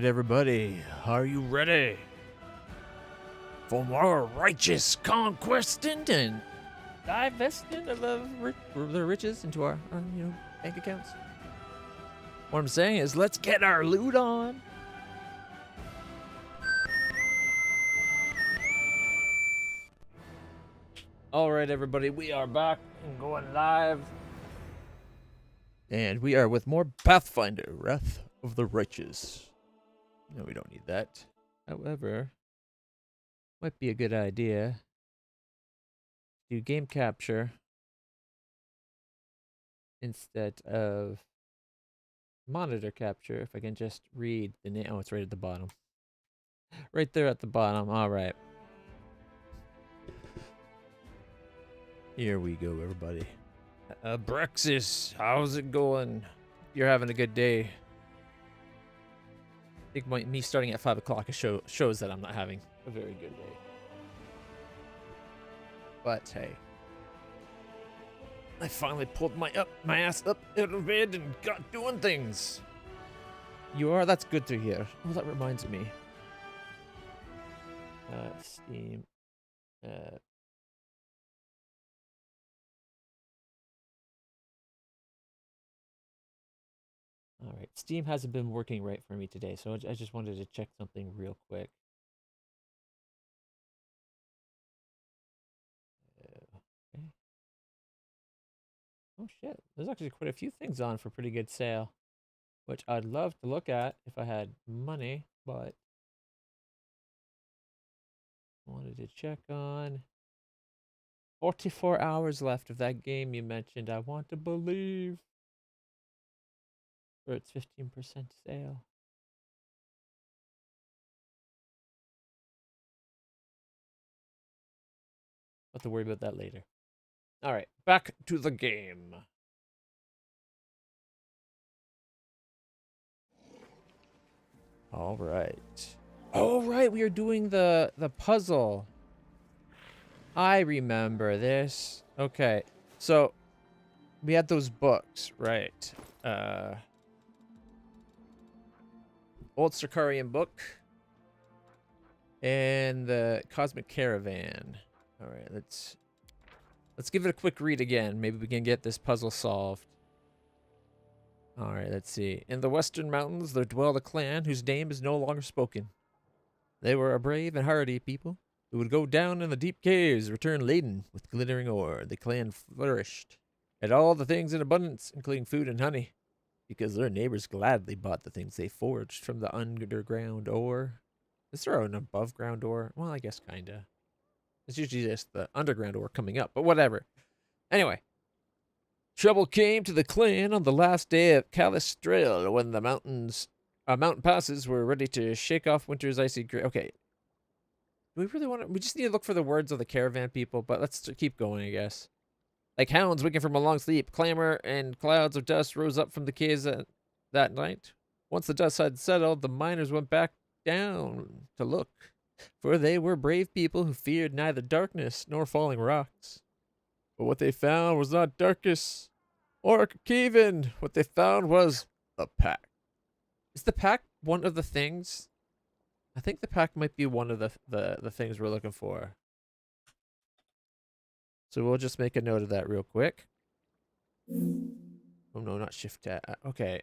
right, everybody, are you ready for more righteous conquesting and divesting of the riches into our bank accounts? What I'm saying is, let's get our loot on. All right, everybody, we are back and going live. And we are with more Pathfinder, Wrath of the Righteous. No, we don't need that. However, might be a good idea to do game capture instead of monitor capture. If I can just read the name. Oh, it's right at the bottom. Right there at the bottom. All right. Here we go, everybody. Brexis, how's it going? You're having a good day. I think me starting at 5 o'clock shows that I'm not having a very good day. But hey, I finally pulled my ass up out of bed and got doing things. You are? That's good to hear. Oh, that reminds me. Steam. All right, Steam hasn't been working right for me today, so I just wanted to check something real quick. Okay. Oh shit, there's actually quite a few things on for pretty good sale, which I'd love to look at if I had money, but I wanted to check on 44 hours left of that game you mentioned. I want to believe. For its 15% sale. I'll have to worry about that later. All right, back to the game. All right. All right, we are doing the puzzle. I remember this. Okay, so we had those books, right? Old Circarian book and the Cosmic Caravan. All right, let's give it a quick read again. Maybe we can get this puzzle solved. All right, let's see. In the western mountains, there dwelled a clan whose name is no longer spoken. They were a brave and hardy people who would go down in the deep caves, return laden with glittering ore. The clan flourished, had all the things in abundance, including food and honey, because their neighbors gladly bought the things they forged from the underground ore. Is there an above ground ore? Well, I guess kinda. It's usually just the underground ore coming up, but whatever. Anyway, trouble came to the clan on the last day of Calistrel when the mountain passes were ready to shake off winter's icy grip. Okay. Do we really want to? We just need to look for the words of the caravan people, but let's keep going, I guess. Like hounds waking from a long sleep, clamor and clouds of dust rose up from the caves that night. Once the dust had settled, the miners went back down to look, for they were brave people who feared neither darkness nor falling rocks. But what they found was not darkness or a cave-in. What they found was the pack. Is the pack one of the things? I think the pack might be one of the things we're looking for. So we'll just make a note of that real quick. Oh no, not shift tab. Okay.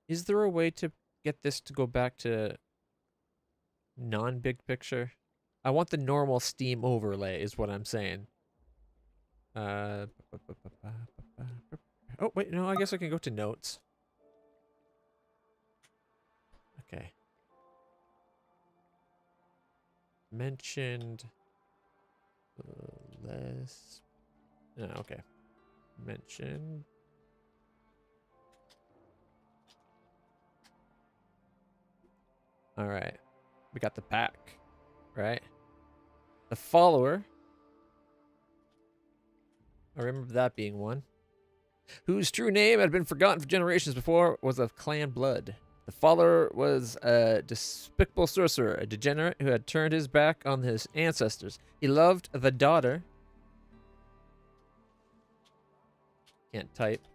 Is there a way to get this to go back to non-big picture? I want the normal Steam overlay is what I'm saying. Oh, wait, no, I guess I can go to notes. Okay. Mentioned less. Okay. Mentioned. All right. We got the pack, right? The follower. I remember that being one. Whose true name had been forgotten for generations before was of clan blood. The follower was a despicable sorcerer, a degenerate who had turned his back on his ancestors. He loved the daughter. Can't type.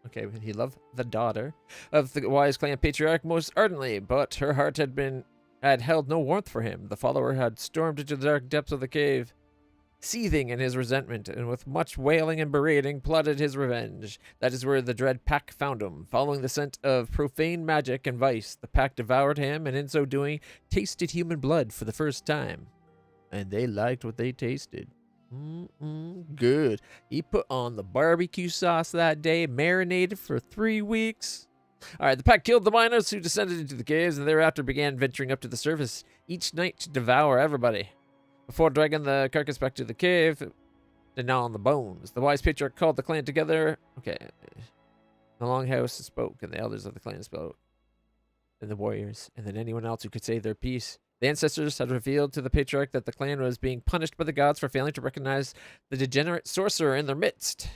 Okay, he loved the daughter of the wise clan patriarch most ardently, but her heart had held no warmth for him. The follower had stormed into the dark depths of the cave, seething in his resentment, and with much wailing and berating, plotted his revenge. That is where the dread pack found him. Following the scent of profane magic and vice, the pack devoured him, and in so doing, tasted human blood for the first time. And they liked what they tasted. Good. He put on the barbecue sauce that day, marinated for 3 weeks. All right, the pack killed the miners who descended into the caves, and thereafter began venturing up to the surface each night to devour everybody. Before dragging the carcass back to the cave, to gnaw on the bones, the wise patriarch called the clan together. Okay. The longhouse spoke, and the elders of the clan spoke, and the warriors, and then anyone else who could say their piece. The ancestors had revealed to the patriarch that the clan was being punished by the gods for failing to recognize the degenerate sorcerer in their midst.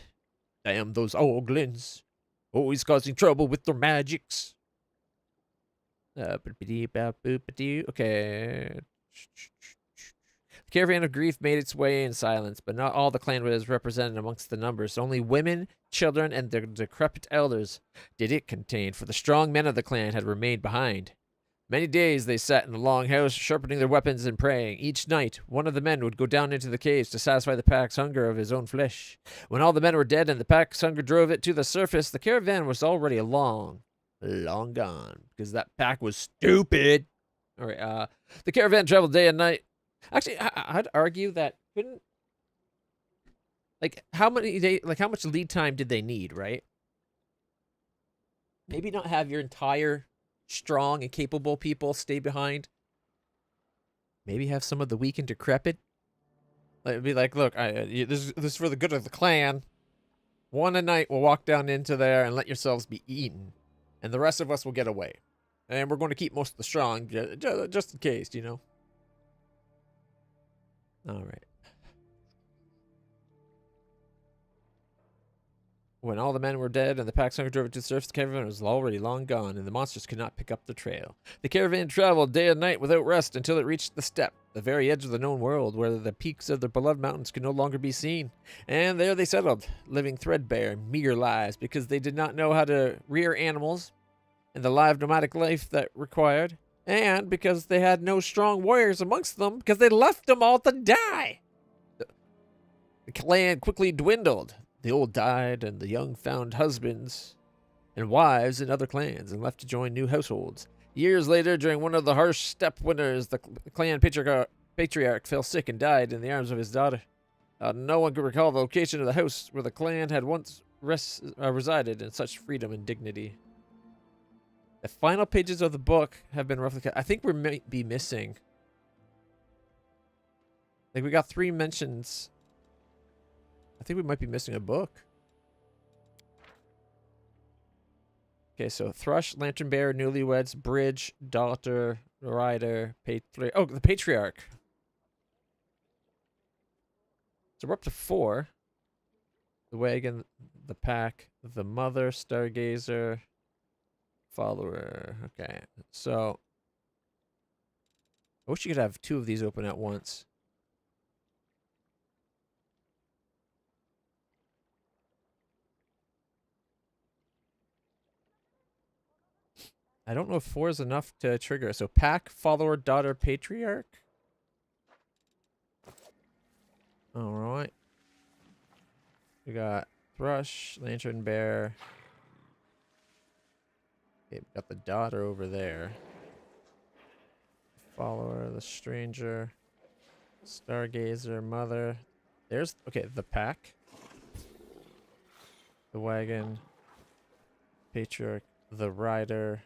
Damn those Oglins, always causing trouble with their magics. Okay. The caravan of grief made its way in silence, but not all the clan was represented amongst the numbers. Only women, children, and their decrepit elders did it contain, for the strong men of the clan had remained behind. Many days they sat in the long house, sharpening their weapons and praying. Each night, one of the men would go down into the caves to satisfy the pack's hunger of his own flesh. When all the men were dead and the pack's hunger drove it to the surface, the caravan was already long gone, because that pack was stupid. All right, the caravan traveled day and night. Actually, I'd argue that couldn't, like, how many days, like, how much lead time did they need, right? Maybe not have your entire strong and capable people stay behind. Maybe have some of the weak and decrepit. Like, be like, look, this is for the good of the clan. One a night will walk down into there and let yourselves be eaten, and the rest of us will get away. And we're going to keep most of the strong, just in case, you know. All right. When all the men were dead and the pack's hunger drove it to the surface, the caravan was already long gone, and the monsters could not pick up the trail. The caravan traveled day and night without rest until it reached the steppe, the very edge of the known world, where the peaks of their beloved mountains could no longer be seen. And there they settled, living threadbare, meager lives, because they did not know how to rear animals and the live nomadic life that required, and because they had no strong warriors amongst them, because they left them all to die. The clan quickly dwindled. The old died, and the young found husbands and wives in other clans and left to join new households. Years later, during one of the harsh steppe winters, the clan patriarch fell sick and died in the arms of his daughter. No one could recall the location of the house where the clan had once resided in such freedom and dignity. The final pages of the book have been roughly cut. I think we might be missing. Like, we got 3 mentions. I think we might be missing a book. Okay, so Thrush, Lantern Bearer, Newlyweds, Bridge, Daughter, Rider, oh, the Patriarch. So we're up to 4. The Wagon, the Pack, the Mother, Stargazer, Follower. Okay, so I wish you could have 2 of these open at once. I don't know if 4 is enough to trigger. So Pack, Follower, Daughter, Patriarch. All right. We got Thrush, Lantern Bear. Okay, we got the Daughter over there. Follower, the Stranger, Stargazer, Mother. There's, okay, the Pack. The Wagon. Patriarch, the Rider.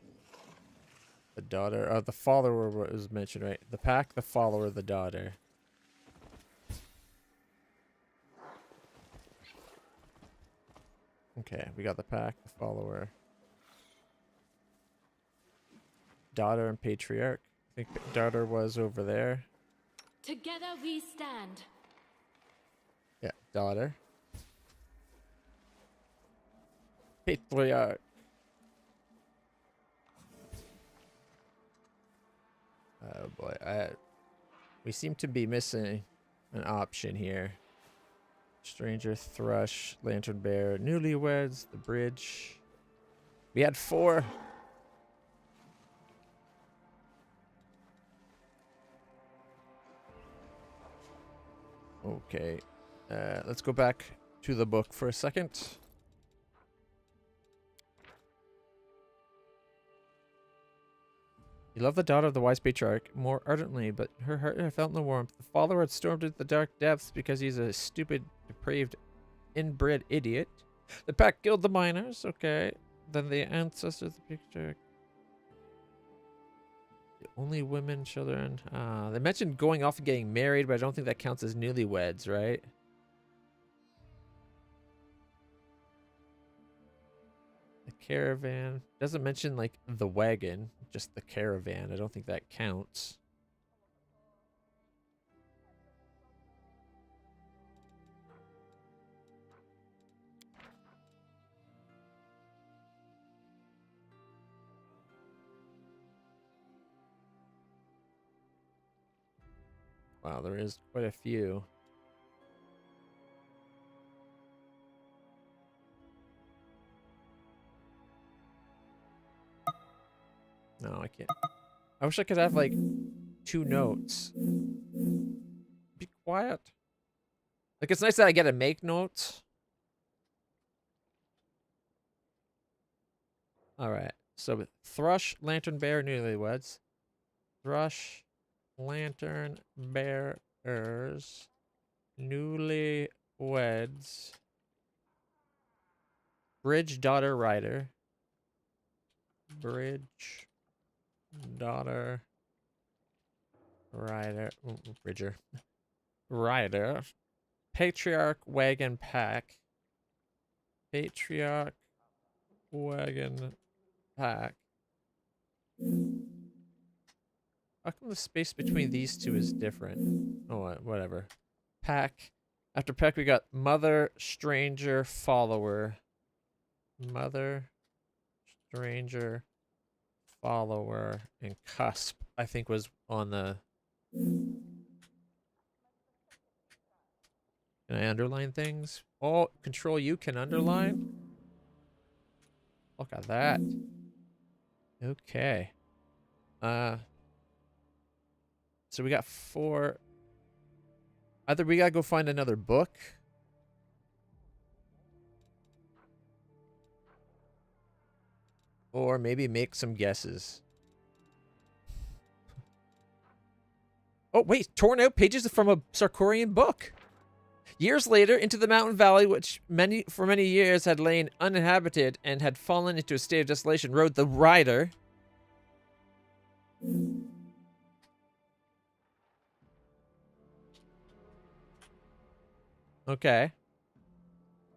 The Daughter. Oh, the Follower was mentioned, right? The Pack, the Follower, the Daughter. Okay, we got the Pack, the Follower. Daughter and Patriarch. I think Daughter was over there. Together we stand. Yeah, Daughter. Patriarch. Oh boy, we seem to be missing an option here. Stranger, thrush, lantern bear, newlyweds, the bridge. We had 4. Okay. Let's go back to the book for a second. He loved the daughter of the wise patriarch more ardently, but her heart had felt no warmth. The father had stormed into the dark depths because he's a stupid, depraved, inbred idiot. The pack killed the miners, okay. Then the ancestors of the patriarch. The only women, children. They mentioned going off and getting married, but I don't think that counts as newlyweds, right? The caravan. Doesn't mention, like, the wagon. Just the caravan. I don't think that counts. Wow, there is quite a few. No, I can't. I wish I could have, like, 2 notes. Be quiet. Like, it's nice that I get to make notes. Alright, so with thrush, lantern bear, newlyweds. Thrush, lantern bearers, newlyweds. Bridge, daughter, rider. Bridge, daughter, rider, bridger, rider, patriarch, wagon, pack, patriarch, wagon, pack. How come the space between these two is different? Oh, whatever. Pack. After pack, we got mother, stranger, follower. Mother, stranger, follower, and cusp, I think, was on the... Can I underline things? Oh, Control U can underline? Look at that. Okay. So we got 4. Either we gotta go find another book. Or maybe make some guesses. Oh, wait. Torn out pages from a Sarkorian book. Years later, into the mountain valley, which for many years had lain uninhabited and had fallen into a state of desolation, rode the rider. Okay.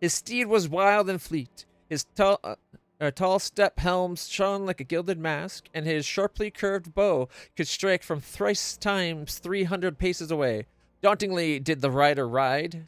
His steed was wild and fleet. His tall step helms shone like a gilded mask, and his sharply curved bow could strike from thrice times 300 paces away. Dauntingly did the rider ride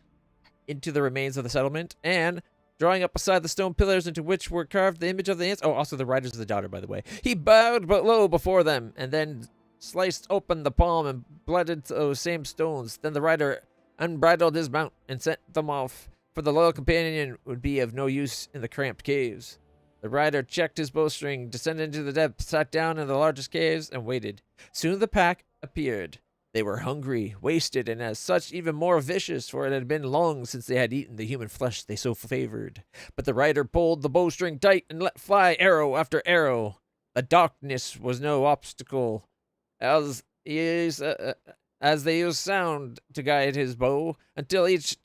into the remains of the settlement, and, drawing up beside the stone pillars into which were carved the image of the ants— oh, also the rider's the daughter, by the way— he bowed but low before them, and then sliced open the palm and blooded those same stones. Then the rider unbridled his mount and sent them off, for the loyal companion would be of no use in the cramped caves. The rider checked his bowstring, descended into the depths, sat down in the largest caves, and waited. Soon the pack appeared. They were hungry, wasted, and as such even more vicious, for it had been long since they had eaten the human flesh they so favored. But the rider pulled the bowstring tight and let fly arrow after arrow. The darkness was no obstacle, as they used sound to guide his bow, until each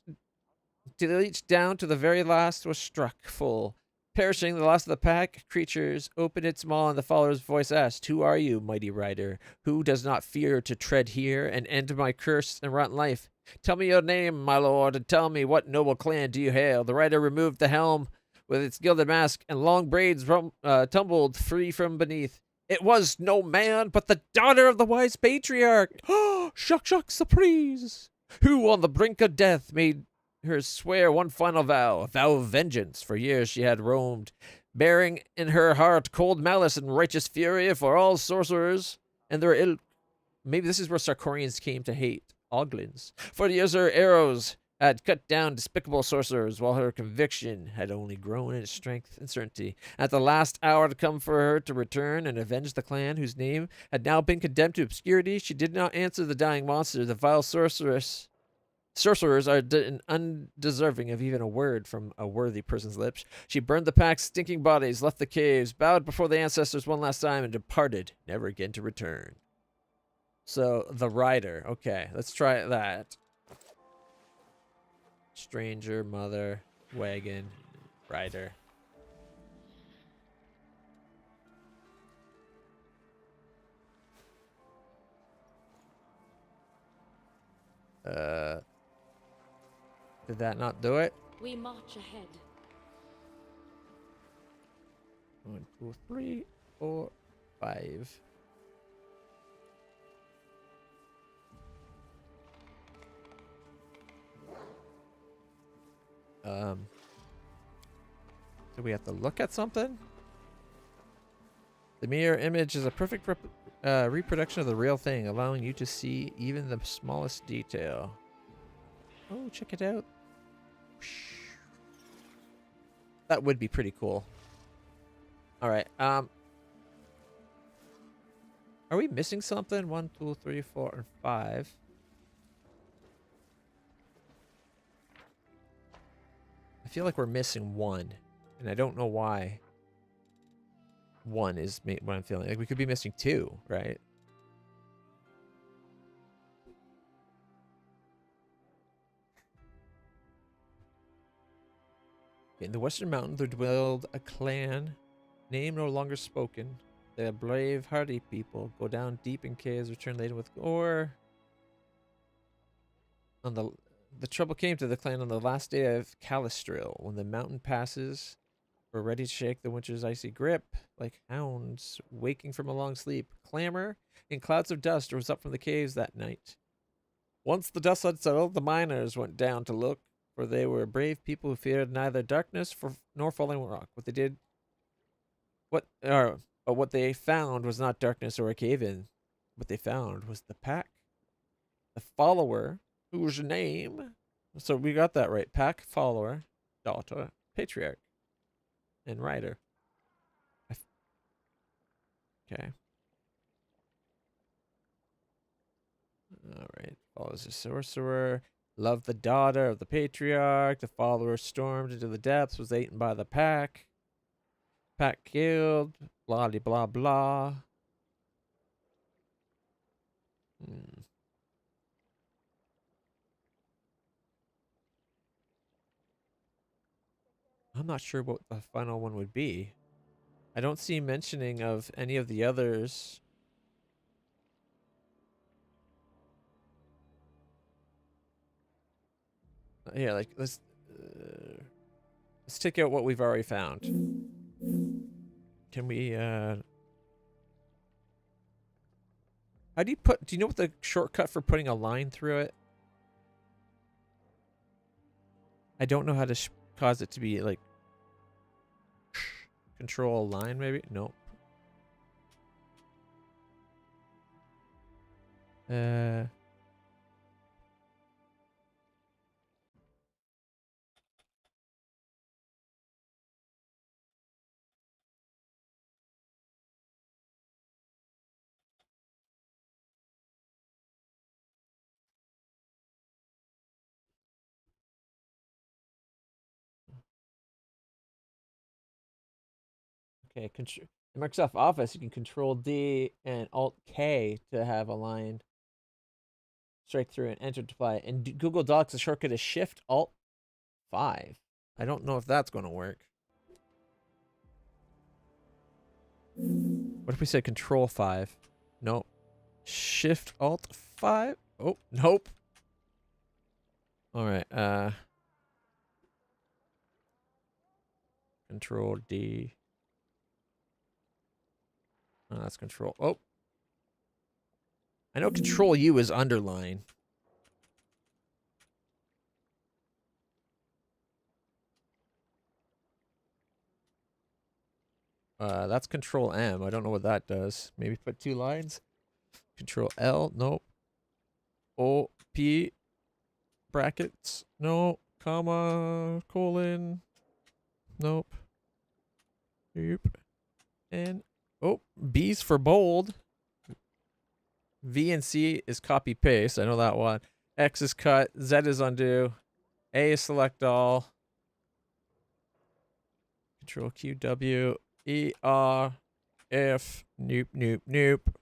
down to the very last was struck full. Perishing, the last of the pack creatures opened its maw, and the follower's voice asked, "Who are you, mighty rider? Who does not fear to tread here and end my cursed and rotten life? Tell me your name, my lord, and tell me what noble clan do you hail?" The rider removed the helm with its gilded mask, and long braids tumbled free from beneath. It was no man, but the daughter of the wise patriarch. Oh, shock, surprise! Who on the brink of death made her swear one final vow, a vow of vengeance. For years she had roamed, bearing in her heart cold malice and righteous fury for all sorcerers and their Maybe this is where Sarkorians came to hate Oglins. For years her arrows had cut down despicable sorcerers, while her conviction had only grown in strength and certainty. At the last hour had come for her to return and avenge the clan whose name had now been condemned to obscurity. She did not answer the dying monster. The vile sorcerers are undeserving of even a word from a worthy person's lips. She burned the pack's stinking bodies, left the caves, bowed before the ancestors one last time, and departed, never again to return. So, the rider. Okay, let's try that. Stranger, mother, wagon, rider. Did that not do it? We march ahead. 1, 2, 3, 4, 5. Do we have to look at something? The mirror image is a perfect reproduction of the real thing, allowing you to see even the smallest detail. Oh, check it out. That would be pretty cool. All right. Are we missing something? 1, 2, 3, 4, and 5. I feel like we're missing 1, and I don't know why. 1 is what I'm feeling. Like we could be missing 2, right? In the Western Mountains there dwelled a clan, name no longer spoken. They are brave, hardy people. Go down deep in caves, return laden with ore. On the trouble came to the clan on the last day of Calistril, when the mountain passes were ready to shake the winter's icy grip, like hounds waking from a long sleep. Clamor in clouds of dust rose up from the caves that night. Once the dust had settled, the miners went down to look, for they were brave people who feared neither darkness nor falling rock. What they found was not darkness or a cave-in. What they found was the pack, the follower, whose name. So we got that right. Pack, follower, daughter, patriarch, and rider. Okay. All right. Follows the sorcerer. Loved the daughter of the patriarch. The follower stormed into the depths, was eaten by the pack. Pack killed. Blah blah blah. I'm not sure what the final one would be. I don't see mentioning of any of the others. Yeah, like let's take out what we've already found. Can we how do you know what the shortcut for putting a line through it? I don't know how to cause it to be like control line maybe? Nope. Okay, in Microsoft Office, you can Control D and Alt K to have a line strike through and enter to apply. In Google Docs, the shortcut is Shift Alt 5. I don't know if that's going to work. What if we said Control 5? Nope. Shift Alt 5? Oh, nope. All right. Control D. Oh, that's Control. Oh. I know Control U is underline. That's Control M. I don't know what that does. Maybe put 2 lines. Control L. Nope. O P. brackets. No, comma, colon. Nope. Nope. And oh, B's for bold. V and C is copy paste. I know that one. X is cut. Z is undo. A is select all. Control Q W E R F. Nope, nope, nope.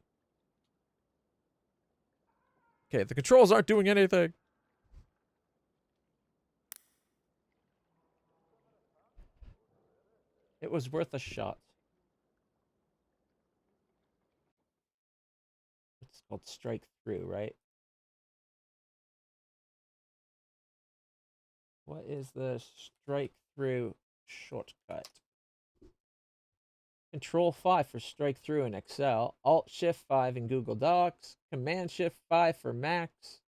Okay, the controls aren't doing anything. It was worth a shot. It's called strike through, right? What is the strike through shortcut? Control 5 for strike through in Excel. Alt Shift 5 in Google Docs. Command Shift 5 for Macs.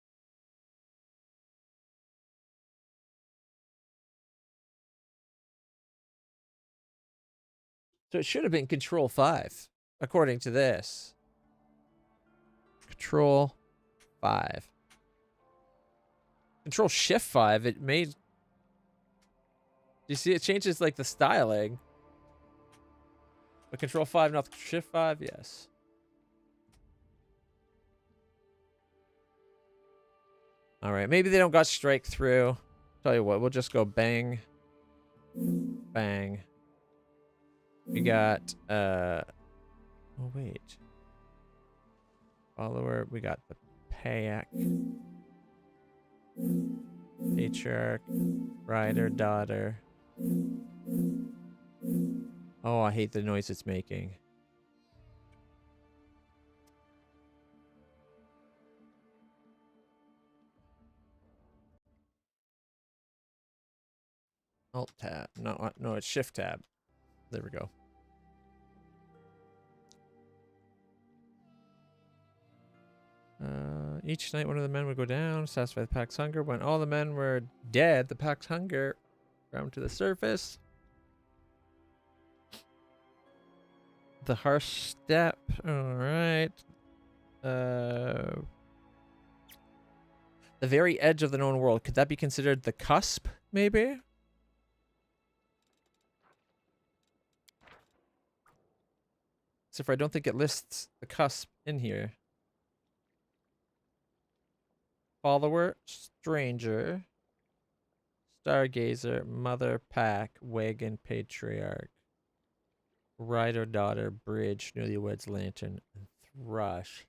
So it should have been Control 5, according to this. Control 5. Control Shift 5, it made... Do you see it changes like the styling? But Control 5, not Shift 5, yes. All right, maybe they don't got strike through. Tell you what, we'll just go bang. Bang. We got, oh wait. Follower, we got the payak. Patriarch, rider, daughter. Oh, I hate the noise it's making. Alt tab. No, no, it's shift tab. There we go. Each night, one of the men would go down, satisfy the pack's hunger. When all the men were dead, the pack's hunger ground to the surface. The harsh step. All right. The very edge of the known world. Could that be considered the cusp, maybe? Except for I don't think it lists the cusp in here. Follower, stranger, stargazer, mother, pack, wagon, patriarch, rider, daughter, bridge, newlyweds, lantern, and thrush.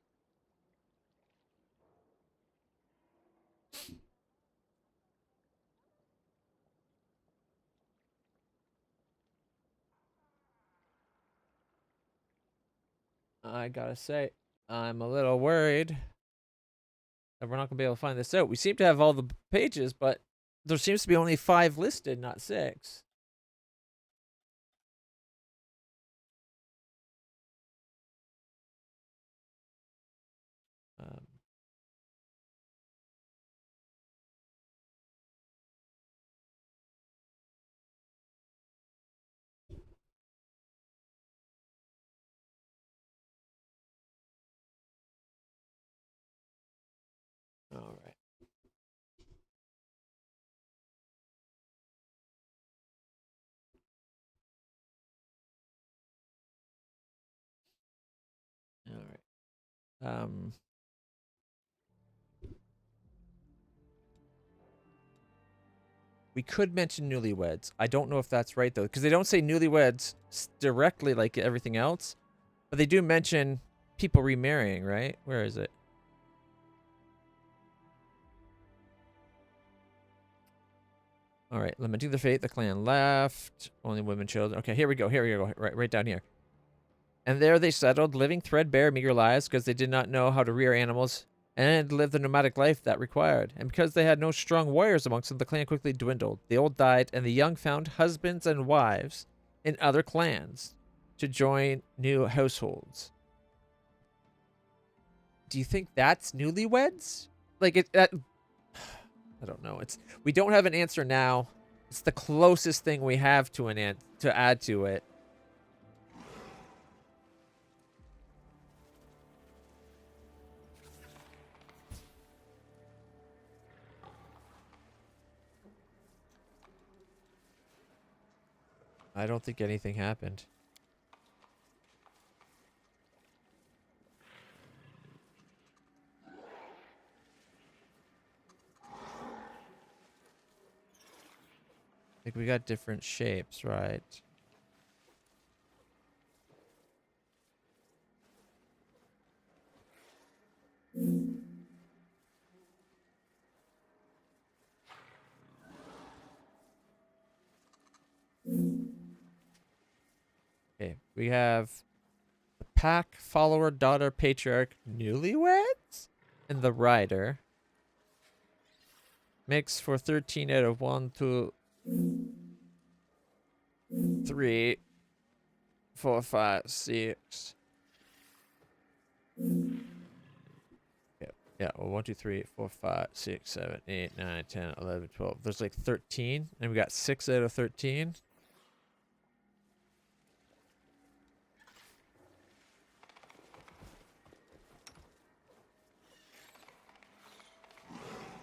I gotta say, I'm a little worried that we're not gonna be able to find this out. We seem to have all the pages, but there seems to be only 5 listed, not 6. Um, all right. All right. We could mention newlyweds. I don't know if that's right though, because they don't say newlyweds directly like everything else, but they do mention people remarrying, right? Where is it? All right, lamenting the fate, the clan left. Only women, children. Okay, here we go. Here we go. Right down here. And there they settled, living threadbare, meager lives because they did not know how to rear animals and live the nomadic life that required. And because they had no strong warriors amongst them, the clan quickly dwindled. The old died, and the young found husbands and wives in other clans to join new households. Do you think that's newlyweds? Like that? I don't know. We don't have an answer now. It's the closest thing we have to to add to it. I don't think anything happened. I think we got different shapes, right? Okay, we have the pack, follower, daughter, patriarch, newlyweds, and the rider. Makes for 13 out of 1, 2, 3, 4, 5, 6. Yeah, well, 1, 2, 3, 4, 5, 6, 7, 8, 9, 10, 11, 12. There's like 13, and we got 6 out of 13.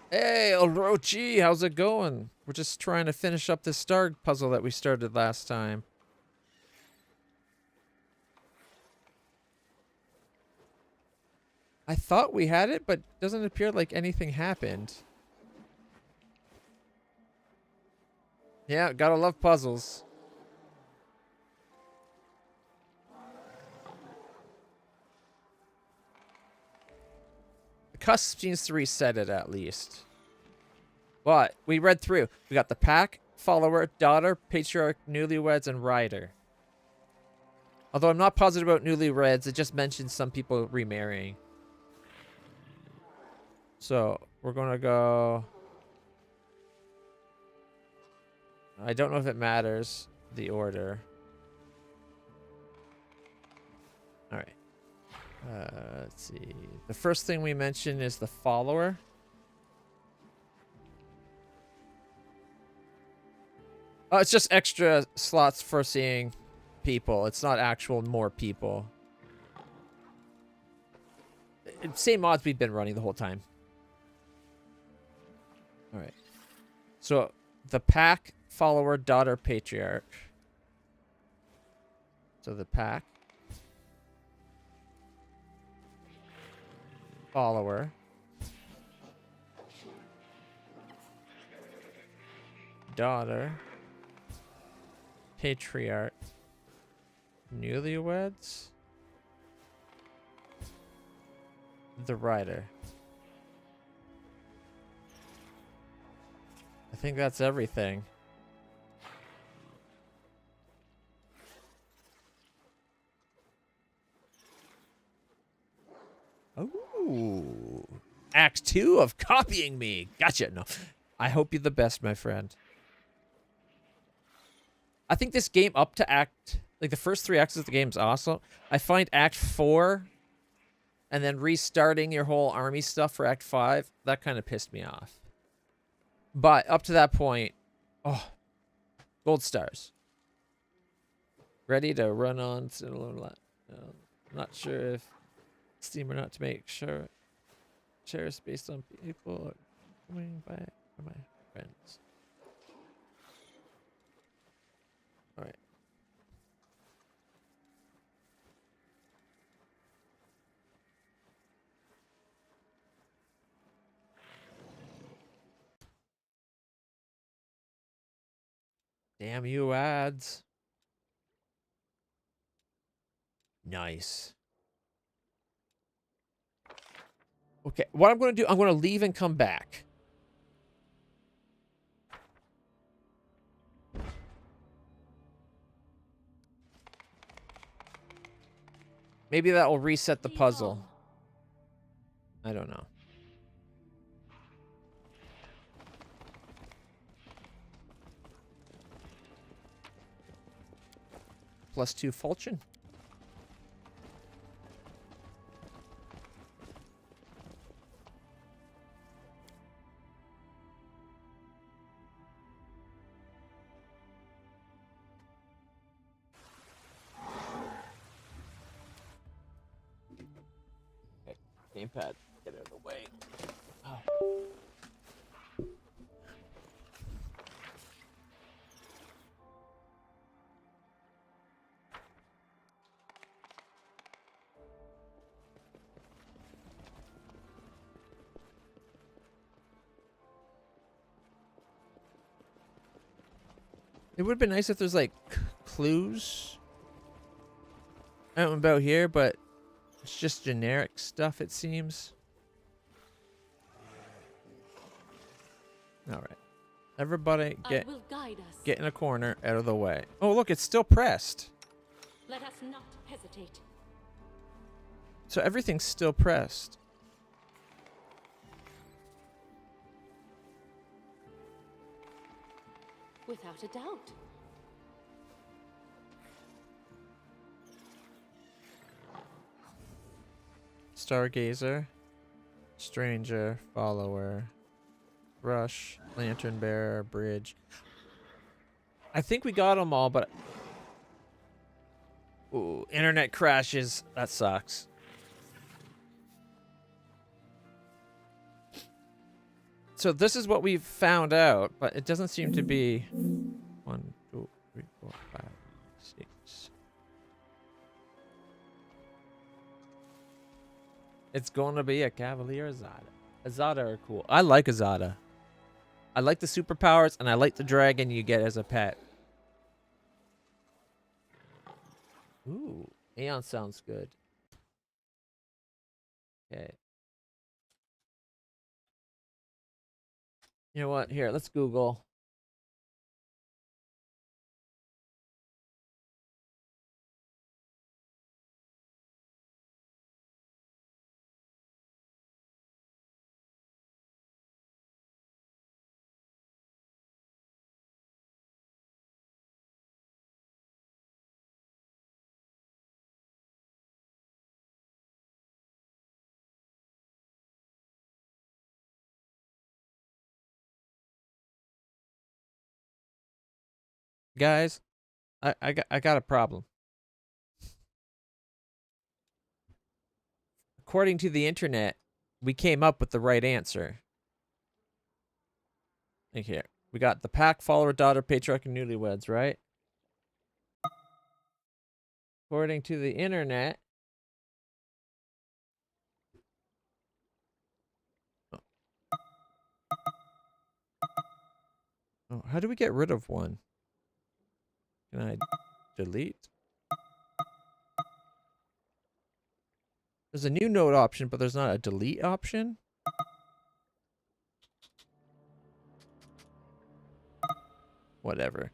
Hey, Orochi, how's it going? We're just trying to finish up this star puzzle that we started last time. I thought we had it, but doesn't appear like anything happened. Yeah, gotta love puzzles. The cusp seems to reset it at least. But we read through. We got the pack, follower, daughter, patriarch, newlyweds, and rider. Although I'm not positive about newlyweds, it just mentions some people remarrying. So we're gonna go. I don't know if it matters the order. All right. Let's see. The first thing we mention is the follower. Oh, it's just extra slots for seeing people. It's not actual more people. Same odds we've been running the whole time. All right. So the pack, follower, daughter, patriarch. So the pack, follower, daughter, patriarch, newlyweds, the rider. I think that's everything. Ooh. Act 2 of copying me. Gotcha. No. I hope you're the best, my friend. I think this game up to act... Like, the first 3 acts of the game is awesome. I find Act 4 and then restarting your whole army stuff for Act 5, that kind of pissed me off. But up to that point, oh, gold stars. Ready to run on. Not sure if Steam or not to make sure shares based on people or coming by my friends. All right. Damn you, ads. Nice. Okay, what I'm going to do, I'm going to leave and come back. Maybe that will reset the puzzle. I don't know. +2 falchion. Okay, gamepad, get out of the way. Oh. It would have been nice if there's like clues out and about here, but it's just generic stuff, it seems. All right. Everybody I will guide us. get in a corner, out of the way. Oh, look, it's still pressed. Let us not hesitate. So everything's still pressed. Without a doubt. Stargazer, Stranger, Follower, Rush, Lantern Bearer, Bridge. I think we got them all, but... Ooh, internet crashes. That sucks. So this is what we've found out, but it doesn't seem to be 1, 2, 3, 4, 5, 6. It's going to be a Cavalier Azada. Azada are cool. I like Azada. I like the superpowers, and I like the dragon you get as a pet. Ooh, Aeon sounds good. Okay. You know what? Here, let's Google. Guys, I got a problem. According to the internet, we came up with the right answer. Look here. We got the pack, follower, daughter, patriarch, and newlyweds, right? According to the internet. Oh, how do we get rid of one? Can I delete? There's a new note option, but there's not a delete option. Whatever.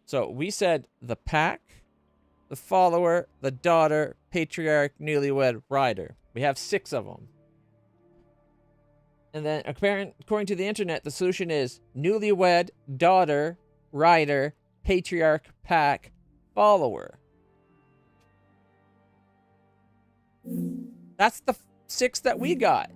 So we said the pack, the follower, the daughter, patriarch, newlywed, rider. We have 6 of them. And then according to the internet, the solution is newlywed, daughter, rider, patriarch, pack, follower. That's the 6 that we got.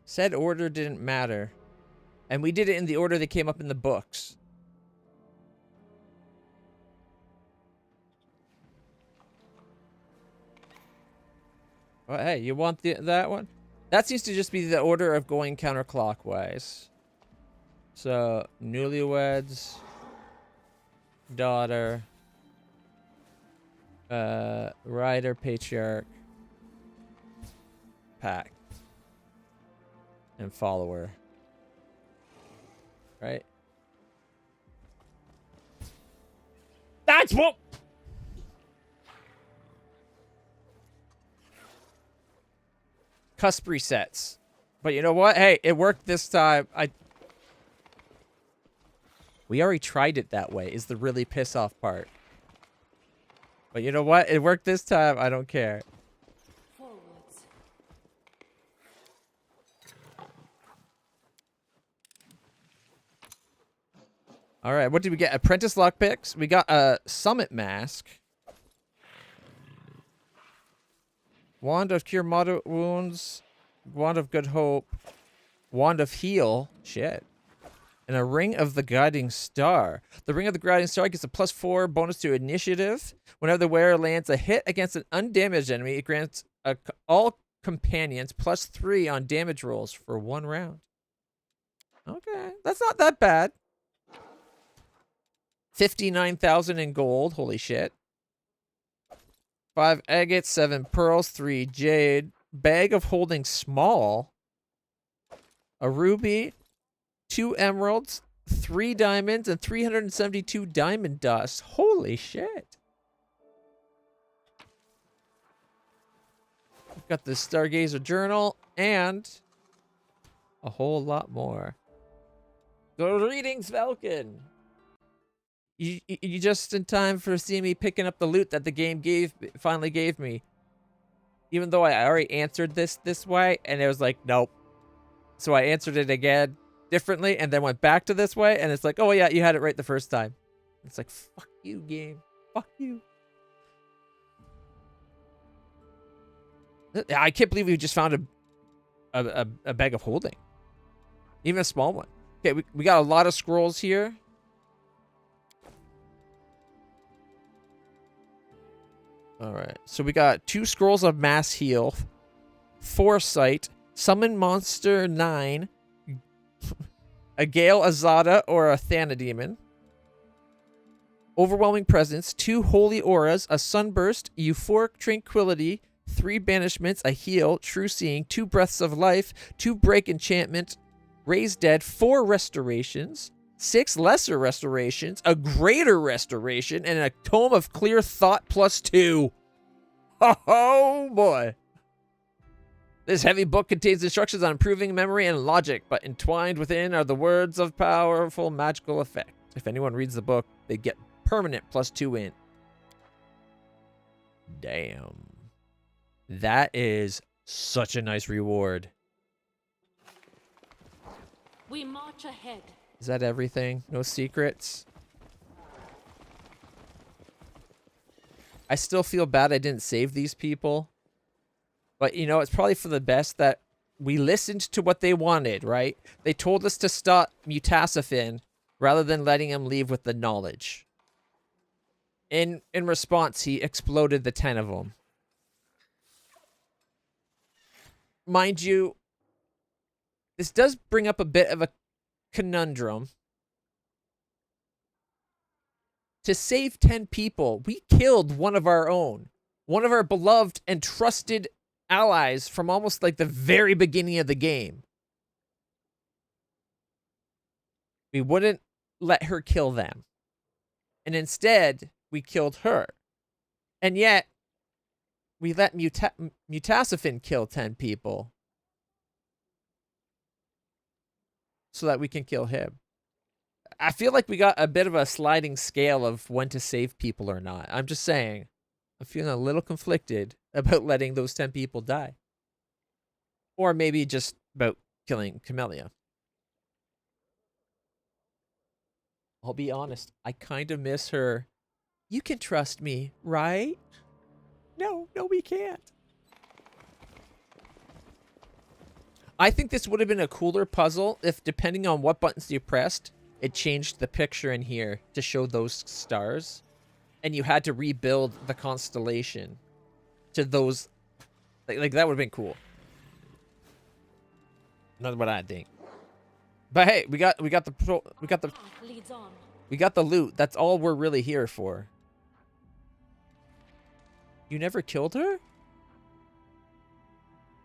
Said order didn't matter. And we did it in the order that came up in the books. Well, hey, you want that one? That seems to just be the order of going counterclockwise. So, newlyweds, daughter, rider, patriarch, pack, and follower. Right? That's what... Cusp resets. But you know what? Hey, it worked this time. We already tried it that way, is the really piss off part. But you know what? It worked this time. I don't care. Forwards. All right, what did we get? Apprentice lockpicks. We got a summit mask. Wand of cure moderate wounds. Wand of good hope. Wand of heal. Shit. And a ring of the guiding star. The ring of the guiding star gives a +4 bonus to initiative. Whenever the wearer lands a hit against an undamaged enemy, it grants all companions +3 on damage rolls for 1 round. Okay, that's not that bad. 59,000 in gold. Holy shit. 5 agates, 7 pearls, 3 jade. Bag of holding small. A ruby, 2 emeralds, 3 diamonds, and 372 diamond dust. Holy shit. We've got the Stargazer journal and a whole lot more. Greetings, Falcon. You just in time for seeing me picking up the loot that the game finally gave me. Even though I already answered this way, and it was like, nope. So I answered it again differently, and then went back to this way, and it's like, oh yeah, you had it right the first time. It's like, fuck you, game. Fuck you. I can't believe we just found a bag of holding. Even a small one. Okay, we got a lot of scrolls here. Alright, so we got 2 scrolls of mass heal, foresight, summon monster 9, a Gale Azada or a Thanademon, overwhelming presence, 2 holy auras, a sunburst, euphoric tranquility, 3 banishments, a heal, true seeing, 2 breaths of life, 2 break enchantment, raise dead, 4 restorations, 6 lesser restorations, a greater restoration, and a tome of clear thought +2. Oh boy. This heavy book contains instructions on improving memory and logic, but entwined within are the words of powerful magical effect. If anyone reads the book, they get permanent +2 int. Damn. That is such a nice reward. We march ahead. Is that everything? No secrets? I still feel bad I didn't save these people. But, you know, it's probably for the best that we listened to what they wanted, right? They told us to stop Mutasafin rather than letting him leave with the knowledge. In response, he exploded the 10 of them. Mind you, this does bring up a bit of a conundrum. To save 10 people, we killed one of our own. One of our beloved and trusted allies from almost like the very beginning of the game. We wouldn't let her kill them. And instead, we killed her. And yet, we let Mutasafin kill 10 people. So that we can kill him. I feel like we got a bit of a sliding scale of when to save people or not. I'm just saying. I'm feeling a little conflicted about letting those 10 people die. Or maybe just about killing Camellia. I'll be honest. I kind of miss her. You can trust me, right? No, we can't. I think this would have been a cooler puzzle if, depending on what buttons you pressed, it changed the picture in here to show those stars. And you had to rebuild the constellation to those. Like that would have been cool. Not what I think. But hey, we got the loot. That's all we're really here for. You never killed her?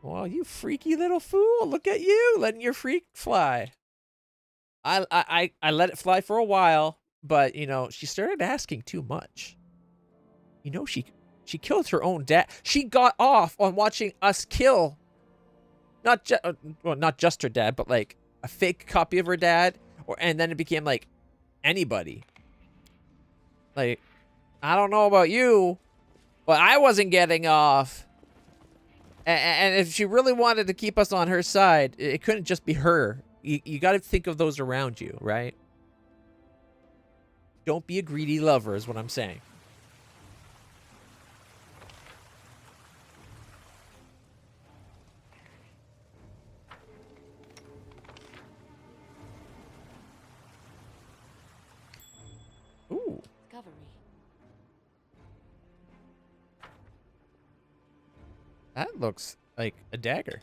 Well, you freaky little fool. Look at you letting your freak fly. I let it fly for a while, but you know, she started asking too much. You know, she killed her own dad. She got off on watching us kill not just her dad, but like a fake copy of her dad, and then it became like anybody. Like, I don't know about you, but I wasn't getting off. And if she really wanted to keep us on her side, it couldn't just be her. You got to think of those around you, right? Don't be a greedy lover is what I'm saying. Ooh. Discovery. That looks like a dagger.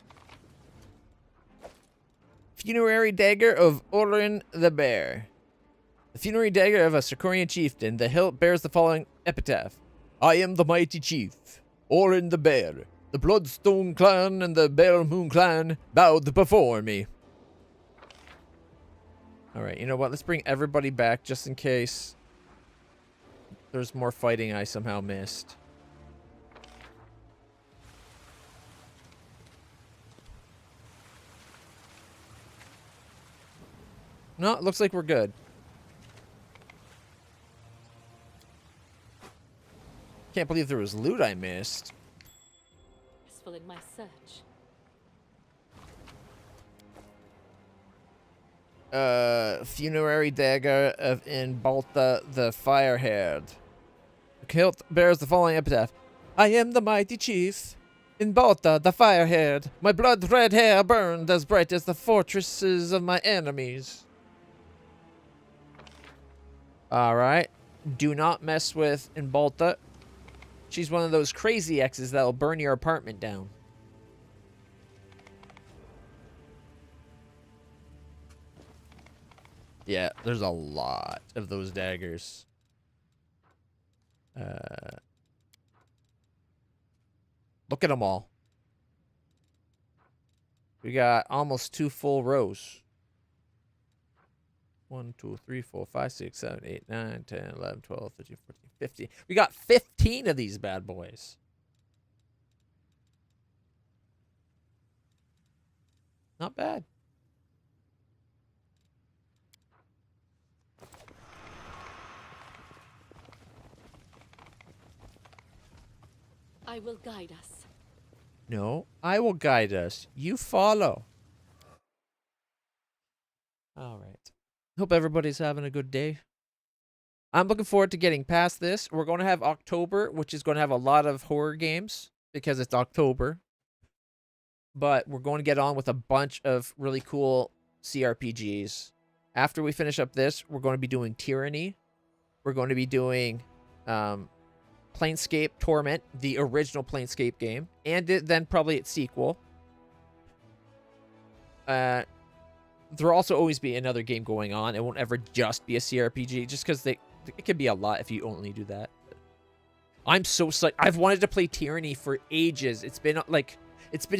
Funerary dagger of Orin the Bear. The funerary dagger of a Sarkorian chieftain. The hilt bears the following epitaph. I am the mighty chief, Orin the Bear. The Bloodstone clan and the Bear Moon clan bowed before me. Alright, you know what? Let's bring everybody back just in case there's more fighting I somehow missed. No, it looks like we're good. Can't believe there was loot I missed. Useful in my search. Funerary dagger in Balta the Fire-Haired. The hilt bears the following epitaph. I am the mighty chief. In Balta the Fire-Haired. My blood-red hair burned as bright as the fortresses of my enemies. Alright. Do not mess with in Balta. She's one of those crazy exes that'll burn your apartment down. Yeah, there's a lot of those daggers. Look at them all. We got almost 2 full rows. 1, 2, 3, 4, 5, 6, 7, 8, 9, 10, 11, 12, 13, 14, 15. We got 15 of these bad boys. Not bad. I will guide us. No, I will guide us. You follow. All right. Hope everybody's having a good day. I'm looking forward to getting past this. We're going to have October, which is going to have a lot of horror games because it's October. But we're going to get on with a bunch of really cool CRPGs. After we finish up this, we're going to be doing Tyranny. We're going to be doing Planescape Torment, the original Planescape game, and then probably its sequel. There'll also always be another game going on. It won't ever just be a CRPG, just because it can be a lot if you only do that. I'm so psyched. I've wanted to play Tyranny for ages. It's been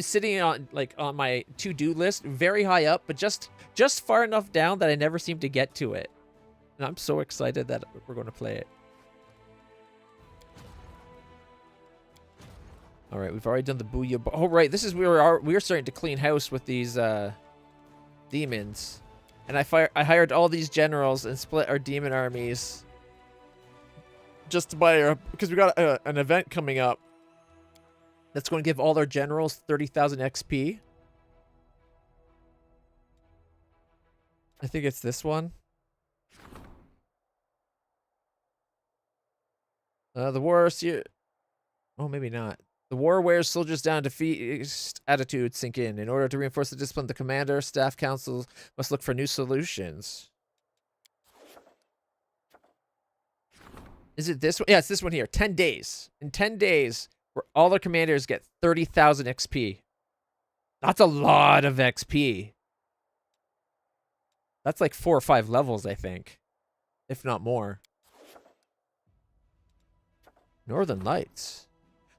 sitting on my to-do list, very high up, but just far enough down that I never seem to get to it. And I'm so excited that we're going to play it. All right, we've already done the Booyah. Oh, right, this is where we are starting to clean house with these demons, and I hired all these generals and split our demon armies just to buy because we got an event coming up that's going to give all our generals 30,000 XP. I think it's this one. The war oh, maybe not. The war wears soldiers down to feast attitudes sink in. In order to reinforce the discipline, the commander, staff council must look for new solutions. Is it this one? Yeah, it's this one here. 10 days. In 10 days, where all our commanders get 30,000 XP. That's a lot of XP. That's like 4 or 5 levels, I think. If not more. Northern Lights.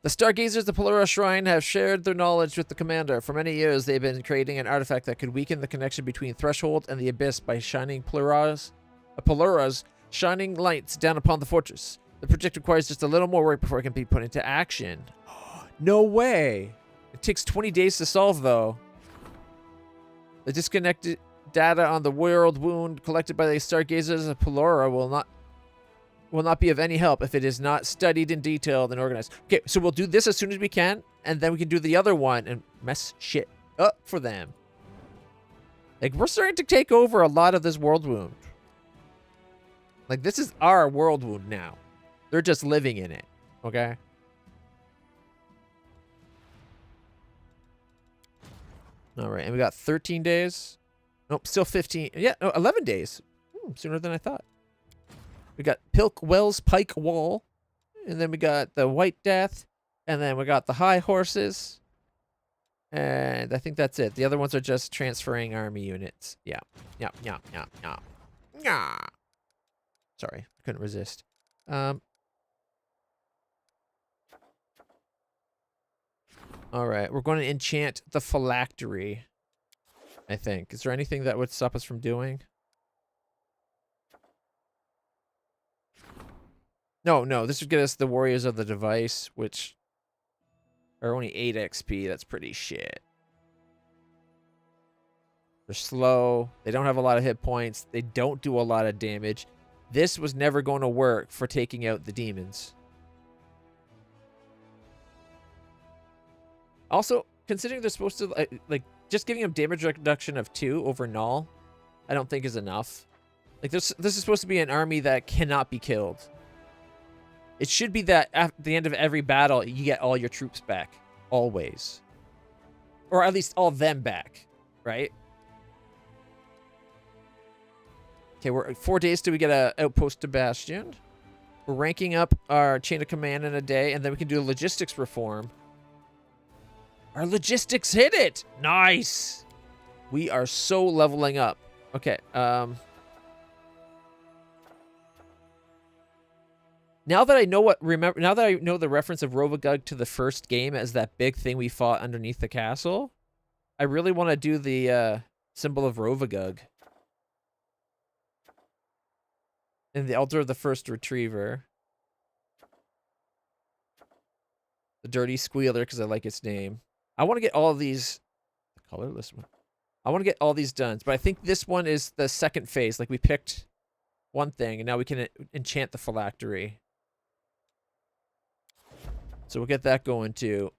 The Stargazers of Pelura Shrine have shared their knowledge with the commander. For many years, they've been creating an artifact that could weaken the connection between Threshold and the Abyss by shining Pelura's shining lights down upon the fortress. The project requires just a little more work before it can be put into action. No way! It takes 20 days to solve, though. The disconnected data on the world wound collected by the Stargazers of Pelura will not be of any help if it is not studied in detail and organized. Okay, so we'll do this as soon as we can, and then we can do the other one and mess shit up for them. Like, we're starting to take over a lot of this world wound. Like, this is our world wound now. They're just living in it, okay? All right, and we got 13 days. Nope, still 15. Yeah, no, 11 days. Sooner than I thought. We got Pilk Wells Pike Wall, and then we got the White Death, and then we got the High Horses, and I think that's it. The other ones are just transferring army units. Yeah. Sorry, I couldn't resist. All right, we're going to enchant the phylactery, I think. Is there anything that would stop us from doing? No, no, this would get us the Warriors of the Device, which are only 8 XP. That's pretty shit. They're slow. They don't have a lot of hit points. They don't do a lot of damage. This was never going to work for taking out the demons. Also, considering they're supposed to, like just giving them damage reduction of 2 over null, I don't think is enough. Like, this is supposed to be an army that cannot be killed. It should be that at the end of every battle, you get all your troops back. Always. Or at least all of them back, right? Okay, we're 4 days till we get a outpost to Bastion. We're ranking up our chain of command in a day, and then we can do a logistics reform. Our logistics hit it! Nice! We are so leveling up. Okay, now that I know now that I know the reference of Rovagug to the first game as that big thing we fought underneath the castle, I really want to do the symbol of Rovagug. And the altar of the first retriever. The dirty squealer, because I like its name. I want to get all of these. The colorless one. I want to get all these done, but I think this one is the second phase. Like, we picked one thing, and now we can enchant the phylactery. So we'll get that going too.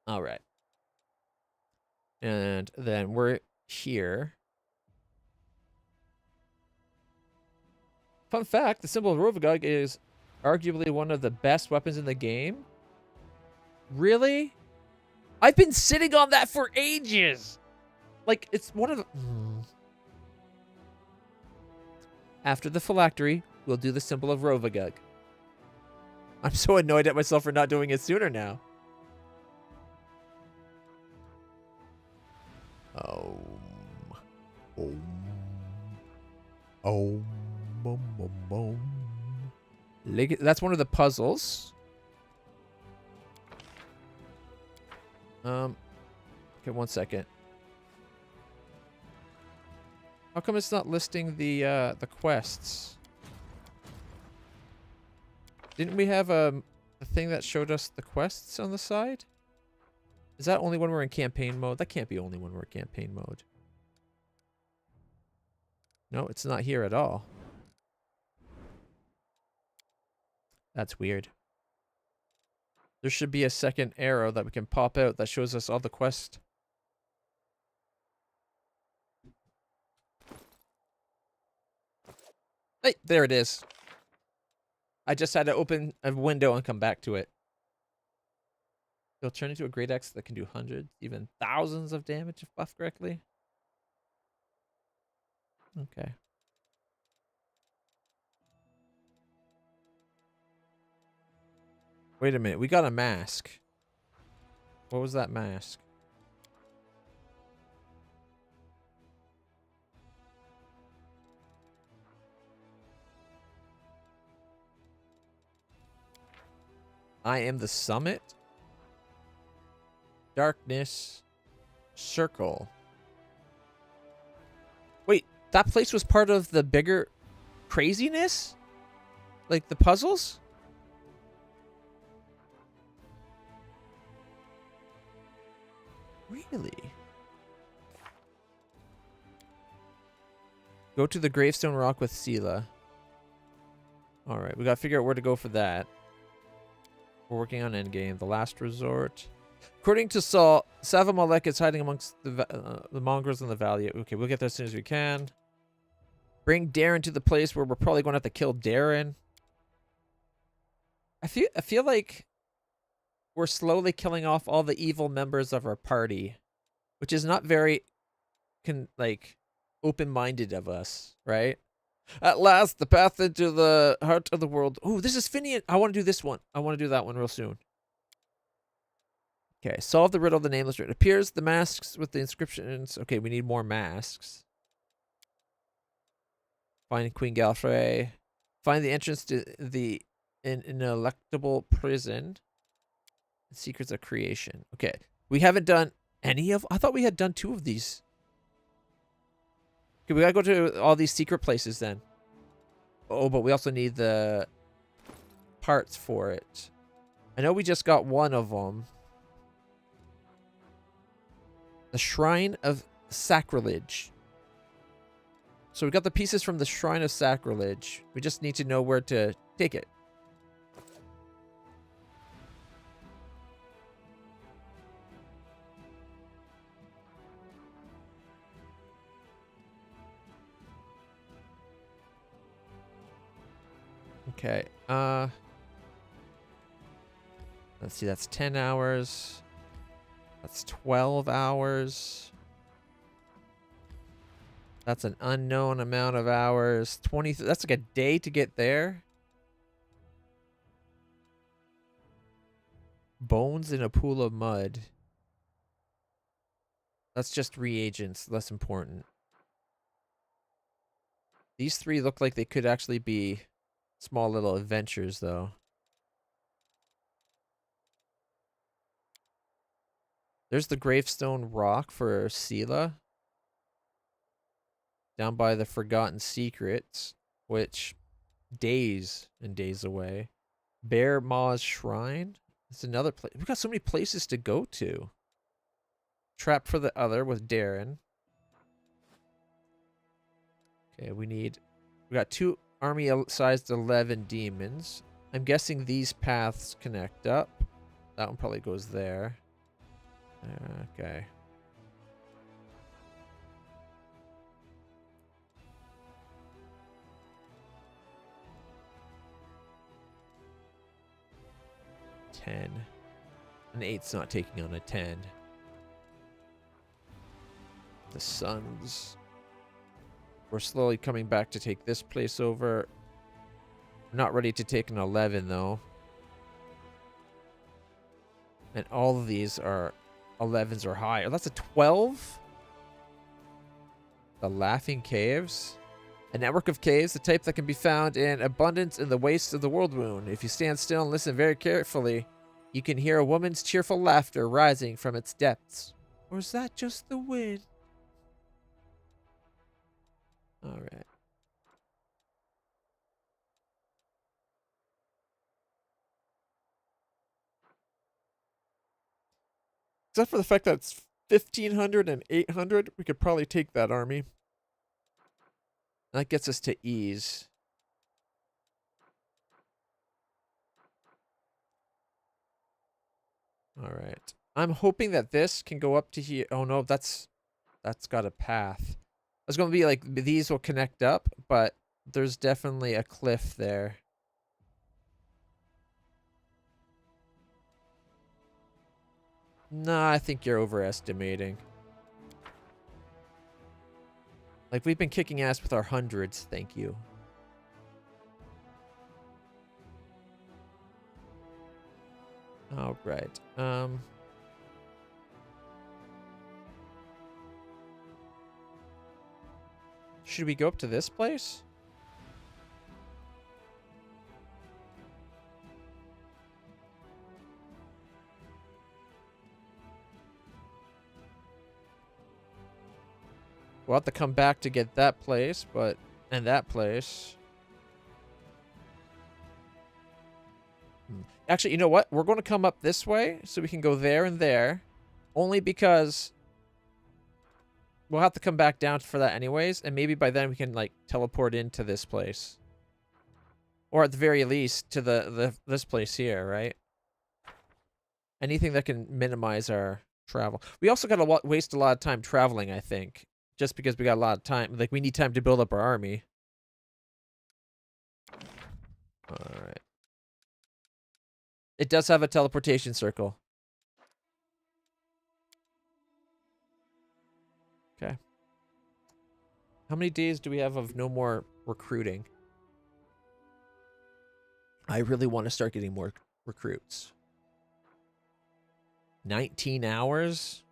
All right. And then we're here. Fun fact, the symbol of Rovagug is arguably one of the best weapons in the game. Really? I've been sitting on that for ages. Like, it's one of the... After the phylactery, we'll do the symbol of Rovagug. I'm so annoyed at myself for not doing it sooner now. Oh. That's one of the puzzles. Okay, 1 second. How come it's not listing the quests? Didn't we have a thing that showed us the quests on the side? Is that only when we're in campaign mode? That can't be only when we're in campaign mode. No, it's not here at all. That's weird. There should be a second arrow that we can pop out that shows us all the quests. Hey, there it is. I just had to open a window and come back to it. It'll turn into a great axe that can do hundreds, even thousands of damage if buffed correctly. Okay. Wait a minute, we got a mask. What was that mask? I am the summit. Darkness. Circle. Wait, that place was part of the bigger craziness? Like the puzzles? Really? Go to the gravestone rock with Sela. Alright, we gotta figure out where to go for that. We're working on endgame. The last resort. According to Saul, Savamalek is hiding amongst the mongrels in the valley. Okay, we'll get there as soon as we can. Bring Darren to the place where we're probably going to have to kill Darren. I feel like we're slowly killing off all the evil members of our party, which is not very open-minded of us, right? At last, the path into the heart of the world. Oh, this is Finian. I want to do this one. I want to do that one real soon. Okay, solve the riddle of the nameless ring. It appears the masks with the inscriptions. Okay, we need more masks. Find Queen Galfrey. Find the entrance to the ineluctable prison. Secrets of Creation. Okay. We haven't done any of... I thought we had done 2 of these. Okay, we gotta go to all these secret places then. Oh, but we also need the parts for it. I know we just got one of them. The Shrine of Sacrilege. So we got the pieces from the Shrine of Sacrilege. We just need to know where to take it. Okay. Let's see. That's 10 hours. That's 12 hours. That's an unknown amount of hours. 20. That's like a day to get there. Bones in a pool of mud. That's just reagents. Less important. These 3 look like they could actually be small little adventures, though. There's the gravestone rock for Sela. Down by the Forgotten Secrets, which days and days away. Bear Maw's Shrine. It's another place. We've got so many places to go to. Trap for the Other with Darren. Okay, we got 2 army-sized 11 demons. I'm guessing these paths connect up. That one probably goes there. Okay. An 8's not taking on a 10. The Suns. We're slowly coming back to take this place over. Not ready to take an 11 though. And all of these are 11s or higher. That's a 12? The Laughing Caves. A network of caves, the type that can be found in abundance in the wastes of the world wound. If you stand still and listen very carefully, you can hear a woman's cheerful laughter rising from its depths. Or is that just the wind? Alright. Except for the fact that it's 1,500 and 800, we could probably take that army. That gets us to ease. Alright. I'm hoping that this can go up to here. Oh no, that's got a path. I was going to be like, these will connect up, but there's definitely a cliff there. Nah, I think you're overestimating. Like, we've been kicking ass with our hundreds, thank you. Alright, should we go up to this place? We'll have to come back to get that place, but... and that place. Actually, you know what? We're going to come up this way, so we can go there and there. Only because... we'll have to come back down for that anyways, and maybe by then we can, like, teleport into this place. Or at the very least, to this place here, right? Anything that can minimize our travel. We also got to waste a lot of time traveling, I think. Just because we got a lot of time. Like, we need time to build up our army. Alright. It does have a teleportation circle. Okay. How many days do we have of no more recruiting? I really want to start getting more recruits. 19 hours?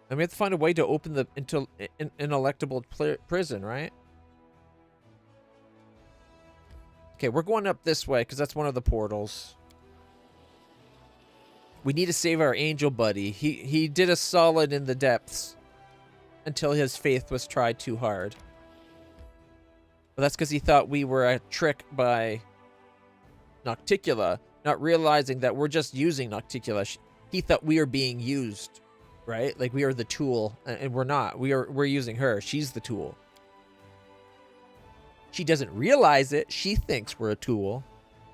And we have to find a way to open the inelectable prison, right? Okay, we're going up this way because that's one of the portals. We need to save our angel buddy. He did us solid in the depths until his faith was tried too hard. But that's because he thought we were a trick by Nocticula, not realizing that we're just using Nocticula. He thought we are being used, right? Like we are the tool, and we're not. We're using her. She's the tool. She doesn't realize it. She thinks we're a tool,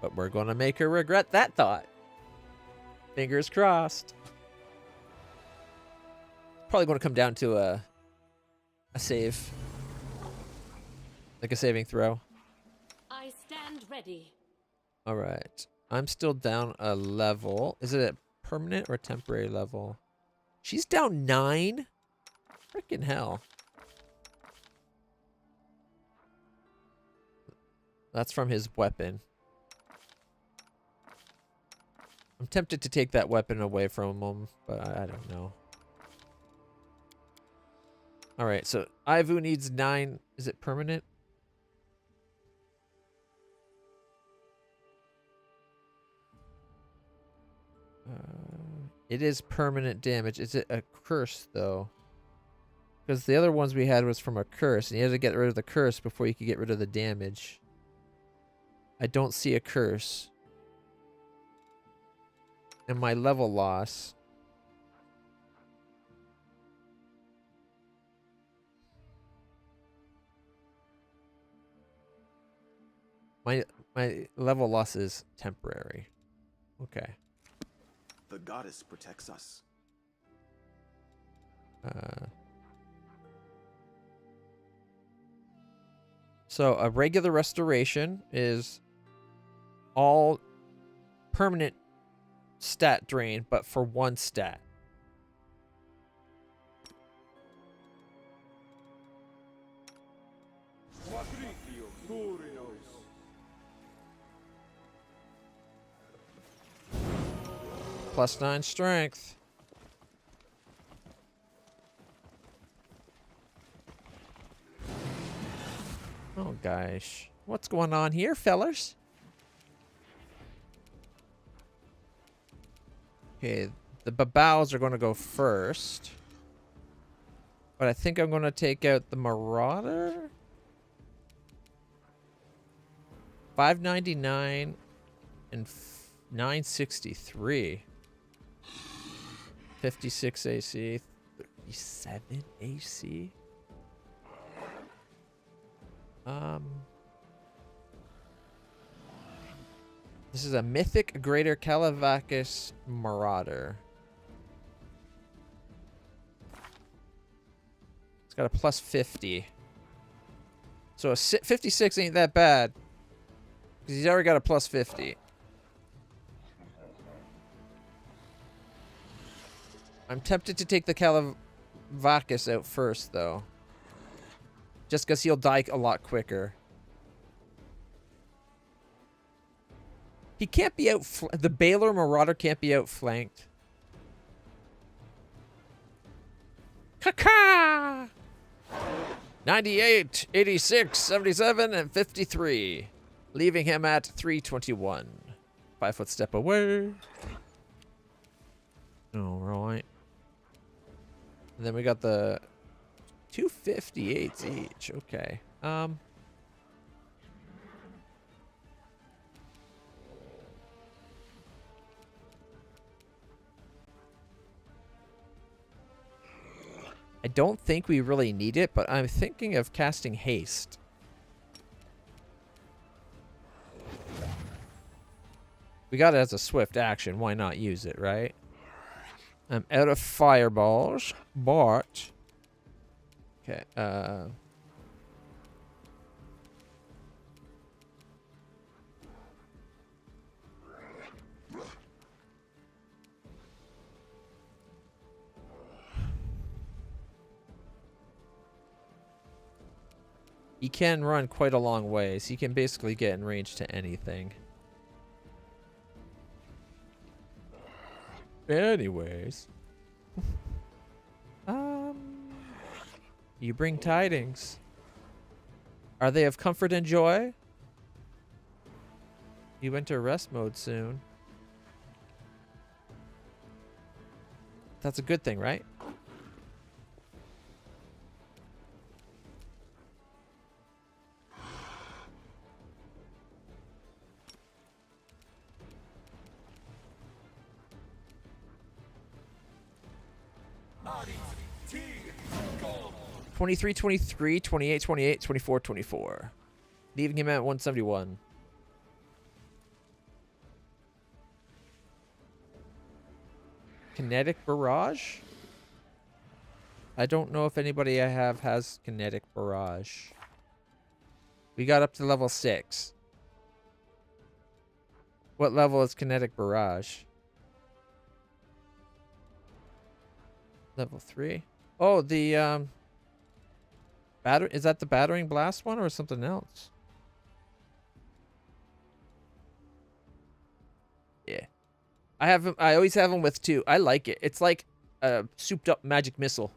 but we're going to make her regret that thought. Fingers crossed. Probably going to come down to a save. Like a saving throw. I stand ready. All right. I'm still down a level. Is it a permanent or a temporary level? She's down 9? Freaking hell. That's from his weapon. I'm tempted to take that weapon away from him, but I don't know. All right, so Ivu needs 9. Is it permanent? It is permanent damage. Is it a curse, though? Because the other ones we had was from a curse, and you had to get rid of the curse before you could get rid of the damage. I don't see a curse. And my level loss. My level loss is temporary. Okay. The goddess protects us. So a regular restoration is all permanent stat drain, but for 1 stat. +9 strength. Oh gosh. What's going on here, fellers? Okay, the babaos are going to go first. But I think I'm going to take out the Marauder. 599 and 963. 56 AC. 37 AC. This is a Mythic Greater Calavacus Marauder. It's got a +50. So a 56 ain't that bad. Because he's already got a +50. I'm tempted to take the Calavacus out first, though. Just because he'll die a lot quicker. He can't be out... The Baylor Marauder can't be outflanked. Caca! 98, 86, 77, and 53. Leaving him at 321. 5-foot step away. Alright. And then we got the 258s each. Okay. I don't think we really need it, but I'm thinking of casting haste. We got it as a swift action. Why not use it, right? I'm out of fireballs, but... Okay, he can run quite a long ways. He can basically get in range to anything. Anyways. You bring tidings. Are they of comfort and joy? You enter rest mode soon. That's a good thing, right? Body, T, go. 23, 23, 28, 28, 24, 24. Leaving him at 171. Kinetic barrage? I don't know if anybody I have has kinetic barrage. We got up to level 6. What level is kinetic barrage? Level 3? Oh, the is that the battering blast one or something else? Yeah. I always have them with 2. I like it. It's like a souped up magic missile.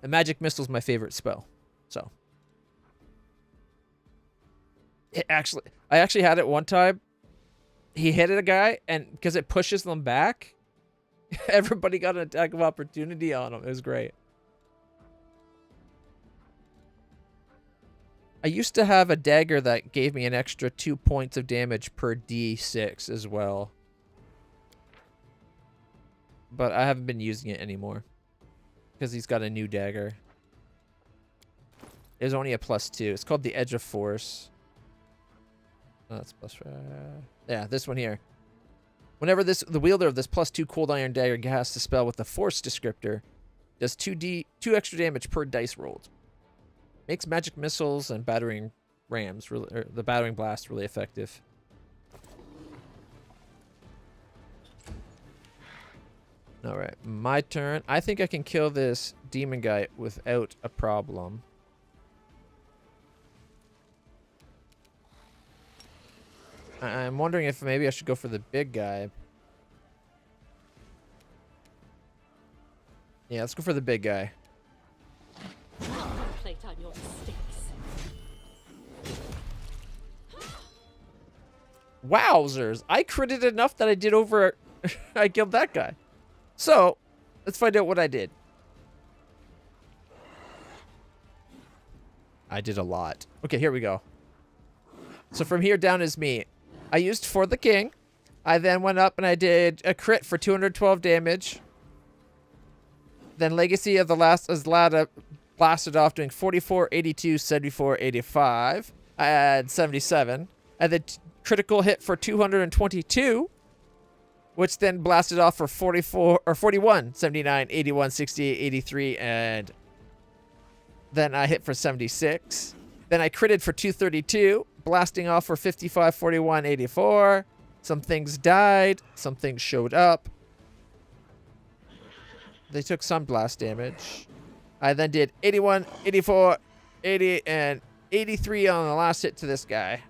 The magic missile is my favorite spell. So I actually had it one time. He hit a guy, and because it pushes them back, everybody got an attack of opportunity on him. It was great. I used to have a dagger that gave me an extra 2 points of damage per D6 as well. But I haven't been using it anymore. Because he's got a new dagger. It was only a +2. It's called the Edge of Force. Oh, that's yeah, this one here. Whenever the wielder of this +2 cold iron dagger casts a spell with the Force descriptor, does 2 extra damage per dice rolled. Makes magic missiles and battering rams, or the battering blast, really effective. All right, my turn. I think I can kill this demon guy without a problem. I'm wondering if maybe I should go for the big guy. Yeah, let's go for the big guy. Contemplate on your mistakes. Wowzers! I critted enough that I did over... I killed that guy. So, let's find out what I did. I did a lot. Okay, here we go. So from here down is me. I used For the King. I then went up and I did a crit for 212 damage. Then Legacy of the Last Azlada blasted off doing 44, 82, 74, 85. I had 77. And then critical hit for 222. Which then blasted off for 44 or 41, 79, 81, 68, 83, and then I hit for 76. Then I critted for 232, blasting off for 55, 41, 84. Some things died, some things showed up. They took some blast damage. I then did 81, 84, 80, and 83 on the last hit to this guy.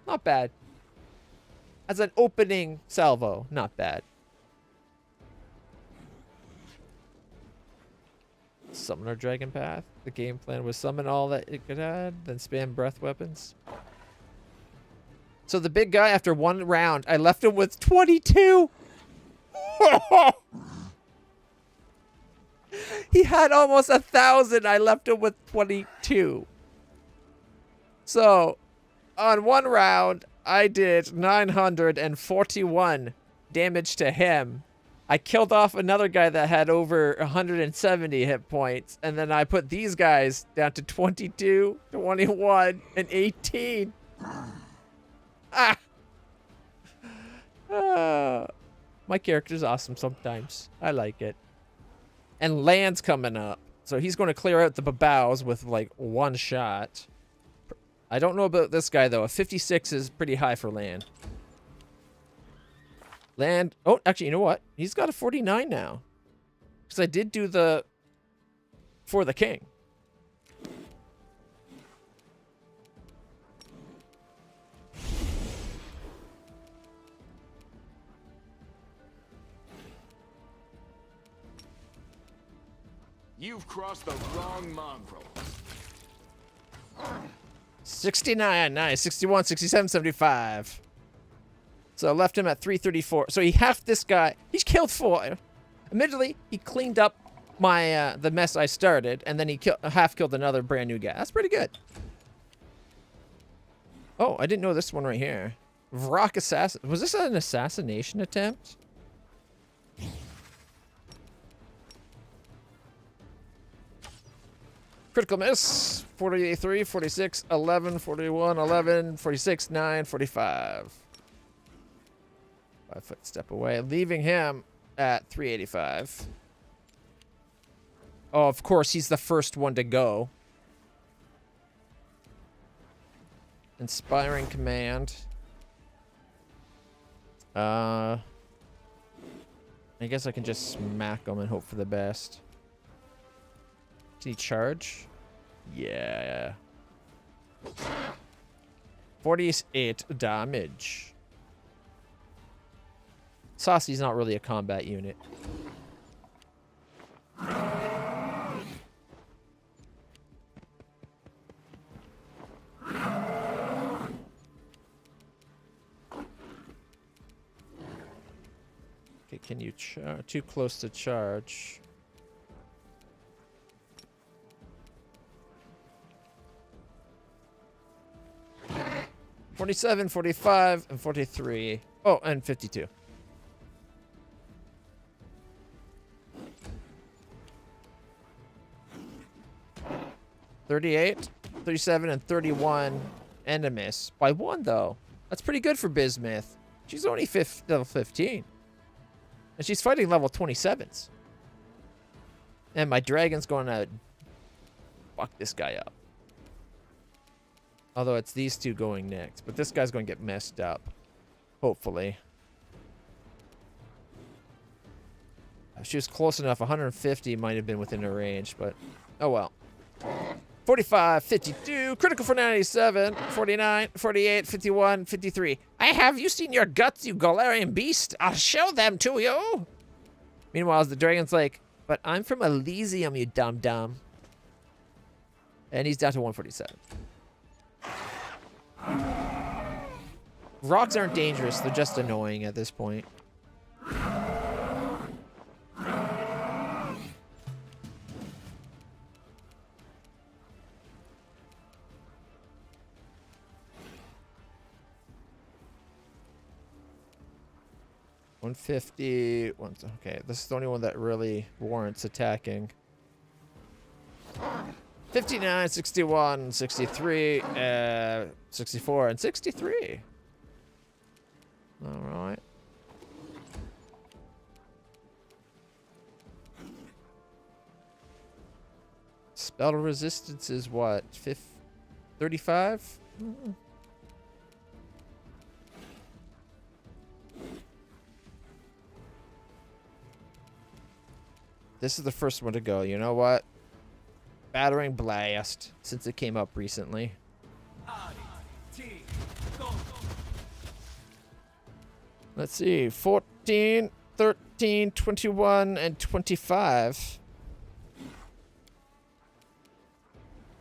Not bad. As an opening salvo, not bad. Summon our Dragon Path. The game plan was summon all that it could add, then spam breath weapons. So the big guy, after one round, I left him with 22. He had almost 1,000. I left him with 22. So, on one round, I did 941 damage to him. I killed off another guy that had over 170 hit points. And then I put these guys down to 22, 21, and 18. Ah! My character's awesome sometimes. I like it. And Land's coming up. So he's going to clear out the babows with like one shot. I don't know about this guy though. A 56 is pretty high for Land. Land. Oh, actually, you know what? He's got a 49 now. Because I did do the For the King. You've crossed the wrong mongrel. 69, nice. 61, 67, 75. So I left him at 334. So he halved this guy. He's killed 4. Admittedly, he cleaned up my the mess I started, and then he half killed another brand new guy. That's pretty good. Oh, I didn't know this one right here. Vrock assassin. Was this an assassination attempt? Critical miss. 43, 46, 11, 41, 11, 46, 9, 45. 5 foot step away, leaving him at 385. Oh, of course, he's the first one to go. Inspiring command. I guess I can just smack him and hope for the best. Can he charge? Yeah. 48 damage. Saucy's not really a combat unit. Okay, can you charge? Too close to charge. $47, $45, and $43. Oh, and $52. $38, $37, and $31. And a miss. By 1, though. That's pretty good for Bismuth. She's only level 15. And she's fighting level 27s. And my dragon's going to fuck this guy up. Although it's these two going next. But this guy's going to get messed up. Hopefully. If she was close enough, 150 might have been within her range. But, oh well. 45, 52, critical for 97, 49, 48, 51, 53. Have you seen your guts, you Galarian beast? I'll show them to you. Meanwhile, the dragon's like, but I'm from Elysium, you dum-dum. And he's down to 147. Rocks aren't dangerous, they're just annoying at this point. $150. Okay, this is the only one that really warrants attacking. 59, 61, 63, 64, and 63. All right. Spell resistance is what? 35? This is the first one to go. You know what? Battering Blast, since it came up recently. Let's see. 14, 13, 21, and 25.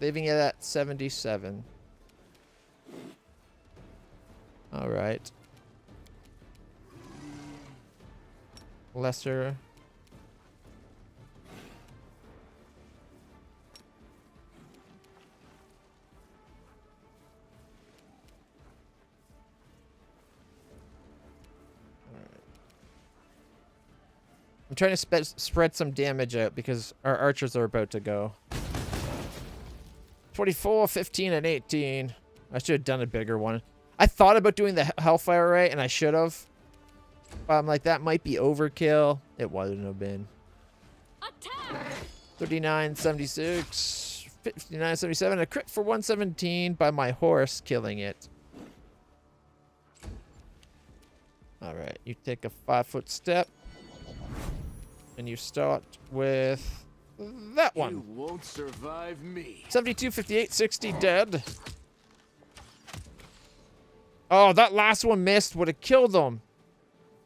Leaving it at 77. All right. Lesser. I'm trying to spread some damage out because our archers are about to go. 24, 15, and 18. I should have done a bigger one. I thought about doing the Hellfire Ray, and I should have. But I'm like, that might be overkill. It wouldn't have been. Attack! 39, 76, 59, 77. A crit for 117 by my horse, killing it. All right, you take a 5-foot step. And you start with that one. You won't survive me. 72, 58, 60 dead. Oh, that last one missed. Would have killed them.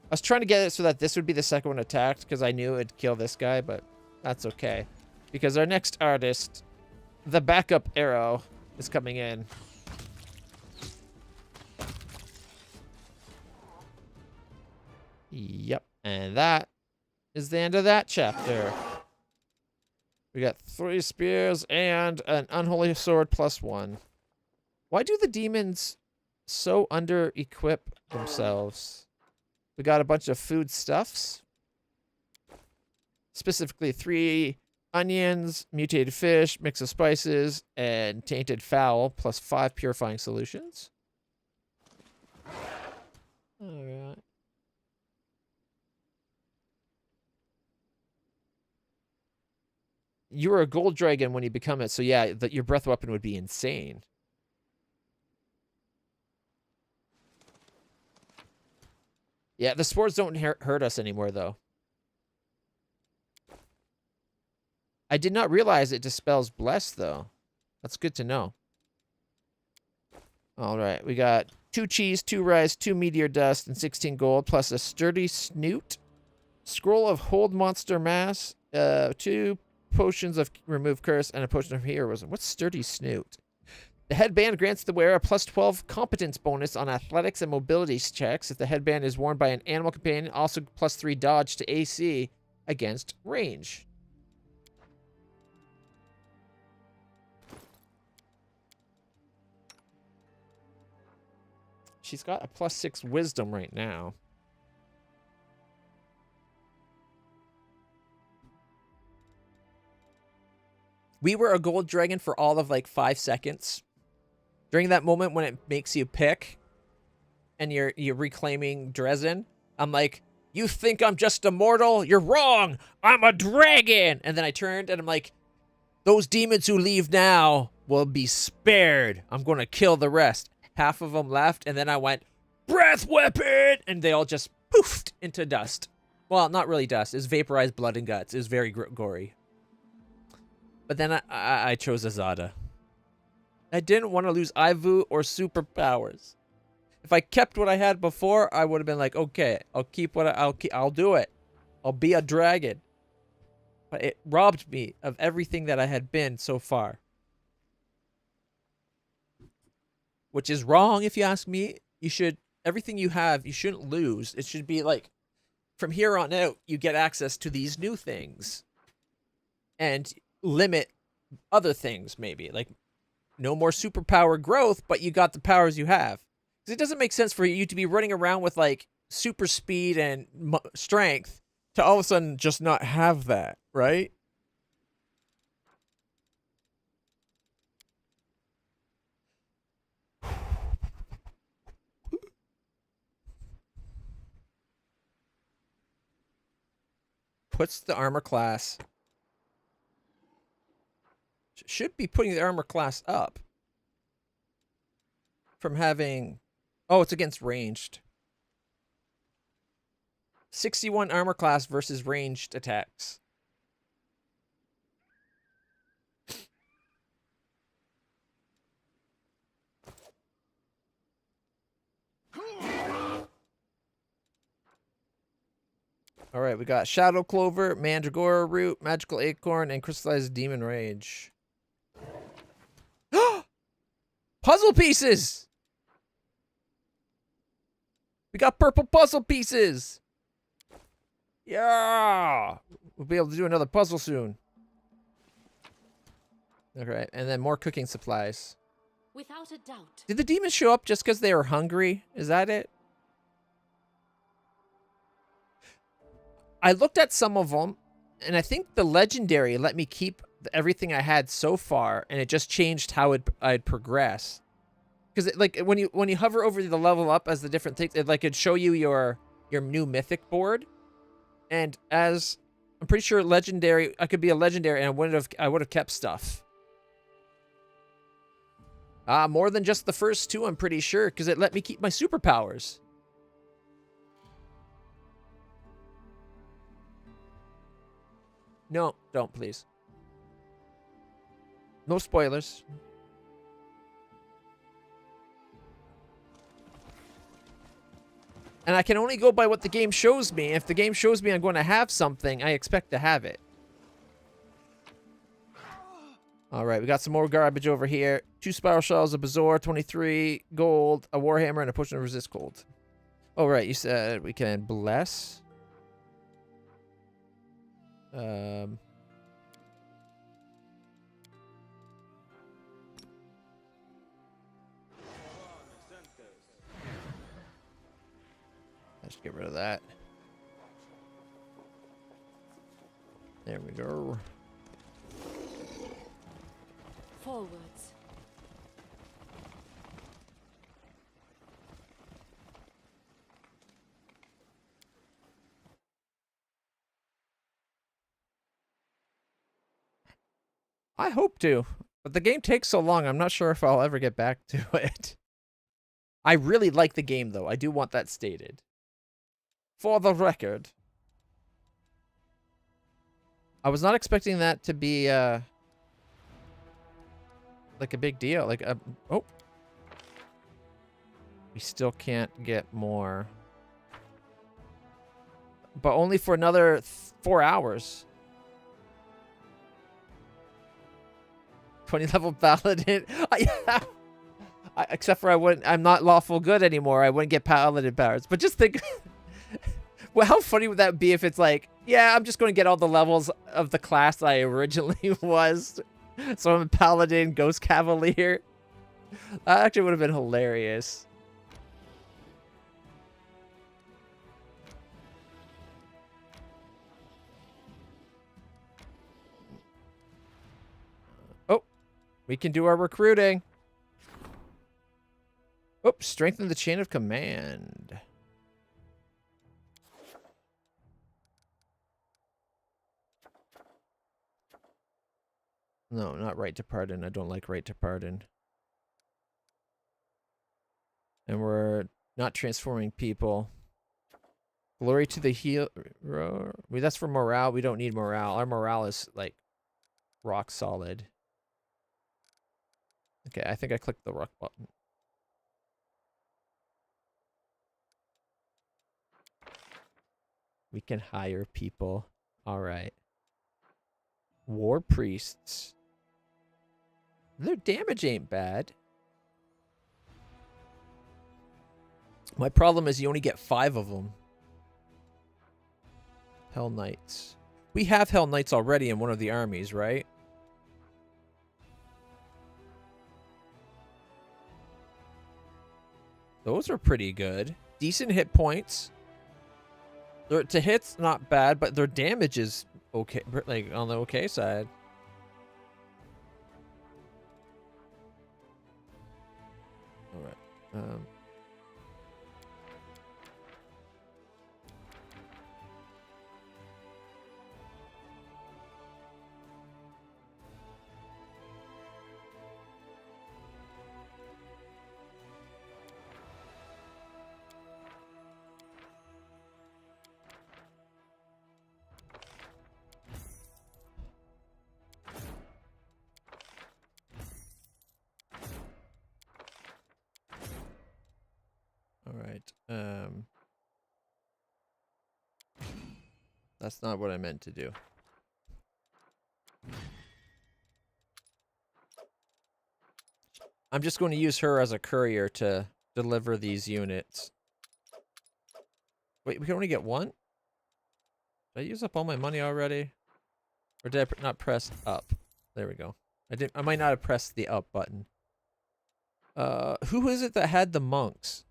I was trying to get it so that this would be the second one attacked because I knew it'd kill this guy, but that's okay. Because our next artist, the backup arrow, is coming in. Yep. And that is the end of that chapter. We got 3 spears and an unholy sword +1. Why do the demons so under-equip themselves? We got a bunch of food stuffs. Specifically 3 onions, mutated fish, mix of spices, and tainted fowl, +5 purifying solutions. Alright. You were a gold dragon when you become it, so yeah, your breath weapon would be insane. Yeah, the spores don't hurt us anymore, though. I did not realize it dispels bless, though. That's good to know. All right, we got 2 cheese, 2 rice, 2 meteor dust, and 16 gold, plus a sturdy snoot, scroll of hold monster mass, 2 potions of remove curse, and a potion of heroism. What's sturdy snoot? The headband grants the wearer a +12 competence bonus on athletics and mobility checks if the headband is worn by an animal companion. Also +3 dodge to AC against range. She's got a +6 wisdom right now. We were a gold dragon for all of like 5 seconds. During that moment when it makes you pick and you're reclaiming Dresden, I'm like, you think I'm just a mortal? You're wrong. I'm a dragon. And then I turned and I'm like, those demons who leave now will be spared. I'm going to kill the rest. Half of them left, and then I went, breath weapon! And they all just poofed into dust. Well, not really dust. It was vaporized blood and guts. It was very gory. But then I chose Azada. I didn't want to lose Ivu or superpowers. If I kept what I had before, I would have been like, okay, I'll keep what I'll do it. I'll be a dragon. But it robbed me of everything that I had been so far. Which is wrong if you ask me. You should, everything you have, you shouldn't lose. It should be like, from here on out, you get access to these new things. And limit other things, maybe. Like, no more superpower growth, but you got the powers you have. Because it doesn't make sense for you to be running around with, like, super speed and strength to all of a sudden just not have that, right? Puts the armor class. Should be putting the armor class up. From having... Oh, it's against ranged. 61 armor class versus ranged attacks. All right, we got Shadow Clover, Mandragora Root, Magical Acorn, and Crystallized Demon Rage. Puzzle pieces! We got purple puzzle pieces! Yeah! We'll be able to do another puzzle soon. Okay, and then more cooking supplies. Without a doubt. Did the demons show up just because they were hungry? Is that it? I looked at some of them, and I think the legendary let me keep everything I had so far, and it just changed how I'd progress. Because like when you hover over the level up as the different things, it'd show you your new mythic board, and as I'm pretty sure legendary, I could be a legendary, and I would have kept stuff. More than just the first 2, I'm pretty sure, because it let me keep my superpowers. No, don't, please. No spoilers. And I can only go by what the game shows me. If the game shows me I'm going to have something, I expect to have it. All right, we got some more garbage over here. 2 spiral shells, a Bazaar, 23 gold, a Warhammer, and a potion to resist cold. Oh, right. You said we can bless. Let's get rid of that. There we go. Forwards. I hope to, but the game takes so long, I'm not sure if I'll ever get back to it. I really like the game, though. I do want that stated. For the record. I was not expecting that to be, like a big deal. Like, oh. We still can't get more. But only for another 4 hours. 20 level paladin. Except for I'm not lawful good anymore. I wouldn't get paladin powers. But just think, well, how funny would that be if it's like, yeah, I'm just going to get all the levels of the class I originally was. So I'm a paladin, ghost cavalier. That actually would have been hilarious. Oh, we can do our recruiting. Oops, strengthen the chain of command. No, not right to pardon. I don't like right to pardon. And we're not transforming people. Glory to the heal. That's for morale. We don't need morale. Our morale is like rock solid. Okay, I think I clicked the rock button. We can hire people. All right. War priests. Their damage ain't bad. My problem is you only get 5 of them. Hell Knights. We have Hell Knights already in one of the armies, right? Those are pretty good. Decent hit points. To hits, not bad, but their damage is okay, like on the okay side. All right. All right. That's not what I meant to do. I'm just going to use her as a courier to deliver these units. Wait, we can only get one? Did I use up all my money already? Or did I not press up? There we go. I might not have pressed the up button. Who is it that had the monks?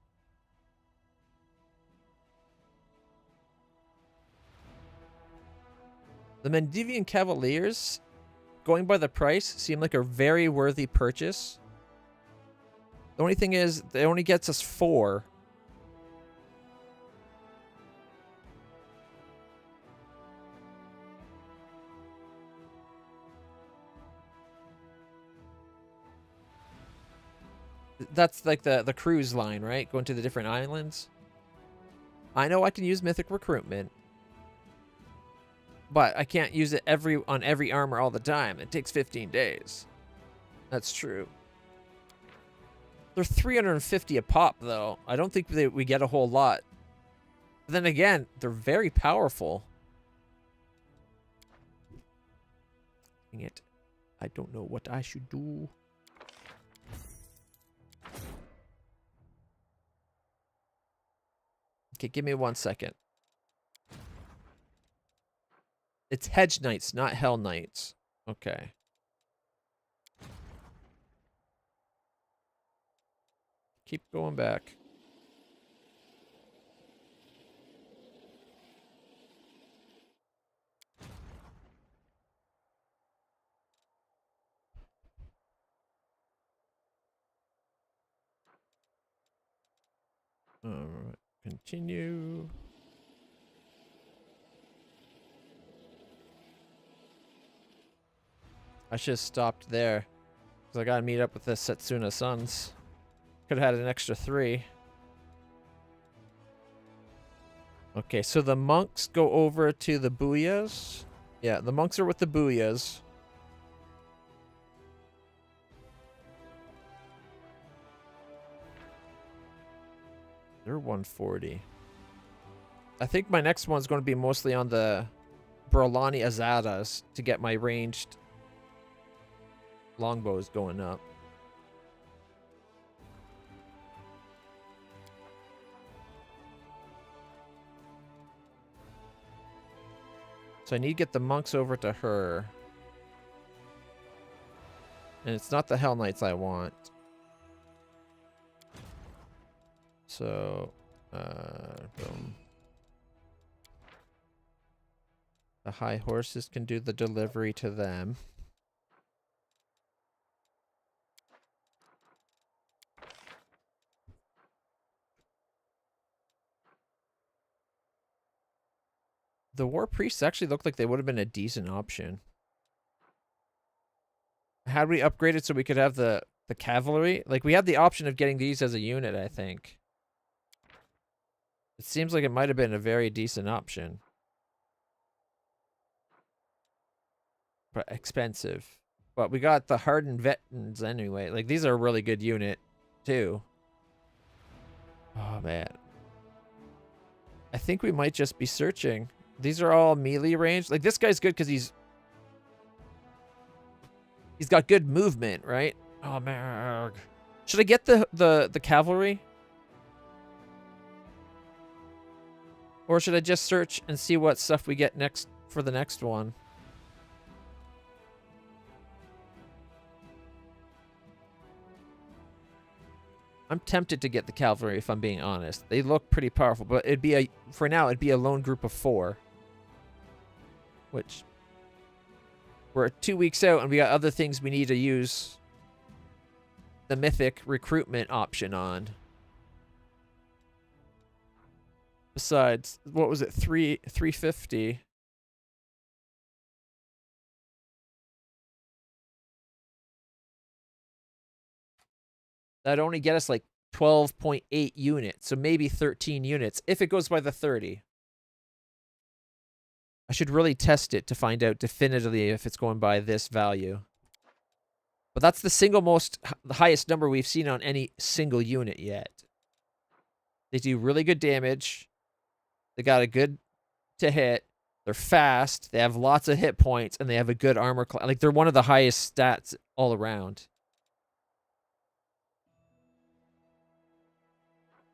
The Mendivian Cavaliers, going by the price, seem like a very worthy purchase. The only thing is, it only gets us 4. That's like the cruise line, right? Going to the different islands. I know I can use mythic recruitment, but I can't use it on every armor all the time. It takes 15 days. That's true. They're 350 a pop, though. I don't think we get a whole lot. But then again, they're very powerful. Dang it. I don't know what I should do. Okay, give me 1 second. It's Hedge Knights, not Hell Knights. Okay. Keep going back. Alright, continue. I should have stopped there. Because I gotta meet up with the Setsuna Sons. Could have had an extra 3. Okay, so the monks go over to the Booyahs. Yeah, the monks are with the Booyahs. They're 140. I think my next one's going to be mostly on the Brolani Azadas to get my ranged longbows going up. So I need to get the monks over to her. And it's not the Hell Knights I want. So, boom. The high horses can do the delivery to them. The war priests actually look like they would have been a decent option. Had we upgraded so we could have the cavalry? Like, we had the option of getting these as a unit, I think. It seems like it might have been a very decent option. But expensive. But we got the hardened veterans anyway. Like, these are a really good unit, too. Oh, man. I think we might just be searching. These are all melee range. Like, this guy's good because he's got good movement, right? Oh, man. Should I get the cavalry? Or should I just search and see what stuff we get next for the next one? I'm tempted to get the cavalry if I'm being honest. They look pretty powerful, but it'd be for now it'd be a lone group of 4. Which we're 2 weeks out and we got other things we need to use the mythic recruitment option on. Besides, what was it? 350. That'd only get us like 12.8 units, so maybe 13 units if it goes by the 30. I should really test it to find out definitively if it's going by this value. But that's the highest number we've seen on any single unit yet. They do really good damage. They got a good to hit. They're fast. They have lots of hit points, and they have a good armor class. Like, they're one of the highest stats all around.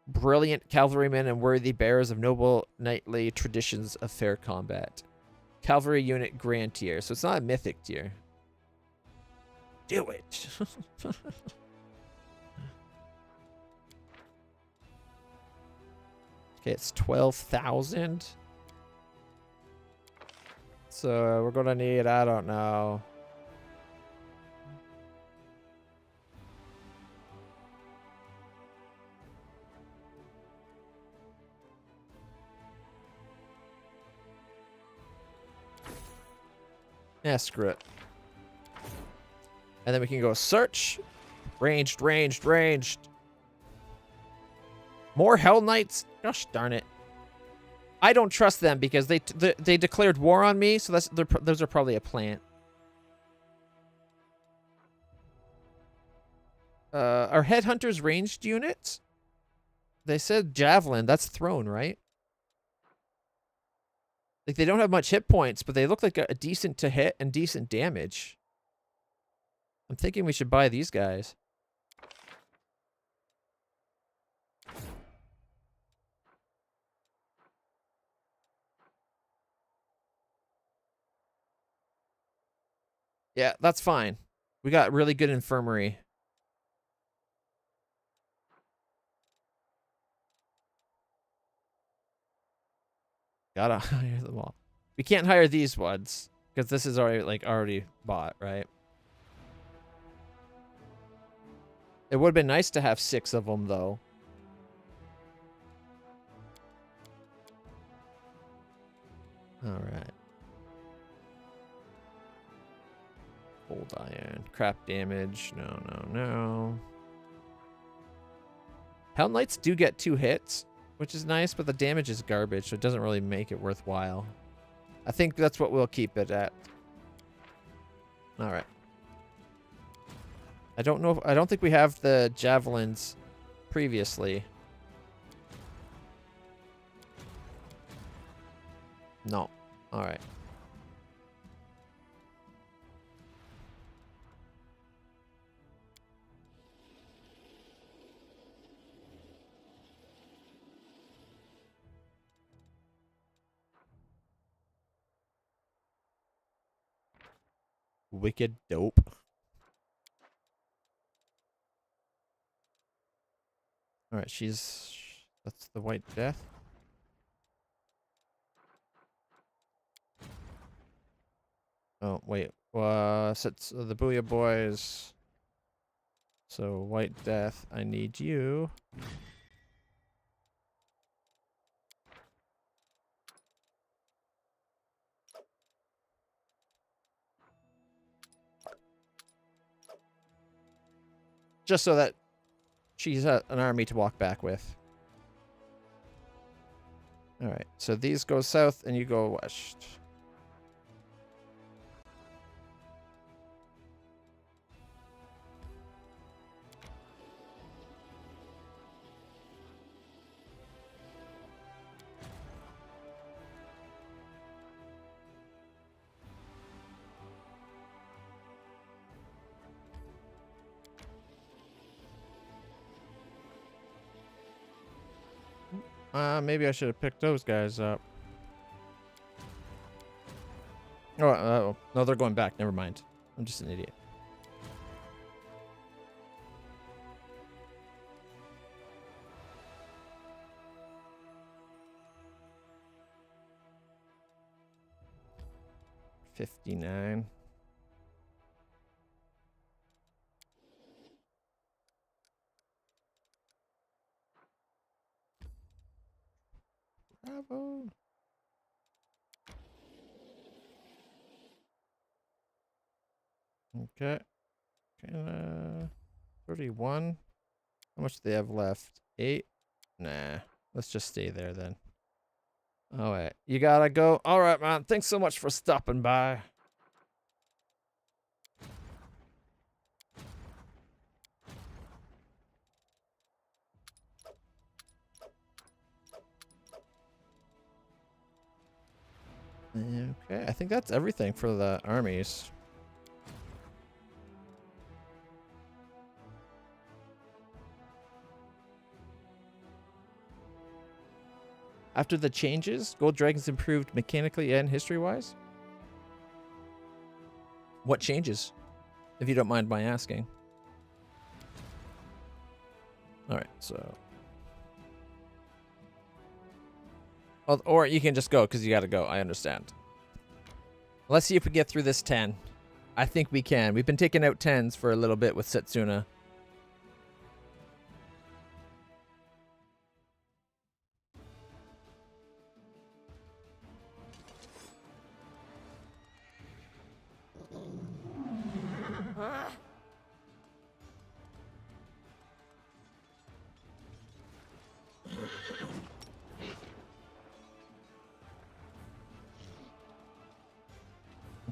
Brilliant cavalrymen and worthy bearers of noble knightly traditions of fair combat. Cavalry unit grand tier. So it's not a mythic tier. Do it. Okay, it's 12,000. So we're gonna need, I don't know. Yeah, screw it. And then we can go search. Ranged, ranged, ranged. More Hell Knights? Gosh darn it. I don't trust them because they declared war on me, so those are probably a plant. Are headhunters ranged units? They said javelin. That's thrown, right? Like, they don't have much hit points, but they look like a decent to hit and decent damage. I'm thinking we should buy these guys. Yeah, that's fine. We got really good infirmary. Gotta hire them all. We can't hire these ones because this is already bought, right? It would have been nice to have 6 of them though. All right. Old iron. Crap damage. No. Hell Knights do get 2 hits, which is nice, but the damage is garbage, so it doesn't really make it worthwhile. I think that's what we'll keep it at. All right. I don't think we have the javelins previously. No. All right. Wicked dope. All right, that's the White Death. Oh, wait. Sets the Booyah Boys. So, White Death, I need you. Just so that she's an army to walk back with. Alright, so these go south and you go west. Maybe I should have picked those guys up. Oh, no, they're going back. Never mind. I'm just an idiot. $59. Bravo. Okay. 31. How much do they have left? 8? Nah. Let's just stay there then. All right. You gotta go. All right, man. Thanks so much for stopping by. Okay. I think that's everything for the armies. After the changes, Gold Dragons improved mechanically and history-wise? What changes? If you don't mind my asking. Alright, so... Well, or you can just go, because you gotta go. I understand. Let's see if we get through this 10. I think we can. We've been taking out 10s for a little bit with Setsuna.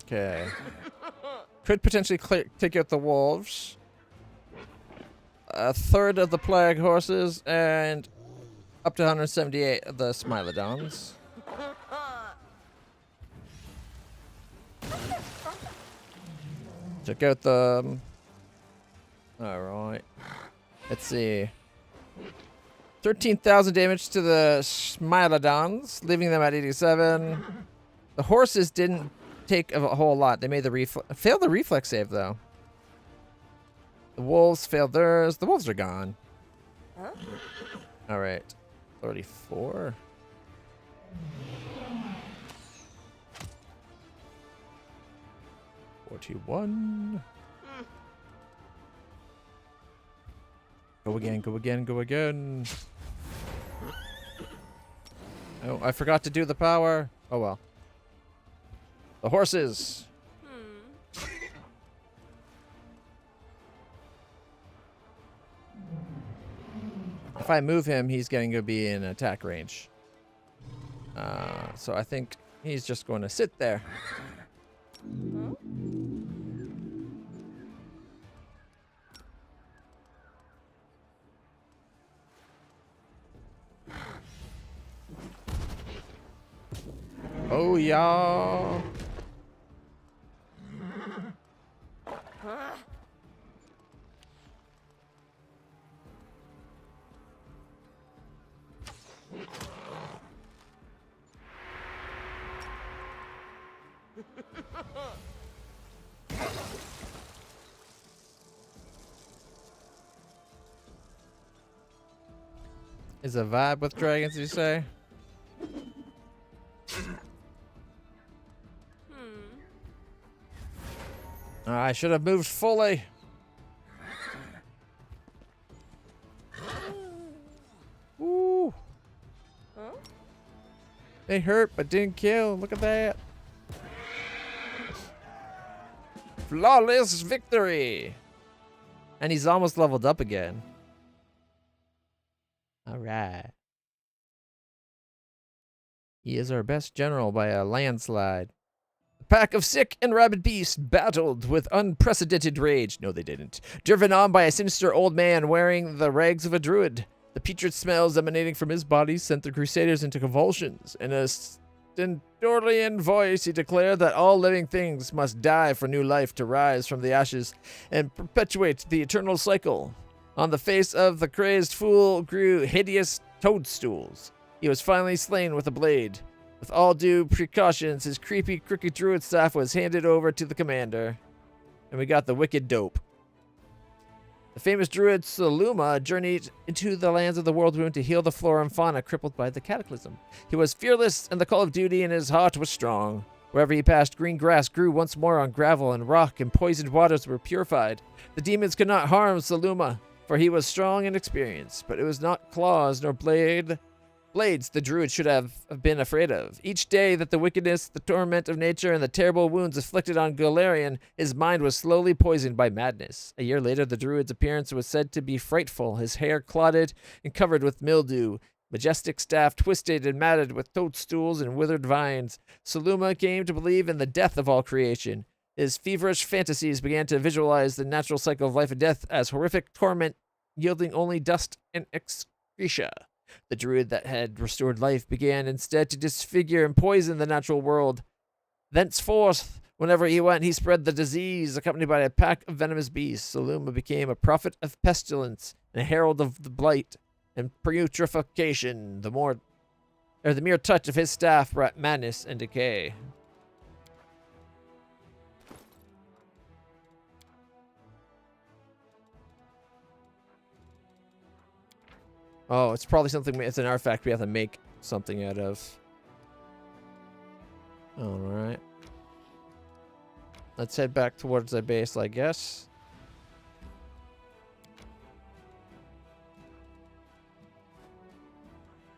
Okay. Could potentially take out the wolves. A third of the plague horses and up to 178 of the Smilodons. Check out the... Alright. Let's see. 13,000 damage to the Smilodons, leaving them at 87. The horses didn't take a whole lot. They made the failed the reflex save though. The wolves failed theirs. The wolves are gone. Huh? All right, 34. $41. Go again, go again, go again. Oh, I forgot to do the power. Oh well. The horses. If I move him, he's going to be in attack range. So I think he's just going to sit there. Oh, yeah. Is a vibe with dragons, you say? I should have moved fully. Ooh. Huh? They hurt but didn't kill. Look at that. Flawless victory. And he's almost leveled up again. All right. He is our best general by a landslide. A pack of sick and rabid beasts battled with unprecedented rage. No, they didn't. Driven on by a sinister old man wearing the rags of a druid. The putrid smells emanating from his body sent the crusaders into convulsions. In a stentorian voice, he declared that all living things must die for new life to rise from the ashes and perpetuate the eternal cycle. On the face of the crazed fool grew hideous toadstools. He was finally slain with a blade. With all due precautions, his creepy, crooked druid staff was handed over to the commander. And we got the wicked dope. The famous druid Saluma journeyed into the lands of the World Rune to heal the flora and fauna crippled by the cataclysm. He was fearless, and the call of duty in his heart was strong. Wherever he passed, green grass grew once more on gravel and rock, and poisoned waters were purified. The demons could not harm Saluma, for he was strong and experienced, but it was not claws nor blades the druid should have been afraid of. Each day that the wickedness, the torment of nature, and the terrible wounds inflicted on Galarian, his mind was slowly poisoned by madness. A year later, the druid's appearance was said to be frightful, his hair clotted and covered with mildew, majestic staff twisted and matted with toadstools and withered vines. Saluma came to believe in the death of all creation. His feverish fantasies began to visualize the natural cycle of life and death as horrific torment, yielding only dust and excreta. The druid that had restored life began instead to disfigure and poison the natural world. Thenceforth, whenever he went, he spread the disease, accompanied by a pack of venomous beasts. Saluma became a prophet of pestilence and a herald of the blight and putrefaction. The mere touch of his staff brought madness and decay. Oh, it's probably something, it's an artifact we have to make something out of. Alright. Let's head back towards the base, I guess.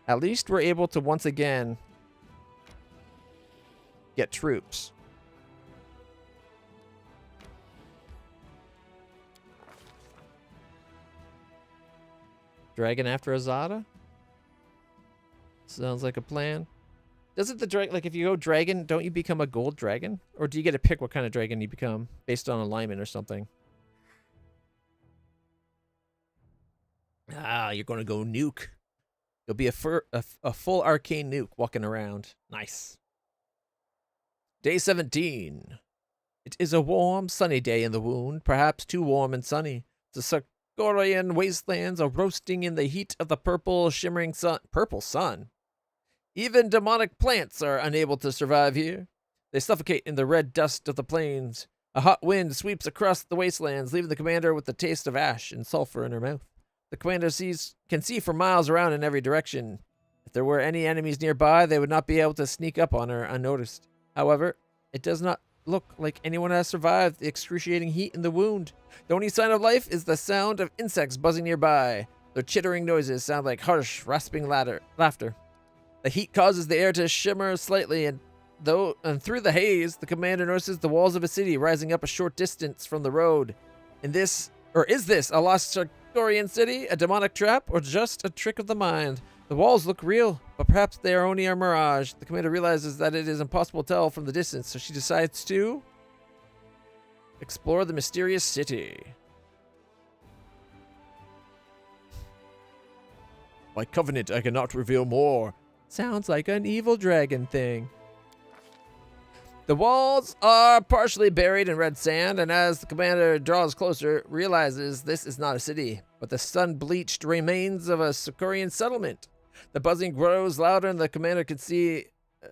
At least we're able to once again get troops. Dragon after Azada? Sounds like a plan. Doesn't the dragon, like if you go dragon, don't you become a gold dragon? Or do you get to pick what kind of dragon you become based on alignment or something? Ah, you're going to go nuke. You'll be a full arcane nuke walking around. Nice. Day 17. It is a warm, sunny day in the wound, perhaps too warm and sunny. The Sargorian wastelands are roasting in the heat of the purple, shimmering sun. Purple sun? Even demonic plants are unable to survive here. They suffocate in the red dust of the plains. A hot wind sweeps across the wastelands, leaving the commander with the taste of ash and sulfur in her mouth. The commander can see for miles around in every direction. If there were any enemies nearby, they would not be able to sneak up on her unnoticed. However, it does not look like anyone has survived the excruciating heat and the wound. The only sign of life is the sound of insects buzzing nearby. Their chittering noises sound like harsh, rasping laughter. The heat causes the air to shimmer slightly, and through the haze, the commander notices the walls of a city rising up a short distance from the road. Is this a lost Sarkorian city, a demonic trap, or just a trick of the mind? The walls look real, but perhaps they are only a mirage. The commander realizes that it is impossible to tell from the distance, so she decides to explore the mysterious city. By covenant, I cannot reveal more. Sounds like an evil dragon thing. The walls are partially buried in red sand, and as the commander draws closer, realizes this is not a city, but the sun-bleached remains of a Sarkorian settlement. The buzzing grows louder, and the commander can see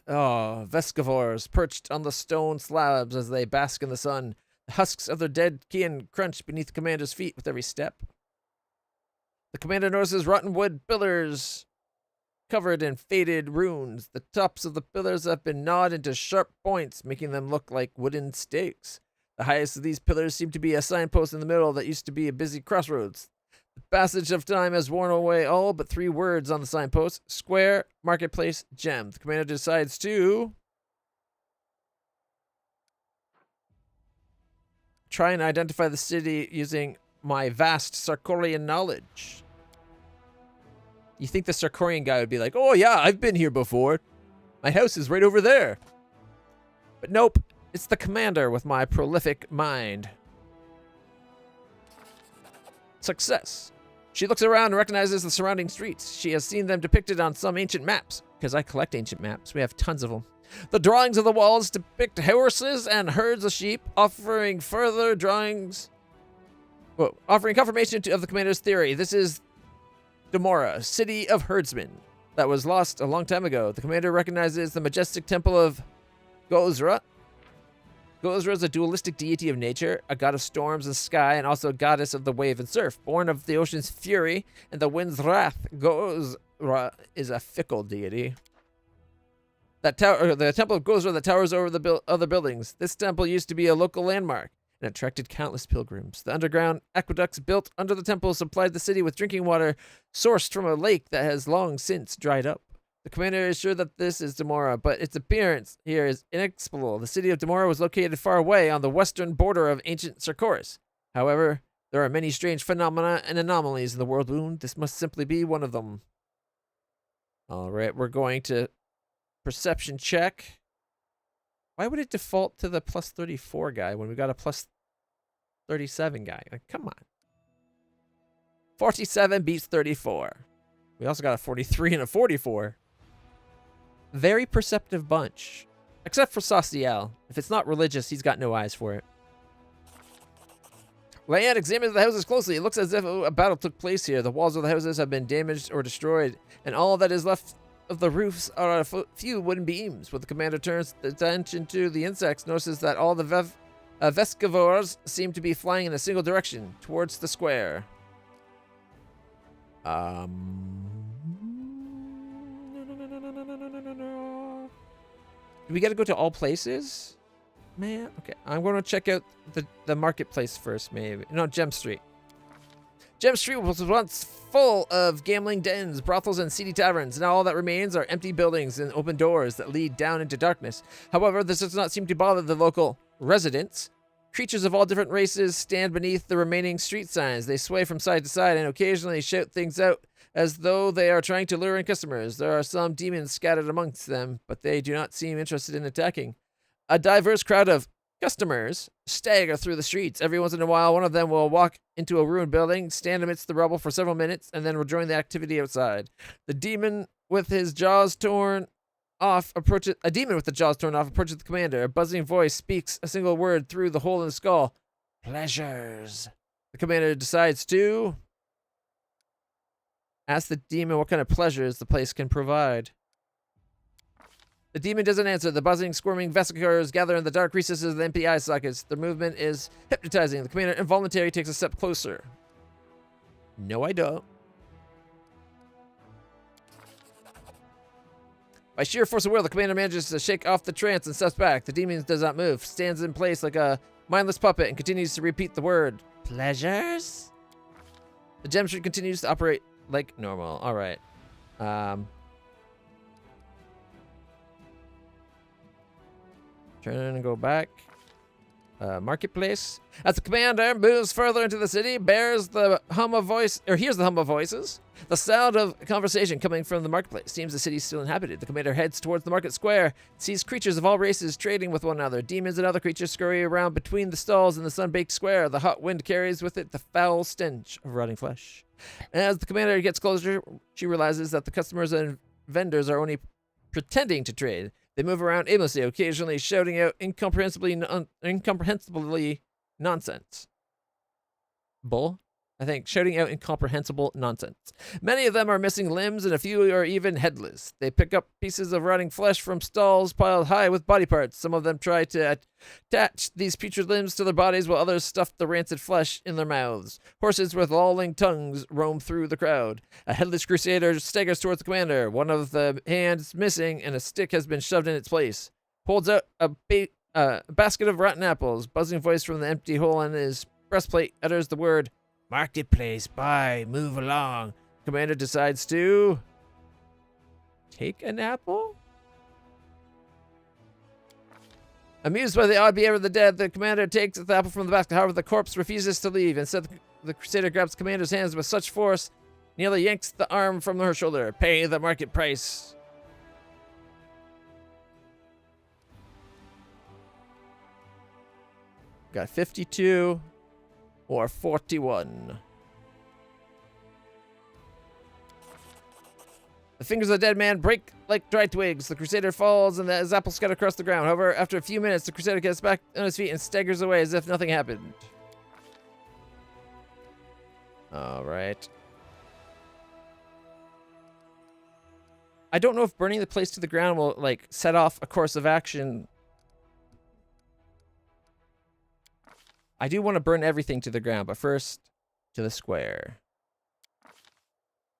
Vescivores perched on the stone slabs as they bask in the sun. The husks of their dead kin crunch beneath the commander's feet with every step. The commander notices rotten wood pillars covered in faded runes. The tops of the pillars have been gnawed into sharp points, making them look like wooden stakes. The highest of these pillars seem to be a signpost in the middle that used to be a busy crossroads. The passage of time has worn away all but 3 words on the signpost: square, marketplace, gem. The commander decides to try and identify the city using my vast Sarkorian knowledge. You think the Sarkorian guy would be like, oh yeah, I've been here before. My house is right over there. But nope, it's the commander with my prolific mind. Success. She looks around and recognizes the surrounding streets. She has seen them depicted on some ancient maps, because I collect ancient maps. We have tons of them. The drawings of the walls depict horses and herds of sheep, offering confirmation of the commander's theory. This is Demora, city of herdsmen, that was lost a long time ago. The commander recognizes the majestic temple of Gozra. Gozra is a dualistic deity of nature, a god of storms and sky, and also a goddess of the wave and surf. Born of the ocean's fury and the wind's wrath, Gozra is a fickle deity. The temple of Gozra that towers over the other buildings. This temple used to be a local landmark and attracted countless pilgrims. The underground aqueducts built under the temple supplied the city with drinking water sourced from a lake that has long since dried up. The commander is sure that this is Demora, but its appearance here is inexplicable. The city of Demora was located far away on the western border of ancient Sarkoris. However, there are many strange phenomena and anomalies in the world wound. This must simply be one of them. All right, we're going to perception check. Why would it default to the plus 34 guy when we got a plus 37 guy? Like, come on. 47 beats 34. We also got a 43 and a 44. Very perceptive bunch. Except for Sauciel. If it's not religious, he's got no eyes for it. Leanne examines the houses closely. It looks as if a battle took place here. The walls of the houses have been damaged or destroyed, and all that is left of the roofs are a few wooden beams. When the commander turns attention to the insects, notices that all the Vescivores seem to be flying in a single direction, towards the square. Do we got to go to all places? Man, okay. I'm going to check out the marketplace first, maybe. No, Gem Street. Gem Street was once full of gambling dens, brothels, and seedy taverns. Now all that remains are empty buildings and open doors that lead down into darkness. However, this does not seem to bother the local residents. Creatures of all different races stand beneath the remaining street signs. They sway from side to side and occasionally shout things out as though they are trying to lure in customers. There are some demons scattered amongst them, but they do not seem interested in attacking. A diverse crowd of customers stagger through the streets. Every once in a while, one of them will walk into a ruined building, stand amidst the rubble for several minutes, and then rejoin the activity outside. A demon with the jaws torn off approaches the commander. A buzzing voice speaks a single word through the hole in the skull. Pleasures. The commander decides to ask the demon what kind of pleasures the place can provide. The demon doesn't answer. The buzzing, squirming vesicles gather in the dark recesses of the empty eye sockets. Their movement is hypnotizing. The commander involuntarily takes a step closer. No, I don't. By sheer force of will, the commander manages to shake off the trance and steps back. The demon does not move, stands in place like a mindless puppet, and continues to repeat the word, pleasures? The gem street continues to operate like normal. All right. Turn and go back. Marketplace. As the commander moves further into the city, hears the hum of voices. The sound of conversation coming from the marketplace. Seems the city is still inhabited. The commander heads towards the market square, sees creatures of all races trading with one another. Demons and other creatures scurry around between the stalls in the sun-baked square. The hot wind carries with it the foul stench of rotting flesh. As the commander gets closer, she realizes that the customers and vendors are only pretending to trade. They move around aimlessly, occasionally shouting out incomprehensibly nonsense. Bull? I think shouting out incomprehensible nonsense. Many of them are missing limbs, and a few are even headless. They pick up pieces of rotting flesh from stalls piled high with body parts. Some of them try to attach these putrid limbs to their bodies, while others stuff the rancid flesh in their mouths. Horses with lolling tongues roam through the crowd. A headless crusader staggers towards the commander. One of the hands missing, and a stick has been shoved in its place. Holds out a basket of rotten apples. Buzzing voice from the empty hole in his breastplate utters the word, marketplace, buy, move along. Commander decides to take an apple? Amused by the odd behavior of the dead, the commander takes the apple from the basket. However, the corpse refuses to leave. Instead, the crusader grabs the commander's hands with such force, nearly yanks the arm from her shoulder. Pay the market price. Got 52. Or 41. The fingers of the dead man break like dry twigs. The crusader falls and his apple scatter across the ground. However, after a few minutes, the crusader gets back on his feet and staggers away as if nothing happened. All right. I don't know if burning the place to the ground will, like, set off a course of action. I do want to burn everything to the ground, but first, to the square.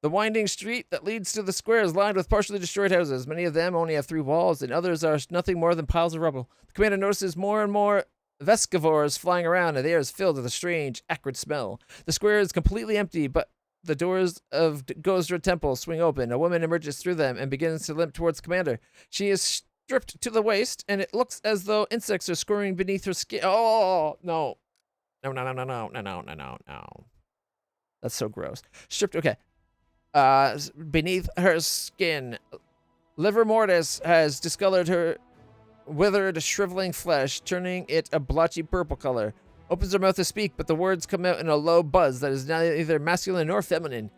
The winding street that leads to the square is lined with partially destroyed houses. Many of them only have 3 walls, and others are nothing more than piles of rubble. The commander notices more and more vescivores flying around, and the air is filled with a strange, acrid smell. The square is completely empty, but the doors of Gozra Temple swing open. A woman emerges through them and begins to limp towards the commander. She is stripped to the waist, and it looks as though insects are scurrying beneath her skin. Oh, no. No. That's so gross. Stripped, okay. Beneath her skin, livor mortis has discolored her withered, shriveling flesh, turning it a blotchy purple color. Opens her mouth to speak, but the words come out in a low buzz that is neither masculine nor feminine.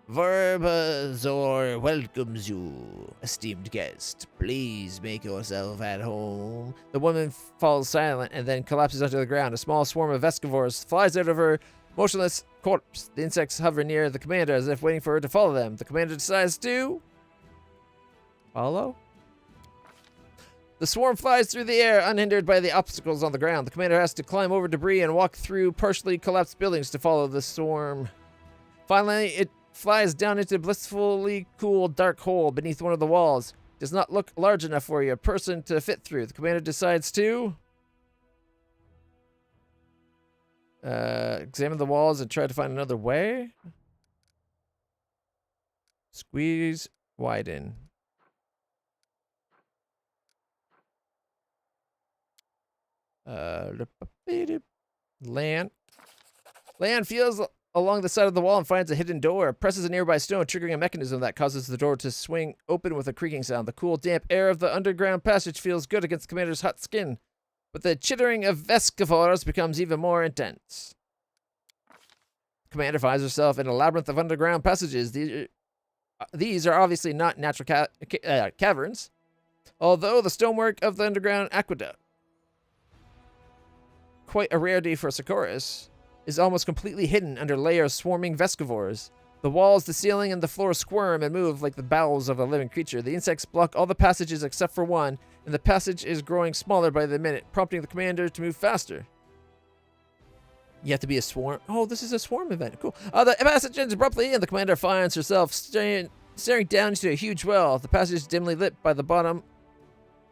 Verbazor welcomes you, esteemed guest. Please make yourself at home. The woman falls silent and then collapses onto the ground. A small swarm of vescivores flies out of her motionless corpse. The insects hover near the commander as if waiting for her to follow them. The commander decides to follow? The swarm flies through the air, unhindered by the obstacles on the ground. The commander has to climb over debris and walk through partially collapsed buildings to follow the swarm. Finally, it flies down into a blissfully cool dark hole beneath one of the walls. Does not look large enough for a person to fit through. The commander decides to examine the walls and try to find another way. Squeeze, widen. Land feels along the side of the wall and finds a hidden door. Presses a nearby stone, triggering a mechanism that causes the door to swing open with a creaking sound. The cool, damp air of the underground passage feels good against the commander's hot skin, but the chittering of vescivores becomes even more intense. The commander finds herself in a labyrinth of underground passages. These are obviously not natural caverns, although the stonework of the underground aqueduct, quite a rarity for Socorus, is almost completely hidden under layers of swarming vescivores. The walls, the ceiling, and the floor squirm and move like the bowels of a living creature. The insects block all the passages except for one, and the passage is growing smaller by the minute, prompting the commander to move faster. You have to be a swarm. Oh, this is a swarm event. Cool. The passage ends abruptly, and the commander finds herself staring down into a huge well. The passage is dimly lit by the bottom,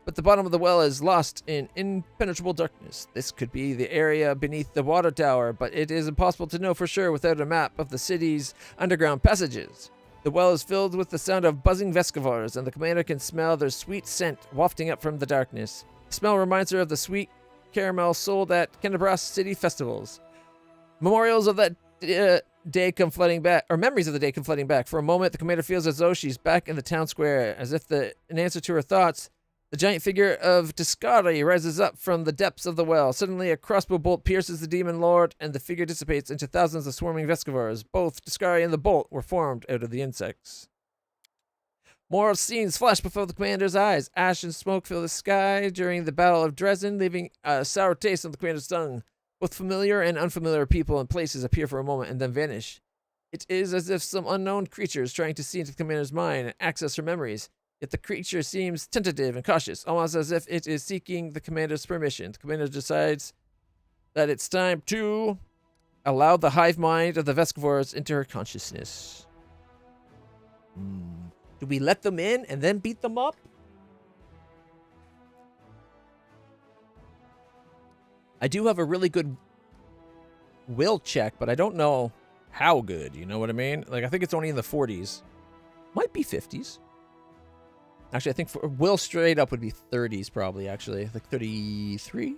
but the bottom of the well is lost in impenetrable darkness. This could be the area beneath the water tower, but it is impossible to know for sure without a map of the city's underground passages. The well is filled with the sound of buzzing Vescivores, and the commander can smell their sweet scent wafting up from the darkness. The smell reminds her of the sweet caramel sold at Kennebrass city festivals. Memorials of that day come flooding back, or memories of the day come flooding back. For a moment, the commander feels as though she's back in the town square, as if in answer to her thoughts, the giant figure of Tiscari rises up from the depths of the well. Suddenly, a crossbow bolt pierces the demon lord, and the figure dissipates into thousands of swarming Vescivores. Both Tiscari and the bolt were formed out of the insects. More scenes flash before the commander's eyes. Ash and smoke fill the sky during the Battle of Dresden, leaving a sour taste on the commander's tongue. Both familiar and unfamiliar people and places appear for a moment and then vanish. It is as if some unknown creature is trying to see into the commander's mind and access her memories. Yet the creature seems tentative and cautious, almost as if it is seeking the commander's permission. The commander decides that it's time to allow the hive mind of the Vescivores into her consciousness. Do we let them in and then beat them up? I do have a really good will check, but I don't know how good, you know what I mean? Like, I think it's only in the 40s. Might be 50s. Actually, I think for will straight up would be 30s probably, actually. Like 33?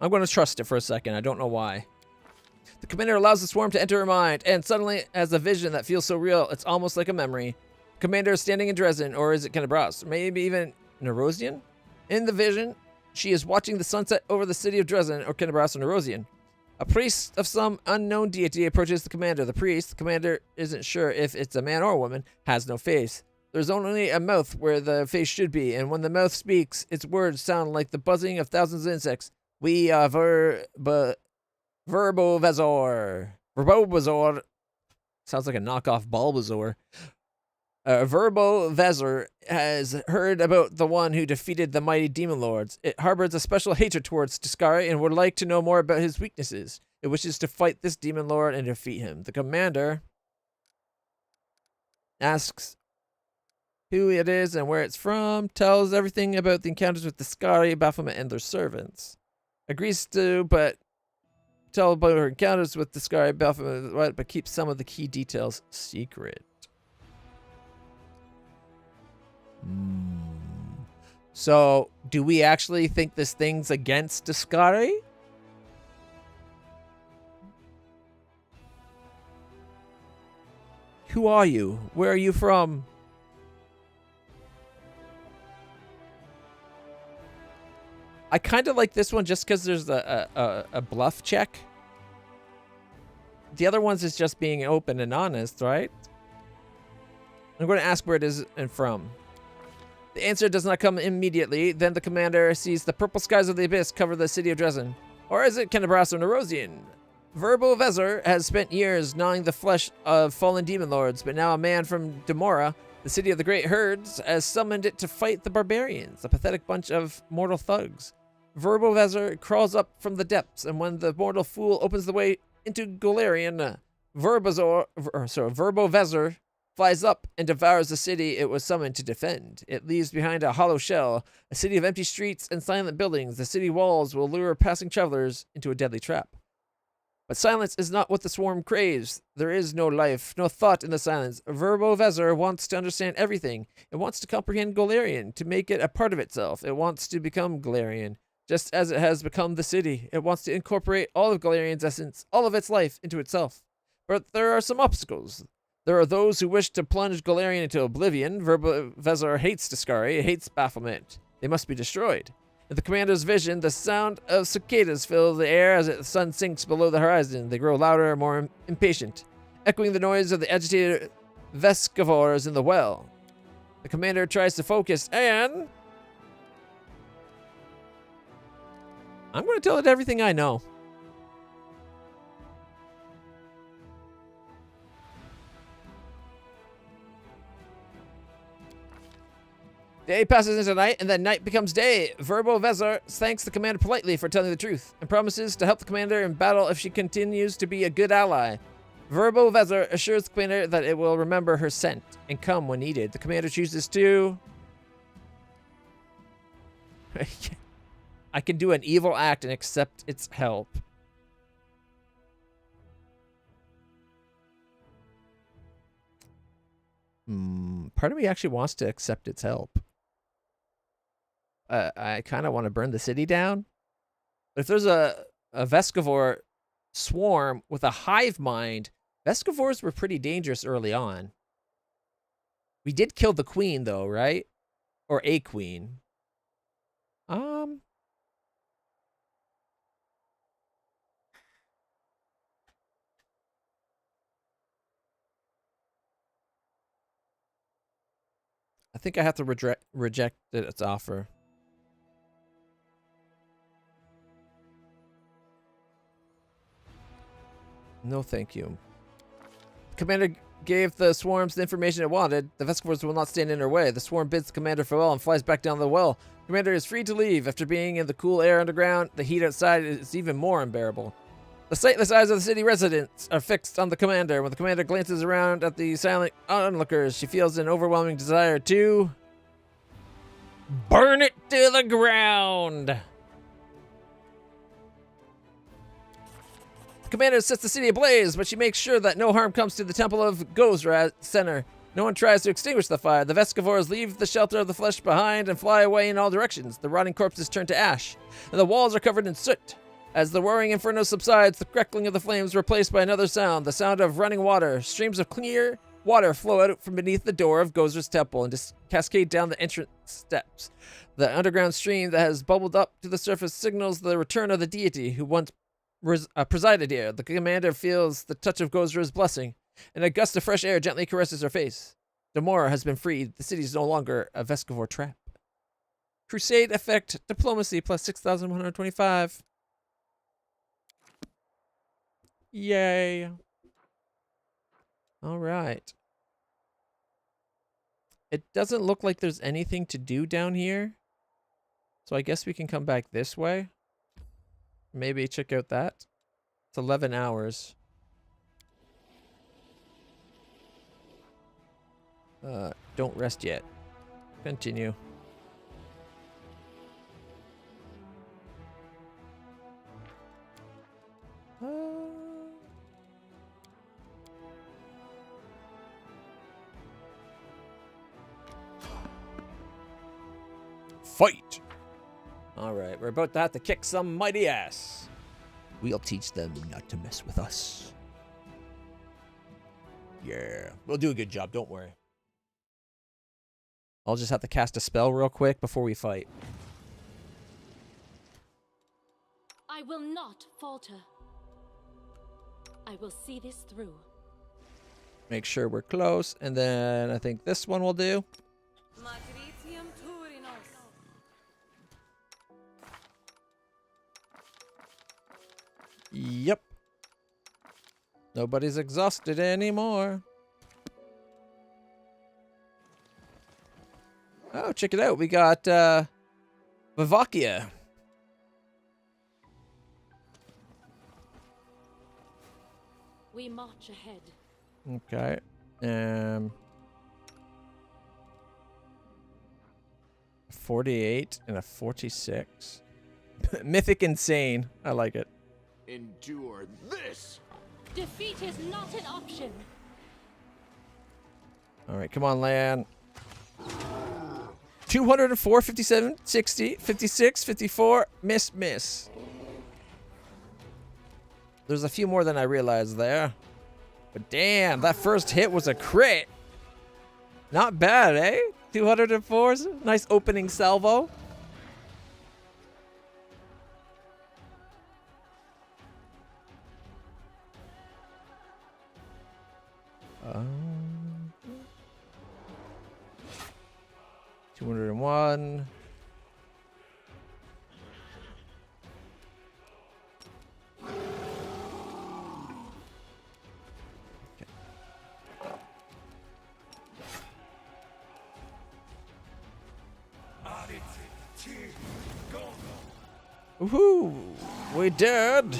I'm going to trust it for a second. I don't know why. The commander allows the swarm to enter her mind, and suddenly has a vision that feels so real, it's almost like a memory. Commander is standing in Dresden, or is it Kennebrass? Maybe even Nerosian? In the vision, she is watching the sunset over the city of Dresden, or Kennebrass or Nerosian. A priest of some unknown deity approaches the commander. The priest, the commander isn't sure if it's a man or a woman, has no face. There's only a mouth where the face should be, and when the mouth speaks, its words sound like the buzzing of thousands of insects. We are Verbovazor. Verbovazor. Sounds like a knockoff Bulbasaur. Verbovazor has heard about the one who defeated the mighty demon lords. It harbors a special hatred towards Tiscari and would like to know more about his weaknesses. It wishes to fight this demon lord and defeat him. The commander asks who it is and where it's from, tells everything about the encounters with Tiscari, Baphomet, and their servants. Agrees to, but tell about her encounters with Tiscari, Baphomet, but keeps some of the key details secret. So, do we actually think this thing's against Tiscari? Who are you? Where are you from? I kind of like this one just because there's a bluff check. The other ones is just being open and honest, right? I'm going to ask where it is and from. The answer does not come immediately. Then the commander sees the purple skies of the abyss cover the city of Dresden. Or is it Kennebrass or Nerosian? Verbovezor has spent years gnawing the flesh of fallen demon lords, but now a man from Demora, the city of the great herds, has summoned it to fight the barbarians, a pathetic bunch of mortal thugs. Verbovezor crawls up from the depths, and when the mortal fool opens the way into Golarion, Verbovezor flies up and devours the city it was summoned to defend. It leaves behind a hollow shell, a city of empty streets and silent buildings. The city walls will lure passing travelers into a deadly trap. But silence is not what the swarm craves. There is no life, no thought in the silence. Verbovezor wants to understand everything. It wants to comprehend Golarion, to make it a part of itself. It wants to become Golarion, just as it has become the city. It wants to incorporate all of Golarion's essence, all of its life, into itself. But there are some obstacles. There are those who wish to plunge Golarion into oblivion. Verbovezor hates Tiscari, hates Baphomet. They must be destroyed. In the commander's vision, the sound of cicadas fill the air as the sun sinks below the horizon. They grow louder and more impatient, echoing the noise of the agitated Vescivores in the well. The commander tries to focus, and I'm going to tell it everything I know. Day passes into night, and then night becomes day. Verbo Vezar thanks the commander politely for telling the truth, and promises to help the commander in battle if she continues to be a good ally. Verbo Vezar assures the commander that it will remember her scent and come when needed. The commander chooses to... I can do an evil act and accept its help. Part of me actually wants to accept its help. I kind of want to burn the city down. But if there's a Vescivore swarm with a hive mind, Vescivores were pretty dangerous early on. We did kill the queen, though, right? Or a queen. I think I have to reject its offer. No, thank you. Commander gave the swarms the information it wanted. The Vescivores will not stand in her way. The swarm bids the commander farewell and flies back down the well. Commander is free to leave. After being in the cool air underground, the heat outside is even more unbearable. The sightless eyes of the city residents are fixed on the commander. When the commander glances around at the silent onlookers, she feels an overwhelming desire to... burn it to the ground! The commander sets the city ablaze, but she makes sure that no harm comes to the Temple of Gozra Center. No one tries to extinguish the fire. The Vescivores leave the shelter of the flesh behind and fly away in all directions. The rotting corpses turn to ash, and the walls are covered in soot. As the roaring inferno subsides, the crackling of the flames is replaced by another sound, the sound of running water. Streams of clear water flow out from beneath the door of Gozra's temple and just cascade down the entrance steps. The underground stream that has bubbled up to the surface signals the return of the deity who once presided here. The commander feels the touch of Gozra's blessing, and a gust of fresh air gently caresses her face. Demora has been freed. The city is no longer a Vescivore trap. Crusade effect diplomacy plus 6,125. Yay. All right. It doesn't look like there's anything to do down here. So I guess we can come back this way. Maybe check out that. It's 11 hours. Don't rest yet. Continue. Fight! Alright, we're about to have to kick some mighty ass. We'll teach them not to mess with us. Yeah, we'll do a good job, don't worry. I'll just have to cast a spell real quick before we fight. I will not falter. I will see this through. Make sure we're close, and then I think this one will do. Yep. Nobody's exhausted anymore. Oh, check it out. We got Vivakia. We march ahead. Okay. 48 and a 46. Mythic insane. I like it. Endure this. Defeat is not an option. All right, come on, Lan. 204, 57, 60, 56, 54. Miss. There's a few more than I realized there. But damn, that first hit was a crit. Not bad, eh? 204. Nice opening salvo. Uh, 201. Woohoo! We did.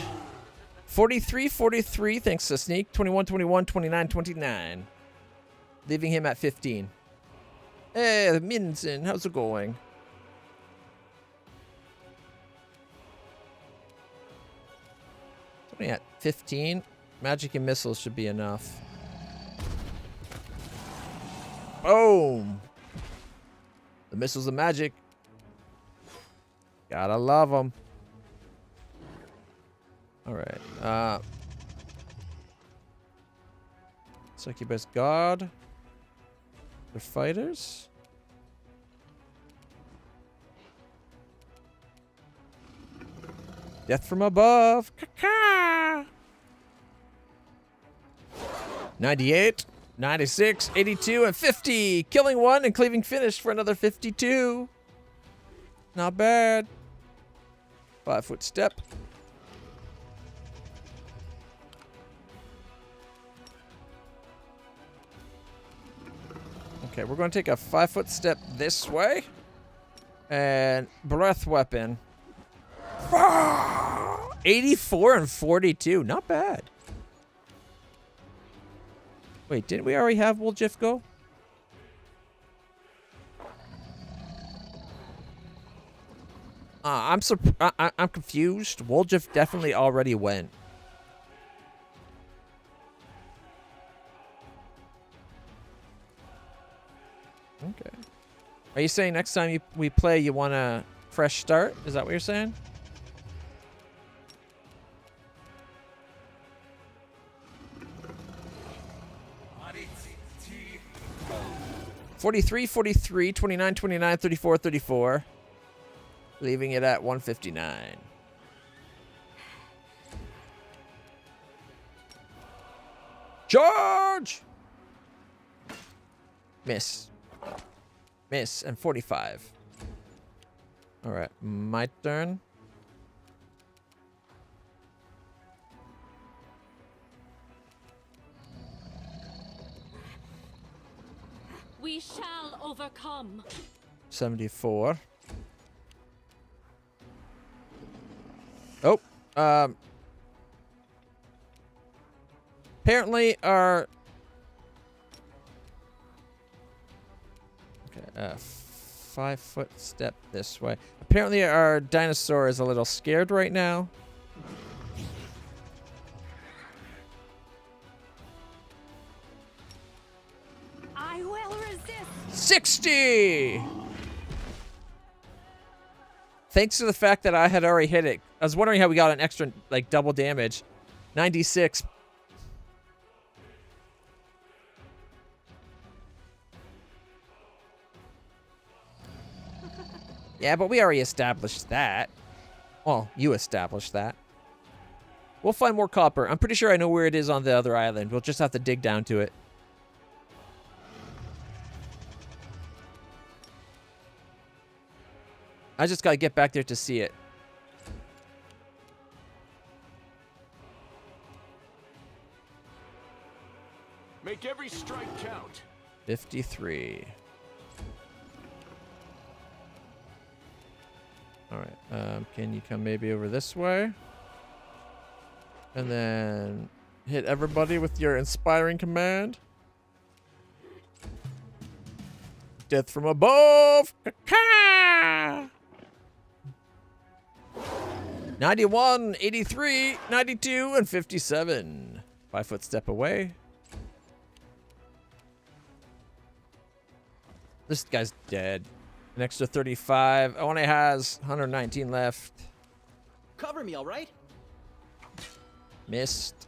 43, 43, thanks to Sneak. 21, 21, 29, 29. Leaving him at 15. Hey, Minson, how's it going? It's only at 15. Magic and missiles should be enough. Boom! The missiles of magic. Gotta love them. Alright. Succubus God. They're fighters. Death from above. Caca! 98, 96, 82, and 50. Killing one and cleaving finish for another 52. Not bad. 5-foot step. Okay, we're going to take a 5-foot step this way. And breath weapon. 84 and 42. Not bad. Wait, didn't we already have Woljif go? I'm confused. Woljif definitely already went. Okay. Are you saying next time we play, you want a fresh start? Is that what you're saying? $43, $43, $29, $29, $34, $34. Leaving it at $159. Charge! Miss. Miss, and 45. Alright, my turn. We shall overcome. 74. Oh, apparently our... Okay, 5-foot step this way. Apparently our dinosaur is a little scared right now. I will resist. 60! Thanks to the fact that I had already hit it. I was wondering how we got an extra, like, double damage. 96. Yeah, but we already established that. Well, you established that. We'll find more copper. I'm pretty sure I know where it is on the other island. We'll just have to dig down to it. I just gotta get back there to see it. Make every strike count. 53. Alright, can you come maybe over this way? And then hit everybody with your inspiring command. Death from above! Caca! 91, 83, 92, and 57. 5-foot step away. This guy's dead. An extra 35. Only has 119 left. Cover me, all right? Missed.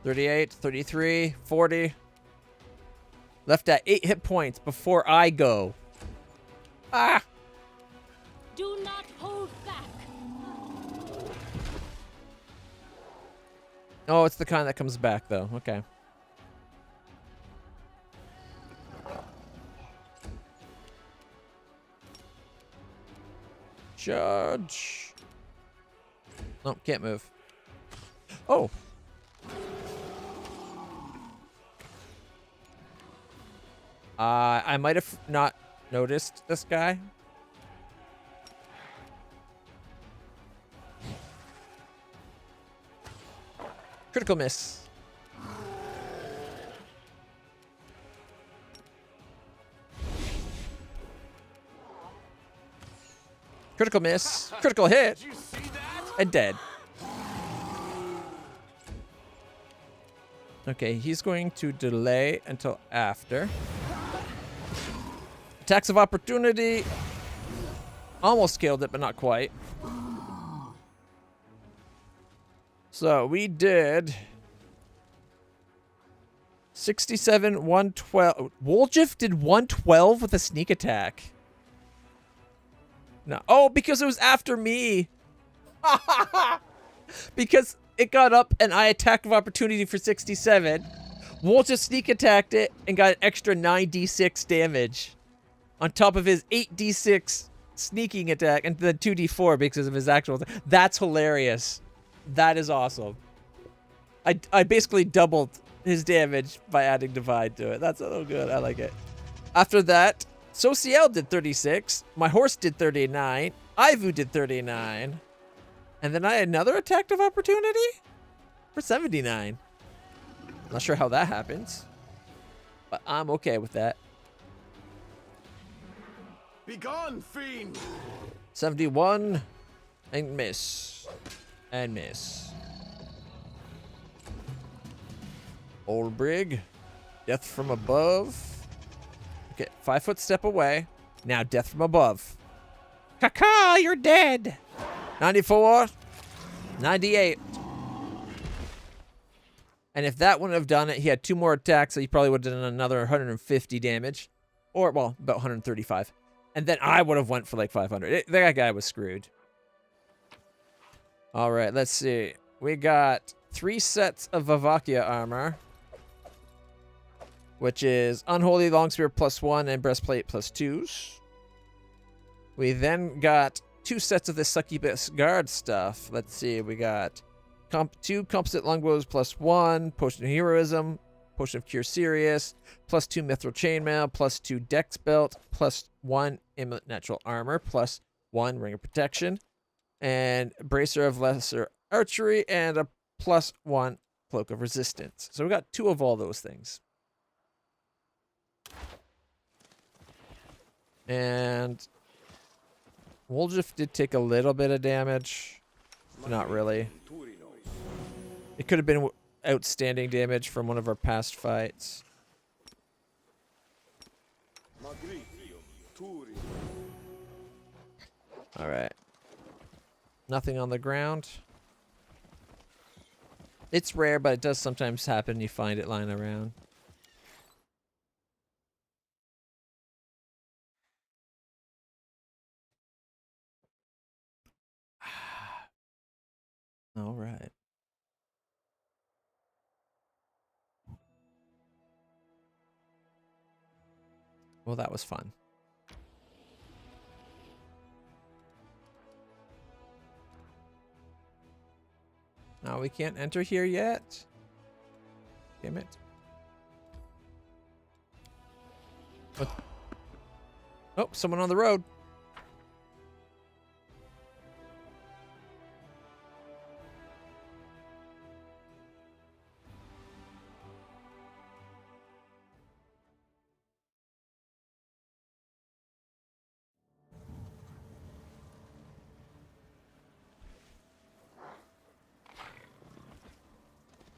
38, 33, 40. Left at 8 hit points before I go. Ah! Do not hold back. Oh, it's the kind that comes back, though. Okay. Charge. Nope, can't move. Oh. I might have not noticed this guy. Critical miss. Critical miss. Critical hit. Did you see that? And dead. Okay, he's going to delay until after. Attacks of opportunity. Almost killed it, but not quite. So we did 67, 112. Woljif did 112 with a sneak attack. No. Oh, because it was after me. Because it got up and I attacked of opportunity for 67. Woljif sneak attacked it and got an extra 9d6 damage. On top of his 8d6 sneaking attack and then 2d4 because of his actual attack. That's hilarious. That is awesome. I basically doubled his damage by adding Divide to it. That's so good. I like it. After that, Social did 36. My horse did 39. Ivu did 39. And then I had another attack of opportunity for 79. Not sure how that happens. But I'm okay with that. Begone, fiend! 71. And miss. And miss. Old Brig. Death from above. Okay, 5 foot step away. Now death from above. Kaka, you're dead. 94. 98. And if that wouldn't have done it, he had 2 more attacks, so he probably would have done another 150 damage. Or, well, about 135. And then I would have went for like 500. That guy was screwed. All right, let's see. We got 3 sets of Vavakia armor, which is Unholy Longspear +1 and Breastplate +2s. We then got 2 sets of the Succubus Guard stuff. Let's see. We got 2 Composite Longbows +1, Potion of Heroism, Potion of Cure Serious, +2 Mithril Chainmail, +2 Dex Belt, +1 Amulet Natural Armor, +1 Ring of Protection, and Bracer of Lesser Archery, and a +1 Cloak of Resistance. So we got 2 of all those things. And Woljif did take a little bit of damage. Not really. It could have been outstanding damage from one of our past fights. Alright. Nothing on the ground. It's rare, but it does sometimes happen. You find it lying around. All right. Well, that was fun. No, we can't enter here yet. Damn it. What? Oh, someone on the road.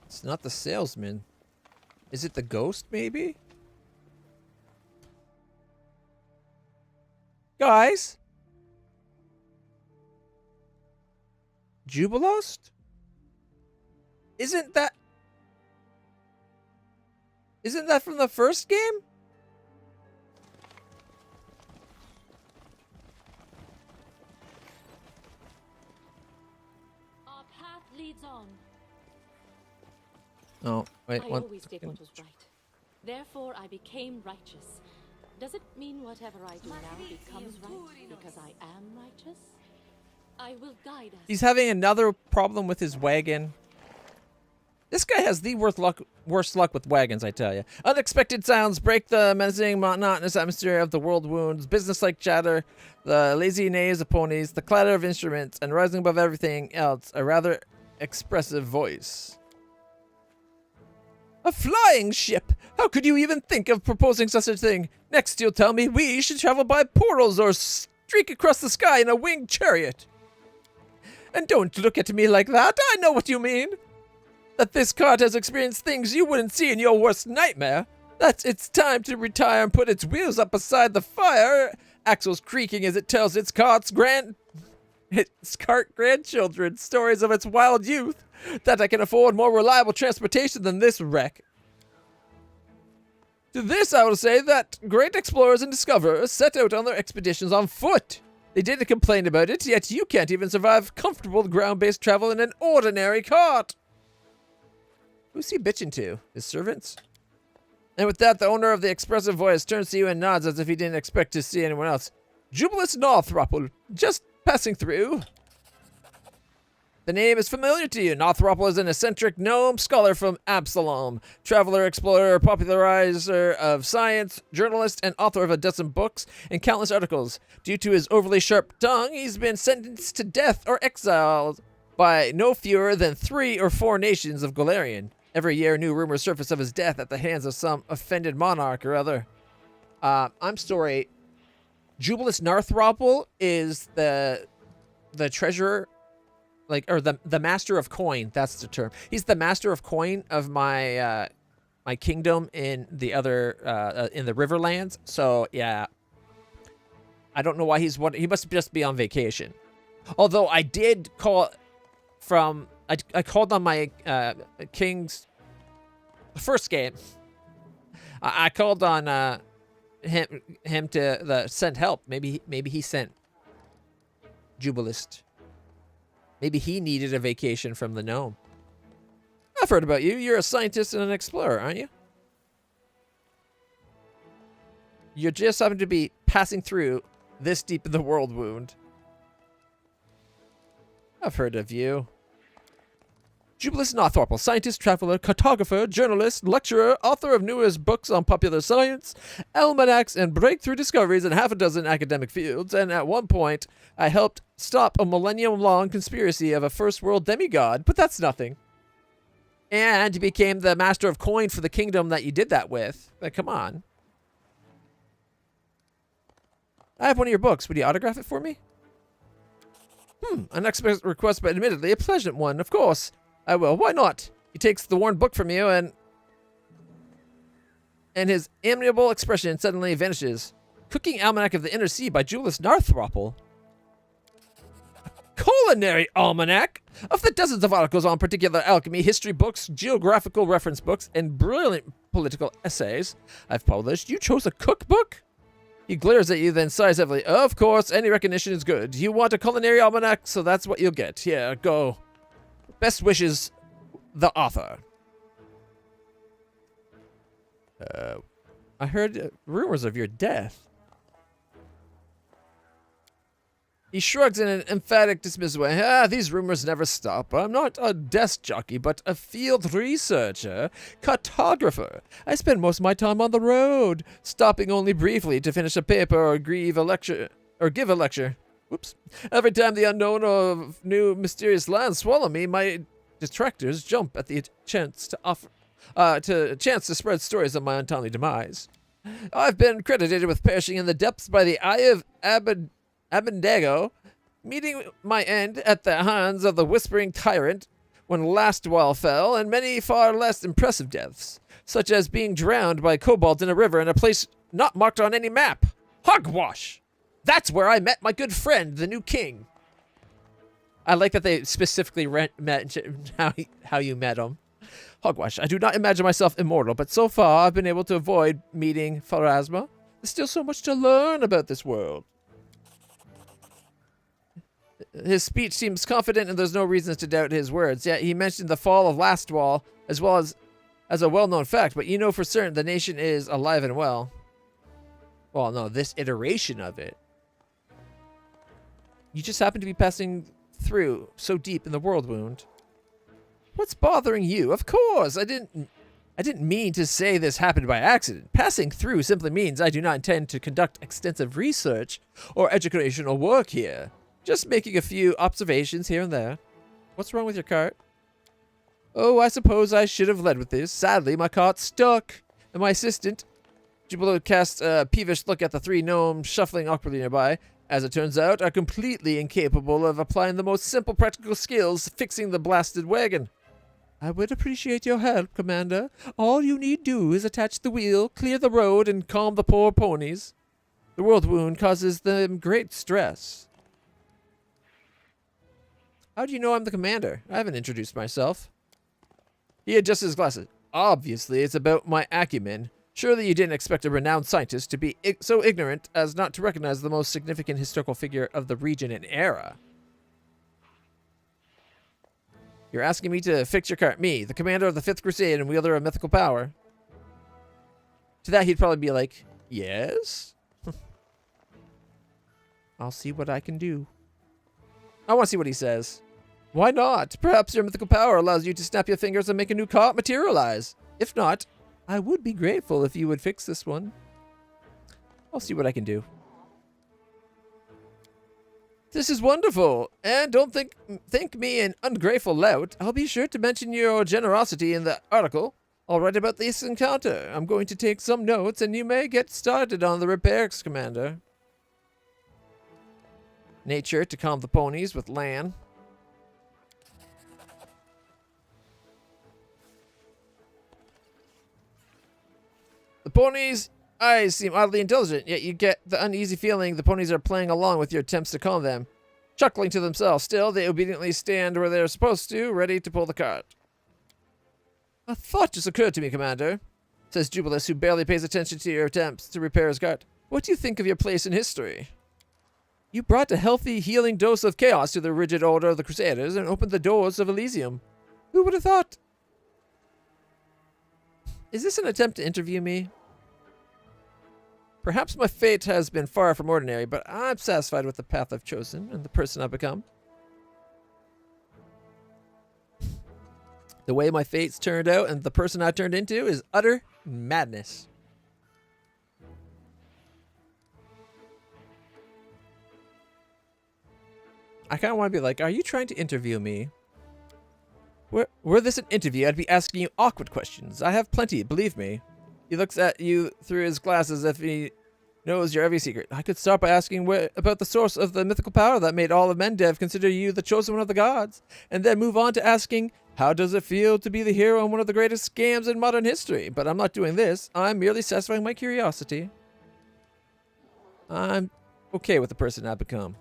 It's not the salesman. Is it the ghost, maybe? Guys? Jubilost? Isn't that from the first game? Our path leads on. Oh, wait, I one always did second. what was right. Therefore, I became righteous. Does it mean whatever I do now becomes right because I am righteous? I will guide us. He's having another problem with his wagon. This guy has the worst luck with wagons, I tell you. Unexpected sounds break the menacing, monotonous atmosphere of the world wounds. Business-like chatter, the lazy neighs of ponies, the clatter of instruments, and rising above everything else, a rather expressive voice. A flying ship! How could you even think of proposing such a thing? Next, you'll tell me we should travel by portals or streak across the sky in a winged chariot. And don't look at me like that. I know what you mean. That this cart has experienced things you wouldn't see in your worst nightmare. That it's time to retire and put its wheels up beside the fire, axles creaking as it tells its cart grandchildren stories of its wild youth. That I can afford more reliable transportation than this wreck. To this I will say that great explorers and discoverers set out on their expeditions on foot. They didn't complain about it, yet you can't even survive comfortable ground-based travel in an ordinary cart. Who's he bitching to? His servants? And with that, the owner of the expressive voice turns to you and nods as if he didn't expect to see anyone else. Jubilus Northropple, just passing through. The name is familiar to you. Northropple is an eccentric gnome scholar from Absalom, traveler, explorer, popularizer of science, journalist, and author of a dozen books and countless articles. Due to his overly sharp tongue, he's been sentenced to death or exiled by no fewer than 3 or 4 nations of Golarion. Every year, new rumors surface of his death at the hands of some offended monarch or other. I'm sorry. Jubilus Northropple is the treasurer, or the master of coin. That's the term. He's the master of coin of my my kingdom in the other in the Riverlands. So yeah, I don't know why he must just be on vacation. Although I did call from. I called on my king's first game. I called on him to send help. Maybe he sent Jubilist. Maybe he needed a vacation from the gnome. I've heard about you. You're a scientist and an explorer, aren't you? You just happen to be passing through this deep in the world wound. I've heard of you. Jubilus Northropple, scientist, traveler, cartographer, journalist, lecturer, author of numerous books on popular science, almanacs, and breakthrough discoveries in half a dozen academic fields, and at one point, I helped stop a millennium-long conspiracy of a first-world demigod, but that's nothing. And you became the master of coin for the kingdom that you did that with. Like, come on. I have one of your books. Would you autograph it for me? An unexpected request, but admittedly a pleasant one, of course. I will. Why not? He takes the worn book from you and his amiable expression suddenly vanishes. Cooking Almanac of the Inner Sea by Jubilus Northropple. Culinary almanac of the dozens of articles on particular alchemy, history books, geographical reference books, and brilliant political essays I've published. You chose a cookbook? He glares at you, then sighs heavily. Of course, any recognition is good. You want a culinary almanac, so that's what you'll get. Here, go. Best wishes, the author. I heard rumors of your death. He shrugs in an emphatic, dismissive way. These rumors never stop. I'm not a desk jockey, but a field researcher, cartographer. I spend most of my time on the road, stopping only briefly to finish a paper or give a lecture. Whoops. Every time the unknown of new mysterious lands swallow me, my detractors jump at the chance to spread stories of my untimely demise. I've been credited with perishing in the depths by the Eye of Abendago, meeting my end at the hands of the Whispering Tyrant when Lastwall fell, and many far less impressive deaths, such as being drowned by kobolds in a river in a place not marked on any map. Hogwash! That's where I met my good friend, the new king. I like that they specifically mentioned how you met him. Hogwash, I do not imagine myself immortal, but so far I've been able to avoid meeting Pharasma. There's still so much to learn about this world. His speech seems confident, and there's no reasons to doubt his words. Yet he mentioned the fall of Lastwall as well as a well-known fact, but you know for certain the nation is alive and well. Well, no, this iteration of it. You just happen to be passing through so deep in the world wound. What's bothering you? Of course, I didn't mean to say this happened by accident. Passing through simply means I do not intend to conduct extensive research or educational work here. Just making a few observations here and there. What's wrong with your cart? Oh, I suppose I should have led with this. Sadly, my cart's stuck, and my assistant, Jubilo, cast a peevish look at the three gnomes shuffling awkwardly nearby. As it turns out, are completely incapable of applying the most simple practical skills fixing the blasted wagon. I would appreciate your help, Commander. All you need do is attach the wheel, clear the road, and calm the poor ponies. The world wound causes them great stress. How do you know I'm the commander? I haven't introduced myself. He adjusts his glasses. Obviously, it's about my acumen. Surely you didn't expect a renowned scientist to be so ignorant as not to recognize the most significant historical figure of the region and era. You're asking me to fix your cart. Me, the commander of the 5th Crusade and wielder of mythical power. To that, he'd probably be like, yes? I'll see what I can do. I want to see what he says. Why not? Perhaps your mythical power allows you to snap your fingers and make a new cart materialize. If not, I would be grateful if you would fix this one. I'll see what I can do. This is wonderful, and don't think me an ungrateful lout. I'll be sure to mention your generosity in the article. I'll write about this encounter. I'm going to take some notes, and you may get started on the repairs, Commander. Nature to calm the ponies with Lan. The ponies' eyes seem oddly intelligent, yet you get the uneasy feeling the ponies are playing along with your attempts to calm them. Chuckling to themselves, still, they obediently stand where they're supposed to, ready to pull the cart. A thought just occurred to me, Commander, says Jubilus, who barely pays attention to your attempts to repair his cart. What do you think of your place in history? You brought a healthy, healing dose of chaos to the rigid order of the Crusaders and opened the doors of Elysium. Who would have thought? Is this an attempt to interview me? Perhaps my fate has been far from ordinary, but I'm satisfied with the path I've chosen and the person I've become. The way my fate's turned out and the person I turned into is utter madness. I kind of want to be like, are you trying to interview me? Were this an interview, I'd be asking you awkward questions. I have plenty, believe me. He looks at you through his glasses as if he knows your every secret. I could start by asking about the source of the mythical power that made all of Mendev consider you the chosen one of the gods, and then move on to asking, how does it feel to be the hero in one of the greatest scams in modern history? But I'm not doing this. I'm merely satisfying my curiosity. I'm okay with the person I've become.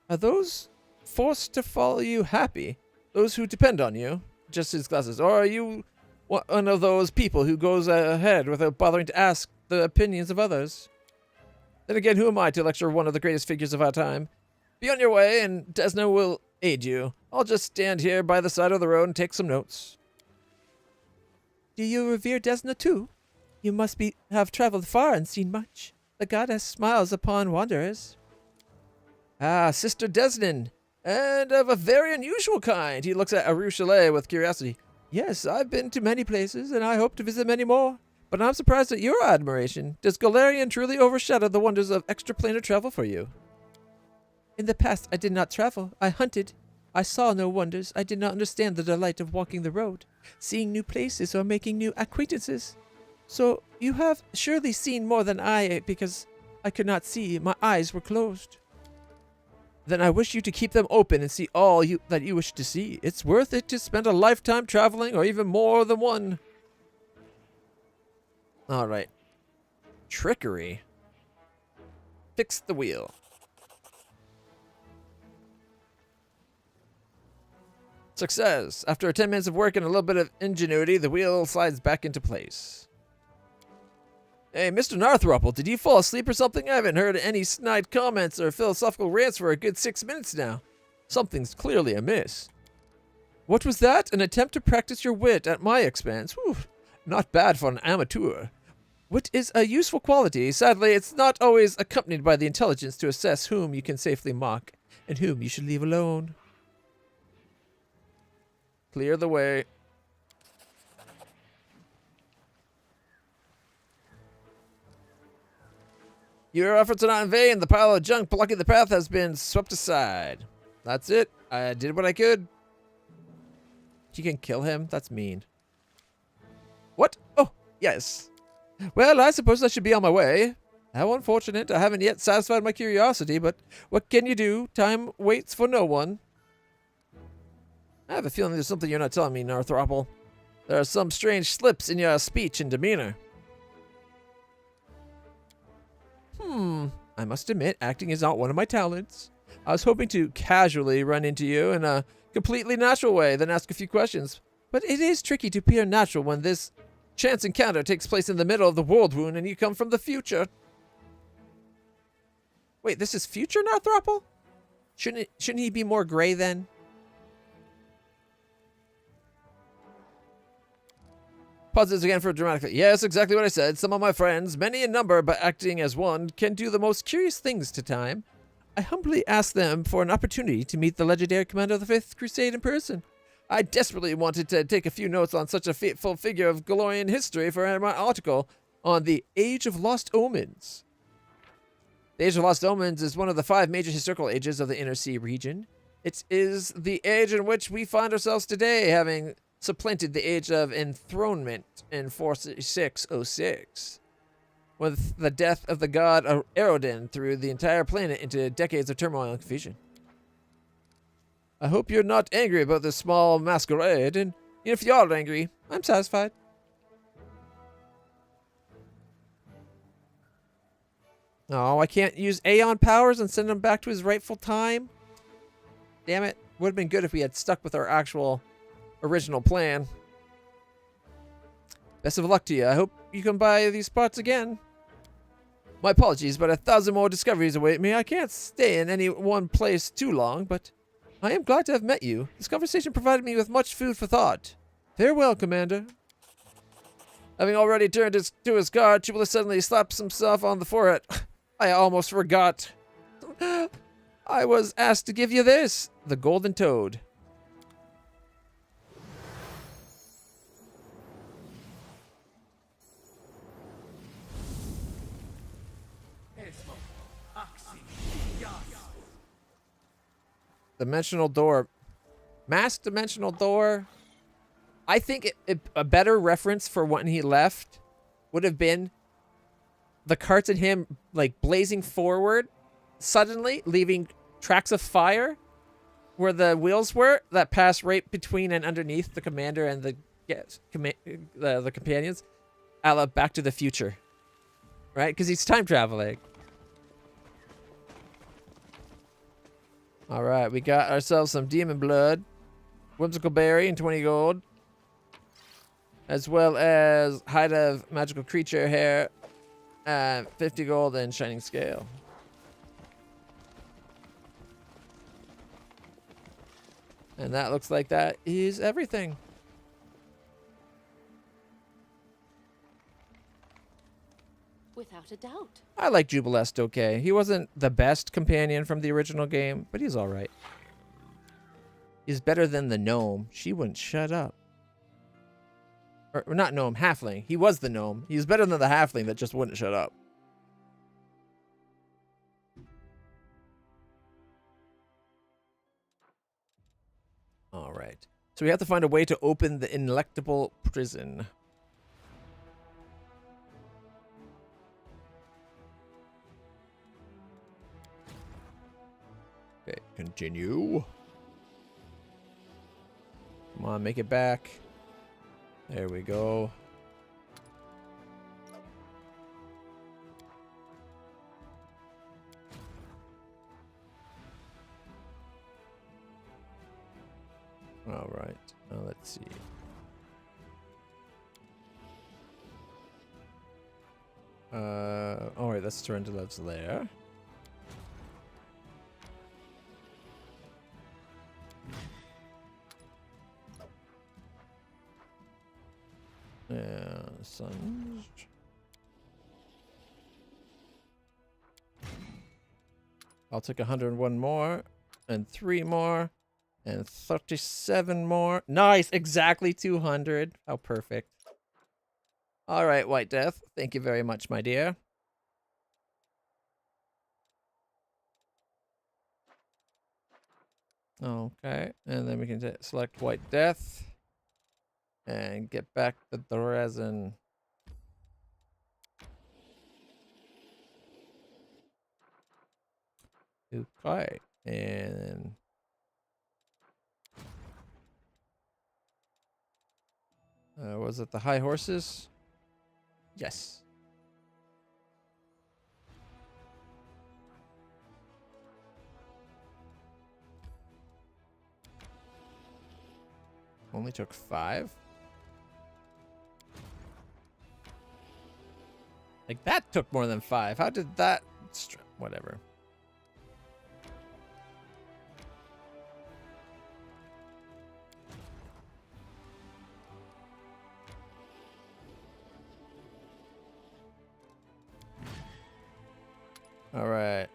Are those forced to follow you happy? Those who depend on you? Just his glasses. Or are you one of those people who goes ahead without bothering to ask the opinions of others? Then again, who am I to lecture one of the greatest figures of our time? Be on your way, and Desna will aid you. I'll just stand here by the side of the road and take some notes. Do you revere Desna too? You must have traveled far and seen much. The goddess smiles upon wanderers. Ah, Sister Desnan, and of a very unusual kind. He looks at Arushale with curiosity. Yes, I've been to many places, and I hope to visit many more. But I'm surprised at your admiration. Does Galarian truly overshadow the wonders of extraplanar travel for you? In the past, I did not travel. I hunted. I saw no wonders. I did not understand the delight of walking the road, seeing new places, or making new acquaintances. So you have surely seen more than I, because I could not see. My eyes were closed. Then I wish you to keep them open and see all that you wish to see. It's worth it to spend a lifetime traveling, or even more than one. All right. Trickery. Fix the wheel. Success. After 10 minutes of work and a little bit of ingenuity, the wheel slides back into place. Hey, Mr. Narthropple, did you fall asleep or something? I haven't heard any snide comments or philosophical rants for a good 6 minutes now. Something's clearly amiss. What was that? An attempt to practice your wit at my expense? Whew. Not bad for an amateur. Wit is a useful quality. Sadly, it's not always accompanied by the intelligence to assess whom you can safely mock and whom you should leave alone. Clear the way. Your efforts are not in vain. The pile of junk blocking the path has been swept aside. That's it. I did what I could. You can kill him? That's mean. What? Oh, yes. Well, I suppose I should be on my way. How unfortunate. I haven't yet satisfied my curiosity, but what can you do? Time waits for no one. I have a feeling there's something you're not telling me, Northropple. There are some strange slips in your speech and demeanor. I must admit, acting is not one of my talents. I was hoping to casually run into you in a completely natural way, then ask a few questions. But it is tricky to appear natural when this chance encounter takes place in the middle of the world wound and you come from the future. Wait, this is future Northropple? Shouldn't he be more gray then? Pauses again for dramatic. Yes, exactly what I said. Some of my friends, many in number but acting as one, can do the most curious things to time. I humbly asked them for an opportunity to meet the legendary commander of the Fifth Crusade in person. I desperately wanted to take a few notes on such a fateful figure of Galorian history for my article on the Age of Lost Omens. The Age of Lost Omens is one of the 5 major historical ages of the Inner Sea region. It is the age in which we find ourselves today, having supplanted the Age of Enthronement in 4606. With the death of the god Erodin threw the entire planet into decades of turmoil and confusion. I hope you're not angry about this small masquerade, and if you are angry, I'm satisfied. Oh, I can't use Aeon powers and send him back to his rightful time? Damn it. Would have been good if we had stuck with our actual original plan. Best of luck to you. I hope you come by these spots again. My apologies, but 1,000 more discoveries await me. I can't stay in any one place too long, but I am glad to have met you. This conversation provided me with much food for thought. Farewell, Commander. Having already turned to his guard, Chubula suddenly slaps himself on the forehead. I almost forgot. I was asked to give you this. The Golden Toad. Dimensional door. Mass dimensional door. I think a better reference for when he left would have been the carts and him like blazing forward suddenly, leaving tracks of fire where the wheels were that pass right between and underneath the commander and the companions, a la Back to the Future, right? Because he's time traveling. All right, we got ourselves some demon blood, whimsical berry, and 20 gold, as well as hide of magical creature hair, 50 gold, and shining scale. And that looks like that is everything. Without a doubt. I like Jubilest okay. He wasn't the best companion from the original game, but he's alright. He's better than the gnome. She wouldn't shut up. Or not gnome, halfling. He was the gnome. He was better than the halfling that just wouldn't shut up. Alright. So we have to find a way to open the ineluctable prison. Okay, continue. Come on, make it back. There we go. All right, now let's see. All right, that's Tarantulas there. Sons. I'll take 101 more, and 3 more, and 37 more. Nice, exactly 200. How perfect. All right, White Death. Thank you very much, my dear. Okay, and then we can select White Death. And get back the resin. Okay. And was it the high horses? Yes. Only took 5. Like that took more than 5. How did that? Whatever. All right.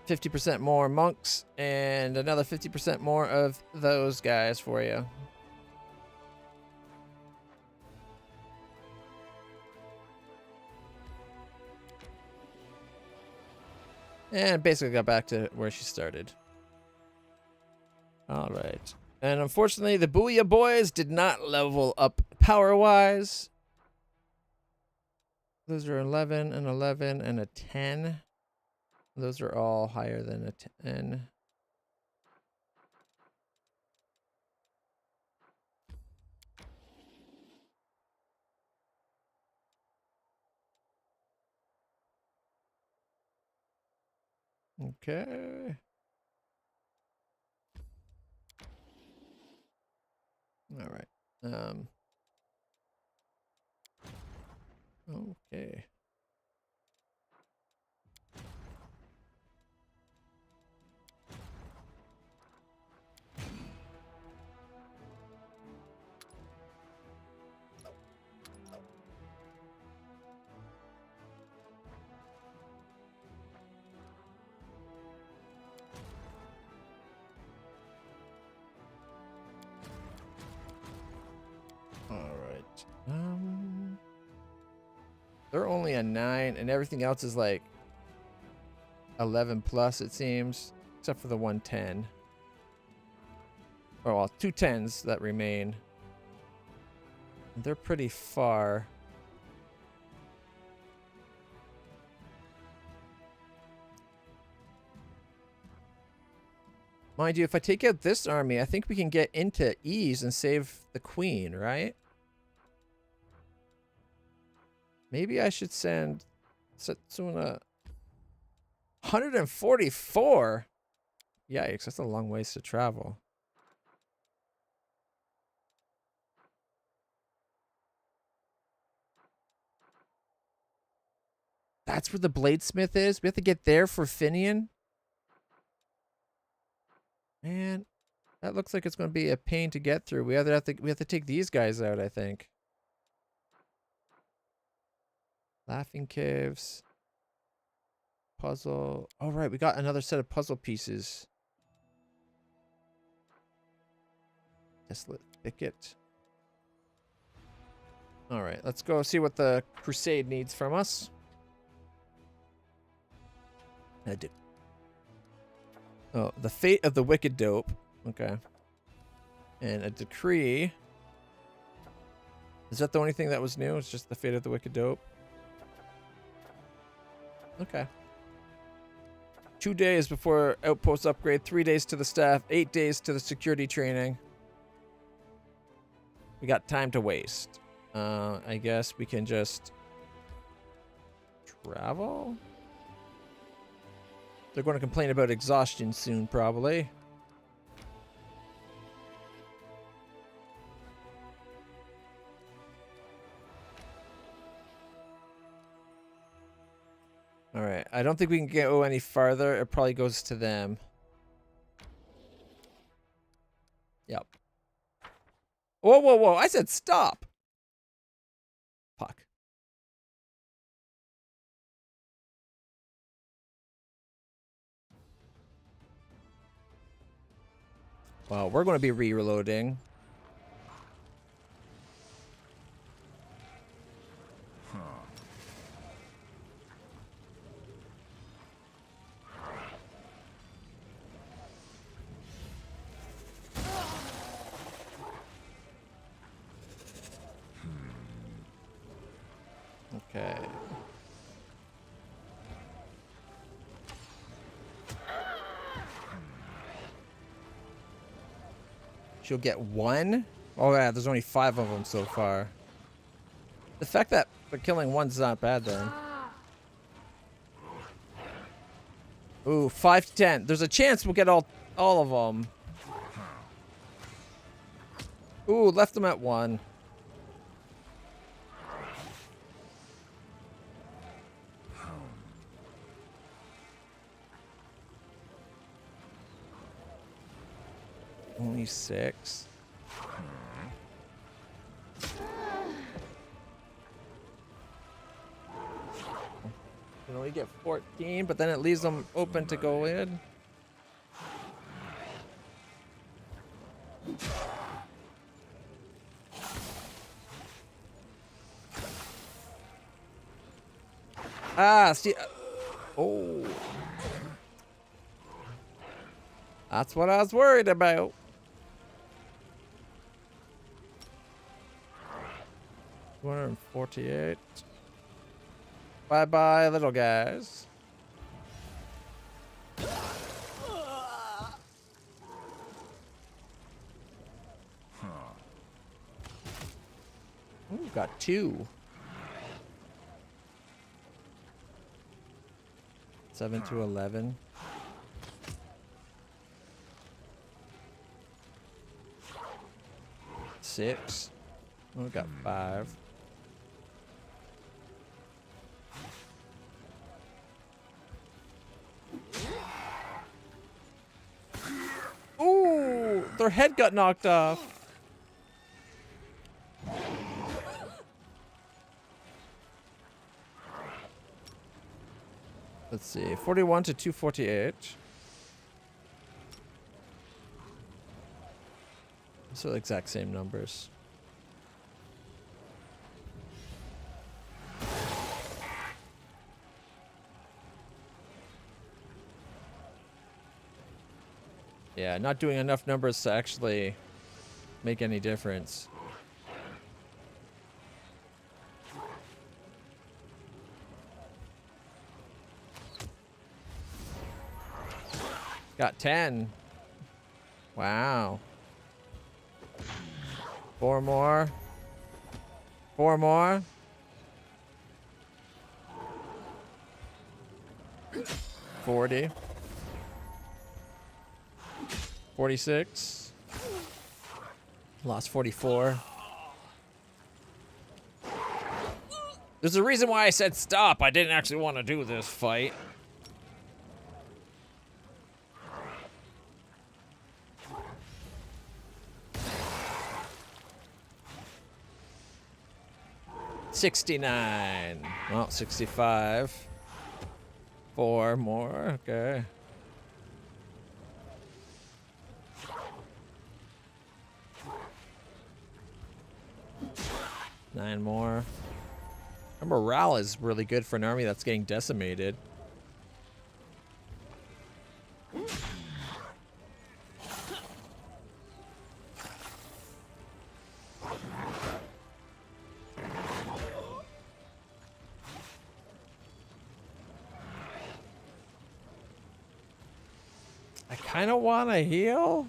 50% more monks and another 50% more of those guys for you. And basically got back to where she started. All right. And unfortunately, the Booyah Boys did not level up power-wise. Those are 11 and 11 and a 10. Those are all higher than a 10. Okay. All right. Okay. All right. They're only a 9, and everything else is like 11 plus, it seems, except for the 110. Oh, well, 2 10s that remain. They're pretty far. Mind you, if I take out this army, I think we can get into Ease and save the queen, right? Maybe I should send Setsuna 144. Yikes, that's a long ways to travel. That's where the bladesmith is? We have to get there for Finian? Man, that looks like it's going to be a pain to get through. We have to take these guys out, I think. Laughing Caves. Puzzle. Oh, right. We got another set of puzzle pieces. Desolate Thicket. All right. Let's go see what the Crusade needs from us. I do. Oh, the Fate of the Wicked Dope. Okay. And a Decree. Is that the only thing that was new? It's just the Fate of the Wicked Dope? Okay. 2 days before outpost upgrade, 3 days to the staff, 8 days to the security training. We got time to waste. I guess we can just travel? They're going to complain about exhaustion soon, probably. All right. I don't think we can go any farther. It probably goes to them. Yep. Whoa, whoa, whoa. I said stop. Fuck. Well, we're going to be reloading. Okay. She'll get one? Oh yeah, there's only 5 of them so far. The fact that they're killing one's not bad then. Ooh, 5 to 10. There's a chance we'll get all of them. Ooh, left them at 1. Only 6. You know, you get 14, but then it leaves them open to go in. Ah, see. Oh. That's what I was worried about. $248. Bye-bye, little guys. Ooh, got 2. 7 to 11. Six. Oh, we got 5. Ooh, their head got knocked off. Let's see, 41 to 248. So exact same numbers. Yeah, not doing enough numbers to actually make any difference. Got 10. Wow. 4 more. 4 more. 40. 46. Lost 44. There's a reason why I said stop. I didn't actually want to do this fight. $69. Well, 65. 4 more. Okay. 9 more. Our morale is really good for an army that's getting decimated. I kind of want to heal.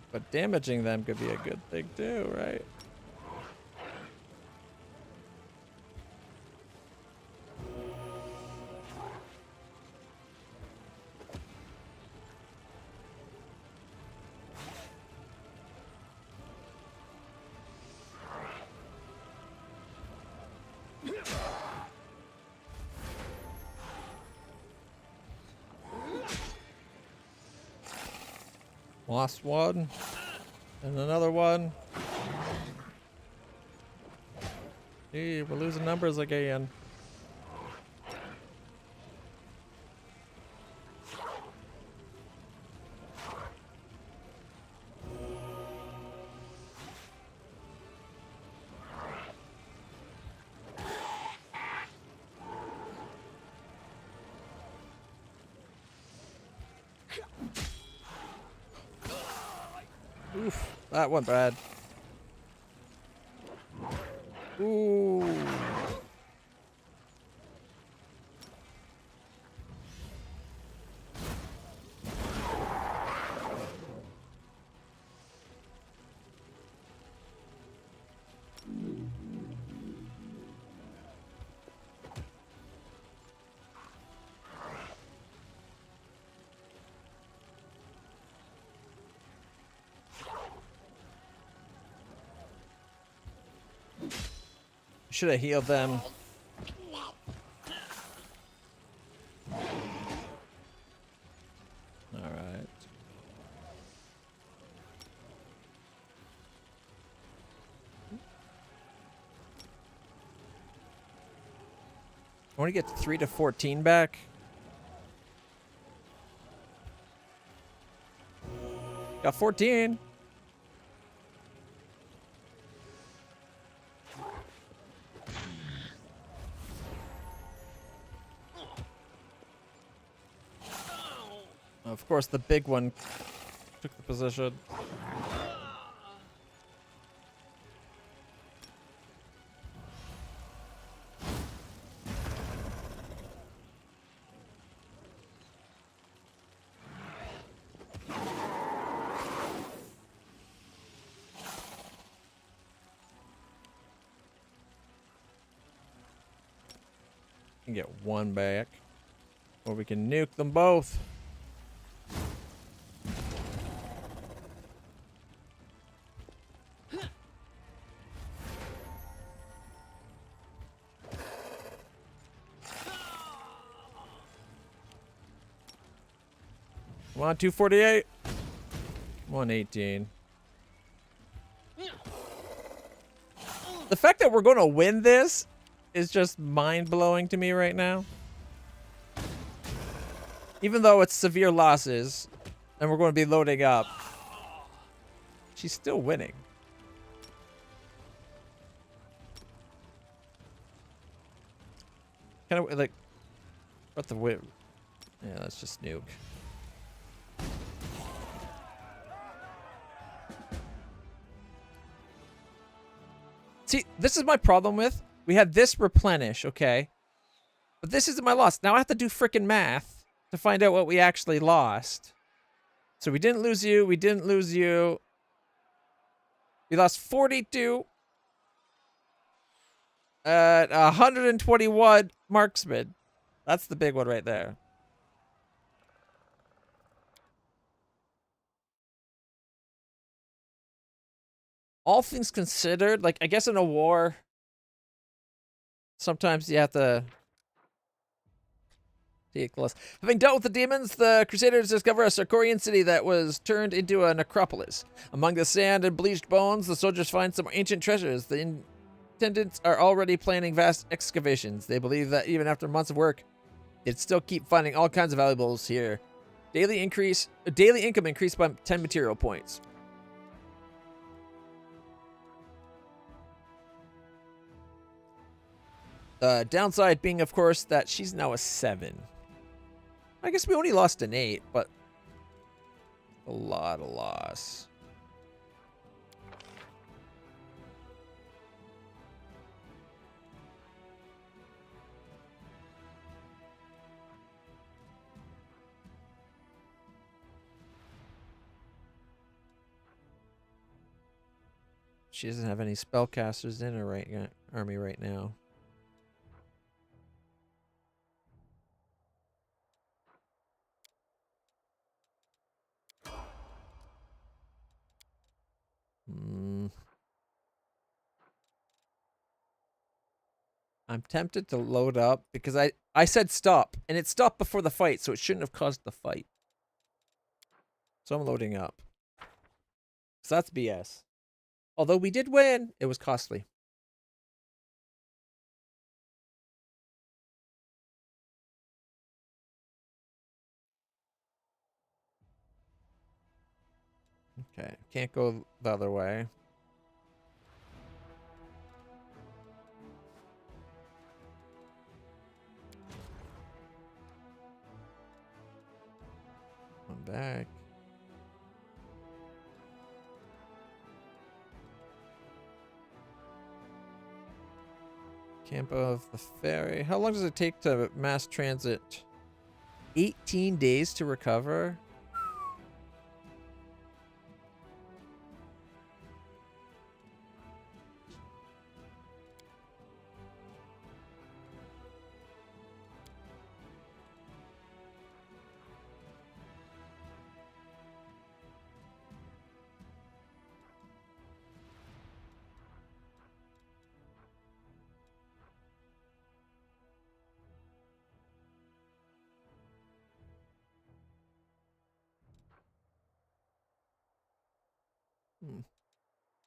But damaging them could be a good thing too, right? Lost 1. And another 1. Hey, we're losing numbers again. Oof, that went bad. Ooh. Should have healed them. All right. I want to get 3 to 14 back. Got 14. Of course, the big one took the position. Can get 1 back, or we can nuke them both. Come on, 248. 118. The fact that we're going to win this is just mind-blowing to me right now. Even though it's severe losses, and we're going to be loading up, she's still winning. Kind of like, what the win? Yeah, let's just nuke. See, this is my problem with. We had this replenish, okay? But this isn't my loss. Now I have to do frickin' math to find out what we actually lost. So we didn't lose you. We didn't lose you. We lost 42. 121 marksman. That's the big one right there. All things considered, like, I guess in a war, sometimes you have to take close. Having dealt with the demons, the Crusaders discover a Sarkorian city that was turned into a necropolis. Among the sand and bleached bones, the soldiers find some ancient treasures. The intendants are already planning vast excavations. They believe that even after months of work, they'd still keep finding all kinds of valuables here. Daily income increased by 10 material points. Downside being, of course, that she's now a 7. I guess we only lost an 8, but a lot of loss. She doesn't have any spellcasters in her army right now. I'm tempted to load up because I said stop, and it stopped before the fight, so it shouldn't have caused the fight. So I'm loading up. So that's BS. Although we did win, it was costly. Okay, can't go the other way. I'm back. Camp of the Ferry. How long does it take to mass transit? 18 days to recover?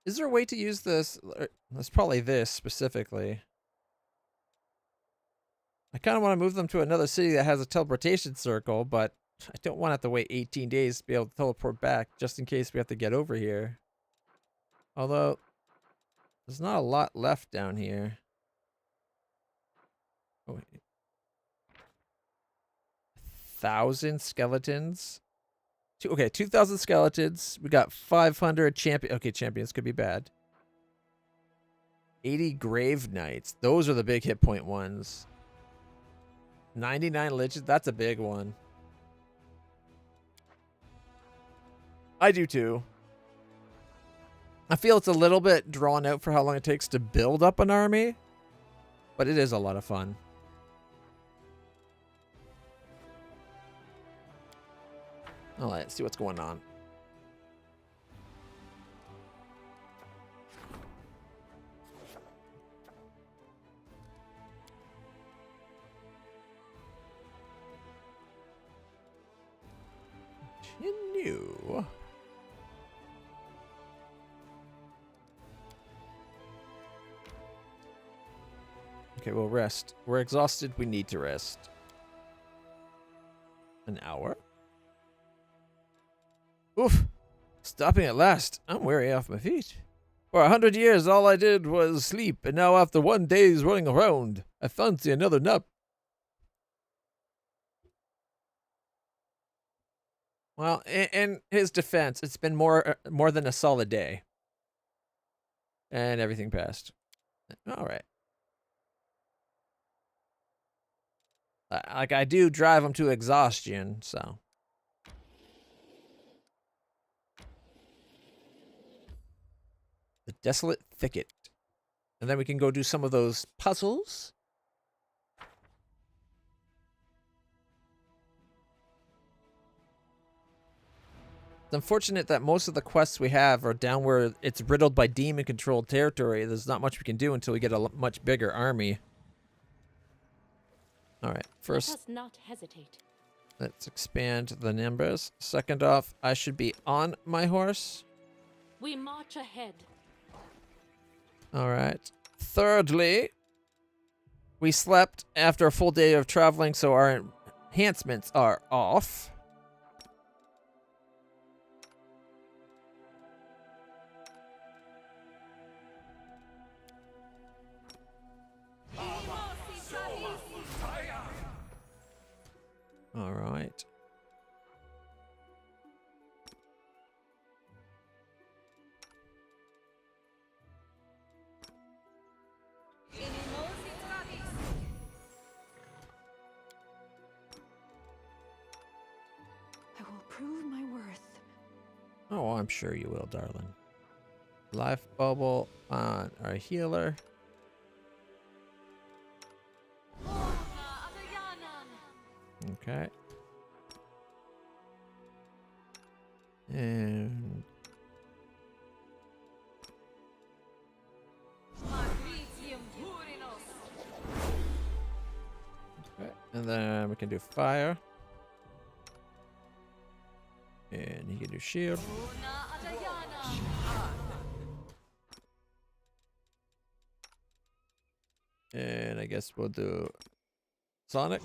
Is there a way to use this? That's probably this specifically. I kind of want to move them to another city that has a teleportation circle, but I don't want to have to wait 18 days to be able to teleport back just in case we have to get over here. Although, there's not a lot left down here. Oh, wait. 1,000 skeletons? Okay, 2,000 skeletons. We got 500 champion. Okay, champions could be bad. 80 grave knights. Those are the big hit point ones. 99 liches. That's a big one. I do too. I feel it's a little bit drawn out for how long it takes to build up an army, but it is a lot of fun. All right, let's see what's going on. Continue. Okay, we'll rest. We're exhausted. We need to rest. An hour? Oof. Stopping at last. I'm weary off my feet. For 100 years, all I did was sleep, and now after 1 day's running around, I fancy another nap. Well, in his defense, it's been more than a solid day. And everything passed. All right. Like, I do drive him to exhaustion, so. The Desolate Thicket. And then we can go do some of those puzzles. It's unfortunate that most of the quests we have are down where it's riddled by demon-controlled territory. There's not much we can do until we get a much bigger army. All right, first, let us not hesitate. Let's expand the numbers. Second off, I should be on my horse. We march ahead. All right. Thirdly, we slept after a full day of traveling, so our enhancements are off. All right. I will prove my worth. Oh, I'm sure you will, darling. Life bubble on our healer. Okay. And okay. And then we can do fire. And he can do shield. And I guess we'll do Sonic.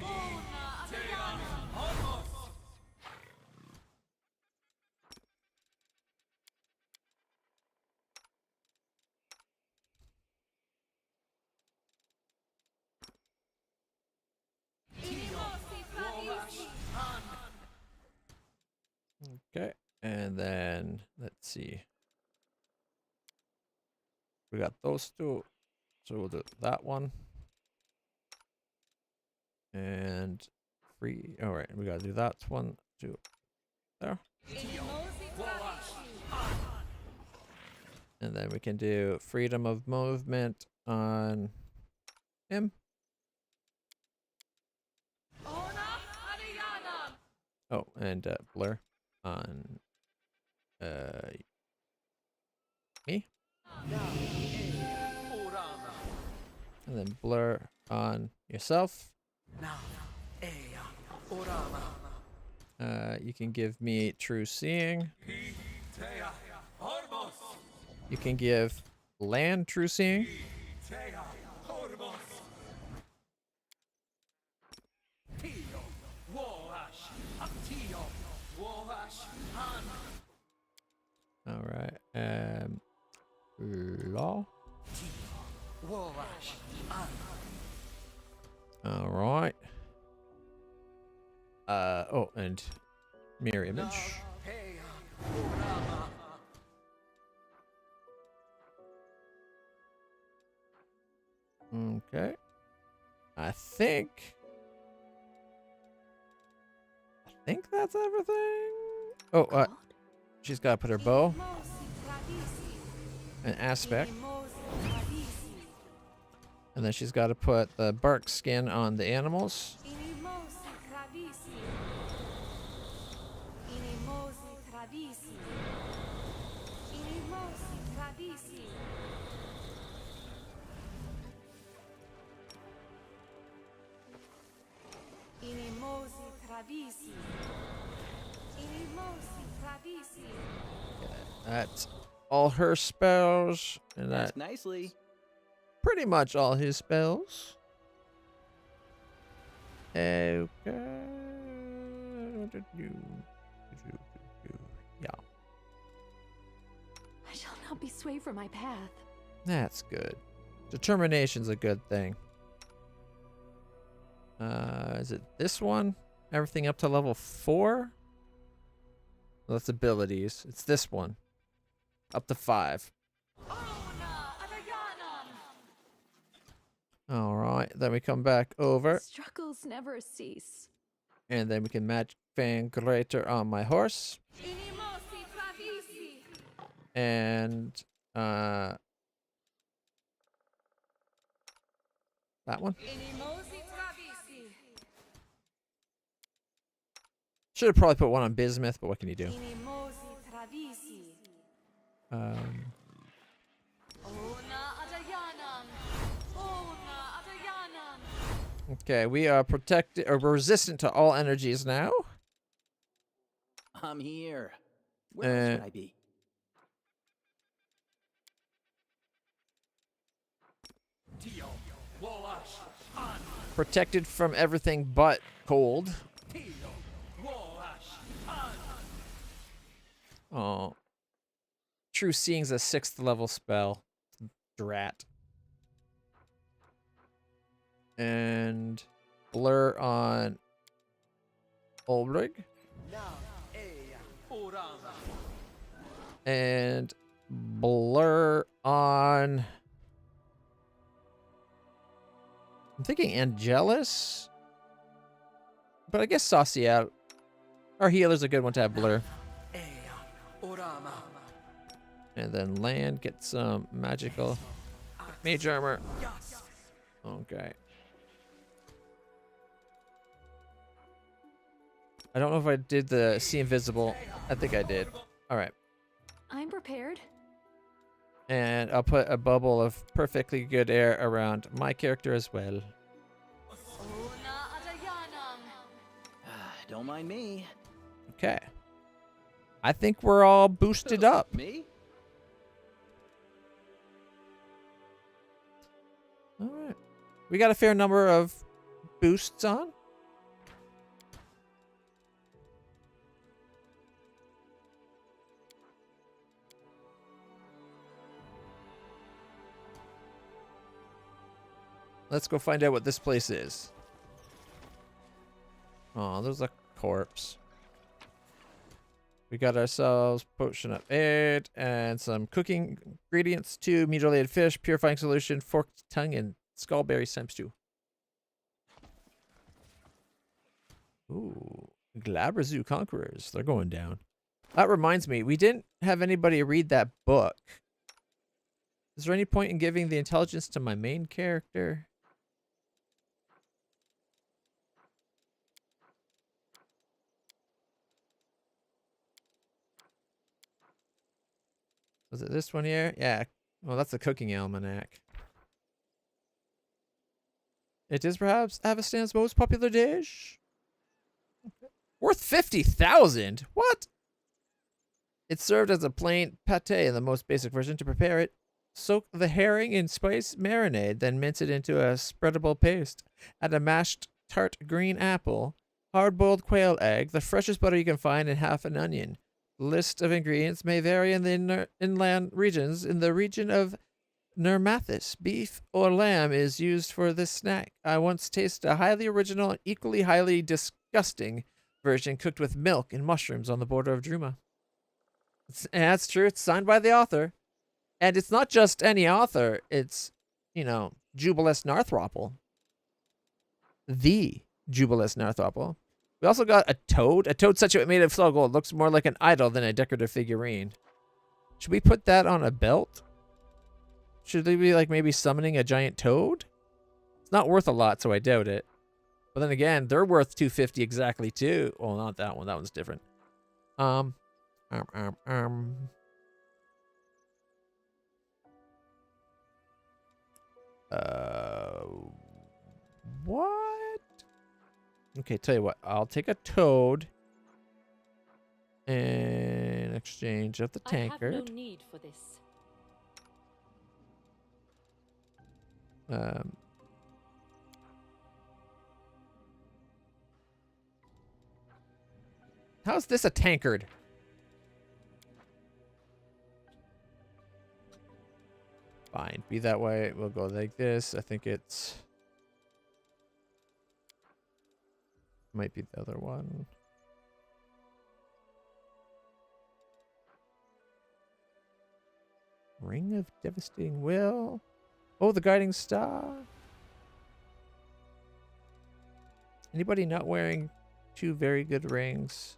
Okay, and then let's see. We got those two, so we'll do that one. And free. All right, we gotta do that. 1, 2, there. And then we can do freedom of movement on him. Oh, and blur on me. And then blur on yourself. You can give me true seeing. You can give land true seeing. All right. Law. All right. Oh, and mirror image. Okay. I think that's everything. Oh, she's got to put her bow. An aspect. And then she's got to put the bark skin on the animals. That's all her spells, and that's nicely. pretty much all his spells. Okay. Yeah. I shall not be swayed from my path. That's good. Determination's a good thing. Is it this one? Everything up to level 4? Well, that's abilities. It's this one. Up to 5. Alright, then we come back over. Struggles never cease. And then we can magic fan greater on my horse. And that one. Should have probably put one on Bismuth, but what can you do? Okay, we are protected or we're resistant to all energies now. I'm here. Where else would I be? Protected from everything but cold. Oh. True Seeing's a 6th level spell. Drat. And blur on Ulrich. And blur on... I'm thinking Angelus. But I guess Saucier. Our healer's a good one to have blur. And then land, get some magical mage armor. Okay. I don't know if I did the see invisible. I think I did. All right. I'm prepared. And I'll put a bubble of perfectly good air around my character as well. Don't mind me. Okay. I think we're all boosted up. Me? All right. We got a fair number of boosts on. Let's go find out what this place is. Oh, there's a corpse. We got ourselves potion of aid and some cooking ingredients: 2 mutilated fish, purifying solution, forked tongue, and skullberry stew. Ooh, Glabrazu Conquerors. They're going down. That reminds me, we didn't have anybody read that book. Is there any point in giving the intelligence to my main character? Was it this one here? Yeah. Well, that's the cooking almanac. It is perhaps Avastan's most popular dish. Worth 50,000? What? It's served as a plain pate in the most basic version. To prepare it, soak the herring in spice marinade, then mince it into a spreadable paste. Add a mashed tart green apple, hard-boiled quail egg, the freshest butter you can find, and half an onion. The list of ingredients may vary in the inland regions. In the region of Nermathis, beef or lamb is used for this snack. I once tasted a highly original and equally highly disgusting version cooked with milk and mushrooms on the border of Druma. And that's true. It's signed by the author. And it's not just any author. It's, Jubileus Narthropple. The Jubileus Narthropple. We also got a toad. A toad statuette made of solid gold. Looks more like an idol than a decorative figurine. Should we put that on a belt? Should they be like maybe summoning a giant toad? It's not worth a lot, so I doubt it. But then again, they're worth 250 exactly too. Well, not that one. That one's different. What? Okay, tell you what. I'll take a toad in exchange of the tankard. I have no need for this. How's this a tankard? Fine, be that way. We'll go like this. I think it's might be the other one. Ring of Devastating Will. Oh, the Guiding Star. Anybody not wearing two very good rings?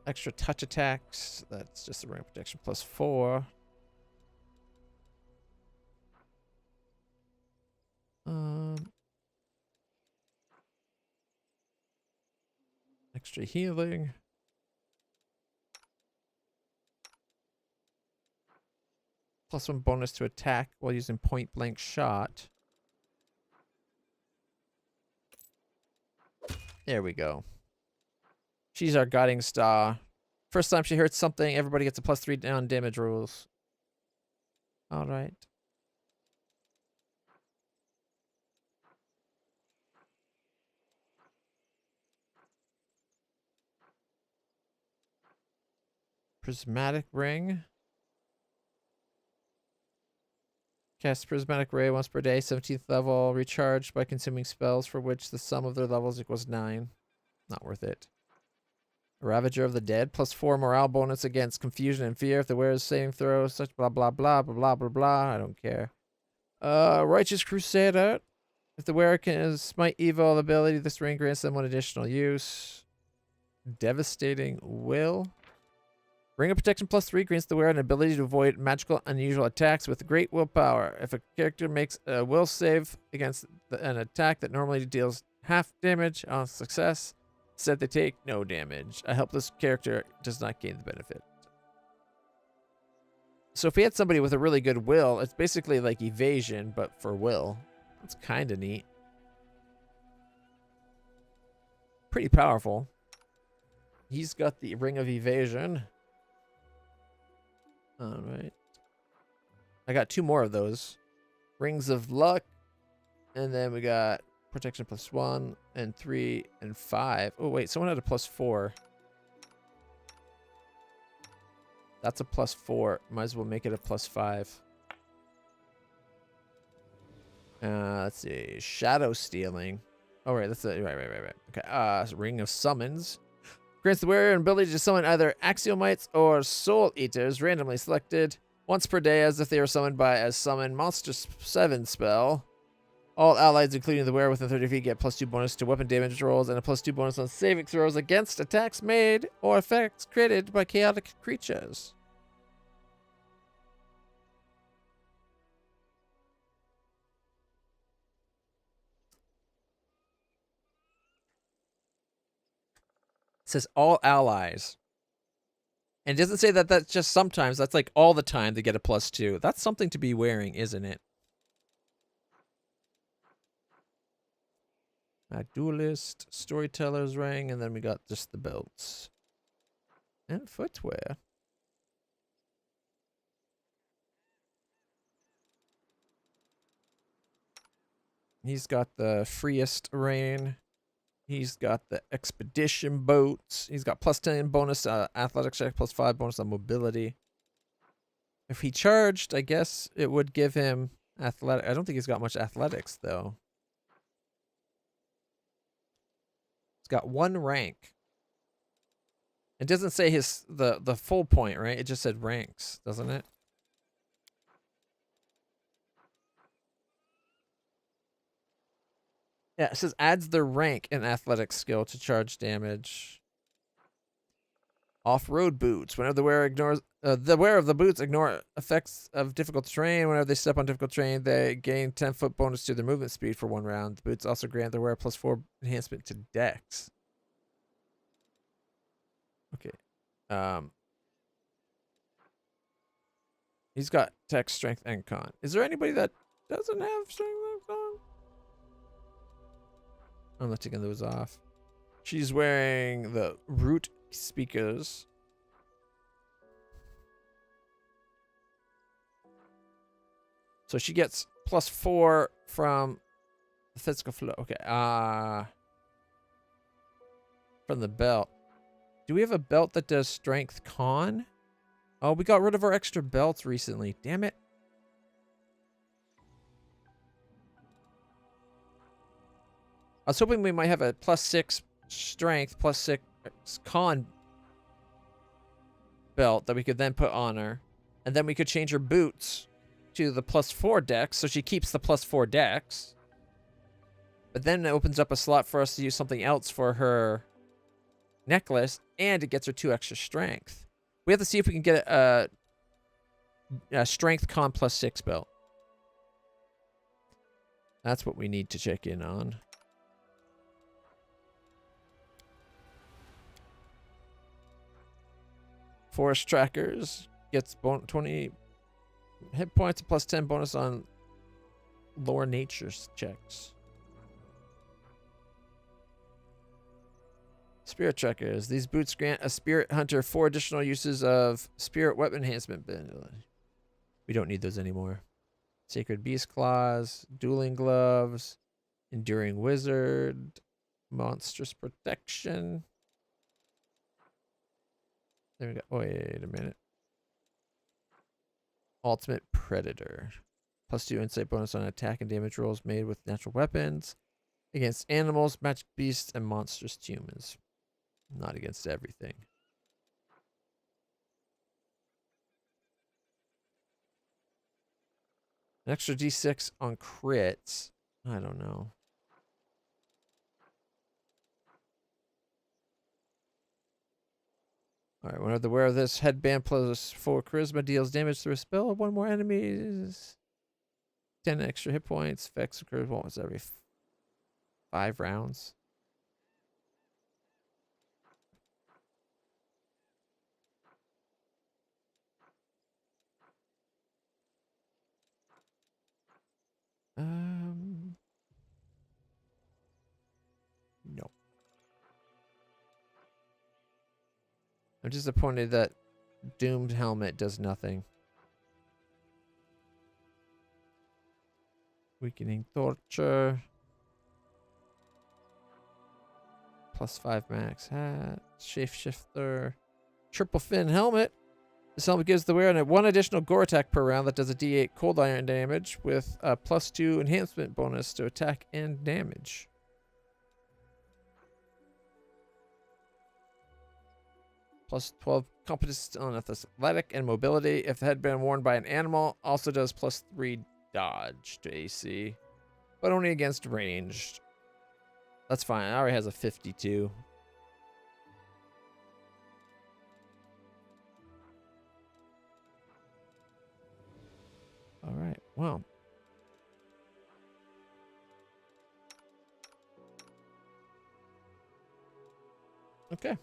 Extra touch attacks. That's just a ring of protection plus 4. Extra healing. +1 bonus to attack while using point blank shot. There we go. She's our guiding star. First time she hurts something, everybody gets a +3 down damage rules. All right. Prismatic ring. Cast Prismatic Ray once per day, 17th level, recharged by consuming spells for which the sum of their levels equals 9. Not worth it. Ravager of the Dead, +4 morale bonus against confusion and fear if the wearer's saving throws, such blah blah blah blah blah blah blah. I don't care. Righteous Crusader. If the wearer can smite evil ability, this ring grants them one additional use. Devastating Will. Ring of Protection +3 grants the wearer an ability to avoid magical unusual attacks with great willpower. If a character makes a will save against an attack that normally deals half damage on success, instead they take no damage. A helpless character does not gain the benefit. So if we had somebody with a really good will, it's basically like evasion, but for will. That's kind of neat. Pretty powerful. He's got the Ring of Evasion. All right. I got 2 more of those. Rings of Luck. And then we got Protection +1 and 3 and 5. Oh, wait. Someone had a +4. That's a +4. Might as well make it a +5. Let's see. Shadow Stealing. Oh, right. That's it. Right. Okay. Ring of Summons. Grants the wearer an ability to summon either Axiomites or Soul Eaters randomly selected. Once per day, as if they were summoned by a summon monster 7 spell. All allies, including the wearer within 30 feet, get +2 bonus to weapon damage rolls and a +2 bonus on saving throws against attacks made or effects created by chaotic creatures. It says all allies. And it doesn't say that that's just sometimes. That's like all the time they get a +2. That's something to be wearing, isn't it? Duelist, Storyteller's Ring, and then we got just the belts. And footwear. He's got the freest reign. He's got the expedition boats. He's got +10 bonus athletics check, +5 bonus on mobility. If he charged, I guess it would give him athletic. I don't think he's got much athletics though. He's got 1 rank. It doesn't say the full point, right? It just said ranks, doesn't it? Yeah, it says adds their rank in athletic skill to charge damage. Off-road boots. Whenever the wearer ignores the wearer of the boots ignore effects of difficult terrain. Whenever they step on difficult terrain, they gain 10-foot bonus to their movement speed for 1 round. The boots also grant the wearer +4 enhancement to Dex. Okay. He's got Tech, Strength, and Con. Is there anybody that doesn't have Strength and Con? I'm not taking those off. She's wearing the root speakers. So she gets +4 from the physical flow. Okay. From the belt. Do we have a belt that does strength con? Oh, we got rid of our extra belts recently. Damn it. I was hoping we might have a +6 strength, +6 con belt that we could then put on her. And then we could change her boots to the +4 dex, so she keeps the +4 dex. But then it opens up a slot for us to use something else for her necklace, and it gets her 2 extra strength. We have to see if we can get a strength con +6 belt. That's what we need to check in on. Forest Trackers gets 20 hit points, +10 bonus on lore natures checks. Spirit Trackers. These boots grant a Spirit Hunter 4 additional uses of Spirit Weapon Enhancement. We don't need those anymore. Sacred Beast Claws, Dueling Gloves, Enduring Wizard, Monstrous Protection. There we go. Oh, wait a minute. Ultimate Predator. +2 insight bonus on attack and damage rolls made with natural weapons. Against animals, magic beasts, and monstrous humans. Not against everything. An extra d6 on crits. I don't know. Alright, whenever the wearer of this headband +4 charisma deals damage through a spell of 1 more enemies. 10 extra hit points. Effects occurs once every 5 rounds. No. I'm disappointed that Doomed Helmet does nothing. Weakening Torture. +5 max hat. Shapeshifter. Triple Fin Helmet. This helmet gives the wearer 1 additional gore attack per round that does a d8 cold iron damage with a +2 enhancement bonus to attack and damage. +12 competence on athletic and mobility. If the headband worn by an animal, also does +3 dodge to AC, but only against ranged. That's fine. It already has a 52. All right. Well. Okay.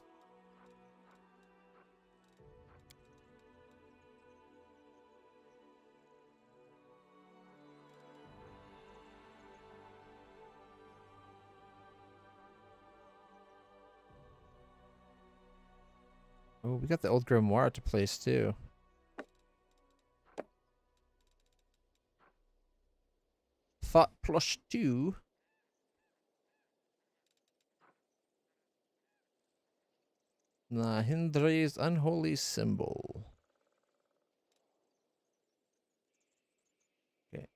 Oh, we got the old grimoire to place too. Thought +2. Nahindre's unholy symbol. Okay.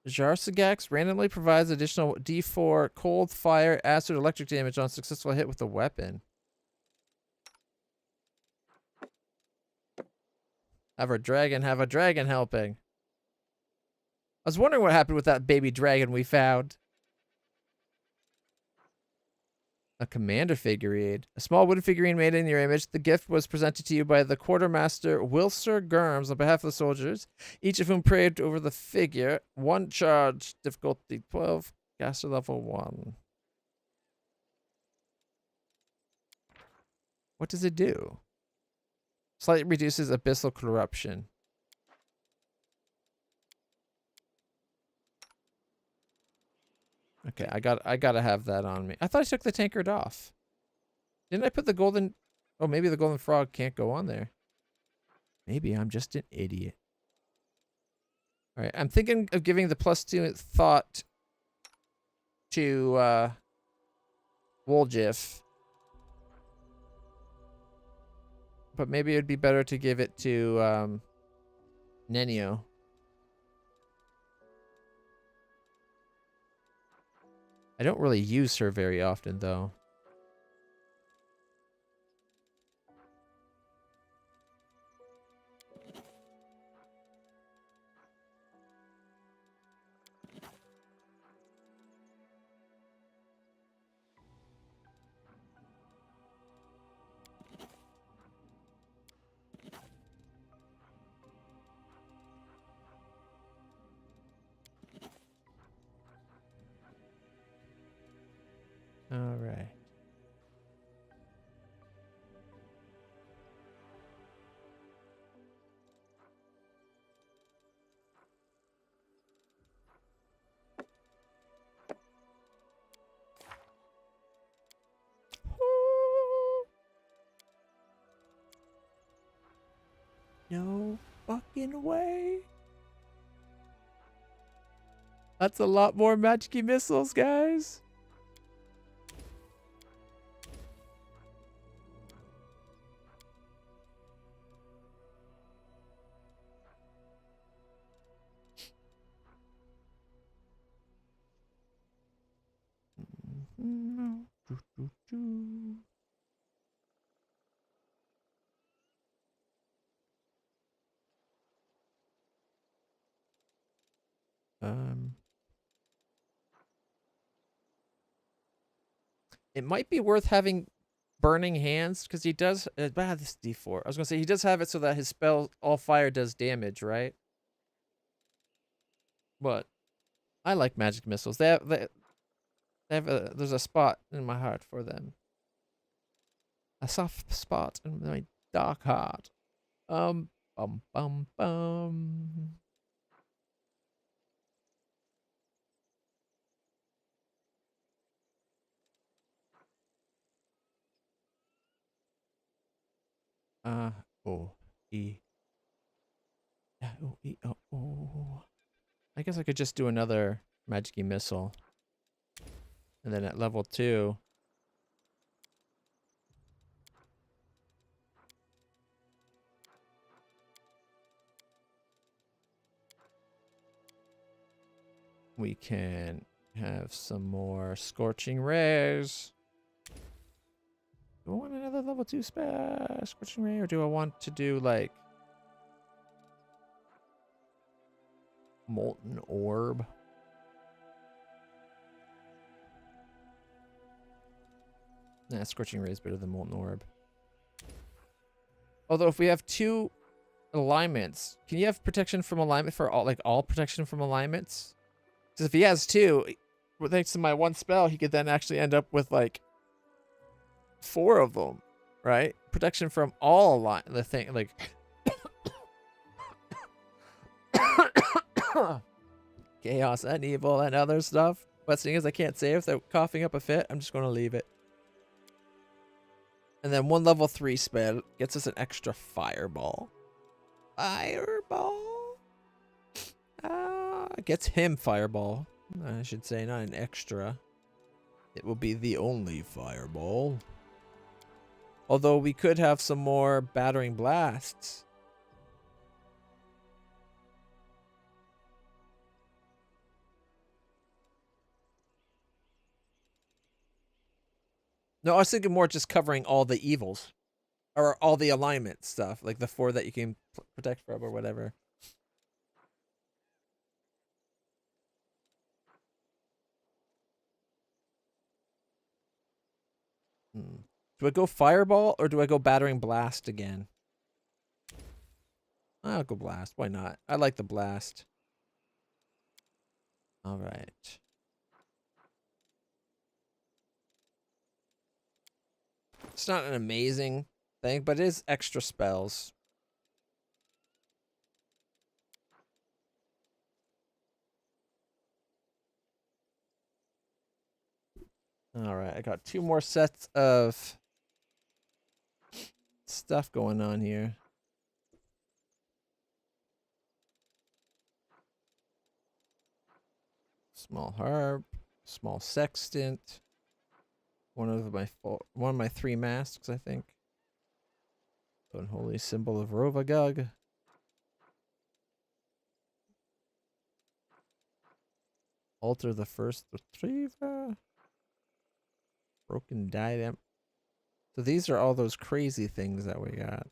Jarsagax randomly provides additional D4 cold, fire, acid, or electric damage on successful hit with a weapon. Have a dragon helping. I was wondering what happened with that baby dragon we found. A commander figurine. A small wooden figurine made in your image. The gift was presented to you by the quartermaster Wilser Germs on behalf of the soldiers, each of whom prayed over the figure. 1 charge, difficulty 12, caster level 1. What does it do? Slightly reduces abyssal corruption. Okay, I gotta have that on me. I thought I took the tankard off. Didn't I put the golden... Oh, maybe the golden frog can't go on there. Maybe I'm just an idiot. All right, I'm thinking of giving the +2 thought to Woljif. But maybe it'd be better to give it to Nenio. I don't really use her very often, though. All right. No fucking way. That's a lot more magic missiles, guys. It might be worth having burning hands because he does. This D4. I was gonna say he does have it so that his spell all fire does damage, right? But I like magic missiles. There's a spot in my heart for them. A soft spot in my dark heart. Bum bum bum. O E. O E O O. I guess I could just do another magic missile. And then at level 2. We can Have some more scorching rays. Do I want another level 2 spell scorching ray, or do I want to do like molten orb? Nah, scorching ray is better than molten orb. Although if we have 2 alignments, can you have protection from alignment for all protection from alignments? Because if he has 2, thanks to my 1 spell, he could then actually end up with like 4 of them, right? Protection from all the thing, like chaos and evil and other stuff. But seeing as I can't save without coughing up a fit, I'm just going to leave it. And then 1 level 3 spell gets us an extra fireball. Fireball? Gets him fireball. I should say, not an extra. It will be the only fireball. Although we could have some more battering blasts. No, I was thinking more just covering all the evils. Or all the alignment stuff. Like the 4 that you can protect from or whatever. Do I go fireball or do I go battering blast again? I'll go blast. Why not? I like the blast. All right. It's not an amazing thing, but it is extra spells. All right, I got 2 more sets of stuff going on here. Small harp, small sextant. One of my 3 masks, I think. Unholy symbol of Rovagug. Alter the first retriever. Broken diadem. So these are all those crazy things that we got.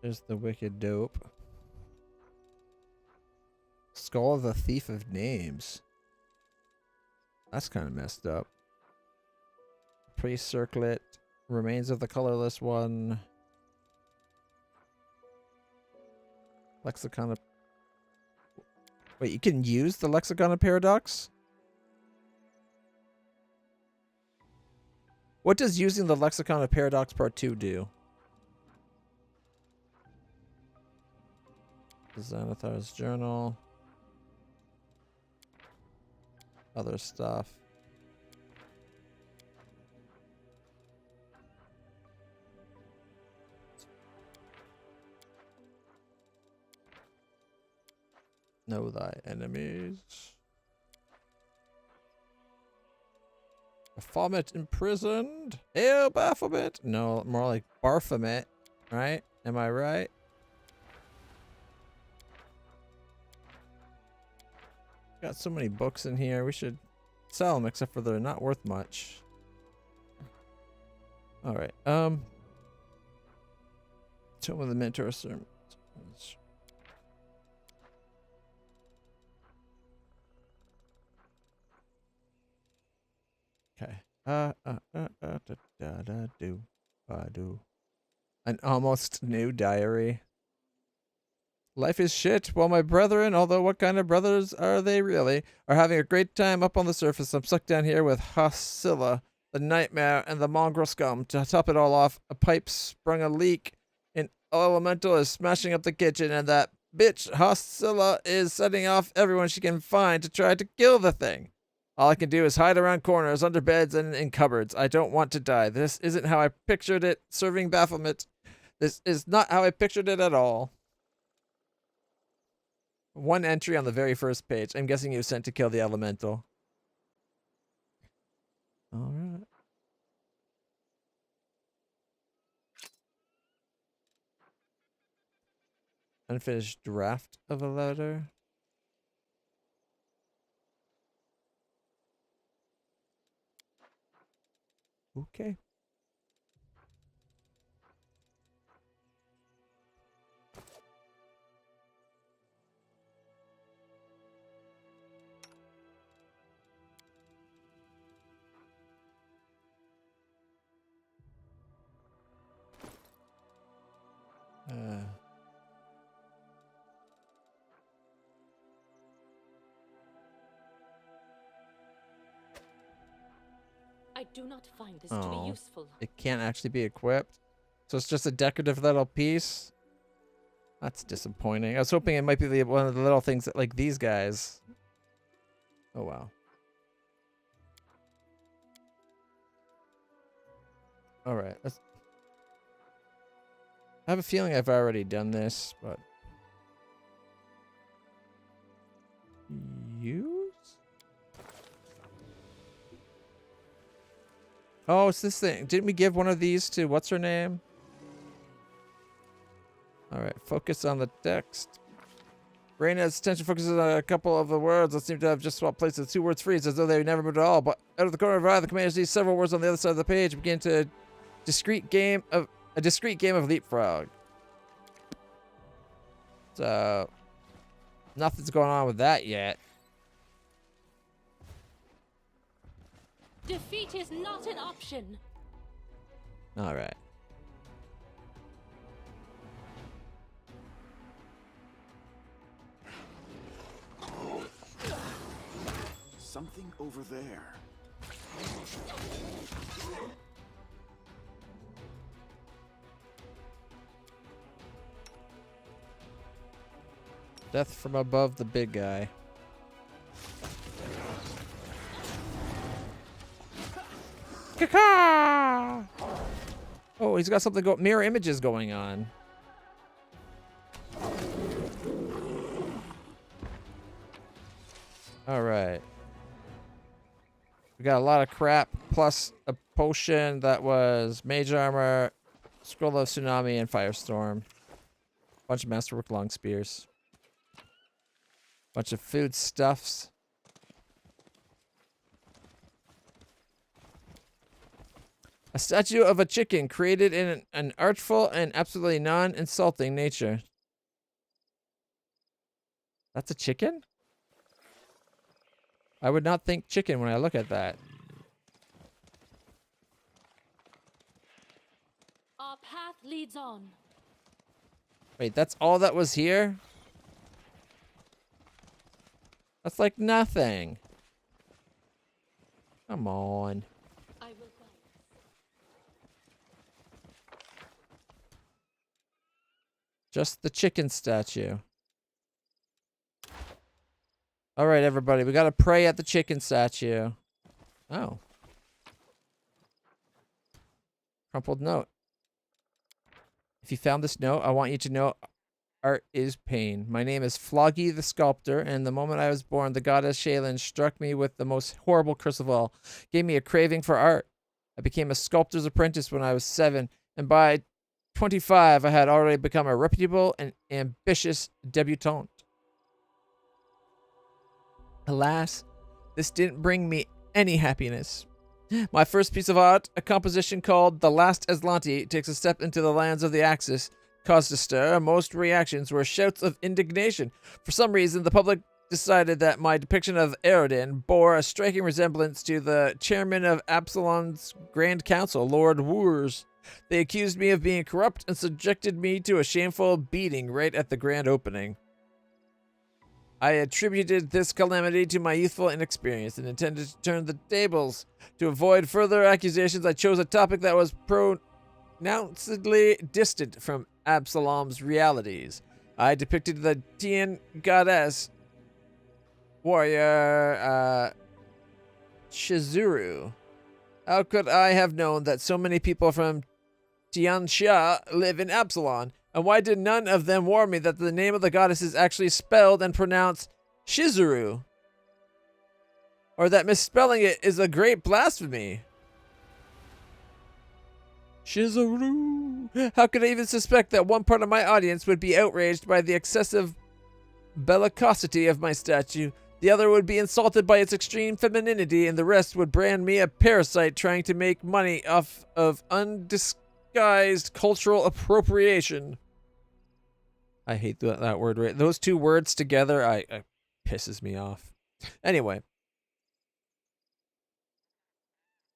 There's the wicked dope. Skull of the Thief of Names. That's kind of messed up. Pre-circlet. Remains of the colorless one. Lexicon of... Wait, you can use the Lexicon of Paradox? What does using the Lexicon of Paradox Part 2 do? Xanathar's journal. Other stuff. Know thy enemies. Baphomet imprisoned. Hail Baphomet. No, more like Barphomet, right? Am I right? Got so many books in here. We should sell them, except for they're not worth much. All right. Tome of the Mentor Sermons. Okay. An almost new diary. Life is shit. Well, my brethren, although what kind of brothers are they really, are having a great time up on the surface. I'm stuck down here with Hasilla, the nightmare, and the mongrel scum. To top it all off, a pipe sprung a leak. An elemental is smashing up the kitchen, and that bitch Hasilla is setting off everyone she can find to try to kill the thing. All I can do is hide around corners, under beds, and in cupboards. I don't want to die. This isn't how I pictured it, serving Baphomet. This is not how I pictured it at all. 1 entry on the very first page. I'm guessing you sent to kill the elemental. Alright. Unfinished draft of a letter. Okay. I do not find this to Oh. be useful. It can't actually be equipped. So it's just a decorative little piece. That's disappointing. I was hoping it might be one of the little things that, like these guys. Oh, wow. All right. I have a feeling I've already done this, but... Use? Oh, it's this thing. Didn't we give one of these to what's her name? All right, focus on the text. Raina's attention focuses on a couple of the words that seem to have just swapped places. 2 words freeze as though they never moved at all. But out of the corner of her eye, the commander sees several words on the other side of the page begin to a discrete game of leapfrog. So nothing's going on with that yet. Defeat is not an option. All right. Something over there. Death from above the big guy. Caca! Oh, he's got something mirror images going on. All right. We got a lot of crap, plus a potion that was mage armor, scroll of tsunami, and firestorm. Bunch of masterwork long spears. Bunch of food stuffs. A statue of a chicken created in an artful and absolutely non-insulting nature. That's a chicken? I would not think chicken when I look at that. Our path leads on. Wait, that's all that was here? That's like nothing. Come on. I will guide. Just the chicken statue. All right, everybody. We got to pray at the chicken statue. Oh. Crumpled note. If you found this note, I want you to know art is pain. My name is Floggy the Sculptor, and the moment I was born, the goddess Shaylin struck me with the most horrible curse of all. Gave me a craving for art. I became a sculptor's apprentice when I was 7, and by 25, I had already become a reputable and ambitious debutante. Alas, this didn't bring me any happiness. My first piece of art, a composition called The Last Aslanti, takes a step into the lands of the Axis, caused a stir. Most reactions were shouts of indignation. For some reason, the public decided that my depiction of Eredin bore a striking resemblance to the chairman of Absalom's Grand Council, Lord Woors. They accused me of being corrupt and subjected me to a shameful beating right at the grand opening. I attributed this calamity to my youthful inexperience and intended to turn the tables. To avoid further accusations, I chose a topic that was pronouncedly distant from Absalom's realities. I depicted the Tian goddess warrior Shizuru. How could I have known that so many people from Tianxia live in Absalom? And why did none of them warn me that the name of the goddess is actually spelled and pronounced Shizuru? Or that misspelling it is a great blasphemy? Shizuru. How could I even suspect that one part of my audience would be outraged by the excessive bellicosity of my statue, the other would be insulted by its extreme femininity, and the rest would brand me a parasite trying to make money off of undisguised cultural appropriation? I hate that word. Right? Those two words together, I pisses me off. Anyway.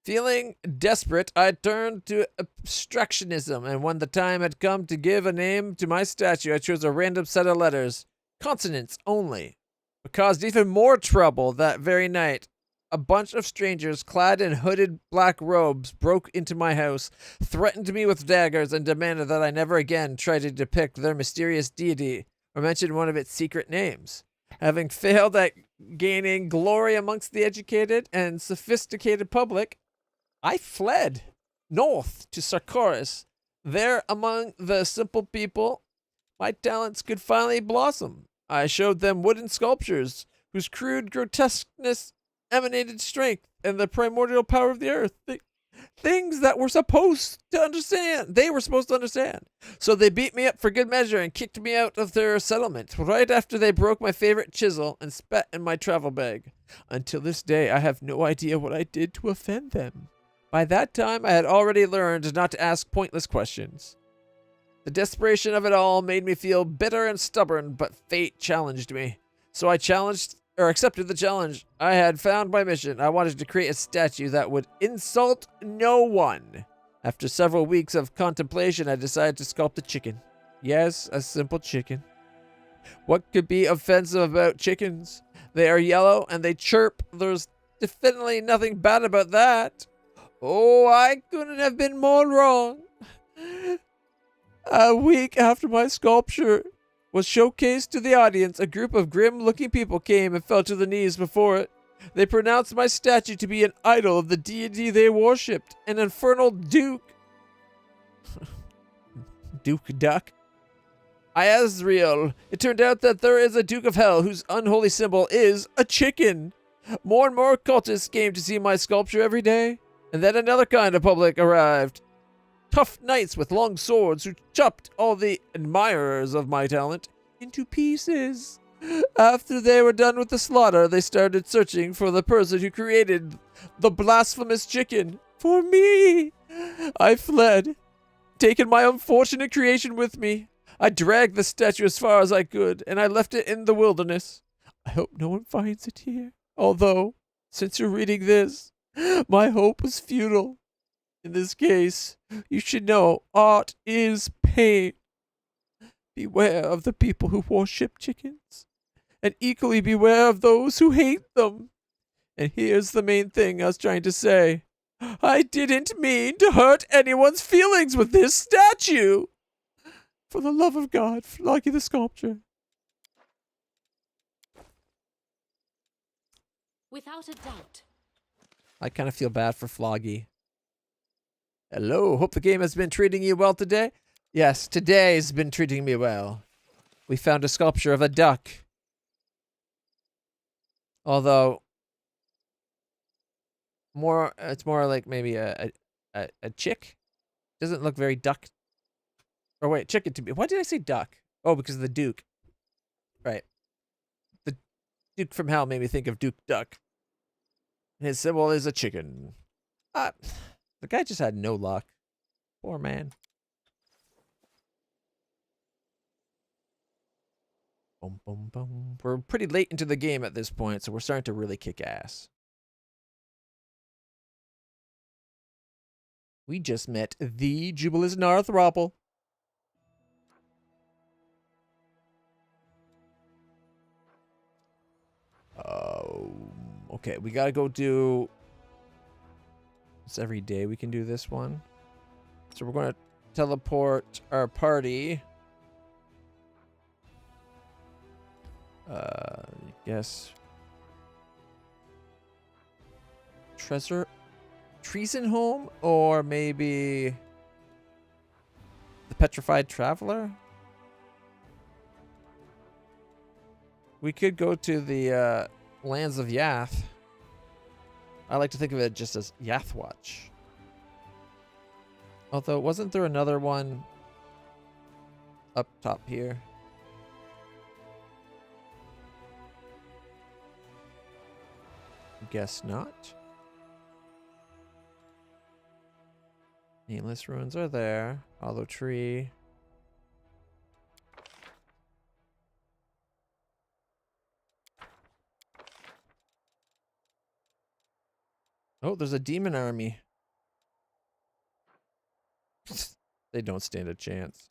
Feeling desperate, I turned to abstractionism, and when the time had come to give a name to my statue, I chose a random set of letters, consonants only. What caused even more trouble that very night, a bunch of strangers clad in hooded black robes broke into my house, threatened me with daggers, and demanded that I never again try to depict their mysterious deity or mention one of its secret names. Having failed at gaining glory amongst the educated and sophisticated public, I fled north to Sarkoris. There, among the simple people, my talents could finally blossom. I showed them wooden sculptures whose crude grotesqueness emanated strength and the primordial power of the earth. Things that were supposed to understand. They were supposed to understand. So they beat me up for good measure and kicked me out of their settlement right after they broke my favorite chisel and spat in my travel bag. Until this day, I have no idea what I did to offend them. By that time, I had already learned not to ask pointless questions. The desperation of it all made me feel bitter and stubborn, but fate challenged me. So I accepted the challenge. I had found my mission. I wanted to create a statue that would insult no one. After several weeks of contemplation, I decided to sculpt a chicken. Yes, a simple chicken. What could be offensive about chickens? They are yellow and they chirp. There's definitely nothing bad about that. Oh, I couldn't have been more wrong. A week after my sculpture was showcased to the audience, a group of grim-looking people came and fell to their knees before it. They pronounced my statue to be an idol of the deity they worshipped, an infernal duke. Duke Duck? Azrael. It turned out that there is a Duke of Hell whose unholy symbol is a chicken. More and more cultists came to see my sculpture every day. And then another kind of public arrived. Tough knights with long swords who chopped all the admirers of my talent into pieces. After they were done with the slaughter, they started searching for the person who created the blasphemous chicken. For me! I fled, taking my unfortunate creation with me. I dragged the statue as far as I could, and I left it in the wilderness. I hope no one finds it here. Although, since you're reading this, my hope was futile. In this case, you should know art is pain. Beware of the people who worship chickens, and equally beware of those who hate them. And here's the main thing I was trying to say. I didn't mean to hurt anyone's feelings with this statue. For the love of God, Floggy the Sculptor. Without a doubt. I kind of feel bad for Floggy. Hello, hope the game has been treating you well today. Yes, today's been treating me well. We found a sculpture of a duck. Although, it's more like maybe a chick. Doesn't look very duck. Or wait, chicken to me. Why did I say duck? Oh, because of the Duke. Right. The Duke from Hell made me think of Duke Duck. His symbol is a chicken. The guy just had no luck. Poor man. Boom, boom, boom. We're pretty late into the game at this point, so we're starting to really kick ass. We just met the Jubilis Narthropple. Okay, we gotta go do... It's every day we can do this one. So we're going to teleport our party. I guess... Treason Home? Or maybe... The Petrified Traveler? We could go to the Lands of Yath. I like to think of it just as Yathwatch. Although, wasn't there another one up top here? Guess not. Nameless ruins are there. Hollow tree. Oh, there's a demon army. They don't stand a chance.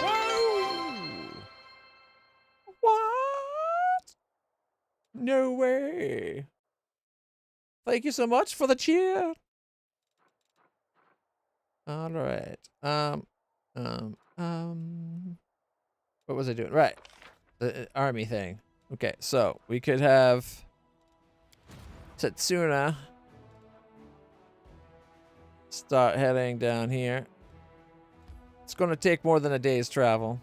Whoa! What? No way. Thank you so much for the cheer. All right. What was I doing? Right. The army thing. Okay, so we could have Setsuna start heading down here. It's going to take more than a day's travel.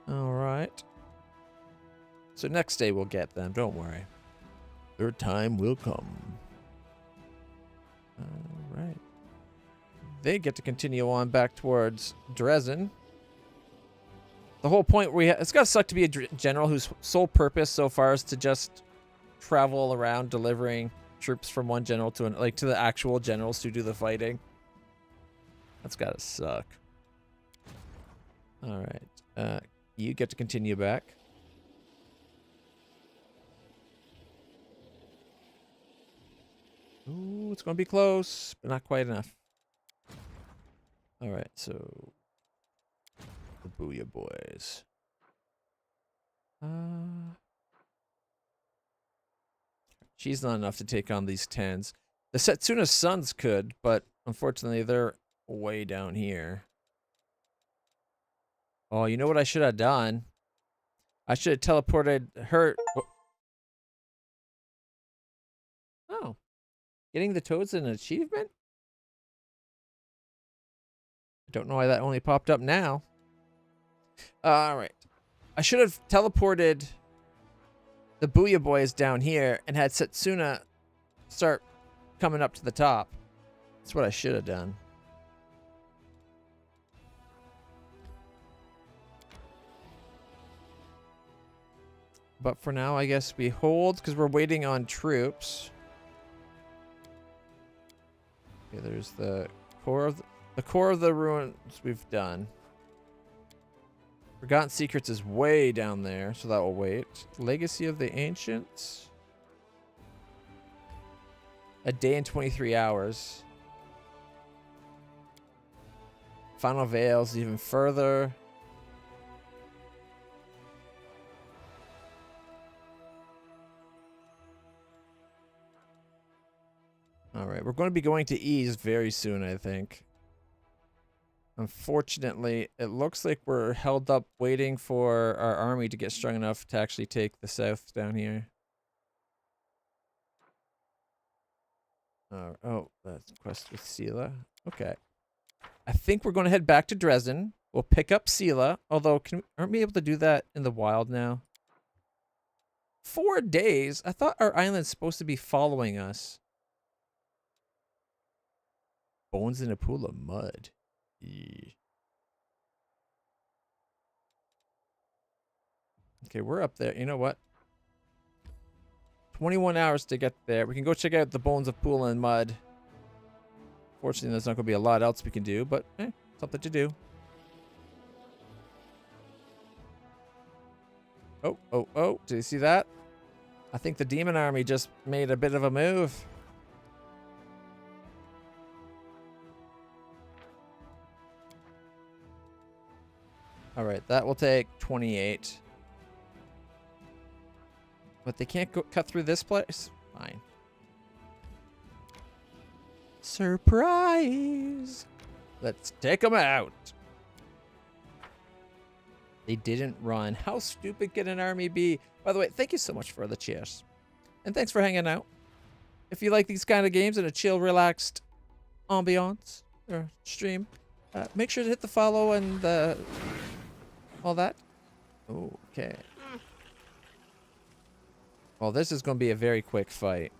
All right. So next day we'll get them. Don't worry. Their time will come. All right. They get to continue on back towards Dresden. The whole point it's gotta suck to be a general whose sole purpose so far is to just travel around delivering troops from one general to to the actual generals who do the fighting. That's gotta suck. All right. You get to continue back. Ooh, it's gonna be close, but not quite enough. All right, so the Booyah Boys. She's not enough to take on these 10s. The Setsuna's sons could, but unfortunately they're way down here. Oh, you know what I should have done? I should have teleported her. Oh. Getting the toads an achievement? I don't know why that only popped up now. Alright. I should have teleported the Booyah Boys down here and had Setsuna start coming up to the top. That's what I should have done. But for now, I guess we hold because we're waiting on troops. Okay, there's the core of the ruins we've done. Forgotten Secrets is way down there, so that will wait. Legacy of the Ancients. A day and 23 hours. Final Veils even further. Alright, we're going to be going to Ease very soon, I think. Unfortunately, it looks like we're held up waiting for our army to get strong enough to actually take the south down here. Oh, that's quest with Sela. Okay. I think we're going to head back to Dresden. We'll pick up Sela, although aren't we able to do that in the wild now? 4 days? I thought our island's supposed to be following us. Bones in a pool of mud. Yeah. Okay, we're up there. You know what? 21 hours to get there. We can go check out the Bones of Pool and Mud. Fortunately, there's not going to be a lot else we can do, but something to do. Oh. Did you see that? I think the demon army just made a bit of a move. All right, that will take 28. But they can't cut through this place? Fine. Surprise! Let's take them out. They didn't run. How stupid can an army be? By the way, thank you so much for the cheers. And thanks for hanging out. If you like these kind of games and a chill, relaxed ambiance or stream, Make sure to hit the follow and the all that. Okay. Well, this is going to be a very quick fight.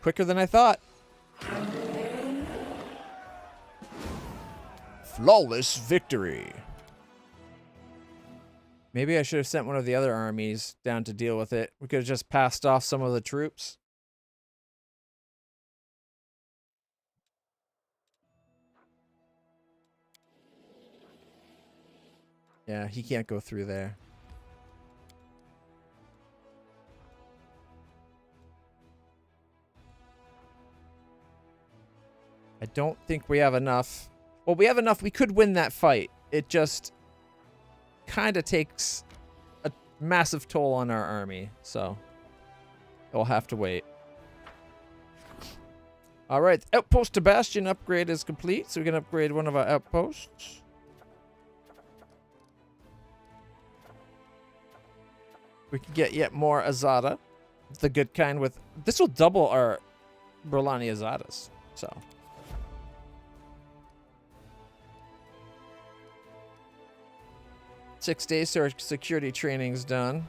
Quicker than I thought. Flawless victory. Maybe I should have sent one of the other armies down to deal with it. We could have just passed off some of the troops. Yeah, he can't go through there. I don't think we have enough. Well, we have enough. We could win that fight. It just kind of takes a massive toll on our army. So we'll have to wait. All right. Outpost to Bastion upgrade is complete. So we can upgrade one of our outposts. We can get yet more Azada. The good kind with... This will double our Berlani Azadas. So... 6 days so our security training's done.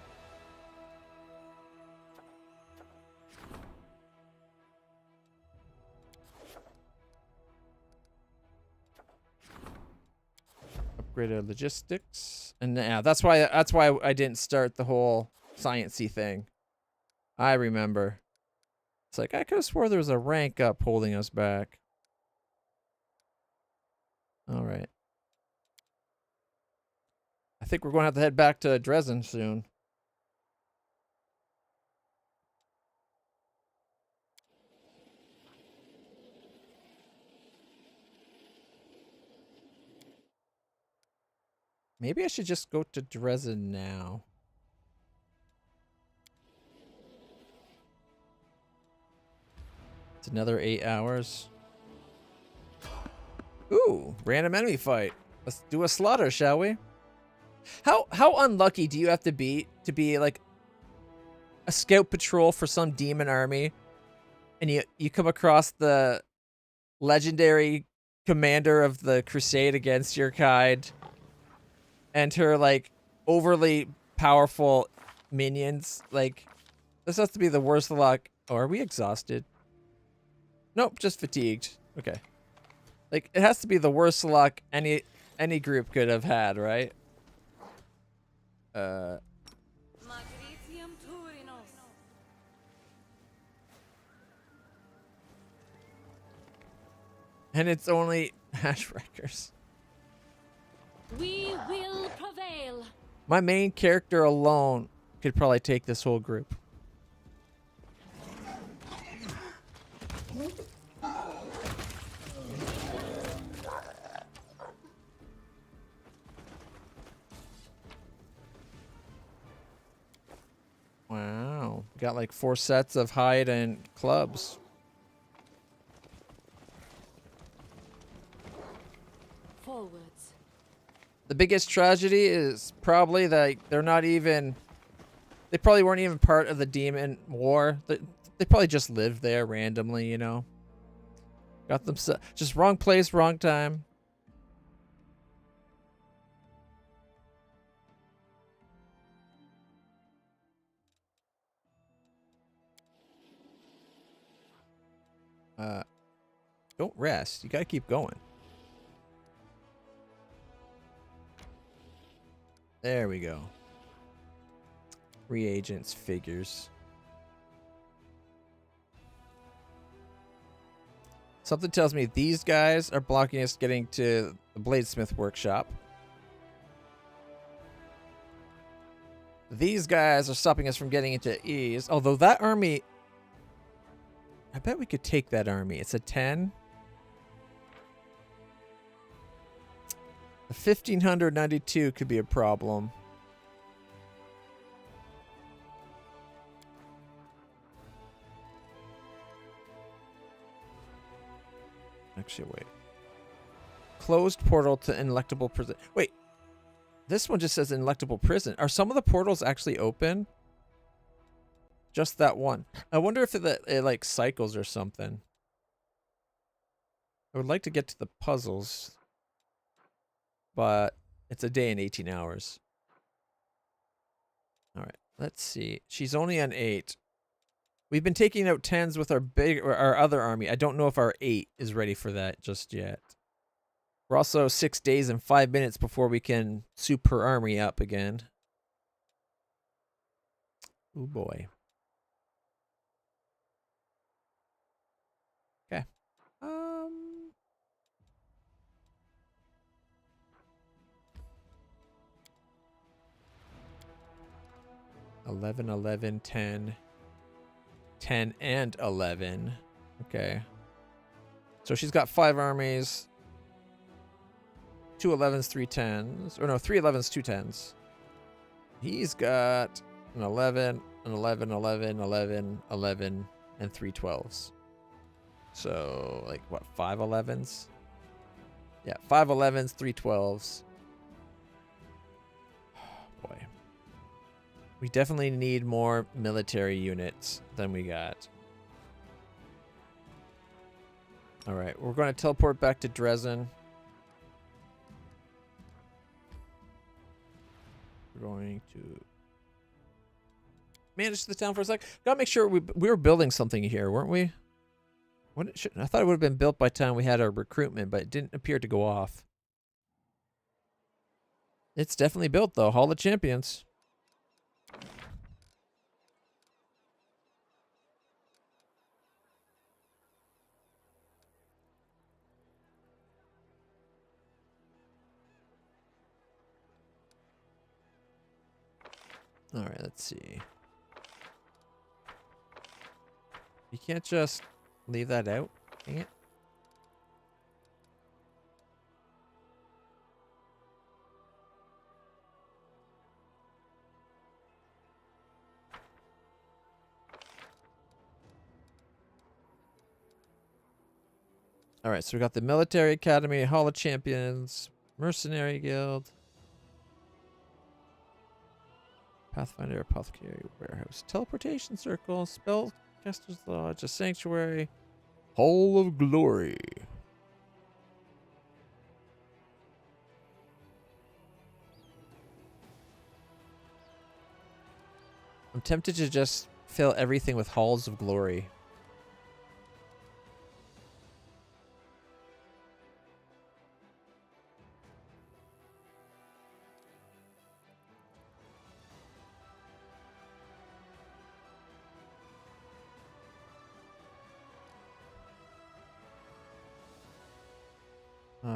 Upgrade our logistics. And yeah, that's why I didn't start the whole sciencey thing. I remember. It's like I could have swore there was a rank up holding us back. All right. I think we're going to have to head back to Dresden soon. Maybe I should just go to Dresden now. It's another 8 hours. Ooh, random enemy fight. Let's do a slaughter, shall we? How unlucky do you have to be like a scout patrol for some demon army and you come across the legendary commander of the crusade against your kind and her like overly powerful minions? Like, this has to be the worst luck. Oh, are we exhausted? Nope, just fatigued. Okay. Like, it has to be the worst luck any group could have had, right? And it's only Hashwreckers. We will prevail. My main character alone could probably take this whole group. Wow. Got like 4 sets of hide and clubs. Forwards. The biggest tragedy is probably that they're not even... They probably weren't even part of the demon war. They probably just lived there randomly, you know? Got them just wrong place, wrong time. Don't rest. You gotta keep going. There we go. Reagents, figures. Something tells me these guys are blocking us getting to the Bladesmith workshop. These guys are stopping us from getting into Ease. Although that army... I bet we could take that army. It's a 10. A 1592 could be a problem. Actually, wait. Closed portal to Ineluctable Prison. Wait. This one just says Ineluctable Prison. Are some of the portals actually open? Just that one. I wonder if it like cycles or something. I would like to get to the puzzles, but it's a day and 18 hours. All right, let's see. She's only on 8. We've been taking out 10s with our other army. I don't know if our 8 is ready for that just yet. We're also 6 days and 5 minutes before we can soup her army up again. Oh boy. Okay. 11, 11, 10, 10, and 11. Okay. So she's got 5 armies. 2 11s, 3 10s. Or no, 3 11s, 2 10s. He's got an 11, an 11, 11, 11, 11, and 3 12s. So, like, what, 5 11s? Yeah, 5 11s, 3 12s. Boy. We definitely need more military units than we got. Alright, we're going to teleport back to Dresden. We're going to manage the town for a sec. Gotta make sure we were building something here, weren't we? I thought it would have been built by the time we had our recruitment, but it didn't appear to go off. It's definitely built, though. Hall of Champions. All right, let's see. You can't just leave that out. Dang it. All right, so we got the Military Academy, Hall of Champions, Mercenary Guild, Pathfinder, Apothecary, Warehouse, Teleportation Circle, Spellcaster's Lodge, a Sanctuary, Hall of Glory. I'm tempted to just fill everything with Halls of Glory.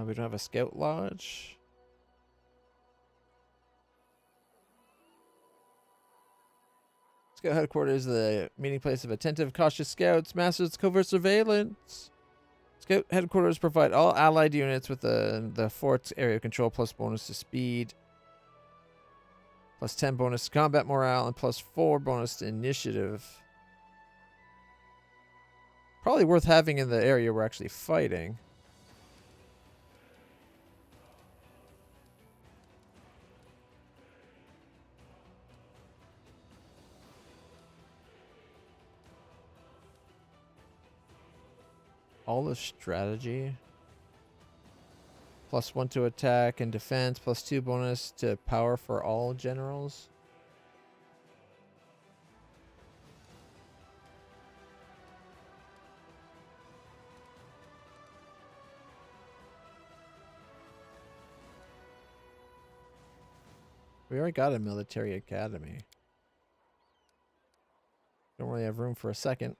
We don't have a Scout Lodge. Scout Headquarters, the meeting place of attentive, cautious scouts, masters of covert surveillance. Scout Headquarters provide all allied units with the fort's area control plus bonus to speed, plus 10 bonus to combat morale, and plus 4 bonus to initiative. Probably worth having in the area we're actually fighting. All the strategy. Plus 1 to attack and defense. Plus 2 bonus to power for all generals. We already got a military academy. Don't really have room for a second.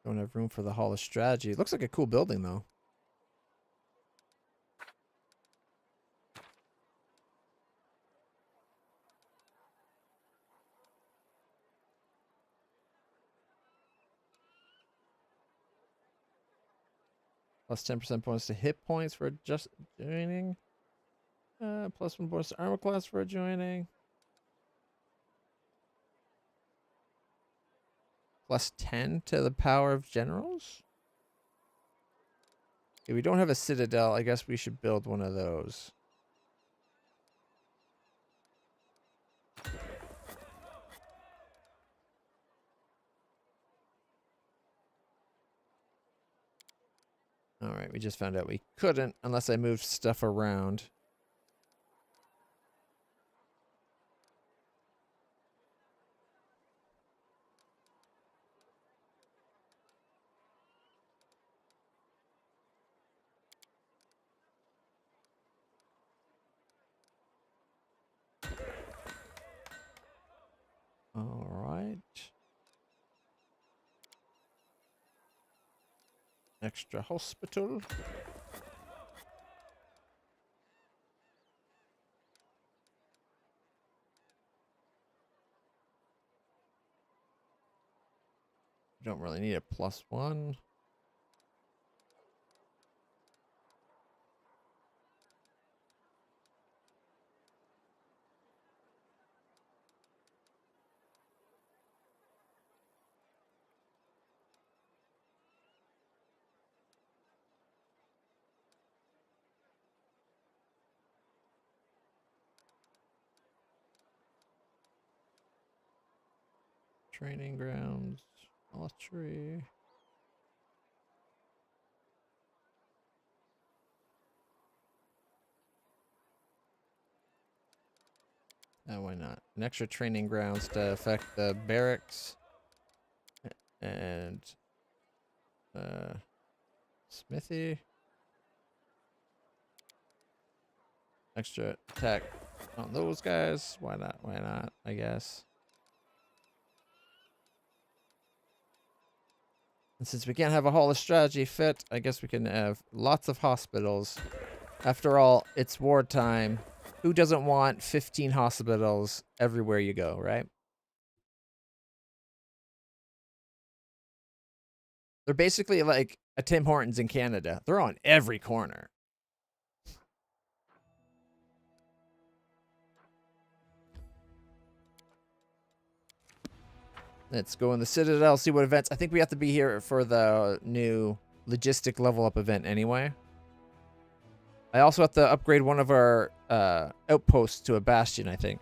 Don't have room for the Hall of Strategy. It looks like a cool building, though. Plus 10% bonus to hit points for just joining. Plus 1 bonus to armor class for joining. plus 10 to the power of generals? Okay, we don't have a citadel. I guess we should build one of those. All right, we just found out we couldn't unless I moved stuff around. All right. Extra hospital. Don't really need a +1. Training grounds. Military. Why not? An extra training grounds to affect the barracks. And smithy. Extra attack on those guys. Why not? Why not? I guess. And since we can't have a hall of strategy fit, I guess we can have lots of hospitals. After all, it's wartime. Who doesn't want 15 hospitals everywhere you go, right? They're basically like a Tim Hortons in Canada. They're on every corner. Let's go in the Citadel, see what events. I think we have to be here for the new logistic level up event anyway. I also have to upgrade one of our outposts to a bastion, I think.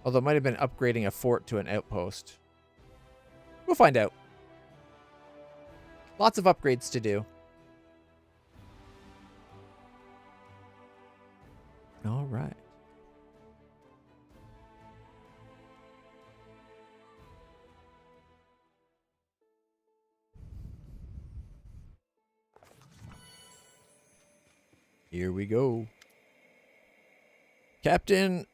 Although it might have been upgrading a fort to an outpost. We'll find out. Lots of upgrades to do. All right. Here we go. Captain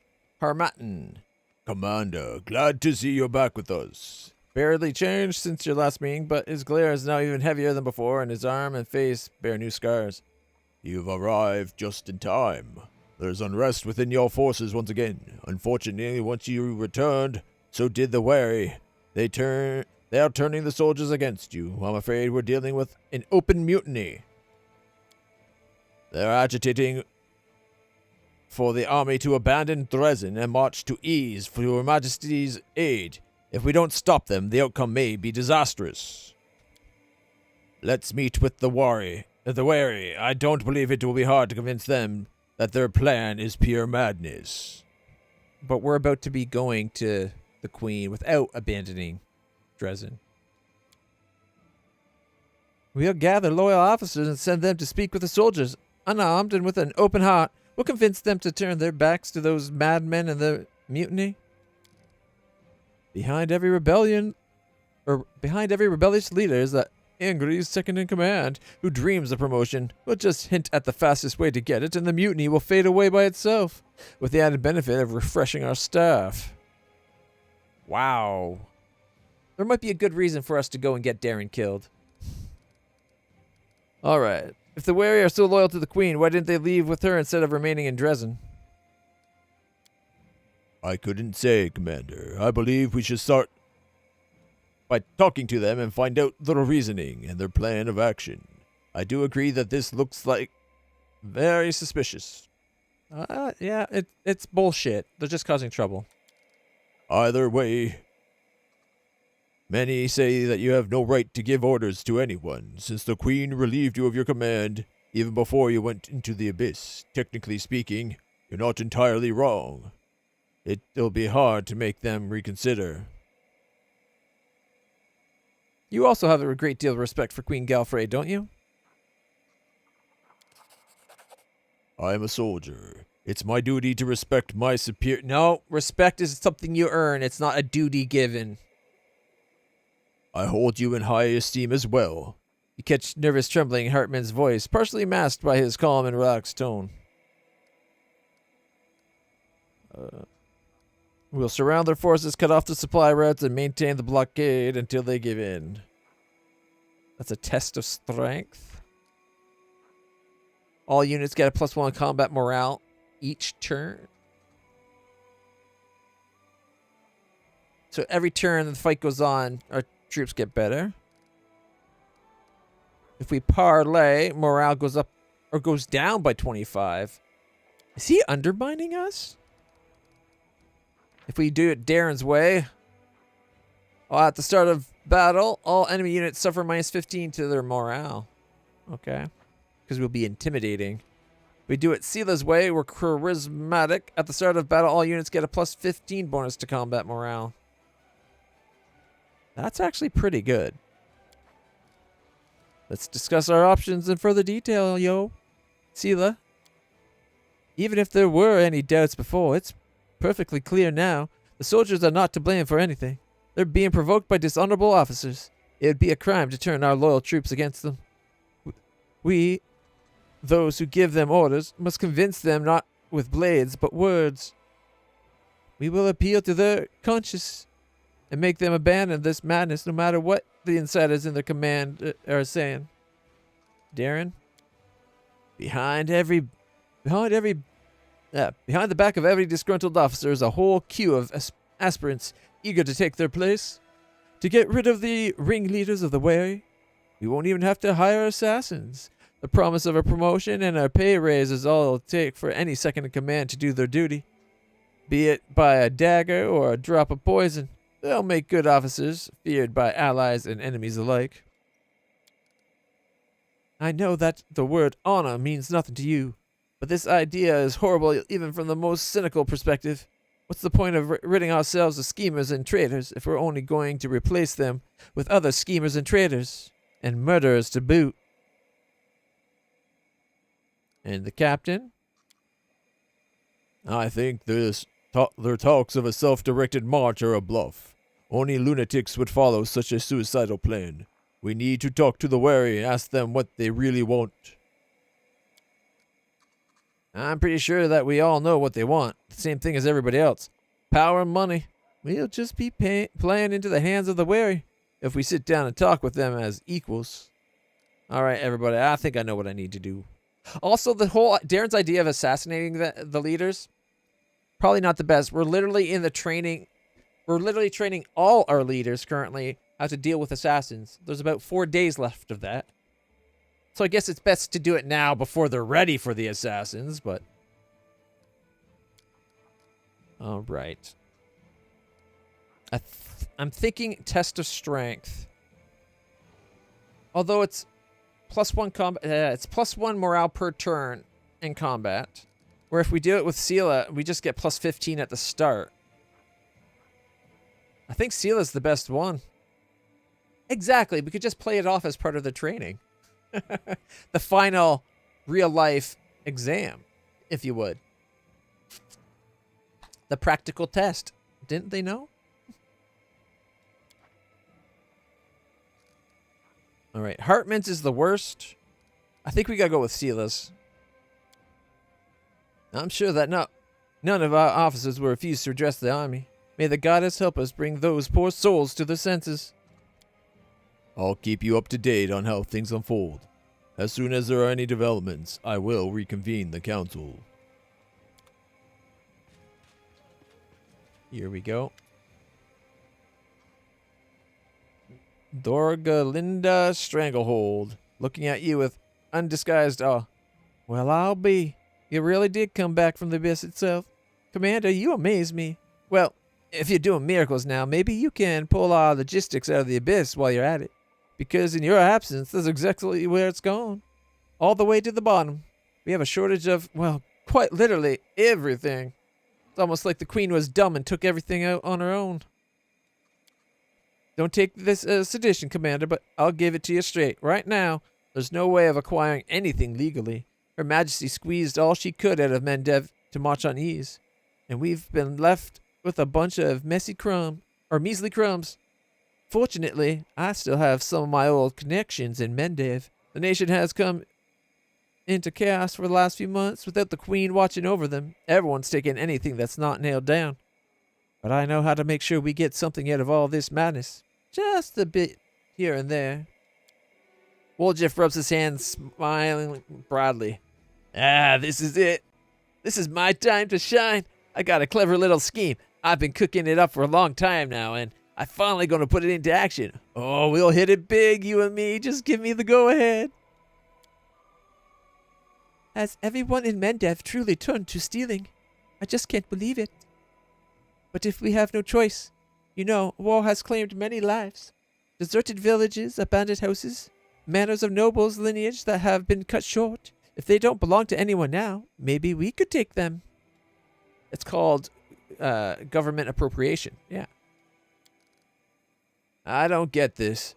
Harmattan. Commander, glad to see you're back with us. Barely changed since your last meeting, but his glare is now even heavier than before, and his arm and face bear new scars. You've arrived just in time. There's unrest within your forces once again. Unfortunately, once you returned, so did the wary. They are turning the soldiers against you. I'm afraid we're dealing with an open mutiny. They're agitating for the army to abandon Dresden and march to Ease for your majesty's aid. If we don't stop them, the outcome may be disastrous. Let's meet with the wary. I don't believe it will be hard to convince them that their plan is pure madness. But we're about to be going to the Queen without abandoning Dresden. We'll gather loyal officers and send them to speak with the soldiers. Unarmed and with an open heart, we'll convince them to turn their backs to those madmen and the mutiny. Behind every rebellious leader is that angry second in command who dreams of promotion. We'll just hint at the fastest way to get it, and the mutiny will fade away by itself, with the added benefit of refreshing our staff. Wow. There might be a good reason for us to go and get Darren killed. Alright. If the wary are so loyal to the Queen, why didn't they leave with her instead of remaining in Dresden? I couldn't say, Commander. I believe we should start by talking to them and find out their reasoning and their plan of action. I do agree that this looks like very suspicious. Yeah, it's bullshit. They're just causing trouble. Either way, Many say that you have no right to give orders to anyone, since the Queen relieved you of your command even before you went into the abyss. Technically speaking, you're not entirely wrong. It'll be hard to make them reconsider. You also have a great deal of respect for Queen Galfrey, don't you? I am a soldier. It's my duty to respect my superior. No, respect is something you earn. It's not a duty given. I hold you in high esteem as well. You catch nervous trembling in Hartman's voice, partially masked by his calm and relaxed tone. We'll surround their forces, cut off the supply routes, and maintain the blockade until they give in. That's a test of strength. All units get a +1 combat morale each turn. So every turn the fight goes on, our troops get better. If we parlay, morale goes up or goes down by 25. Is he undermining us? If we do it Darren's way, at the start of battle, all enemy units suffer -15 to their morale. Okay. Because we'll be intimidating. We do it Sila's way, we're charismatic. At the start of battle, all units get a +15 bonus to combat morale. That's actually pretty good. Let's discuss our options in further detail, yo. Sila. Even if there were any doubts before, it's perfectly clear now. The soldiers are not to blame for anything. They're being provoked by dishonorable officers. It would be a crime to turn our loyal troops against them. We, those who give them orders, must convince them not with blades, but words. We will appeal to their conscience and make them abandon this madness no matter what the insiders in their command are saying. Darren? Behind the back of every disgruntled officer is a whole queue of aspirants eager to take their place. To get rid of the ringleaders of the way, we won't even have to hire assassins. The promise of a promotion and a pay raise is all it'll take for any second in command to do their duty. Be it by a dagger or a drop of poison, they'll make good officers, feared by allies and enemies alike. I know that the word honor means nothing to you, but this idea is horrible even from the most cynical perspective. What's the point of ridding ourselves of schemers and traitors if we're only going to replace them with other schemers and traitors, and murderers to boot? And the captain? I think their talks of a self-directed march are a bluff. Only lunatics would follow such a suicidal plan. We need to talk to the wary and ask them what they really want. I'm pretty sure that we all know what they want. The same thing as everybody else. Power and money. We'll just be playing into the hands of the wary if we sit down and talk with them as equals. All right, everybody. I think I know what I need to do. Also, the whole Darren's idea of assassinating the leaders, probably not the best. We're literally training all our leaders currently how to deal with assassins. There's about 4 days left of that. So I guess it's best to do it now before they're ready for the assassins, but... All right. I'm thinking test of strength. Although it's +1 combat, it's +1 morale per turn in combat. Where if we do it with Sila, we just get +15 at the start. I think Sila's the best one. Exactly, we could just play it off as part of the training. The final real-life exam, if you would. The practical test. Didn't they know? All right, Hartman's is the worst. I think we gotta go with Sila's. I'm sure that none of our officers will refuse to address the army. May the goddess help us bring those poor souls to their senses. I'll keep you up to date on how things unfold. As soon as there are any developments, I will reconvene the council. Here we go. Dorgalinda Stranglehold, looking at you with undisguised awe. Well, I'll be. You really did come back from the abyss itself. Commander, you amaze me. Well, If you're doing miracles now, maybe you can pull our logistics out of the abyss while you're at it. Because in your absence, that's exactly where it's gone. All the way to the bottom. We have a shortage of, well, quite literally everything. It's almost like the queen was dumb and took everything out on her own. Don't take this as sedition, Commander, but I'll give it to you straight. Right now, there's no way of acquiring anything legally. Her Majesty squeezed all she could out of Mendev to march on ease. And we've been left with a bunch of measly crumbs. Fortunately, I still have some of my old connections in Mendev. The nation has come into chaos for the last few months without the queen watching over them. Everyone's taking anything that's not nailed down. But I know how to make sure we get something out of all this madness. Just a bit here and there. Woljif rubs his hands, smiling broadly. This is it. This is my time to shine. I got a clever little scheme. I've been cooking it up for a long time now, and I'm finally going to put it into action. Oh, we'll hit it big, you and me. Just give me the go-ahead. Has everyone in Mendev truly turned to stealing? I just can't believe it. But if we have no choice, you know, war has claimed many lives. Deserted villages, abandoned houses, manors of nobles' lineage that have been cut short. If they don't belong to anyone now, maybe we could take them. It's called government appropriation. Yeah. I don't get this.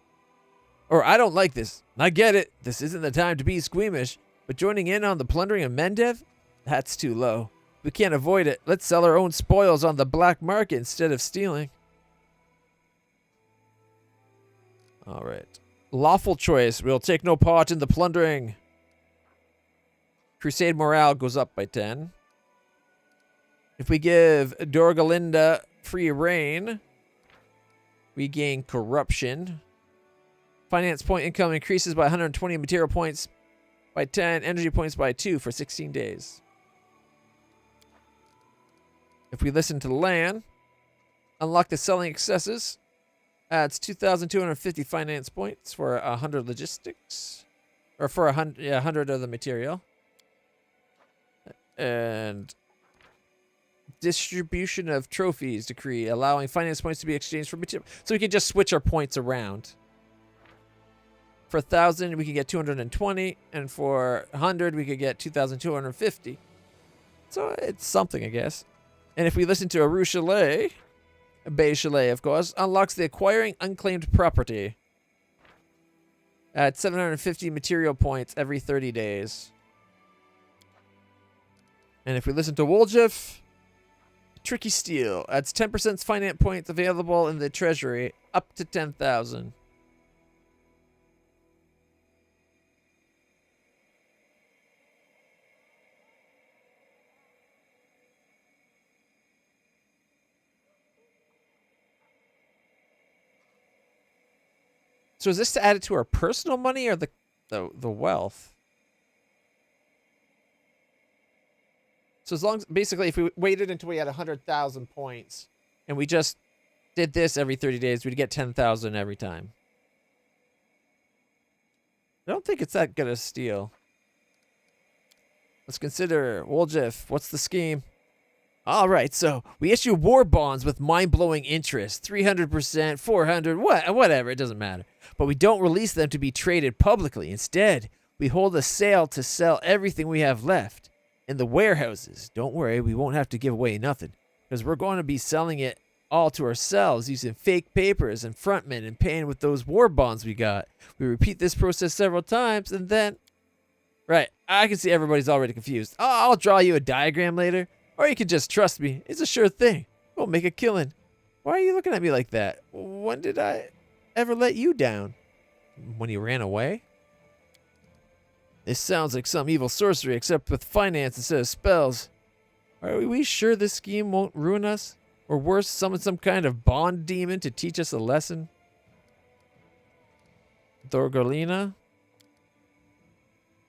Or I don't like this. I get it. This isn't the time to be squeamish. But joining in on the plundering of Mendev? That's too low. We can't avoid it. Let's sell our own spoils on the black market instead of stealing. Alright. Lawful choice. We'll take no part in the plundering. Crusade morale goes up by 10. If we give Dorgalinda free reign, we gain corruption. Finance point income increases by 120, material points by 10, energy points by 2 for 16 days. If we listen to land, unlock the selling excesses, adds 2,250 finance points for 100 logistics, or for 100 of the material. And distribution of trophies decree, allowing finance points to be exchanged for material. So we can just switch our points around. For 1,000, we can get 220, and for 100, we could get 2,250. So it's something, I guess. And if we listen to Aru Chalet, Bay Chalet, of course, unlocks the acquiring unclaimed property at 750 material points every 30 days. And if we listen to Woljif, Tricky Steel adds 10% finance points available in the treasury up to 10,000. So is this to add it to our personal money or the wealth? So as long as, basically, if we waited until we had 100,000 points and we just did this every 30 days, we'd get 10,000 every time. I don't think it's that good a steal. Let's consider Woljif. What's the scheme? All right, so we issue war bonds with mind-blowing interest, 300%, 400, whatever, it doesn't matter. But we don't release them to be traded publicly. Instead, we hold a sale to sell everything we have left in the warehouses. Don't worry, we won't have to give away nothing, because we're going to be selling it all to ourselves using fake papers and frontmen and paying with those war bonds we got. We repeat this process several times, and then... Right, I can see everybody's already confused. I'll draw you a diagram later. Or you can just trust me. It's a sure thing. We'll make a killing. Why are you looking at me like that? When did I ever let you down? When you ran away? This sounds like some evil sorcery, except with finance instead of spells. Are we sure this scheme won't ruin us? Or worse, summon some kind of bond demon to teach us a lesson? Dorgolina?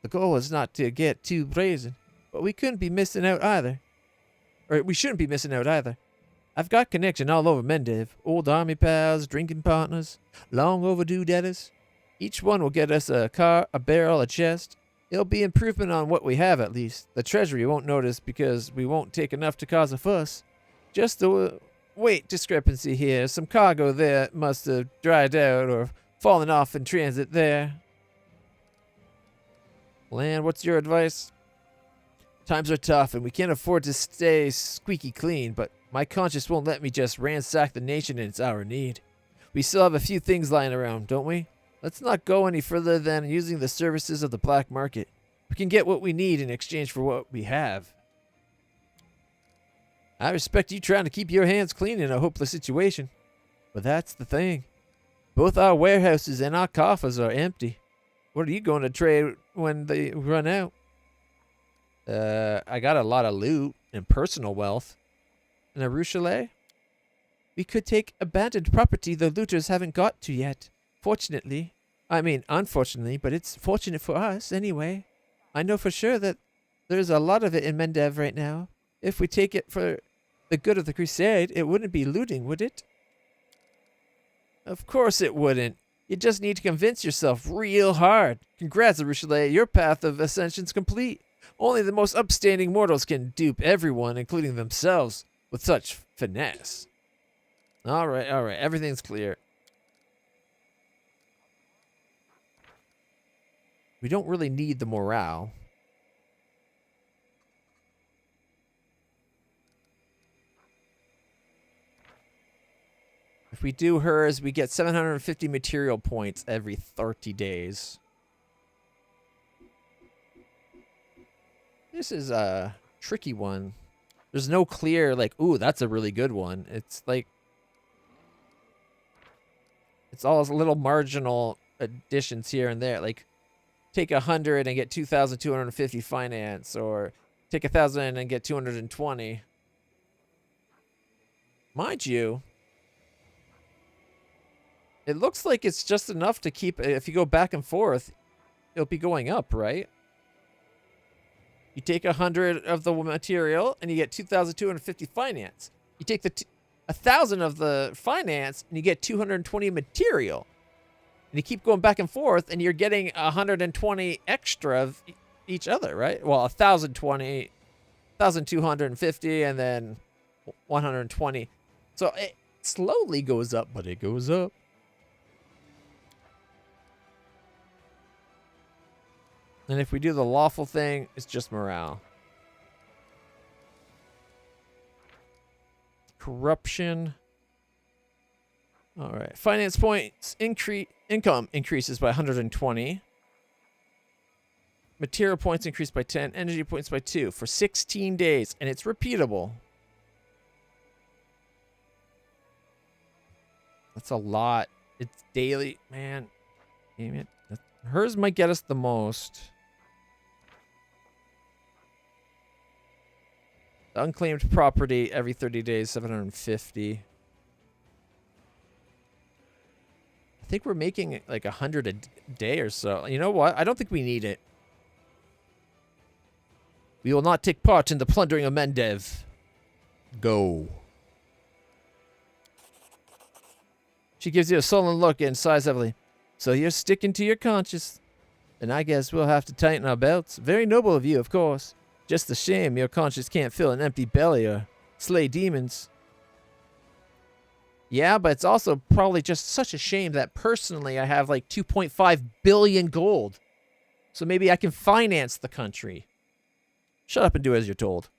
The goal is not to get too brazen, but we couldn't be missing out either. Or we shouldn't be missing out either. I've got connection all over Mendev. Old army pals, drinking partners, long overdue debtors. Each one will get us a car, a barrel, a chest. It'll be improvement on what we have, at least. The treasury won't notice because we won't take enough to cause a fuss. Just the weight discrepancy here. Some cargo there must have dried out or fallen off in transit there. Land, what's your advice? Times are tough and we can't afford to stay squeaky clean, but my conscience won't let me just ransack the nation in its hour of need. We still have a few things lying around, don't we? Let's not go any further than using the services of the black market. We can get what we need in exchange for what we have. I respect you trying to keep your hands clean in a hopeless situation. But that's the thing. Both our warehouses and our coffers are empty. What are you going to trade when they run out? I got a lot of loot and personal wealth. And a Rouchelet? We could take abandoned property the looters haven't got to yet. Fortunately. I mean, unfortunately, but it's fortunate for us anyway. I know for sure that there's a lot of it in Mendev right now. If we take it for the good of the crusade, it wouldn't be looting, would it? Of course it wouldn't. You just need to convince yourself real hard. Congrats, Rouchelet. Your path of ascension's complete. Only the most upstanding mortals can dupe everyone, including themselves, with such finesse. All right. Everything's clear. We don't really need the morale. If we do hers, we get 750 material points every 30 days. This is a tricky one. There's no clear, like, ooh, that's a really good one. It's like, it's all little marginal additions here and there. Like, take 100 and get 2,250 finance, or take 1,000 and get 220. Mind you, it looks like it's just enough to keep, if you go back and forth, it'll be going up, right? You take 100 of the material and you get 2,250 finance. You take 1,000 of the finance and you get 220 material. And you keep going back and forth and you're getting 120 extra of each other, right? Well, 1,020, 1,250, and then 120. So it slowly goes up, but it goes up. And if we do the lawful thing, it's just morale. Corruption. All right. Finance points income increases by 120. Material points increase by 10. Energy points by 2 for 16 days. And it's repeatable. That's a lot. It's daily. Man. Damn it. Hers might get us the most. Unclaimed property every 30 days, 750. I think we're making like 100 a day or so. You know what? I don't think we need it. We will not take part in the plundering of Mendev. Go. She gives you a sullen look and sighs heavily. So you're sticking to your conscience. And I guess we'll have to tighten our belts. Very noble of you, of course. Just a shame your conscience can't fill an empty belly or slay demons. Yeah, but it's also probably just such a shame that personally I have like 2.5 billion gold. So maybe I can finance the country. Shut up and do as you're told.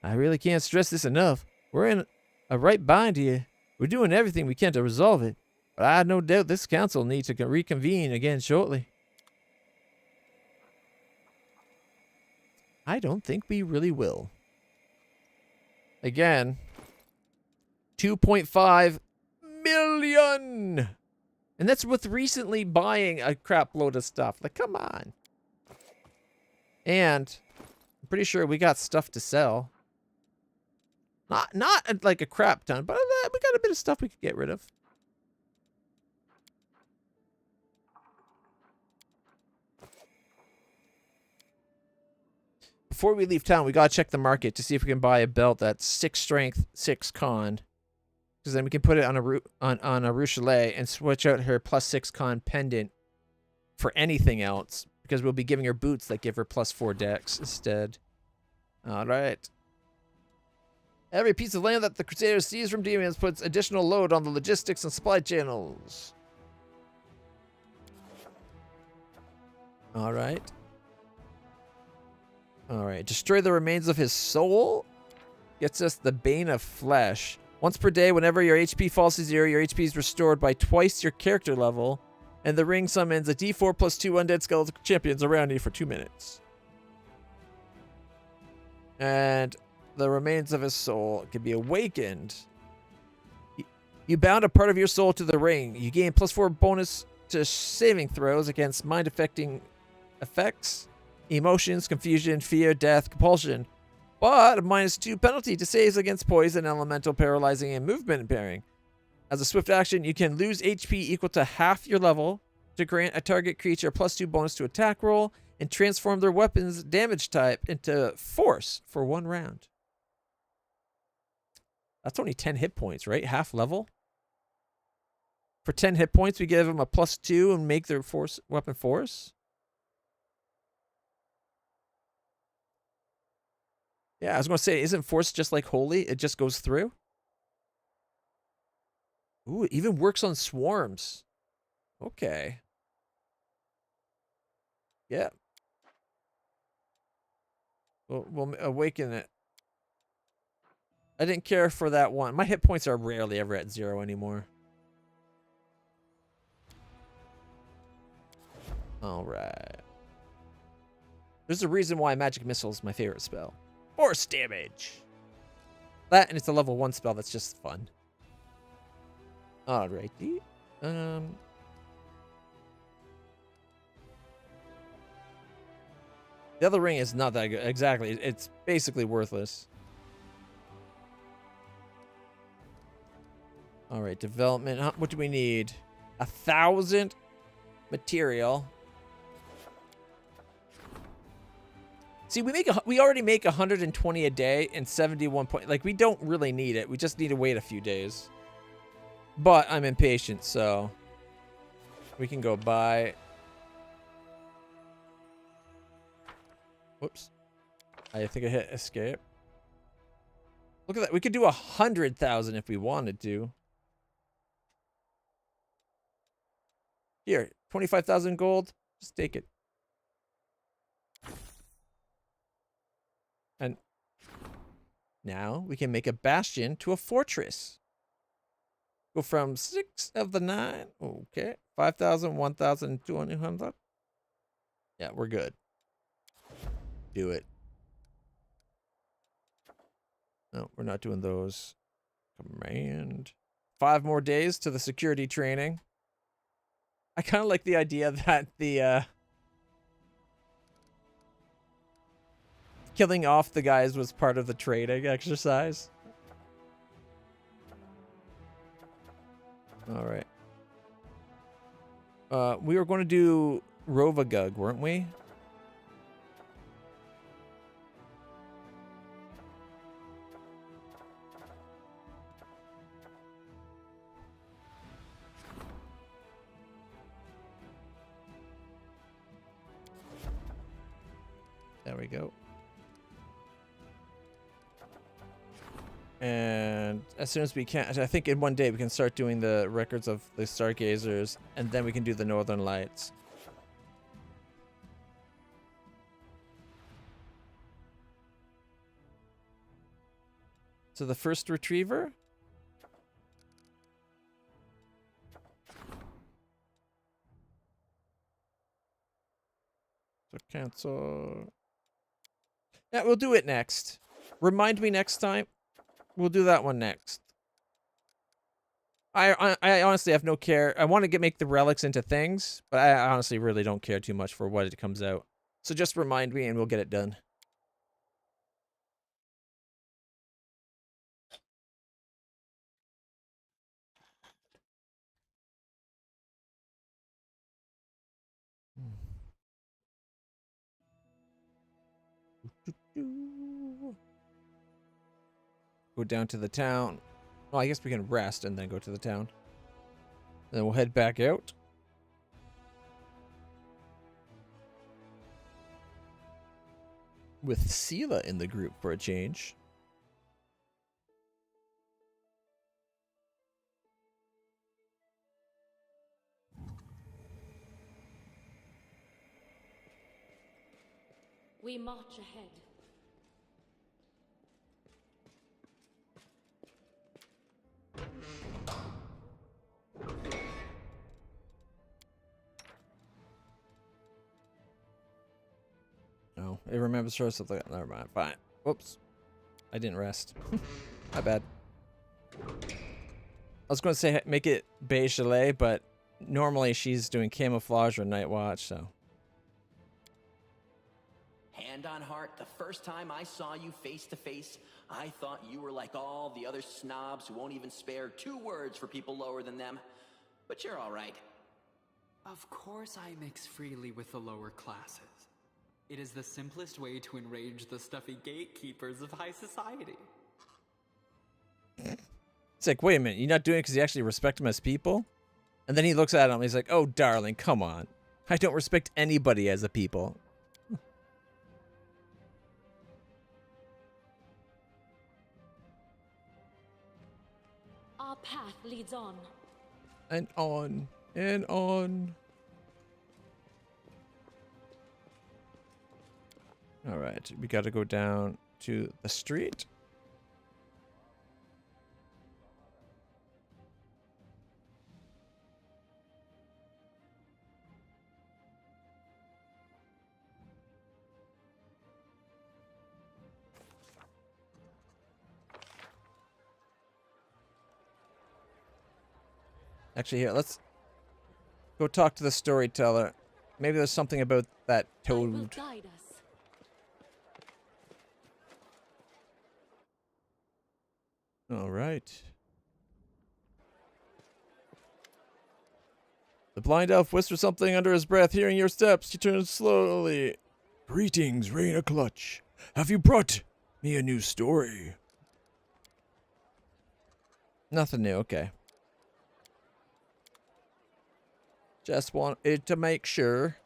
I really can't stress this enough. We're in a right bind here. We're doing everything we can to resolve it. But I have no doubt this council needs to reconvene again shortly. I don't think we really will. Again, 2.5 million! And that's with recently buying a crap load of stuff. Like, come on. And I'm pretty sure we got stuff to sell. Not like a crap ton, but we got a bit of stuff we could get rid of. Before we leave town, we gotta check the market to see if we can buy a belt that's 6 strength, 6 con. Because then we can put it on a Rouchelet and switch out her +6 con pendant for anything else. Because we'll be giving her boots that give her +4 dex instead. Alright. Every piece of land that the Crusaders seize from demons puts additional load on the logistics and supply channels. Alright. Alright. Destroy the remains of his soul. Gets us the Bane of Flesh. Once per day, whenever your HP falls to 0, your HP is restored by twice your character level. And the ring summons a d4 plus 2 undead skeletal champions around you for 2 minutes. And the remains of his soul can be awakened. You bound a part of your soul to the ring. You gain +4 bonus to saving throws against mind-affecting effects, emotions, confusion, fear, death, compulsion. But a -2 penalty to saves against poison, elemental, paralyzing, and movement impairing. As a swift action, you can lose HP equal to half your level to grant a target creature a +2 bonus to attack roll and transform their weapon's damage type into force for 1 round. That's only 10 hit points, right? Half level? For 10 hit points, we give them a +2 and make their weapon force? Yeah, I was going to say, isn't force just like holy? It just goes through? Ooh, it even works on swarms. Okay. Yeah. We'll awaken it. I didn't care for that one. My hit points are rarely ever at 0 anymore. Alright. There's a reason why Magic Missile is my favorite spell. Force damage. That, and it's a level 1 spell that's just fun. Alrighty. The other ring is not that good. Exactly. It's basically worthless. Alright, development. What do we need? 1,000 material. See, we already make 120 a day and 71 point. Like, we don't really need it. We just need to wait a few days. But I'm impatient, so we can go buy. Whoops. I think I hit escape. Look at that. We could do 100,000 if we wanted to. Here, 25,000 gold. Just take it. And now we can make a bastion to a fortress. Go from 6 of the 9. Okay. 5,000, 1,000, 200. Yeah, we're good. Do it. No, we're not doing those. Command. 5 more days to the security training. I kind of like the idea that the killing off the guys was part of the training exercise. All right. We were going to do Rovagug, weren't we? There we go. And as soon as we can, I think in one day we can start doing the records of the Stargazers, and then we can do the Northern Lights. So the first retriever? So cancel. Yeah, we'll do it next. Remind me next time. We'll do that one next. I honestly have no care. I want to make the relics into things, but I honestly really don't care too much for what it comes out. So just remind me and we'll get it done. Go down to the town. Well, I guess we can rest and then go to the town. Then we'll head back out. With Sela in the group for a change. We march ahead. No, it remembers her something. Never mind. Fine. Whoops. I didn't rest. My bad. I was going to say make it beige chalet, but normally she's doing camouflage or night watch, so. Hand on heart, the first time I saw you face to face, I thought you were like all the other snobs who won't even spare 2 words for people lower than them. But you're all right. Of course I mix freely with the lower classes. It is the simplest way to enrage the stuffy gatekeepers of high society. It's like, wait a minute, you're not doing it because you actually respect them as people? And then he looks at him and he's like, oh, darling, come on. I don't respect anybody as a people. Our path leads on. And on. And on. Alright, we gotta go down to the street. Actually, here, let's go talk to the storyteller. Maybe there's something about that I will toad. guide us. All right. The blind elf whispers something under his breath. Hearing your steps, he turns slowly. Greetings, LitlClutch. Have you brought me a new story? Nothing new, okay. Just wanted to make sure.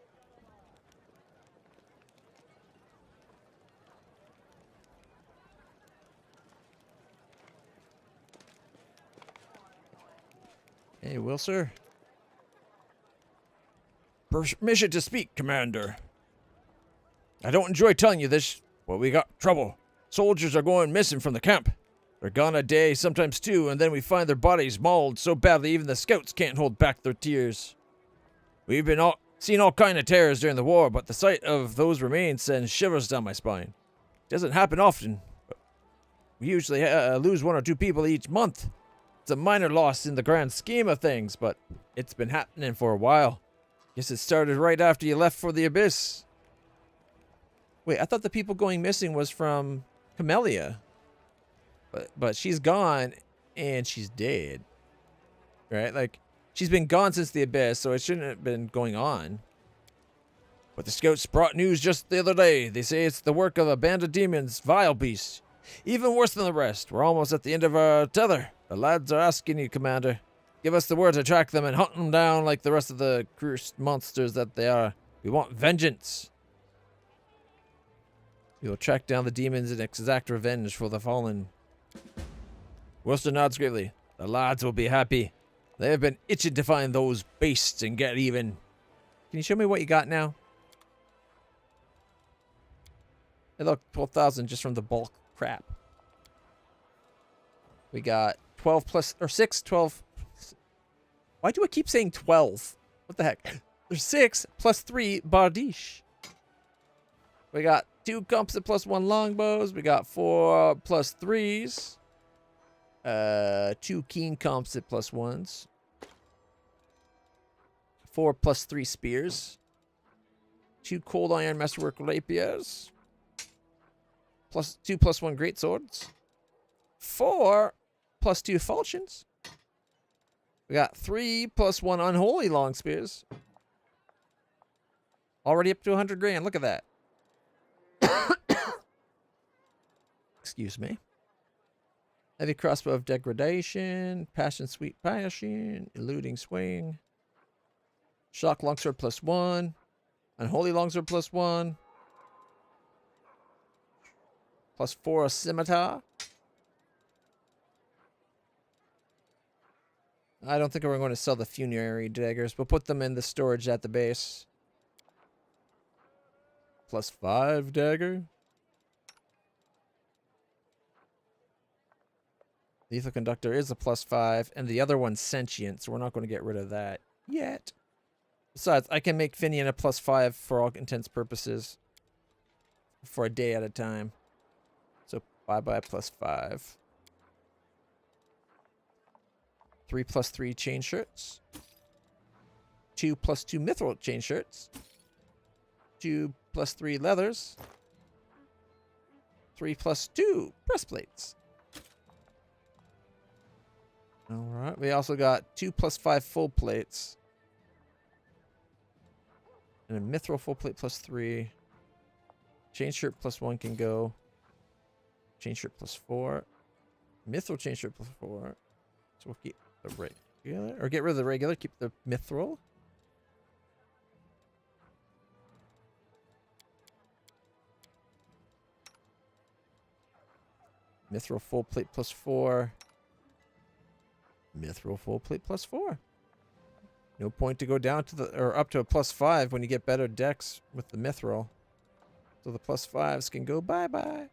Hey, will sir. Permission to speak, Commander. I don't enjoy telling you this, but we got trouble. Soldiers are going missing from the camp. They're gone a day, sometimes 2, and then we find their bodies mauled so badly even the scouts can't hold back their tears. We've been seen all kind of terrors during the war, but the sight of those remains sends shivers down my spine. It doesn't happen often. But we usually lose 1 or 2 people each month. It's a minor loss in the grand scheme of things, but it's been happening for a while. Guess it started right after you left for the Abyss. Wait, I thought the people going missing was from Camellia. But she's gone and she's dead. Right? Like, she's been gone since the Abyss, so it shouldn't have been going on. But the scouts brought news just the other day. They say it's the work of a band of demons, vile beasts. Even worse than the rest. We're almost at the end of our tether. The lads are asking you, Commander. Give us the word to track them and hunt them down like the rest of the cursed monsters that they are. We want vengeance. We will track down the demons and exact revenge for the fallen. Worcester nods gravely. The lads will be happy. They have been itching to find those beasts and get even. Can you show me what you got now? Hey, look, 12,000 just from the bulk crap. We got 12 plus, or 6, 12. Why do I keep saying 12? What the heck? There's 6 plus 3 bardiche. We got 2 composite plus 1 longbows. We got 4 plus 3s. 2 keen composite plus 1s. 4 plus 3 spears. 2 cold iron metalwork rapiers. Plus 2 plus 1 great swords. 4 plus 2 falchions. We got 3 plus 1 unholy long spears. Already up to 100 grand. Look at that. Excuse me. Heavy crossbow of degradation. Passion sweet passion. Eluding swing. Shock longsword plus 1. Unholy longsword plus 1. Plus 4 a scimitar. I don't think we're going to sell the funerary daggers. We'll put them in the storage at the base. +5 dagger. Lethal Conductor is a +5, and the other one's sentient, so we're not going to get rid of that yet. Besides, I can make Finian a +5 for all intents purposes for a day at a time. So bye-bye +5. 3 +3 chain shirts. 2 +2 mithril chain shirts. 2 +3 leathers. 3 +2 breastplates. Alright, we also got 2 +5 full plates. And a mithril full plate +3. Chain shirt +1 can go. Chain shirt +4. Mithril chain shirt +4. So we'll keep the regular. Or get rid of the regular, keep the mithril. Mithril full plate +4. Mithril full plate +4. No point to go down to the or up to a +5 when you get better decks with the mithril. So the +5s can go bye-bye.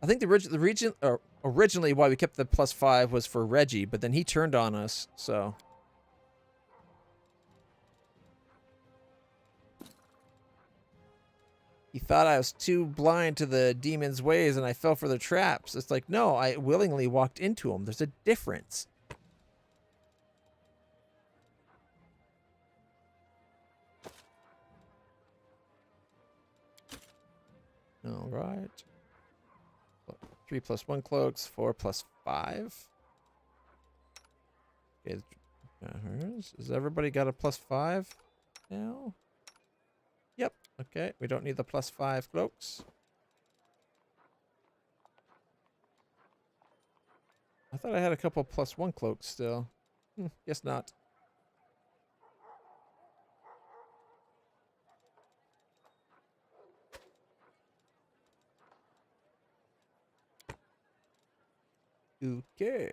I think originally why we kept the +5 was for Reggie, but then he turned on us, so. He thought I was too blind to the demon's ways and I fell for their traps. It's like, no, I willingly walked into them. There's a difference. All right. 3 +1 cloaks, 4 +5. Okay, has everybody got a +5 now? Yep. Okay, we don't need the +5 cloaks. I thought I had a couple +1 cloaks still. Guess not. Okay.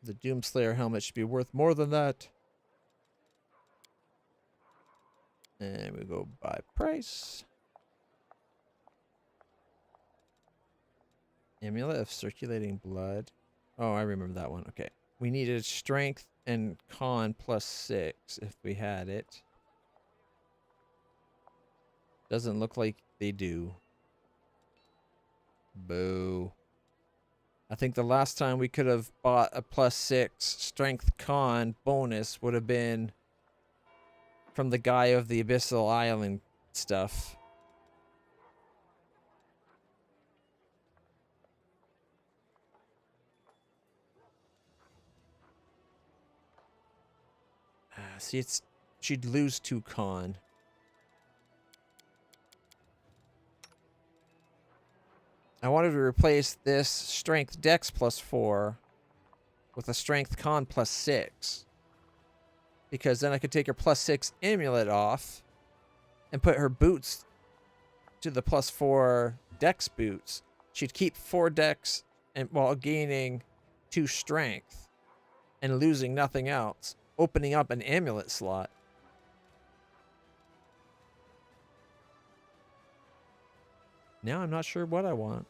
The Doomslayer helmet should be worth more than that. And we go by price. Amulet of Circulating Blood. Oh, I remember that one. Okay. We needed strength and con +6 if we had it. Doesn't look like they do. Boo. I think the last time we could have bought a +6 strength con bonus would have been from the guy of the Abyssal Island stuff. See, she'd lose 2 con. I wanted to replace this strength dex +4 with a strength con +6. Because then I could take her +6 amulet off and put her boots to the +4 dex boots. She'd keep 4 dex and while gaining 2 strength and losing nothing else, opening up an amulet slot. Now I'm not sure what I want.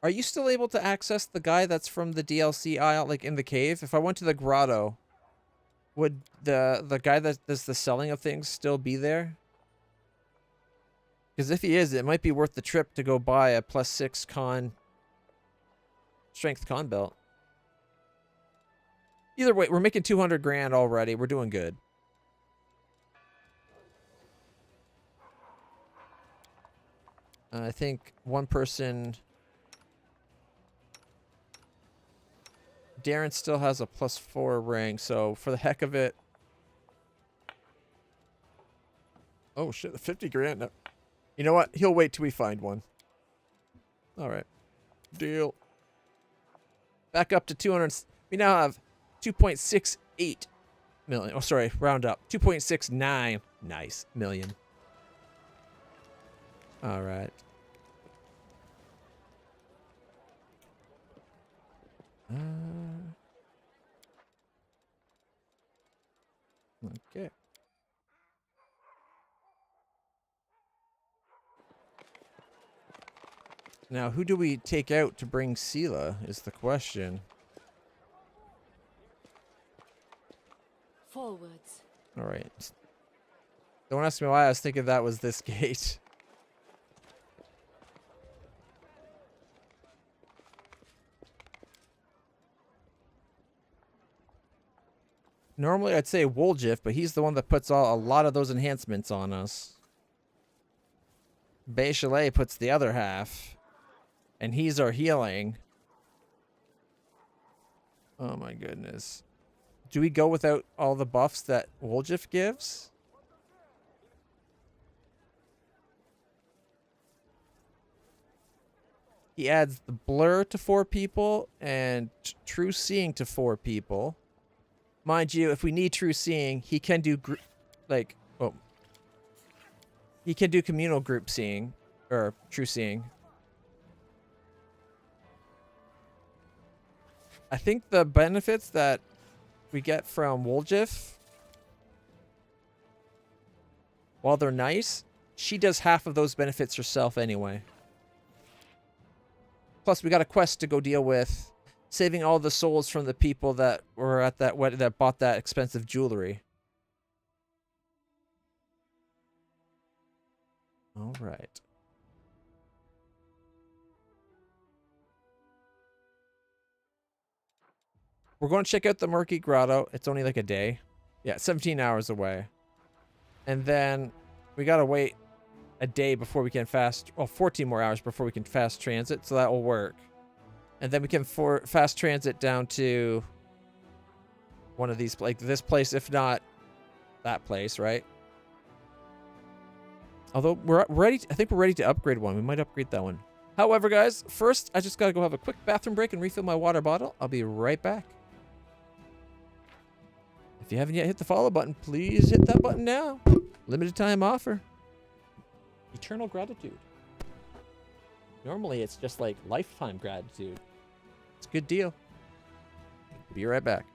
Are you still able to access the guy that's from the DLC aisle, like in the cave? If I went to the grotto, would the guy that does the selling of things still be there? Because if he is, it might be worth the trip to go buy a +6 con strength con belt. Either way, we're making 200 grand already. We're doing good. I think one person... Darren still has a +4 ring, so for the heck of it... Oh shit, 50 grand. No. You know what? He'll wait till we find one. Alright. Deal. Back up to 200... We now have 2.68 million. Oh, sorry, round up. 2.69. Nice. Million. Alright. Okay. Now, who do we take out to bring Sela is the question. Forwards. All right. Don't ask me why I was thinking that was this gate. Normally I'd say Woljif, but he's the one that puts a lot of those enhancements on us. Bachelet puts the other half. And he's our healing. Oh my goodness. Do we go without all the buffs that Woljif gives? He adds the blur to 4 people and true seeing to 4 people. Mind you, if we need true seeing, he can do he can do communal group seeing or true seeing. I think the benefits that we get from Woljif, while they're nice, she does half of those benefits herself anyway. Plus, we got a quest to go deal with saving all the souls from the people that were at that wedding that bought that expensive jewelry. All right. We're going to check out the Murky Grotto. It's only like a day. Yeah, 17 hours away. And then we got to wait a day before we can 14 more hours before we can fast transit, so that will work. And then we can fast transit down to one of these, like this place, if not that place, right? Although we're ready, I think we're ready to upgrade one. We might upgrade that one. However, guys, first I just got to go have a quick bathroom break and refill my water bottle. I'll be right back. If you haven't yet hit the follow button, please hit that button now. Limited time offer. Eternal gratitude. Normally it's just like lifetime gratitude. It's a good deal. Be right back.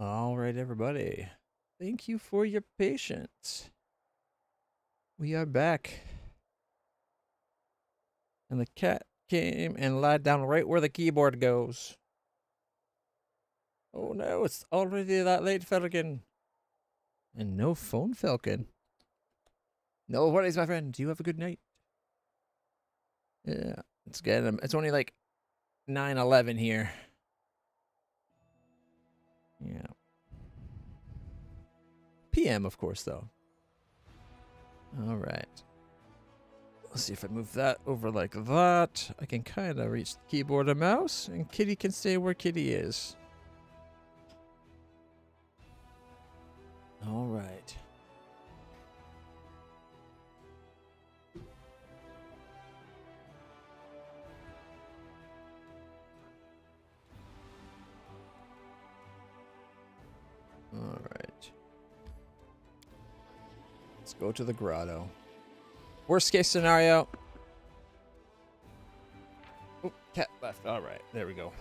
All right, everybody. Thank you for your patience. We are back. And the cat came and lied down right where the keyboard goes. Oh no, it's already that late, Falcon. And no phone, Falcon. No worries, my friend. You have a good night. Yeah, it's good. It's only like 9:11 here. Yeah. PM, of course, though. All right. Let's see if I move that over like that. I can kind of reach the keyboard and mouse, and Kitty can stay where Kitty is. All right. All right. Let's go to the grotto. Worst case scenario. Oh, cat left. All right, there we go.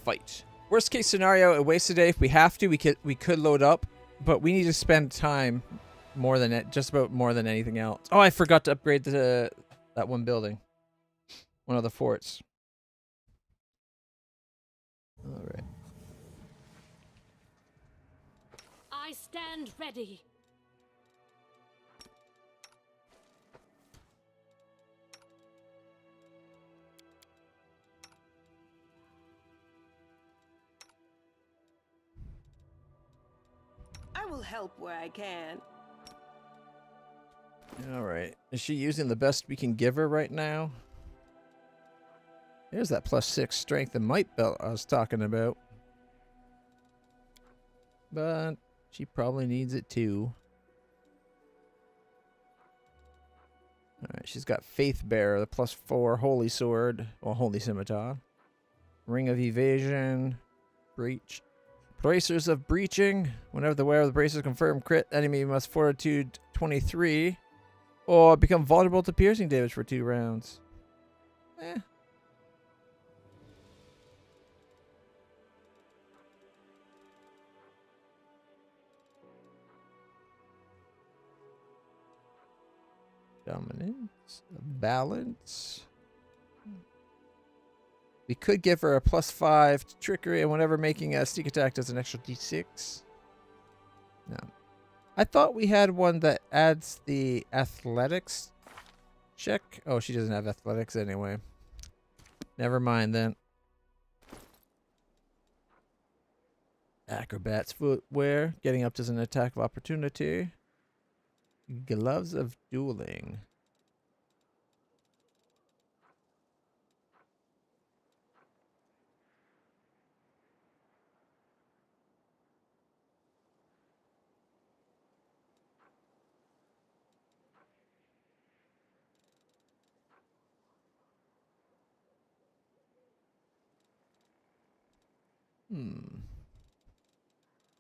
Fight. Worst case scenario, it wastes a day. If we have to, we could load up, but we need to spend time more than it, just about more than anything else. Oh, I forgot to upgrade that one building, one of the forts. All right. I stand ready. I will help where I can. All right. Is she using the best we can give her right now? There's that +6 strength and might belt I was talking about. But she probably needs it too. Alright, she's got Faith Bearer, the +4 Holy Sword, or Holy Scimitar. Ring of Evasion. Breach. Bracers of Breaching. Whenever the wearer of the bracers confirm crit, enemy must Fortitude 23. Or become vulnerable to piercing damage for 2 rounds. Eh. Dominance. Balance. We could give her a +5 to trickery, and whenever making a sneak attack does an extra d6. No. I thought we had one that adds the athletics check. Oh, she doesn't have athletics anyway. Never mind then. Acrobat's footwear. Getting up does an attack of opportunity. Gloves of dueling.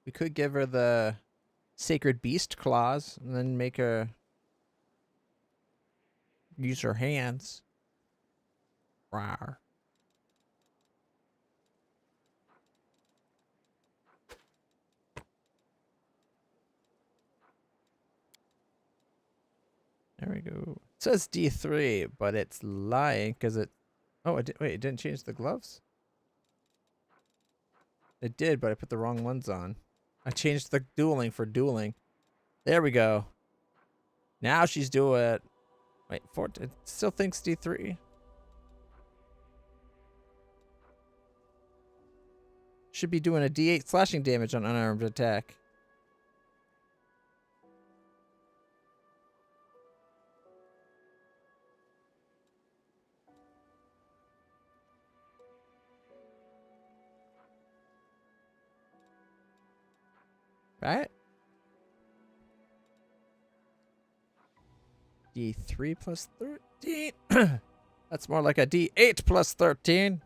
We could give her the Sacred Beast claws and then make her use her hands. Rawr. There we go. It says D3, but it's lying because it... Oh, wait, it didn't change the gloves? It did, but I put the wrong ones on. I changed the dueling for dueling. There we go. Now she's doing... Wait, it still thinks D3. Should be doing a D8 slashing damage on unarmed attack. Right? D3 plus 13. That's more like a D8 plus 13.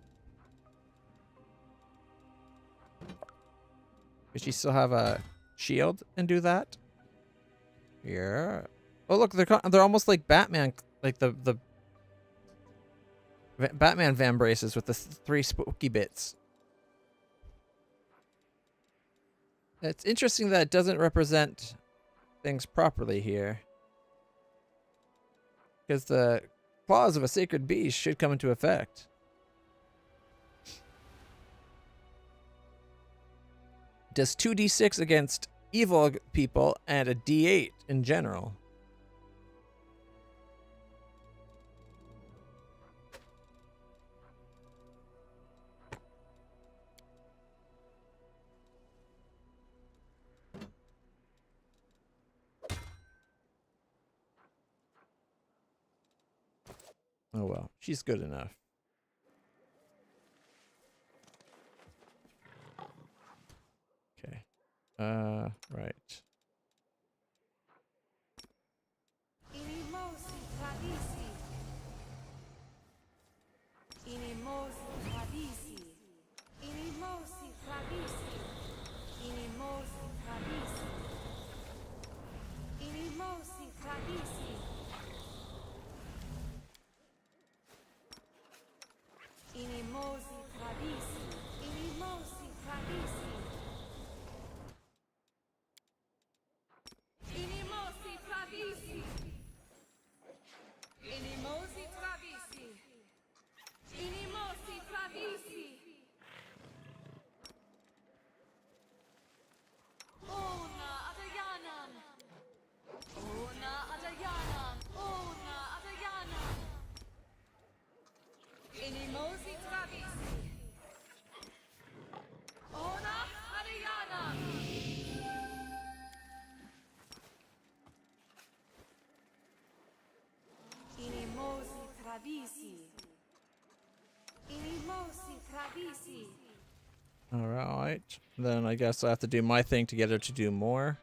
Does she still have a shield and do that? Yeah. Oh look, they're almost like Batman, like the Batman van braces with the 3 spooky bits. It's interesting that it doesn't represent things properly here. Because the clause of a sacred beast should come into effect. Does 2d6 against evil people and a d8 in general. Oh well, she's good enough. Okay. Right. Inimosi tradisi. Inimosi tradisi. Inimosi tradisi. Inimosi tradisi. Inimosi tradisi. Inimosi tradisi. Inimosi tradisi. Inimosi tradisi. Inimosi tradisi. Inimosi tradisi. Ona adayanam. Ona adayanam. Ona adayanam. Inimosi tradisi. Ona adayanam. Inimosi tradisi. Inimosi tradisi. Alright. Then I guess I have to do my thing to get her to do more.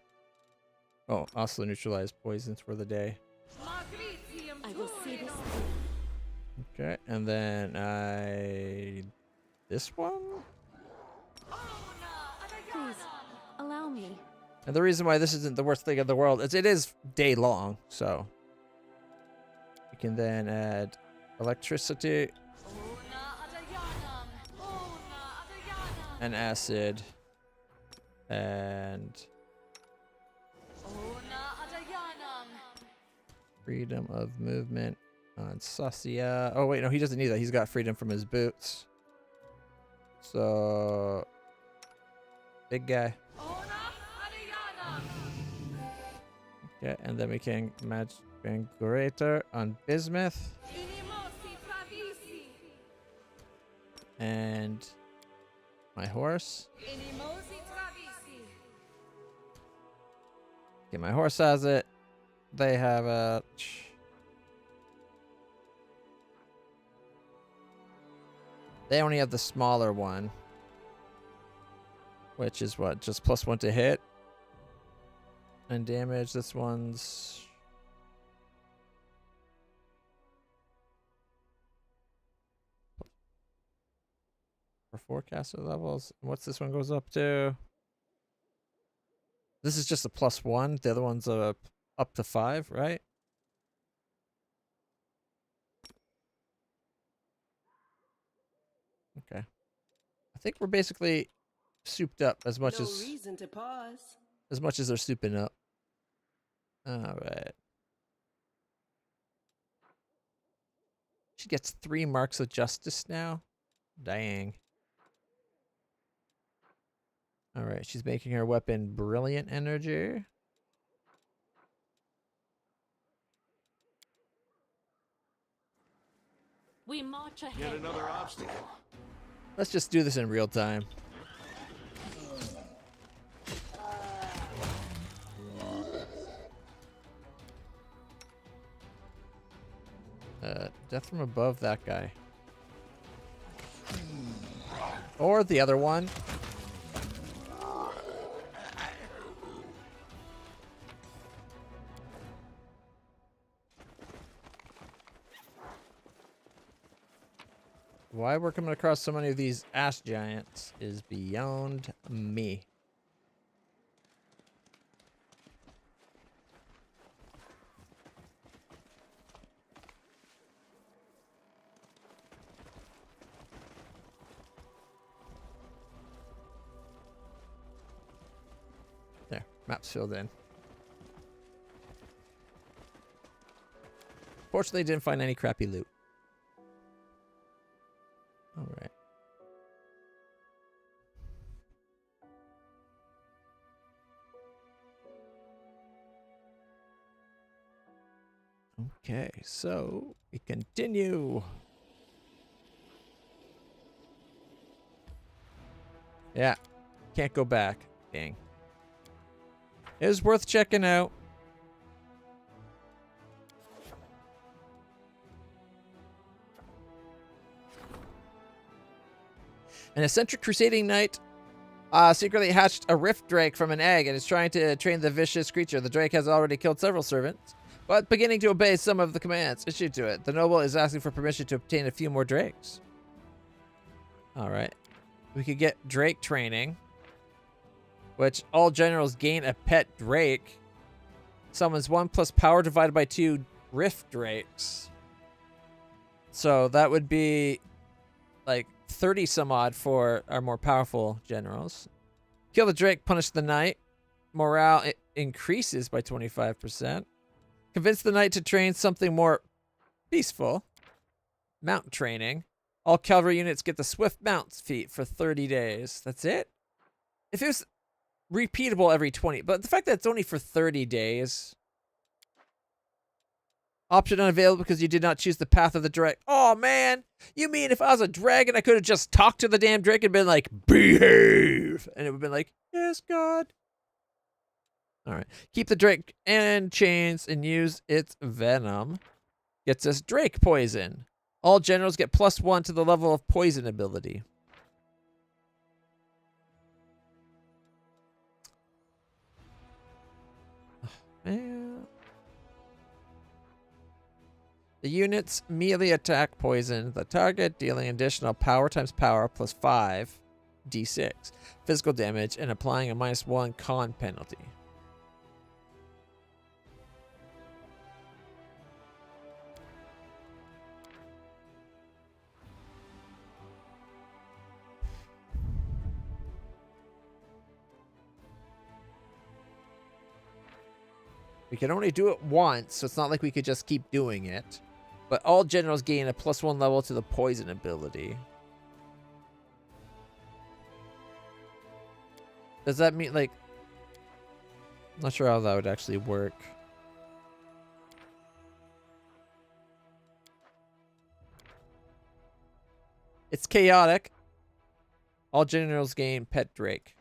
Oh, also neutralize poisons for the day. Magritium I will see this. Okay, and then this one? Please, allow me. And the reason why this isn't the worst thing in the world is it is day long, so we can then add electricity and acid and freedom of movement on Sasia. Oh wait, no, he doesn't need that. He's got freedom from his boots. So big guy. Okay, and then we can match Greater on Bismuth. And my horse. Okay, my horse has it. They have it. They only have the smaller one. Which is what? Just +1 to hit. And damage. This one's... for forecaster levels. What's this one goes up to? This is just a +1. The other one's up to 5, right? Okay. I think we're basically souped up as much No as reason to pause. as much as they're souping up. All right. She gets 3 marks of justice now. Dang. All right, she's making her weapon brilliant energy. We march ahead. Yet another obstacle. Let's just do this in real time. Death from above, that guy. Or the other one. Why we're coming across so many of these ash giants is beyond me. Map's filled in. Fortunately, didn't find any crappy loot. All right. Okay, so we continue. Yeah, can't go back. Dang. It was worth checking out. An eccentric crusading knight secretly hatched a rift drake from an egg and is trying to train the vicious creature. The drake has already killed several servants, but beginning to obey some of the commands issued to it. The noble is asking for permission to obtain a few more drakes. All right. We could get drake training, which all generals gain a pet drake. Summons 1 plus power divided by 2 rift drakes. So that would be like 30 some odd for our more powerful generals. Kill the drake, punish the knight. Morale increases by 25%. Convince the knight to train something more peaceful. Mount training. All cavalry units get the swift mounts feat for 30 days. That's it? If it was repeatable every 20, but the fact that it's only for 30 days. Option unavailable because you did not choose the path of the drake. Oh, man. You mean if I was a dragon, I could have just talked to the damn drake and been like, behave. And it would have been like, yes, God. All right. Keep the drake and chains and use its venom. Gets us drake poison. All generals get +1 to the level of poison ability. Man. The unit's melee attack poison the target, dealing additional power times power +5 d6 physical damage and applying a -1 con penalty. We can only do it once, so it's not like we could just keep doing it. But all generals gain a +1 level to the poison ability. Does that mean, like... I'm not sure how that would actually work. It's chaotic. All generals gain pet drake.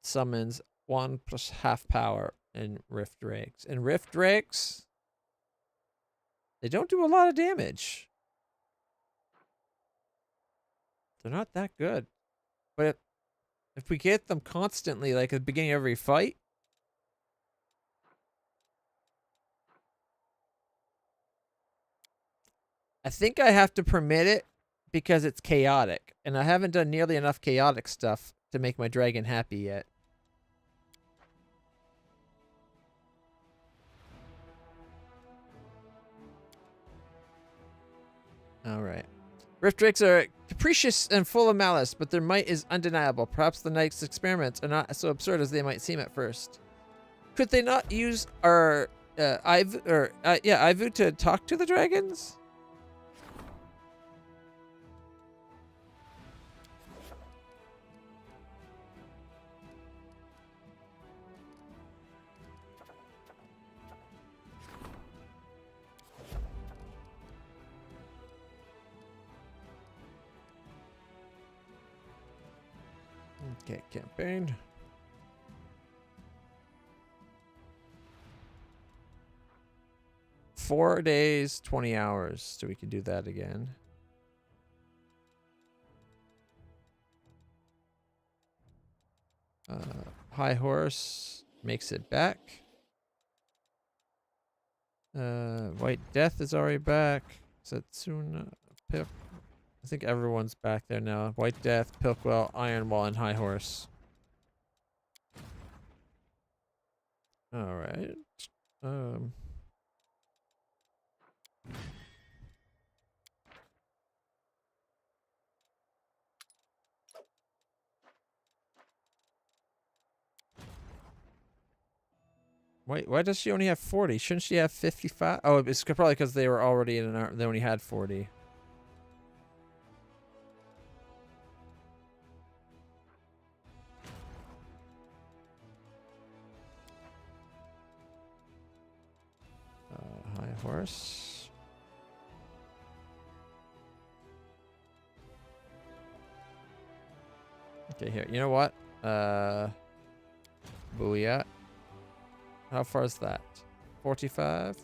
Summons 1 plus half power in rift drakes. And rift drakes, they don't do a lot of damage. They're not that good. But if we get them constantly, like at the beginning of every fight, I think I have to permit it because it's chaotic. And I haven't done nearly enough chaotic stuff to make my dragon happy yet. All right. Rift drakes are capricious and full of malice, but their might is undeniable. Perhaps the knight's experiments are not so absurd as they might seem at first. Could they not use our Ivu to talk to the dragons? Okay, campaign. Four days, 20 hours. So we can do that again. High horse makes it back. White Death is already back. Setsuna, Pip. I think everyone's back there now. White Death, Pilkwell, Ironwall, and High Horse. All right. Why does she only have 40? Shouldn't she have 55? Oh, it's probably because they were already in they only had 40. High horse. Okay, here. You know what? Booyah. How far is that? 45?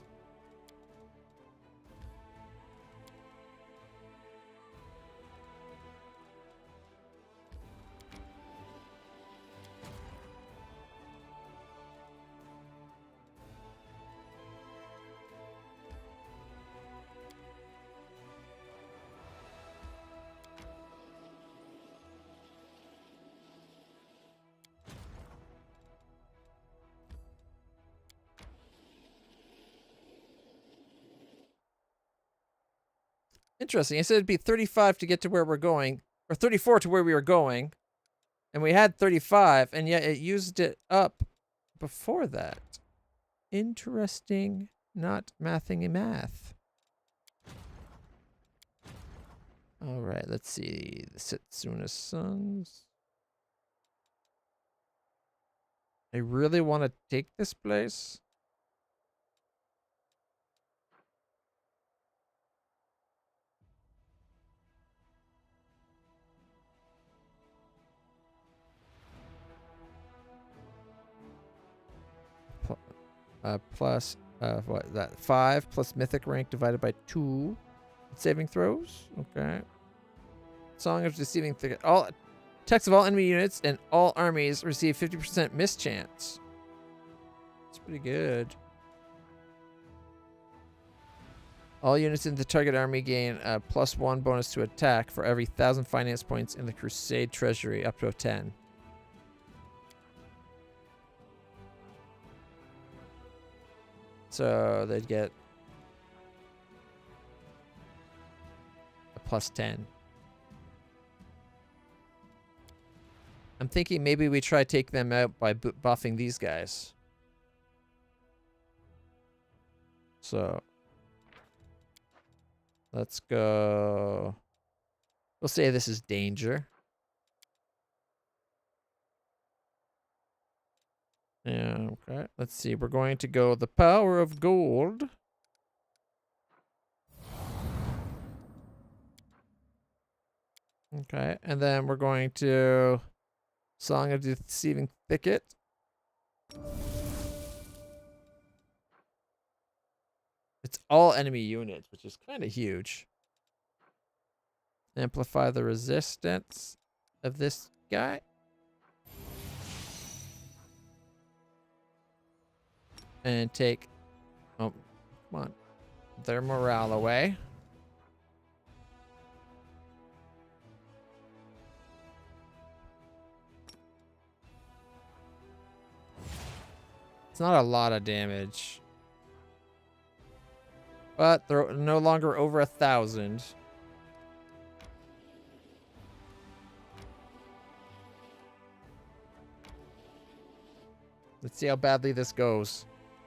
Interesting. It said it'd be 35 to get to where we're going, or 34 to where we were going, and we had 35, and yet it used it up before that. Interesting. Not mathing math. All right, let's see. The Setsuna Sons. I really want to take this place. Plus, what is that? 5 plus mythic rank divided by 2. Saving throws? Okay. Song of Deceiving Thicket. All attacks of all enemy units and all armies receive 50% mischance. That's pretty good. All units in the target army gain a +1 bonus to attack for every 1,000 finance points in the Crusade Treasury, up to 10. So they'd get a +10. I'm thinking maybe we try take them out by buffing these guys. So let's go. We'll say this is danger. Yeah, okay. Let's see. We're going to go the power of gold. Okay, and then we're going to Song of Deceiving Thicket. It's all enemy units, which is kind of huge. Amplify the resistance of this guy. And take, oh, come on, their morale away. It's not a lot of damage. But they're no longer over 1,000. Let's see how badly this goes.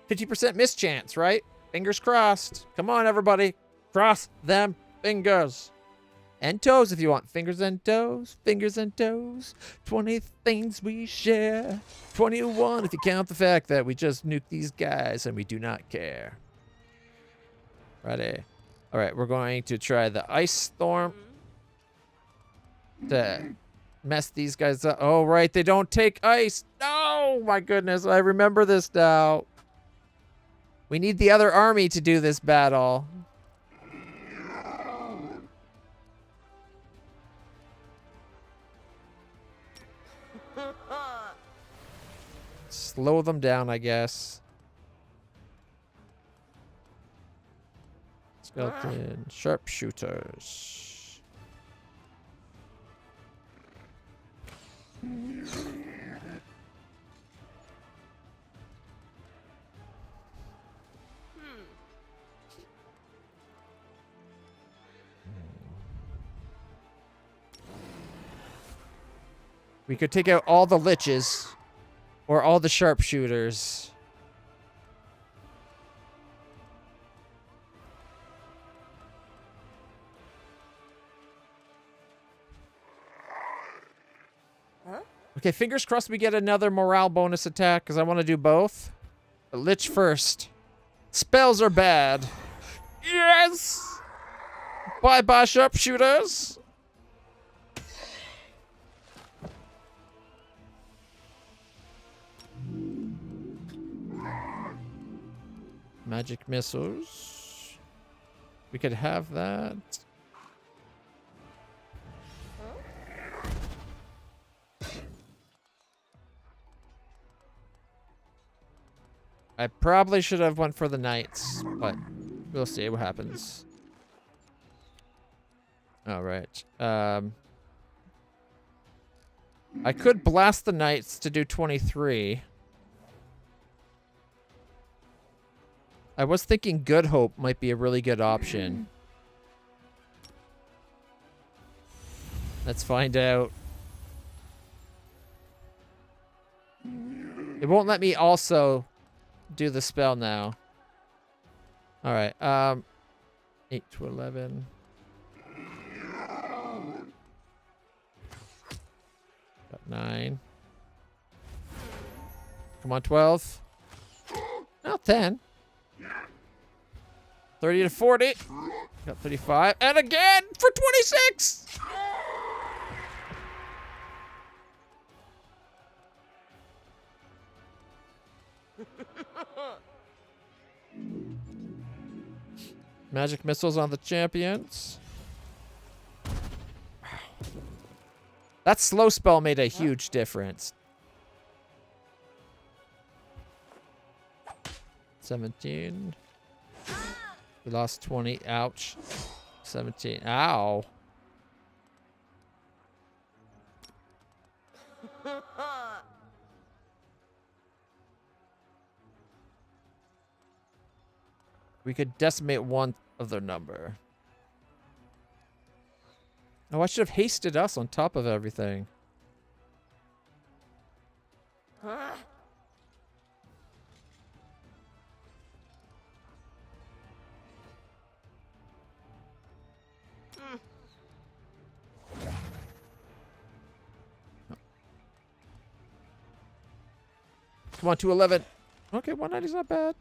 50% mischance, right? Fingers crossed. Come on, everybody. Cross them fingers. And toes if you want. Fingers and toes. Fingers and toes. 20 things we share. 21 if you count the fact that we just nuked these guys and we do not care. Ready? All right, we're going to try the Ice Storm to mess these guys up. Oh, right, they don't take ice. No, my goodness, I remember this now. We need the other army to do this battle. Slow them down, I guess. Skeleton sharpshooters. We could take out all the liches or all the sharpshooters. Okay, fingers crossed we get another morale bonus attack, because I want to do both. But Lich first. Spells are bad. Yes! Bye-bye, sharpshooters! Magic missiles. We could have that. I probably should have went for the knights, but we'll see what happens. All right. I could blast the knights to do 23. I was thinking Good Hope might be a really good option. Let's find out. It won't let me also do the spell now. All right. 8 to 11. Got 9. Come on, 12. Oh, 10. 30 to 40. Got 35. And again for 26. Magic missiles on the champions. That slow spell made a huge difference. 17. We lost 20. Ouch. 17. Ow. We could decimate one of their number. Oh, I should have hasted us on top of everything. Come on, 211. Okay, 190's not bad.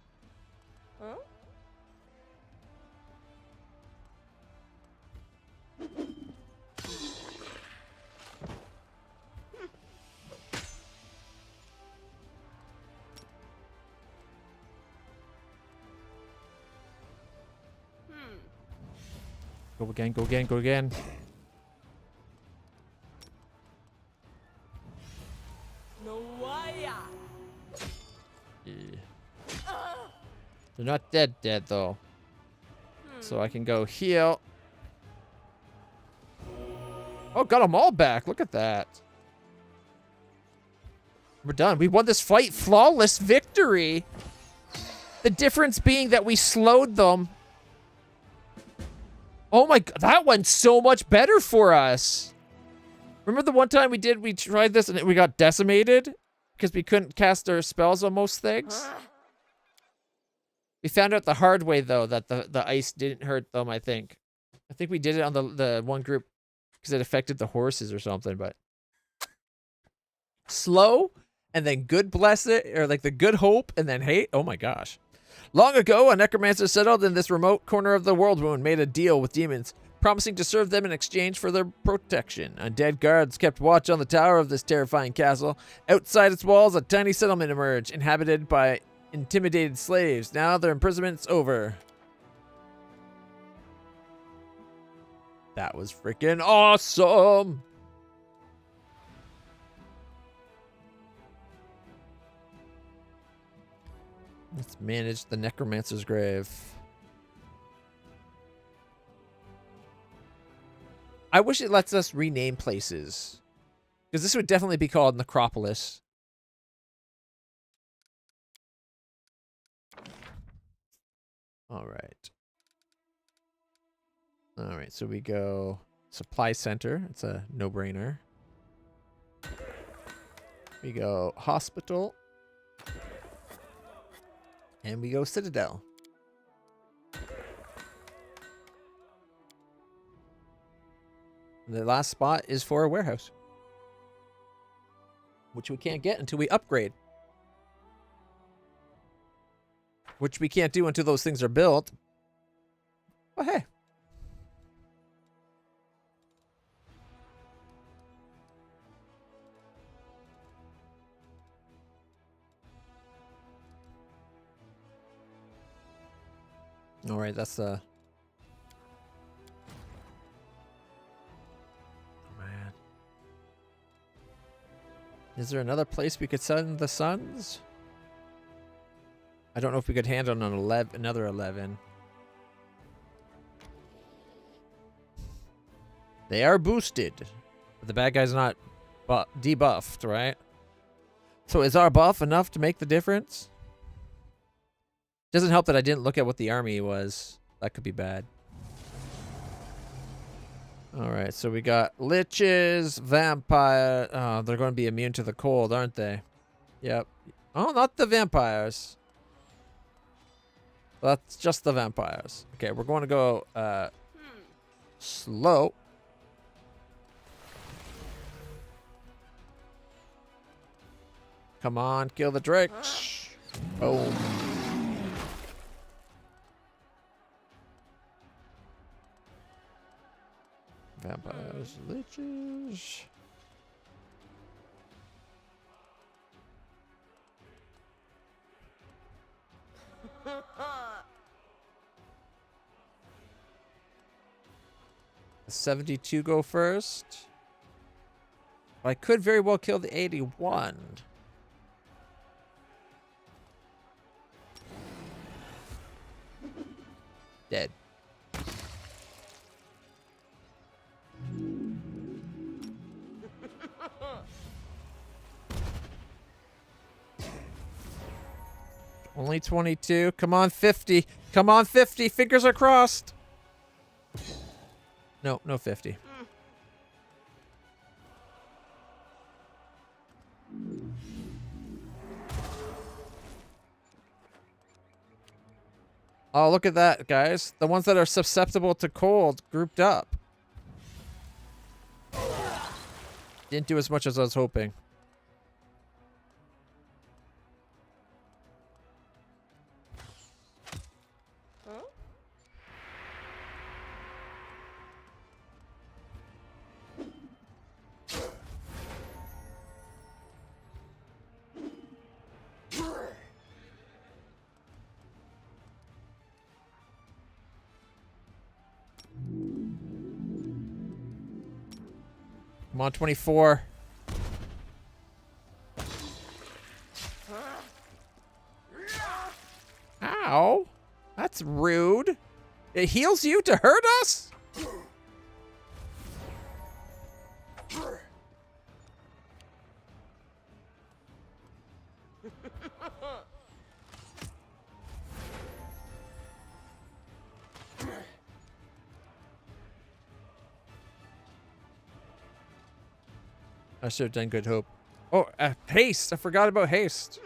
Go again, go again, go again. Yeah. They're not dead though. So I can go heal. Oh, got them all back. Look at that. We're done. We won this fight. Flawless victory. The difference being that we slowed them. Oh my god, that went so much better for us. Remember the one time we tried this and we got decimated? Because we couldn't cast our spells on most things? We found out the hard way, though, that the ice didn't hurt them, I think. I think we did it on the one group because it affected the horses or something, but... Slow, and then good bless it, or like the good hope, and then hate. Oh my gosh. Long ago, a necromancer settled in this remote corner of the world and made a deal with demons, promising to serve them in exchange for their protection. Undead guards kept watch on the tower of this terrifying castle. Outside its walls, a tiny settlement emerged, inhabited by intimidated slaves. Now their imprisonment's over. That was freaking awesome! Let's manage the necromancer's grave. I wish it lets us rename places. Because this would definitely be called Necropolis. Alright. Alright, so we go Supply Center. It's a no-brainer. We go Hospital. And we go Citadel. The last spot is for a warehouse. which we can't get until we upgrade. Which we can't do until those things are built. But hey. All right, that's man. Is there another place we could send the sons? I don't know if we could handle another 11. They are boosted. But the bad guy's not debuffed, right? So is our buff enough to make the difference? Doesn't help that I didn't look at what the army was. That could be bad. Alright, so we got liches, vampire. Oh, they're going to be immune to the cold, aren't they? Yep. Oh, not the vampires. That's just the vampires. Okay, we're going to go slow. Come on, kill the drakes. Boom. Vampires, liches. The 72 go first. I could very well kill the 81. Dead. Only 22. Come on, 50. Come on, 50. Fingers are crossed. No, no 50. Oh, look at that, guys. The ones that are susceptible to cold grouped up. Didn't do as much as I was hoping. Come on, 24. Ow. That's rude. It heals you to hurt us? I should have done Good Hope. Oh, haste. I forgot about haste.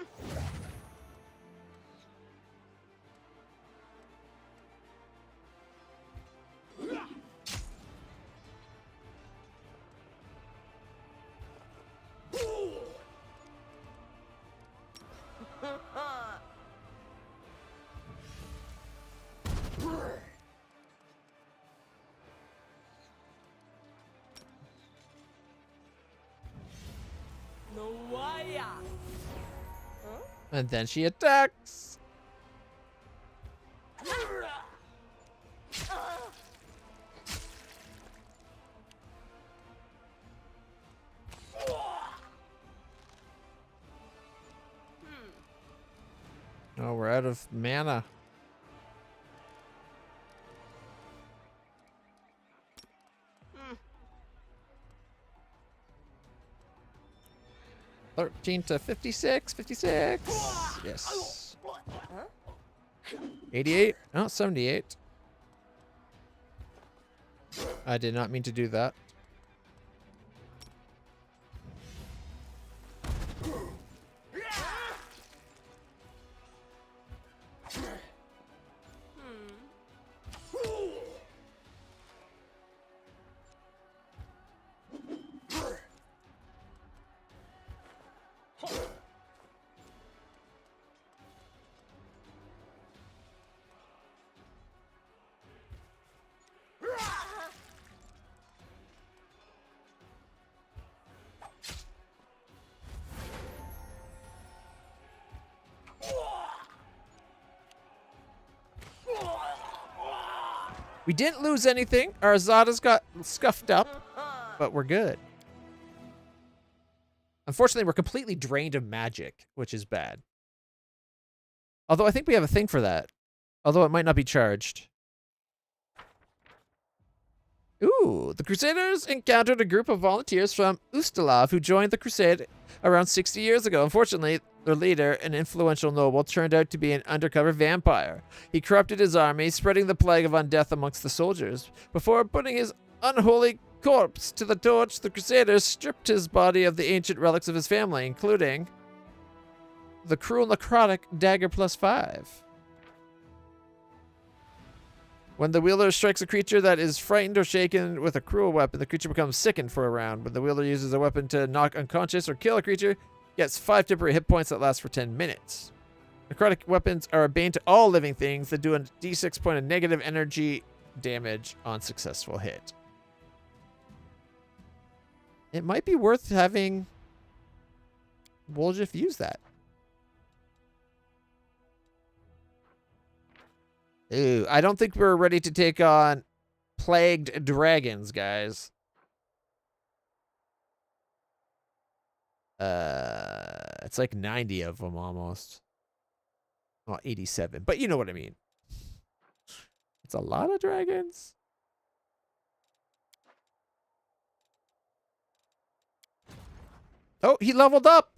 And then she attacks. Oh, we're out of mana. $13 to 56, 56. Yes. 88? No, 78. I did not mean to do that. We didn't lose anything. Our Azadas got scuffed up, but we're good. Unfortunately, we're completely drained of magic, which is bad. Although I think we have a thing for that. Although it might not be charged. Ooh, the Crusaders encountered a group of volunteers from Ustalav who joined the Crusade around 60 years ago. Unfortunately, their leader, an influential noble, turned out to be an undercover vampire. He corrupted his army, spreading the plague of undeath amongst the soldiers. Before putting his unholy corpse to the torch, the Crusaders stripped his body of the ancient relics of his family, including the cruel necrotic dagger +5. When the wielder strikes a creature that is frightened or shaken with a cruel weapon, the creature becomes sickened for a round. When the wielder uses a weapon to knock unconscious or kill a creature, gets 5 temporary hit points that last for 10 minutes. Necrotic weapons are a bane to all living things that do a d6 point of negative energy damage on successful hit. It might be worth having Woljif use that. Ooh, I don't think we're ready to take on plagued dragons, guys. It's like 90 of them almost. Well, 87, but you know what I mean. It's a lot of dragons. Oh, he leveled up.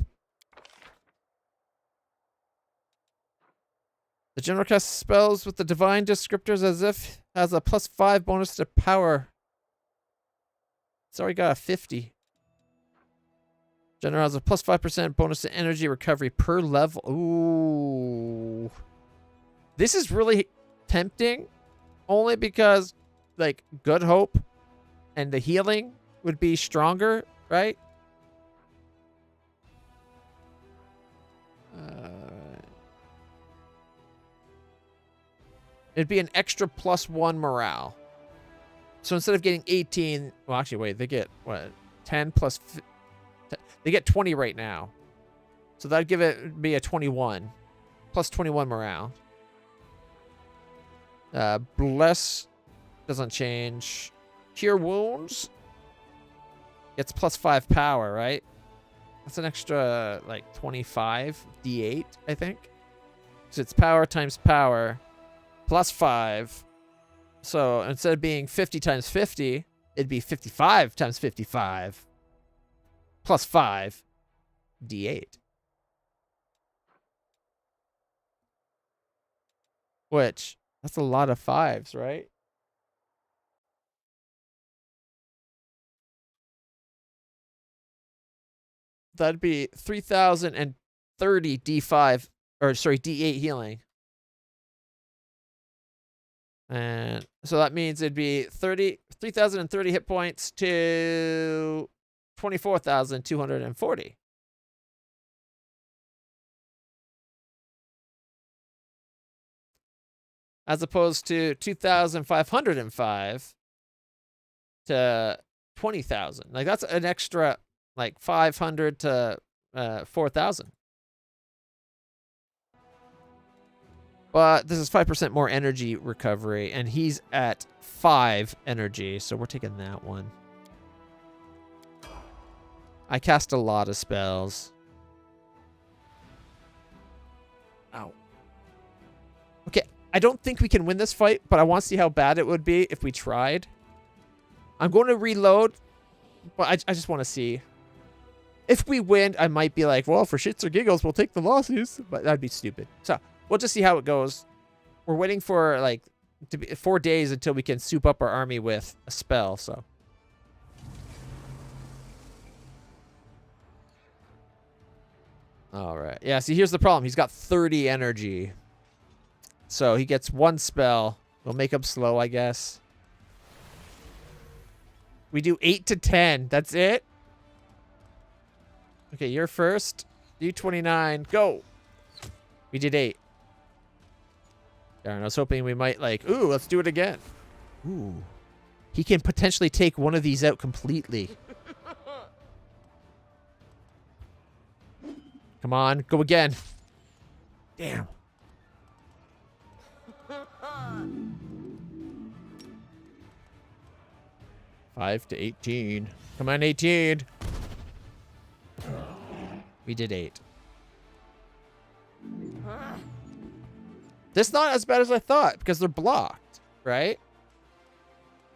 The general casts spells with the divine descriptors as if has a +5 bonus to power. It's already got a 50. General has a +5% bonus to energy recovery per level. Ooh. This is really tempting. Only because, like, Good Hope and the healing would be stronger, right? It'd be an extra +1 morale. So instead of getting 18, well, actually, wait, they get what? 10 plus. They get 20 right now. So that'd give it be a 21. +21 morale. Bless doesn't change. Cure wounds gets +5 power, right? That's an extra, like, 25 d8, I think. So it's power times power. +5. So instead of being 50 times 50, it'd be 55 times 55. +5 d8. Which, that's a lot of 5s, right? That'd be 3,030 d5, or sorry, d8 healing. And so that means it'd be 3,030 hit points to 24,240. As opposed to 2,505 to 20,000. Like, that's an extra, like, 500 to 4,000. But this is 5% more energy recovery, and he's at 5 energy, so we're taking that one. I cast a lot of spells. Ow. Okay, I don't think we can win this fight, but I want to see how bad it would be if we tried. I'm going to reload, but I just want to see. If we win, I might be like, well, for shits or giggles, we'll take the losses, but that'd be stupid. So we'll just see how it goes. We're waiting for, like, to be 4 days until we can soup up our army with a spell, so. All right. Yeah, see, here's the problem. He's got 30 energy. So he gets 1 spell. We'll make him slow, I guess. We do 8 to 10. That's it? Okay, you're first. You 29. Go. We did 8. Darn, I was hoping we might, like, ooh, let's do it again. Ooh. He can potentially take one of these out completely. Come on, go again. Damn. 5 to 18. Come on, 18. We did 8. This not as bad as I thought because they're blocked, right?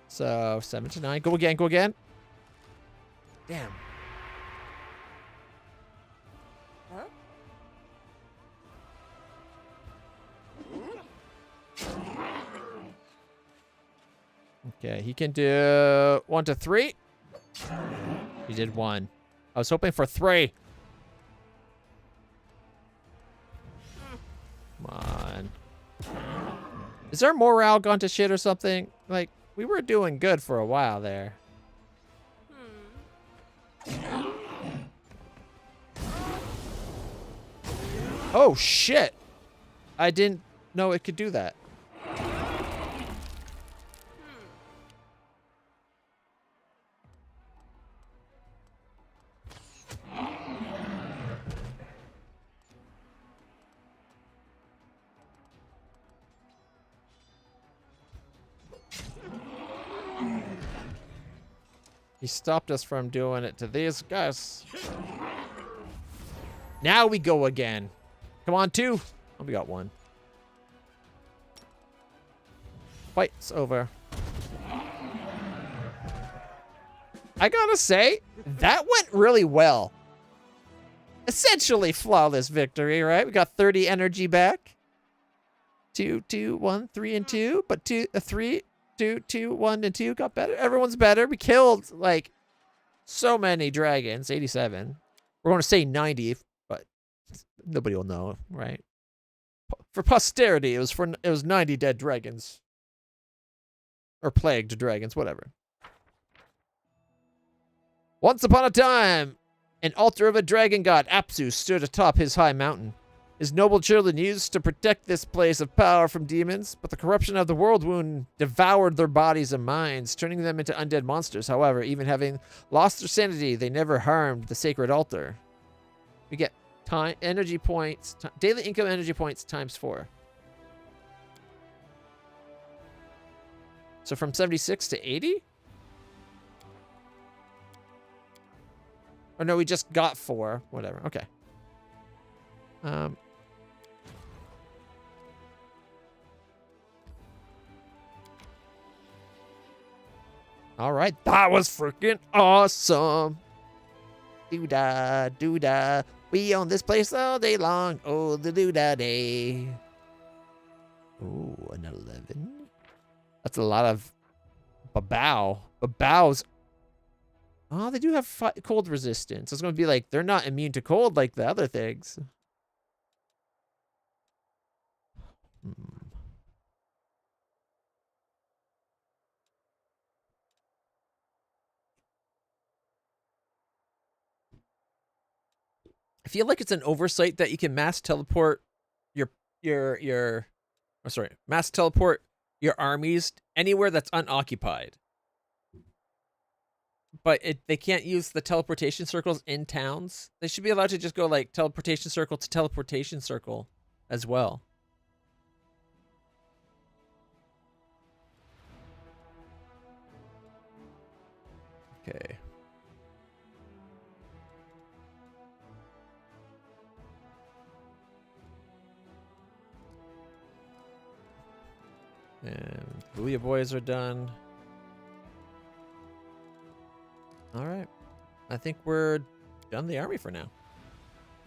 So 7 to 9. Go again, go again. Damn. Okay, he can do 1 to 3. He did 1. I was hoping for 3. Come on. Is our morale gone to shit or something? Like, we were doing good for a while there. Oh, shit. I didn't know it could do that. He stopped us from doing it to these guys. Now we go again. Come on, 2. Oh, we got 1. Fight's over. I gotta say, that went really well. Essentially flawless victory, right? We got 30 energy back. 2, 2, 1, 3, and 2. But 2, 3, 2, 2, 1, and 2 got better. Everyone's better. We killed, like, so many dragons. 87. We're going to say 90, but nobody will know, right? For posterity, it was 90 dead dragons. Or plagued dragons, whatever. Once upon a time, an altar of a dragon god, Apsu, stood atop his high mountain. His noble children used to protect this place of power from demons, but the corruption of the world wound devoured their bodies and minds, turning them into undead monsters. However, even having lost their sanity, they never harmed the sacred altar. We get time, energy points, daily income energy points times 4. So from 76 to 80? Or no, we just got 4. Whatever. Okay. All right. That was freaking awesome. Doo-da, doo-da. We own this place all day long. Oh, the doo-da day. Ooh, an 11. That's a lot of babao. Babaos. Oh, they do have cold resistance. It's going to be like, they're not immune to cold like the other things. I feel like it's an oversight that you can mass teleport mass teleport your armies anywhere that's unoccupied. But they can't use the teleportation circles in towns. They should be allowed to just go like teleportation circle to teleportation circle as well. Okay. And Booyah Boys are done. All right. I think we're done the army for now.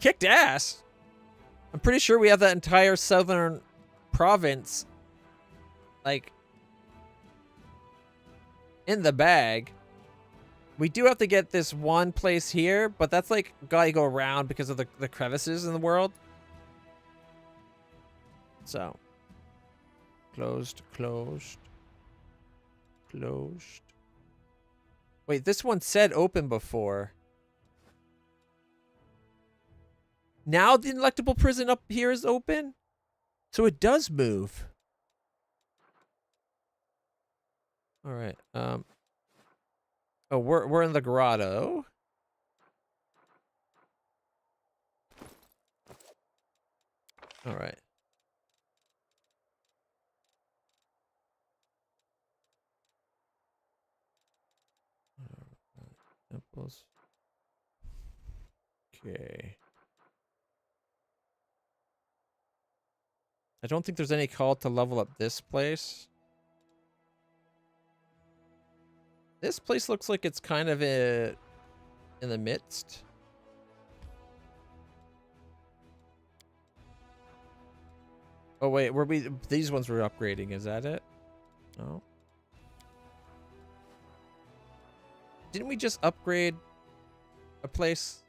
Kicked ass! I'm pretty sure we have that entire southern province, like, in the bag. We do have to get this one place here, but that's, like, gotta go around because of the crevices in the world. So. Closed, closed, closed. Wait, this one said open before. Now the electable prison up here is open? So it does move. All right. Oh, we're in the grotto. All right. Close. Okay. I don't think there's any call to level up this place. This place looks like it's kind of in the midst. Oh wait, these ones were upgrading, is that it? No. Didn't we just upgrade a place?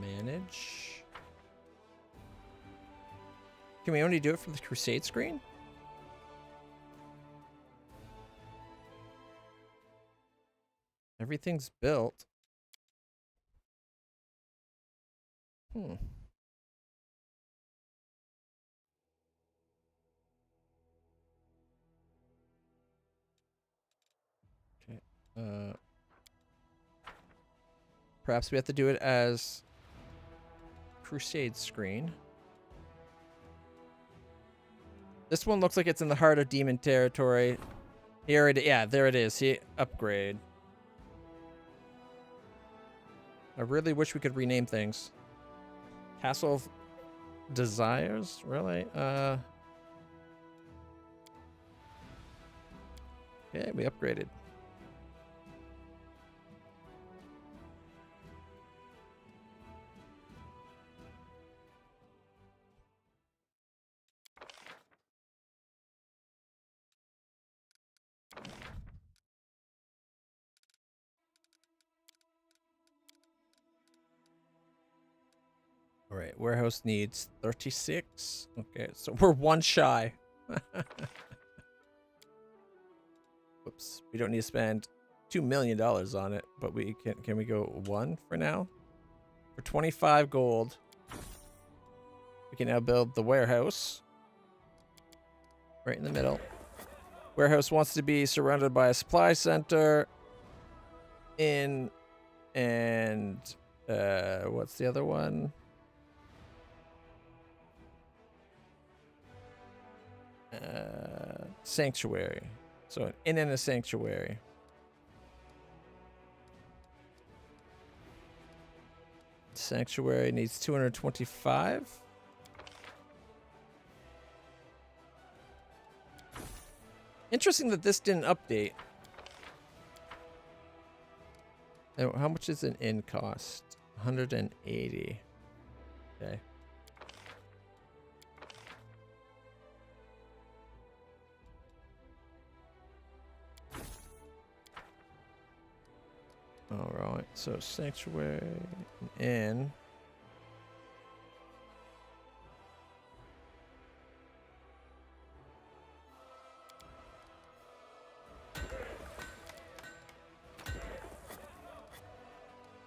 Manage. Can we only do it from the Crusade screen? Everything's built. Hmm. Okay. Perhaps we have to do it as Crusade screen. This one looks like it's in the heart of demon territory. Here it, yeah, there it is. See, upgrade. I really wish we could rename things. Castle of Desires? Really? Okay, we upgraded. All right, warehouse needs 36. Okay, so we're one shy. Whoops, we don't need to spend $2 million on it, but we can we go 1 for now? For 25 gold, we can now build the warehouse. Right in the middle. Warehouse wants to be surrounded by a supply center. And what's the other one? Sanctuary. So an inn and a sanctuary. Sanctuary needs 225. Interesting that this didn't update. Now, how much is an inn cost? 180. Okay. All right, so sanctuary, inn.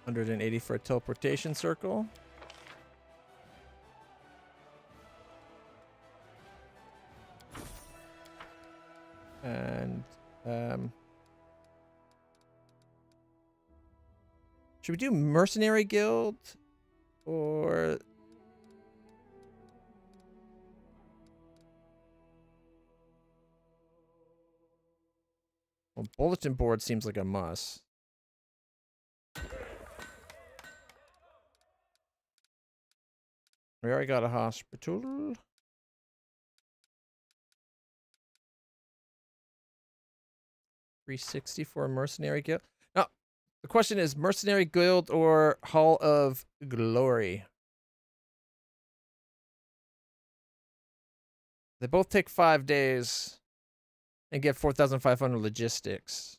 $180 for a teleportation circle. And should we do mercenary guild or well, bulletin board seems like a must. We already got a hospital. $360 for a mercenary guild. Now, the question is mercenary guild or Hall of Glory. They both take 5 days and get 4,500 logistics.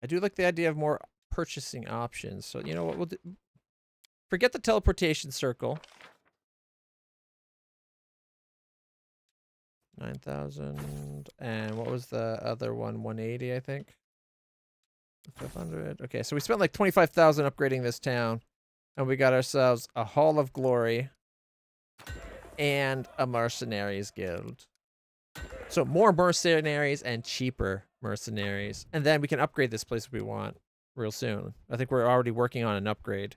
I do like the idea of more purchasing options. So, you know what we'll do? Forget the teleportation circle. 9,000. And what was the other one? 180, I think. 500. Okay, so we spent like 25,000 upgrading this town, and we got ourselves a Hall of Glory and a Mercenaries Guild. So more mercenaries and cheaper mercenaries, and then we can upgrade this place if we want real soon. I think we're already working on an upgrade.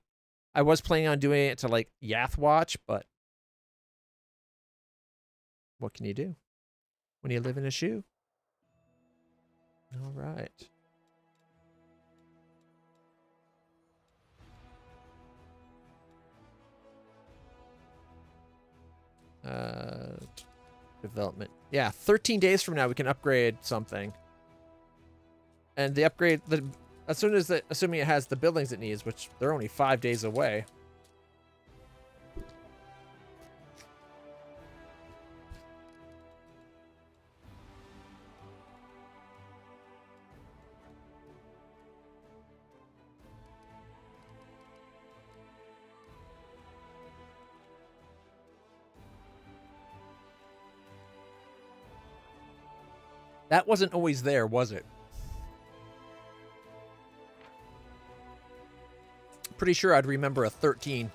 I was planning on doing it to like Yathwatch, but what can you do when you live in a shoe? All right. Development. Yeah, 13 days from now we can upgrade something. And the upgrade, as soon as assuming it has the buildings it needs, which they're only 5 days away. That wasn't always there, was it? Pretty sure I'd remember a 13.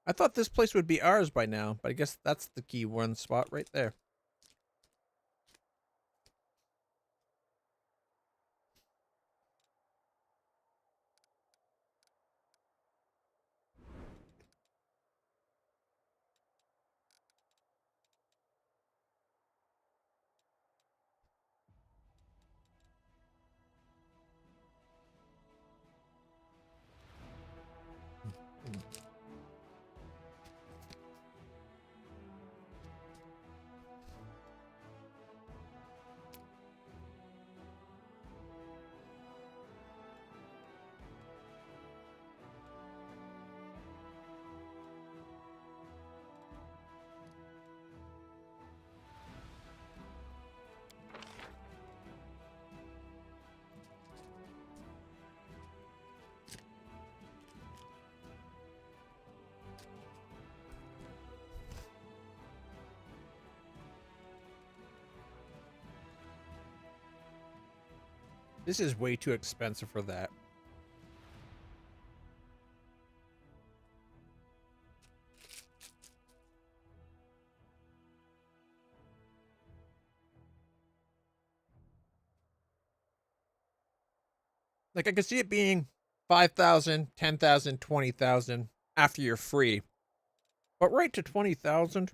I thought this place would be ours by now, but I guess that's the key one spot right there. This is way too expensive for that. Like, I could see it being 5,000, 10,000, 20,000 after you're free. But right to 20,000?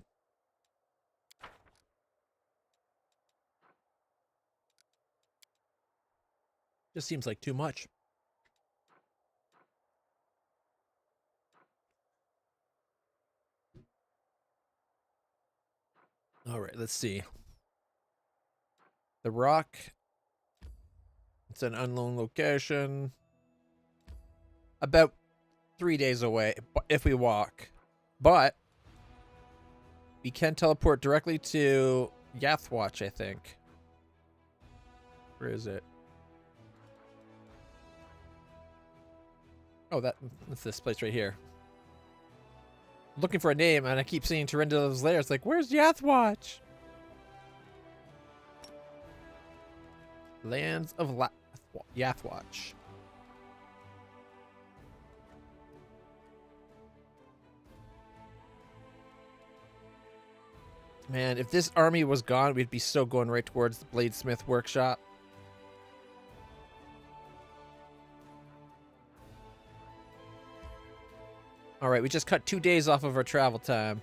Just seems like too much. All right, let's see. The Rock. It's an unknown location. About 3 days away if we walk. But we can teleport directly to Yathwatch, I think. Where is it? Oh, that's this place right here. Looking for a name, and I keep seeing Tyrinda's Lair. It's like, where's Yathwatch? Lands of Yathwatch. Man, if this army was gone, we'd be so going right towards the Bladesmith workshop. All right, we just cut 2 days off of our travel time.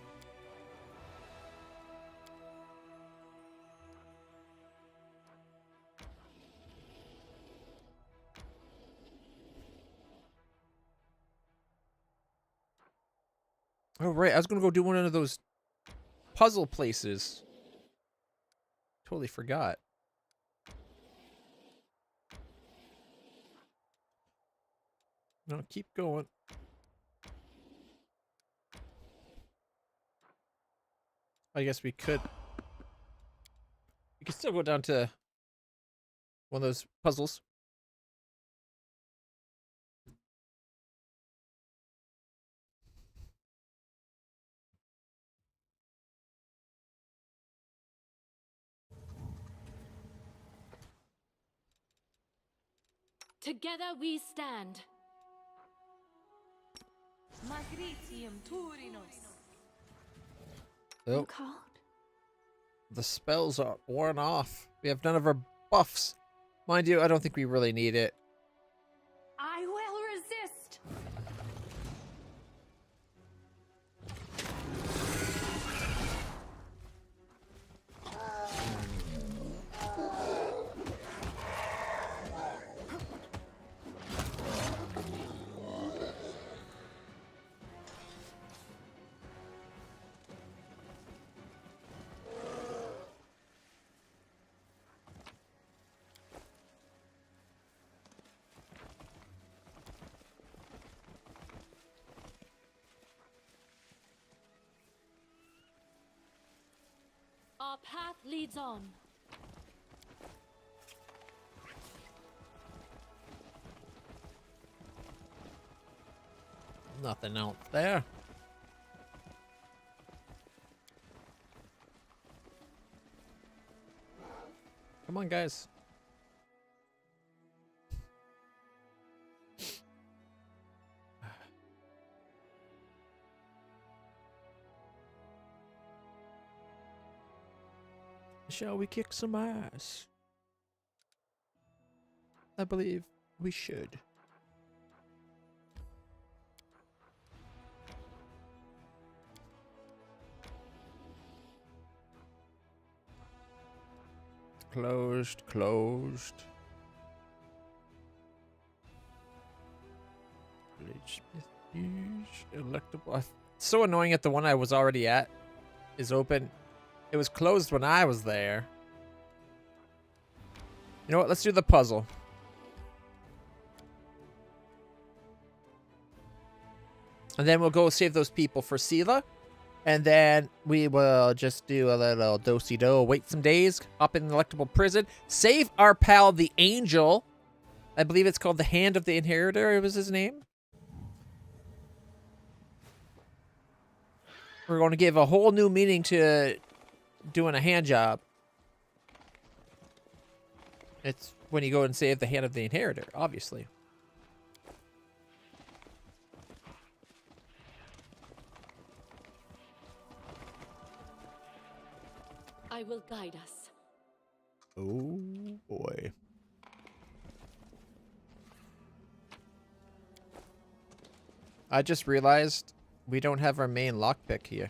Oh, right, I was going to go do one of those puzzle places. Totally forgot. No, keep going. I guess we could. We could still go down to one of those puzzles. Together we stand. Magritium Turinos. Oh, Called? the spells are worn off. We have none of our buffs. Mind you, I don't think we really need it. I will resist. Our path leads on. Nothing out there. Come on, guys. Shall we kick some ass? I believe we should. Closed. Electable. It's so annoying that the one I was already at is open. It was closed when I was there. You know what? Let's do the puzzle. And then we'll go save those people for Sela. And then we will just do a little do-si-do, wait some days, hop in the electable prison, save our pal the Angel. I believe it's called the Hand of the Inheritor, was his name. We're going to give a whole new meaning to doing a hand job. It's when you go and save the Hand of the Inheritor, obviously. I will guide us. Oh, boy. I just realized we don't have our main lockpick here.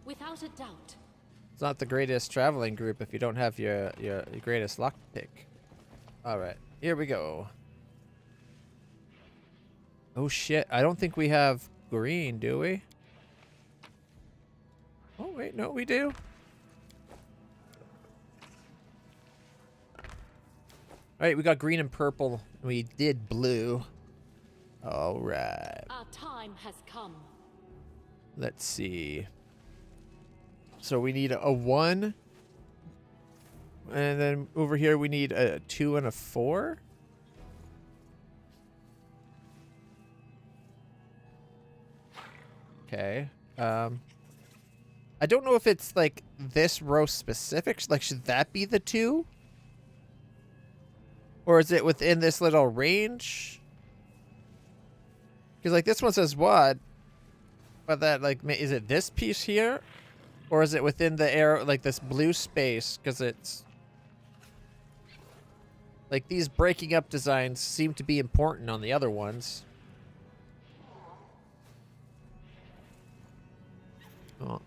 Without a doubt. It's not the greatest traveling group if you don't have your greatest lockpick. Alright, here we go. Oh shit, I don't think we have green, do we? Oh wait, no, we do. Alright, we got green and purple. We did blue. Alright. Our time has come. Let's see. So we need a 1. And then over here we need a 2 and a 4. Okay. I don't know if it's like this row specific. Like, should that be the 2? Or is it within this little range? Because like this one says what? But that like, is it this piece here? Or is it within the arrow, like this blue space? Because it's like these breaking up designs seem to be important on the other ones. Well,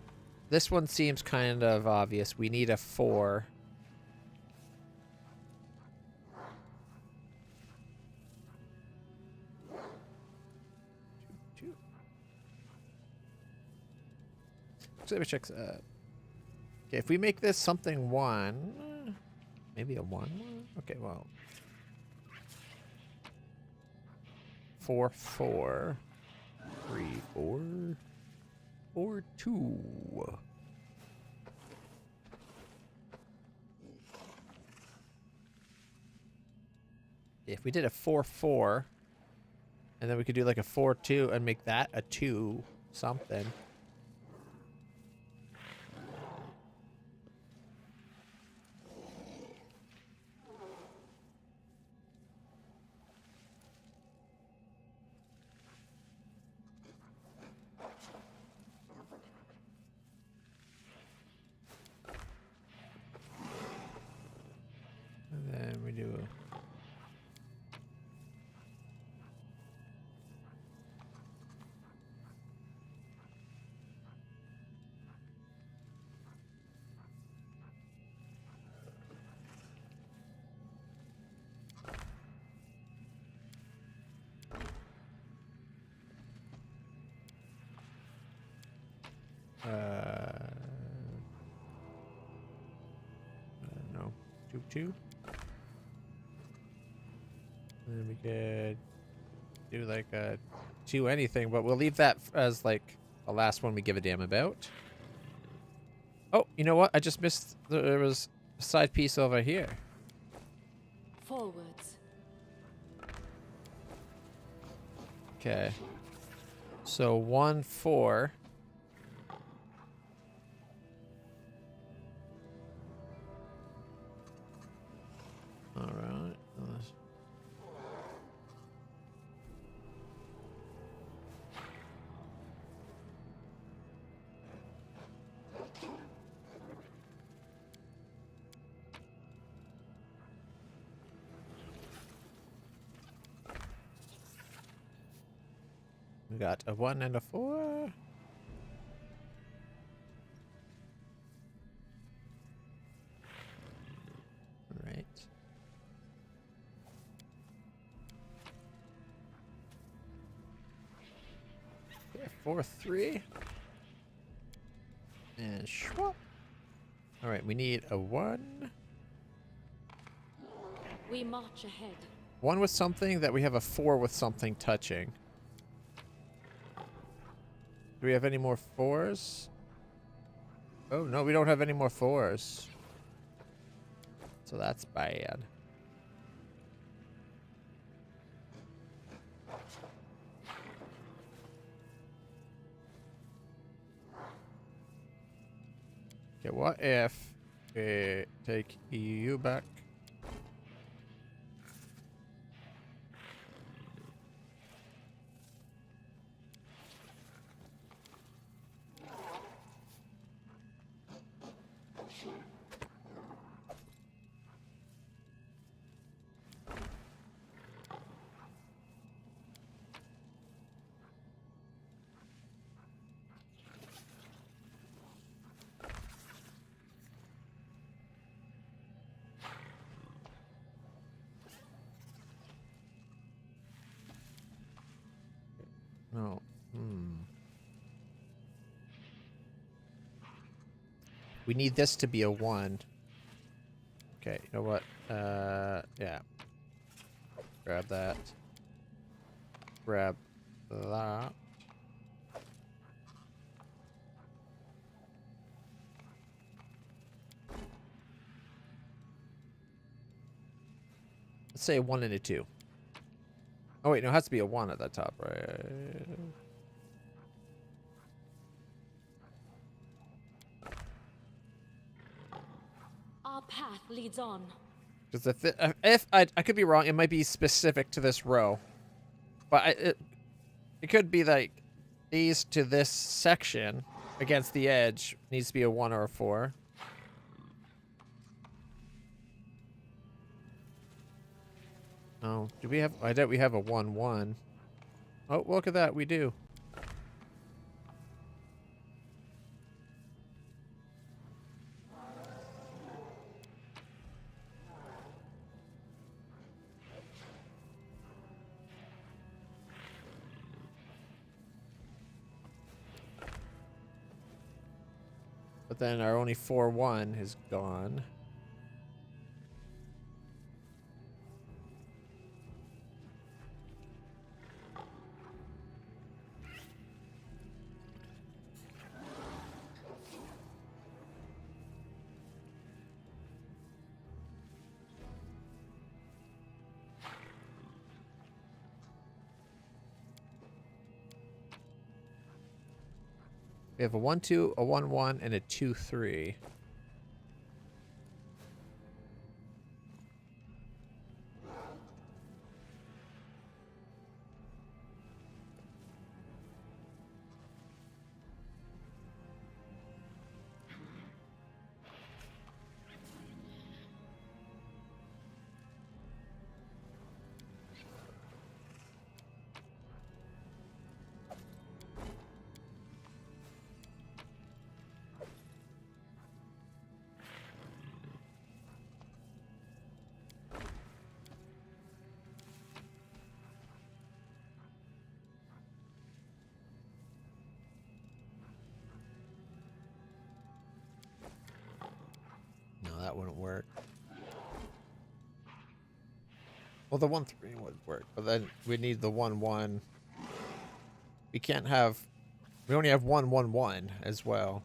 this one seems kind of obvious. We need a 4. So let me check. Okay, if we make this something 1, maybe a 1. Okay, well, 4, 4, 3, 4, 4, 2. If we did a 4-4, and then we could do like a 4-2 and make that a 2 something. And then we do I don't know, 2-2. And then we could do like a 2 anything, but we'll leave that as like the last one we give a damn about. Oh, you know what? I just missed. There was a side piece over here. Forwards. Okay. So 1-4. All right. We got a 1 and a 4. Right. Okay, 4-3. And swap. All right, we need a 1. We march ahead. 1 with something that we have a 4 with something touching. Do we have any more 4s? Oh, no, we don't have any more 4s. So that's bad. Okay, what if we take you back? No. We need this to be a 1. Okay, you know what? Yeah. Grab that. Grab that. Let's say a 1 and a 2. Oh wait, no, it has to be a 1 at the top, right? Our path leads on. Because if I could be wrong, it might be specific to this row, but it could be like these to this section against the edge needs to be a 1 or a 4. Oh, do we have? I doubt we have a 1-1. Oh, look at that, we do. But then our only 4-1 is gone. We have a 1-2, a 1-1, and a 2-3. No, that wouldn't work. Well, the 1-3 would work, but then we need the 1-1. We can't have... We only have 1-1-1 as well.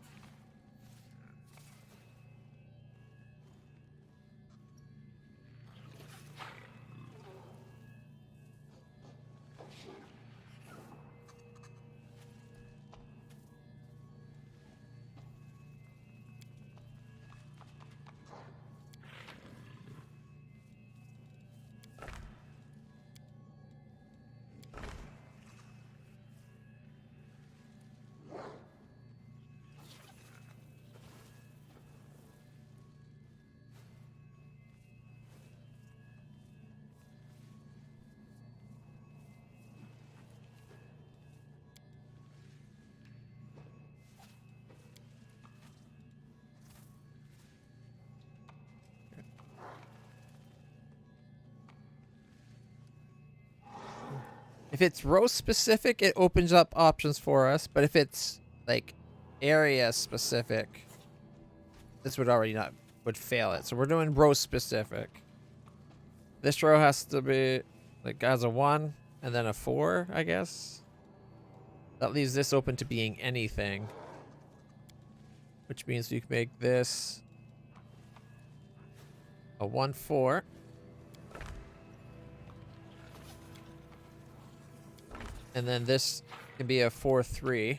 If it's row specific, it opens up options for us. But if it's like area specific, this would already not would fail it. So we're doing row specific. This row has to be like has a 1 and then a 4, I guess. That leaves this open to being anything, which means we can make this a 1-4. And then this can be a 4-3.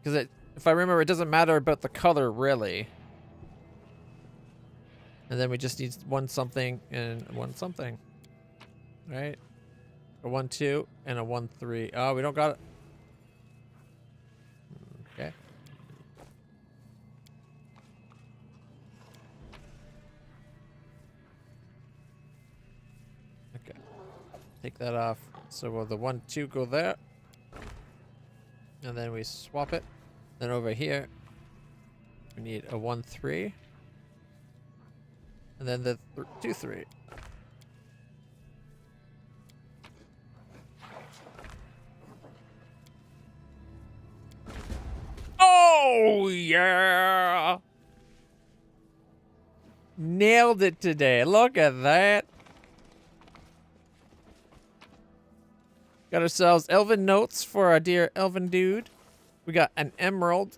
Because if I remember, it doesn't matter about the color, really. And then we just need 1 something and 1 something. Right? A 1-2 and a 1-3. Oh, we don't got it. Okay. Okay. Take that off. So will the 1-2 go there? And then we swap it. Then over here, we need a 1-3. And then the 2-3. Oh, yeah! Nailed it today. Look at that. Got ourselves elven notes for our dear elven dude. We got an emerald.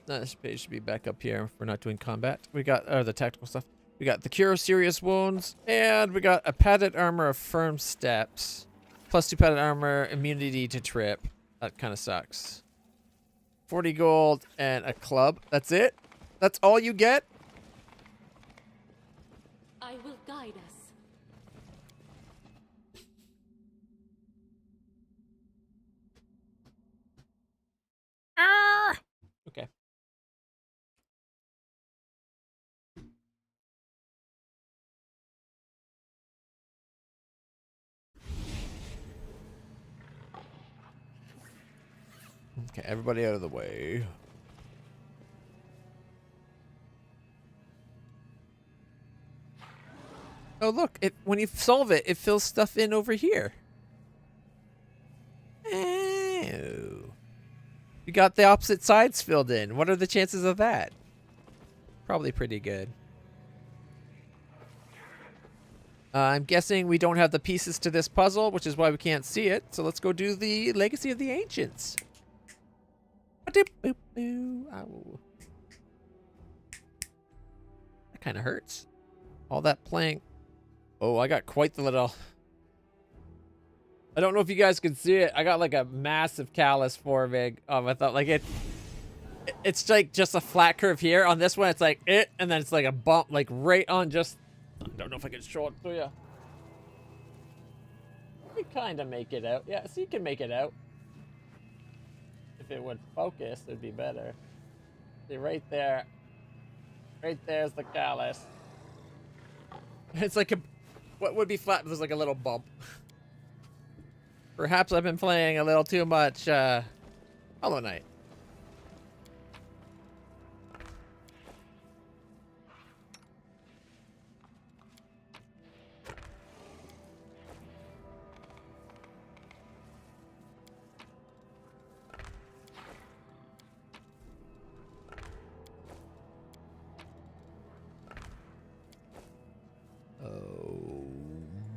This page should be back up here if we're not doing combat. We got the tactical stuff. We got the cure of serious wounds. And we got a padded armor of firm steps. +2 padded armor, immunity to trip. That kind of sucks. 40 gold and a club. That's it? That's all you get? I will guide us. Okay. Okay, everybody out of the way. Oh, look, when you solve it, it fills stuff in over here. Oh. We got the opposite sides filled in. What are the chances of that? Probably pretty good. I'm guessing we don't have the pieces to this puzzle, which is why we can't see it. So let's go do the Legacy of the Ancients. Ow. That kind of hurts. All that playing Oh, I got quite the little... I don't know if you guys can see it. I got like a massive callus forming. I thought like it's like just a flat curve here. On this one, it's like it, and then it's like a bump, like right on just... I don't know if I can show it to you. You kind of make it out. Yeah, so you can make it out. If it would focus, it'd be better. See, right there. Right there's the callus. It's like a... What would be flat if there's like a little bump. Perhaps I've been playing a little too much Hollow Knight.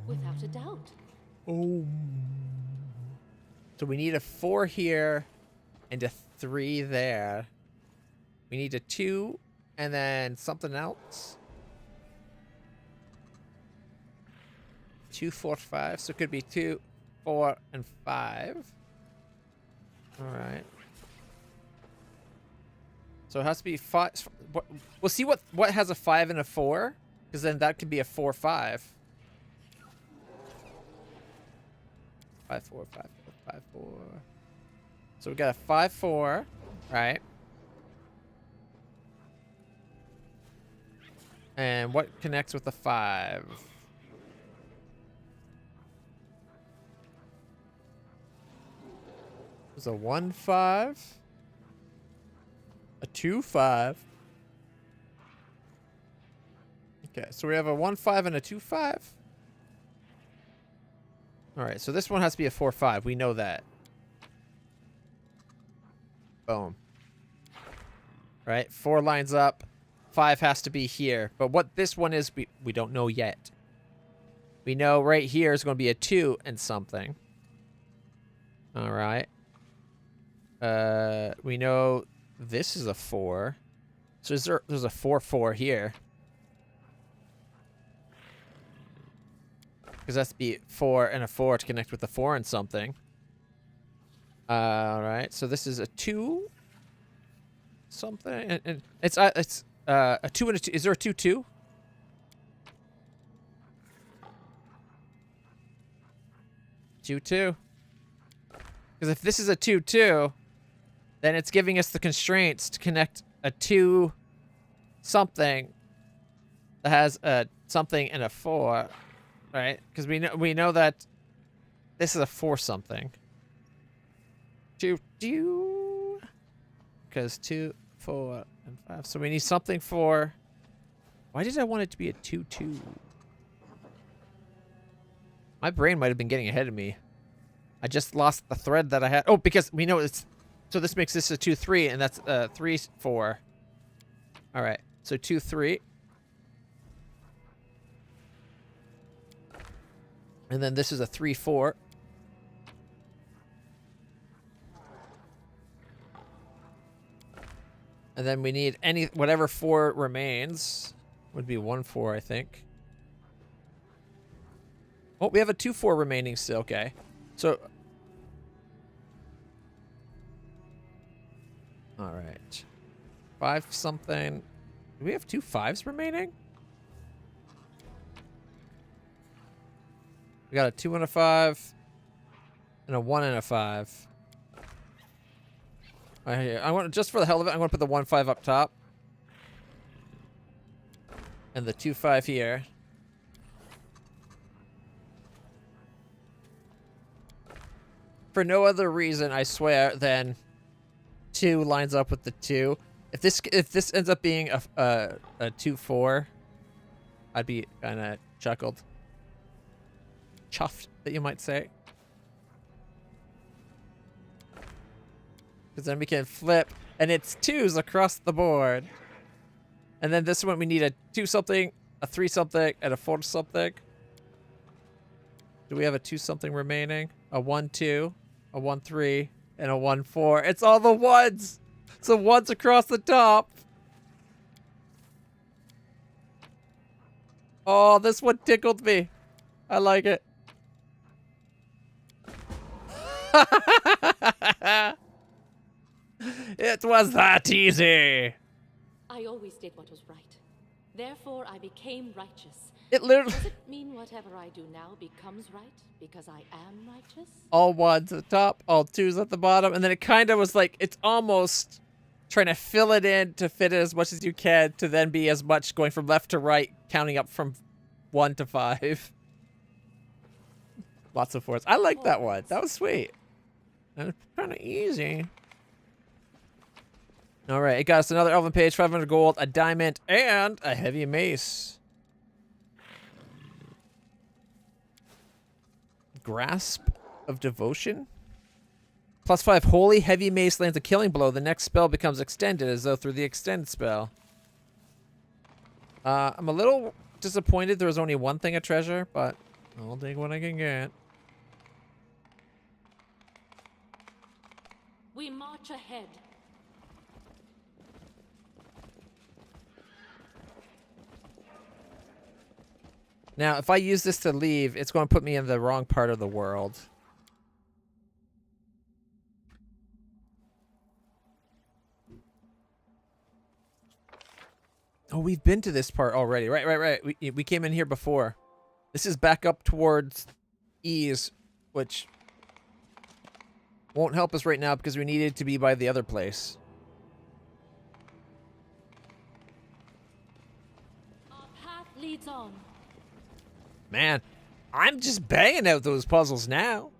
Without a doubt. Oh. So we need a 4 here and a 3 there. We need a 2 and then something else. 2, 4, 5. So it could be 2, 4, and 5. All right. So it has to be 5. We'll see what has a 5 and a 4, because then that could be a 4, 5. 5, 4, 5, 4, 5, 4. So we got a 5, 4, right? And what connects with the 5? There's a 1, 5, a 2, 5. Okay, so we have a 1, 5, and a 2, 5. All right, so this one has to be a 4, 5. We know that. Boom. Right, 4 lines up. 5 has to be here. But what this one is, we don't know yet. We know right here is going to be a 2 and something. All right. We know this is a 4. So there's a 4, 4 here. Because that's be 4 and a 4 to connect with the 4 and something. All right, so this is a 2 something, and it's a 2 and a 2. Is there a 2, 2? 2, 2. Because if this is a 2, 2, then it's giving us the constraints to connect a 2 something that has a something and a 4. Right, because we know that this is a 4 something. 2, 2. Because 2, 4, and 5. So we need something for. Why did I want it to be a 2, 2? My brain might have been getting ahead of me. I just lost the thread that I had. Oh, because we know it's. So this makes this a 2, 3, and that's 3, 4. All right, so 2, 3. And then this is a 3, 4. And then we need whatever 4 remains would be 1, 4, I think. Oh, we have a 2, 4 remaining still. Okay. So. All right. 5 something. Do we have 2 5s remaining? We got a 2 and a 5, and a 1 and a 5. I want, just for the hell of it, I'm going to put the 1, 5 up top, and the 2, 5 here. For no other reason, I swear, than 2 lines up with the 2. If this ends up being a 2, 4, I'd be kind of chuckled. Chuffed, that you might say. Because then we can flip, and it's 2s across the board. And then this one we need a 2 something, a 3 something, and a 4 something. Do we have a 2 something remaining? A 1, 2, a 1, 3, and a 1, 4. It's all the 1s! So 1s across the top. Oh, this one tickled me. I like it. It was that easy. I always did what was right. Therefore, I became righteous. It literally Does it mean whatever I do now becomes right because I am righteous? all ones at the top, all twos at the bottom, and then it kind of was like it's almost trying to fill it in to fit it as much as you can to then be as much going from left to right, counting up from 1 to 5. Lots of fours. I like that one. That was sweet. That was kind of easy. All right, it got us another elven page, 500 gold, a diamond, and a heavy mace. Grasp of Devotion. +5 holy heavy mace lands a killing blow. The next spell becomes extended as though through the extended spell. I'm a little disappointed there was only one thing of treasure, but I'll take what I can get. We march ahead. Now, if I use this to leave, it's going to put me in the wrong part of the world. Oh, we've been to this part already. Right. We came in here before. This is back up towards Ease, which won't help us right now because we needed to be by the other place. Our path leads on. Man, I'm just banging out those puzzles now.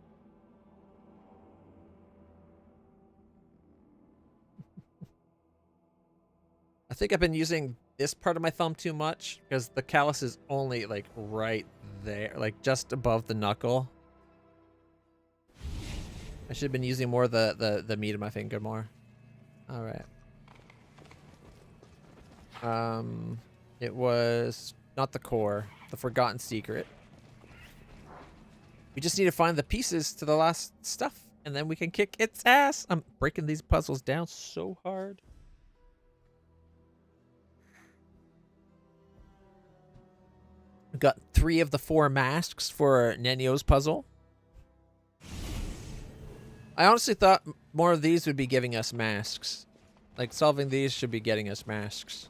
I think I've been using this part of my thumb too much because the callus is only like right there, like just above the knuckle. I should have been using more of the meat of my finger more. All right. It was not the core, the forgotten secret. We just need to find the pieces to the last stuff, and then we can kick its ass. I'm breaking these puzzles down so hard. We've got 3 of the 4 masks for Nenio's puzzle. I honestly thought more of these would be giving us masks. Like, solving these should be getting us masks.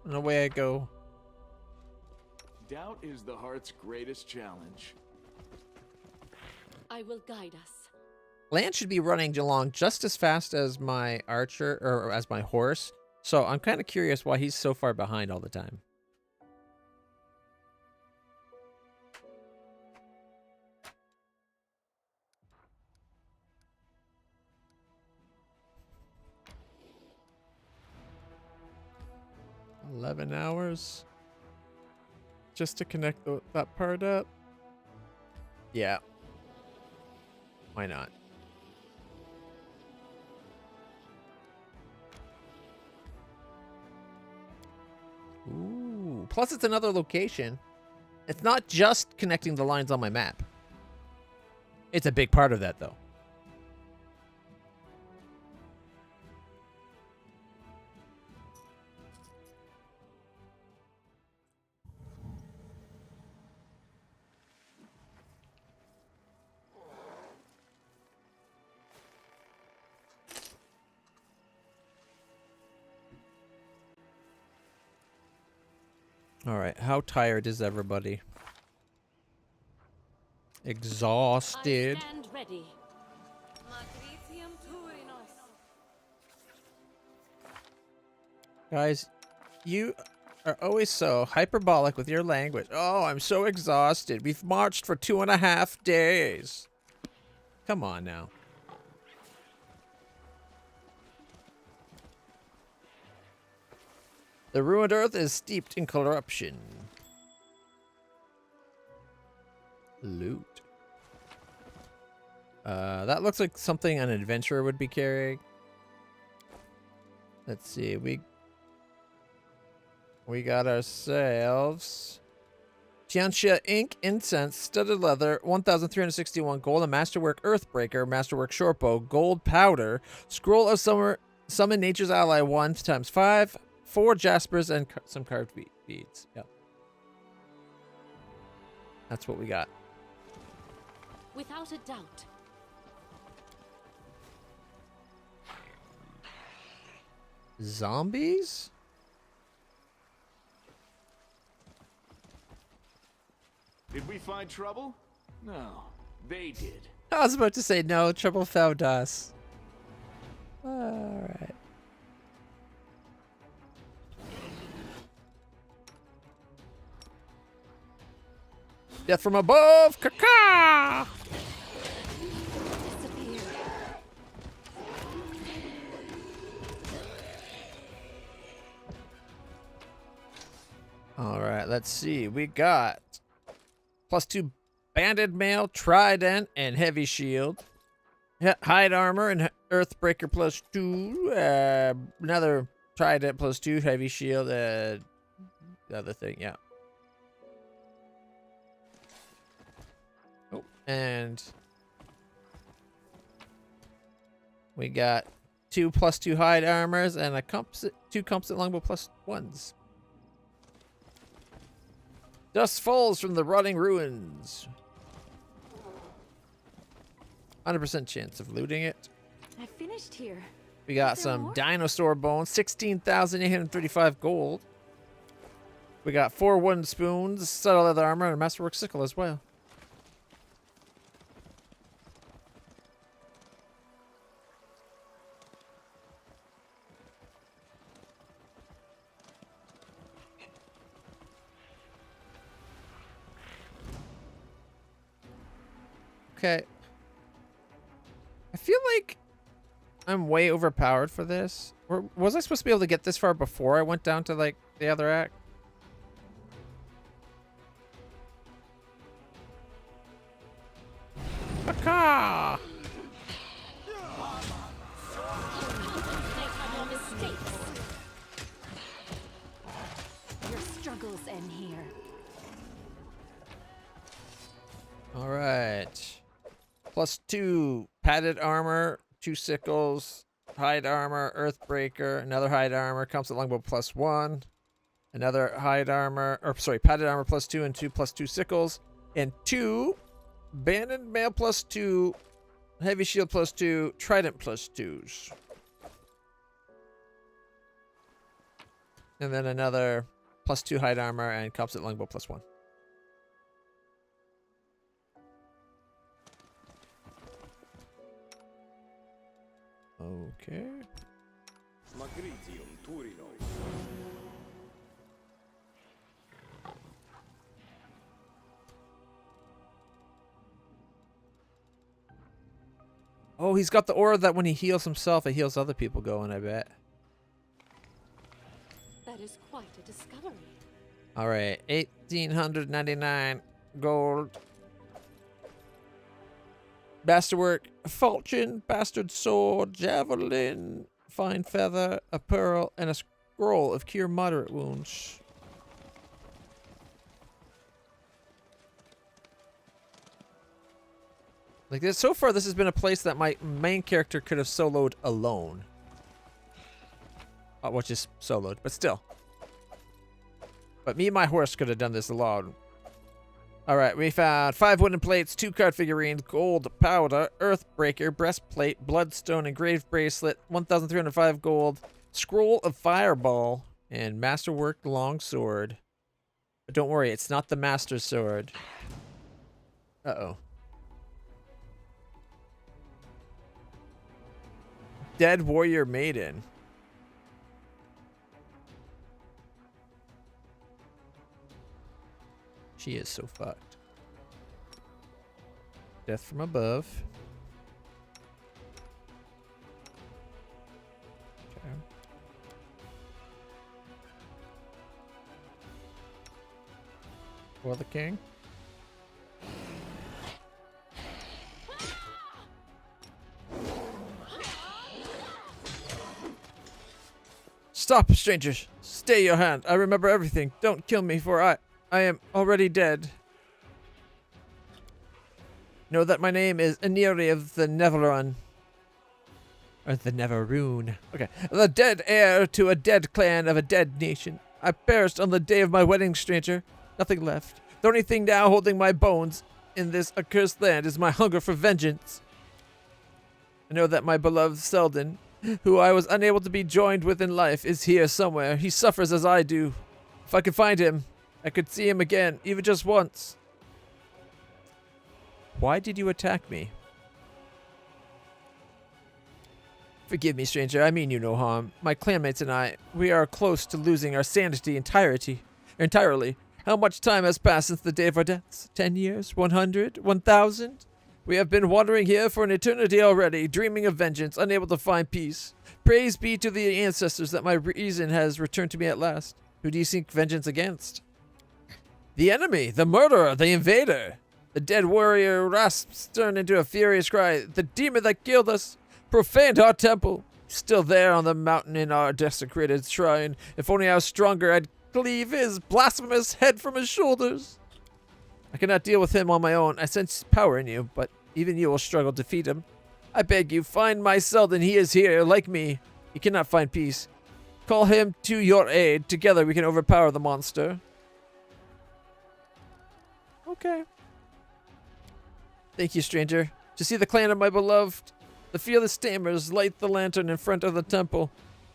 And away I go. Doubt is the heart's greatest challenge. I will guide us. Lance should be running along just as fast as my archer, or as my horse. So I'm kind of curious why he's so far behind all the time. $11 hours just to connect that part up. Yeah. Why not? Ooh. Plus, it's another location. It's not just connecting the lines on my map. It's a big part of that, though. All right, how tired is everybody? Exhausted. I stand ready. Guys, you are always so hyperbolic with your language. Oh, I'm so exhausted. We've marched for 2.5 days. Come on now. The ruined earth is steeped in corruption. Loot. That looks like something an adventurer would be carrying. Let's see, We got ourselves Tianxia ink, incense, studded leather, 1,361 gold, a masterwork earthbreaker, masterwork shortbow, gold powder, scroll of summer, summon nature's ally 1 times 5, 4 jaspers, and some carved beads. Yep. That's what we got. Without a doubt. Zombies? Did we find trouble? No, they did. I was about to say no, trouble found us. Alright. Death from above! Caca! Alright, let's see. We got +2 banded mail, trident, and heavy shield. Hide armor and earthbreaker +2. Another trident +2, heavy shield, the other thing, yeah. Oh, and we got 2 +2 hide armors and a composite, 2 composite longbow +1s. Dust falls from the rotting ruins. 100% chance of looting it. I finished here. We got Is there some more? dinosaur bones, 16,835 gold. We got 4 wooden spoons, subtle leather armor, and a masterwork sickle as well. Okay. I feel like I'm way overpowered for this. Or was I supposed to be able to get this far before I went down to, like, the other act? Caca! Your struggles end here. All right. +2 padded armor, 2 sickles, hide armor, earthbreaker, another hide armor, comes at longbow +1, another hide armor, or sorry, padded armor +2 and 2 +2 sickles, and 2 banded mail +2, heavy shield +2, trident +2s. And then another +2 hide armor and composite longbow +1. Okay. Oh, he's got the aura that when he heals himself, it heals other people going, I bet. That is quite a discovery. All right, 1,899 gold. Masterwork, falchion, bastard sword, javelin, fine feather, a pearl, and a scroll of cure moderate wounds. Like this, so far, this has been a place that my main character could have soloed alone. Which is soloed, but still. But me and my horse could have done this alone. Alright, we found 5 wooden plates, 2 card figurines, gold powder, earthbreaker, breastplate, bloodstone, engraved bracelet, 1,305 gold, scroll of fireball, and masterwork longsword. But don't worry, it's not the master sword. Uh-oh. Dead warrior maiden. She is so fucked. Death from above. Okay. For the king. Stop, strangers. Stay your hand. I remember everything. Don't kill me, for I am already dead. Know that my name is Aniri of the Neverun. Or the Neverune. Okay. The dead heir to a dead clan of a dead nation. I perished on the day of my wedding, stranger. Nothing left. The only thing now holding my bones in this accursed land is my hunger for vengeance. I know that my beloved Selden, who I was unable to be joined with in life, is here somewhere. He suffers as I do. If I could find him, I could see him again, even just once. Why did you attack me? Forgive me, stranger. I mean you no harm. My clanmates and I, we are close to losing our sanity entirely. How much time has passed since the day of our deaths? 10 years? 100? 1,000? We have been wandering here for an eternity already, dreaming of vengeance, unable to find peace. Praise be to the ancestors that my reason has returned to me at last. Who do you seek vengeance against? The enemy, the murderer, the invader. The dead warrior rasps turned into a furious cry. The demon that killed us profaned our temple. Still there on the mountain in our desecrated shrine. If only I was stronger, I'd cleave his blasphemous head from his shoulders. I cannot deal with him on my own. I sense power in you, but even you will struggle to defeat him. I beg you, find my Selden. He is here, like me. He cannot find peace. Call him to your aid. Together we can overpower the monster. Okay. Thank you, stranger. To see the clan of my beloved, the fearless tamers light the lantern in front of the temple.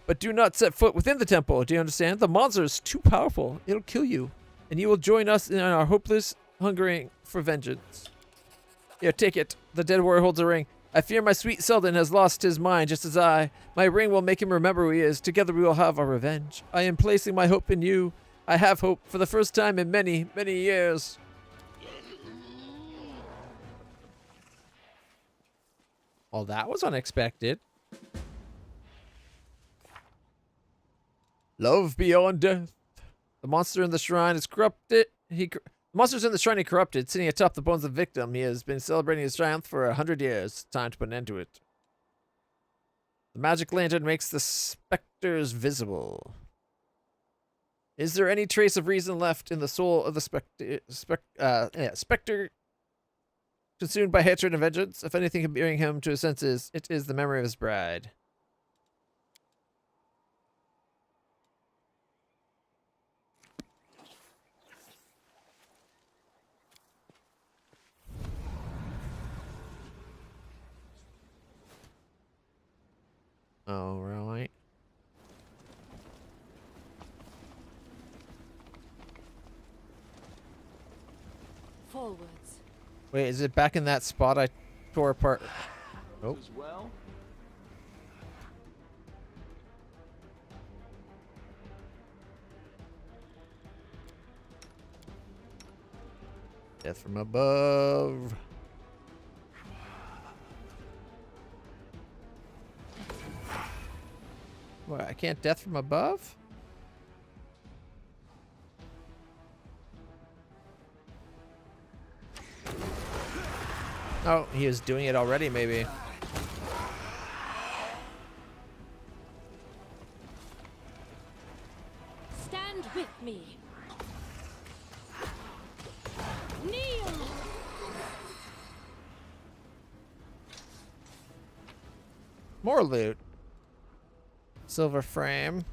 But do not set foot within the temple. Do you understand? The monster is too powerful. It'll kill you. And you will join us in our hopeless hungering for vengeance. Here, take it. The dead warrior holds a ring. I fear my sweet Selden has lost his mind just as I. My ring will make him remember who he is. Together we will have our revenge. I am placing my hope in you. I have hope for the first time in many, many years. Well, that was unexpected. Love beyond death. The monster in the shrine is corrupted. Monsters in the shrine are corrupted, sitting atop the bones of the victim. He has been celebrating his triumph for 100 years. Time to put an end to it. The magic lantern makes the specters visible. Is there any trace of reason left in the soul of the specter consumed by hatred and vengeance? If anything can bring him to his senses, it is the memory of his bride. Oh, right. Forwards. Wait, is it back in that spot I tore apart? Nope. As well. Death from above. What, I can't death from above? Oh, he is doing it already, maybe. Stand with me. Kneel. More loot. Silver frame.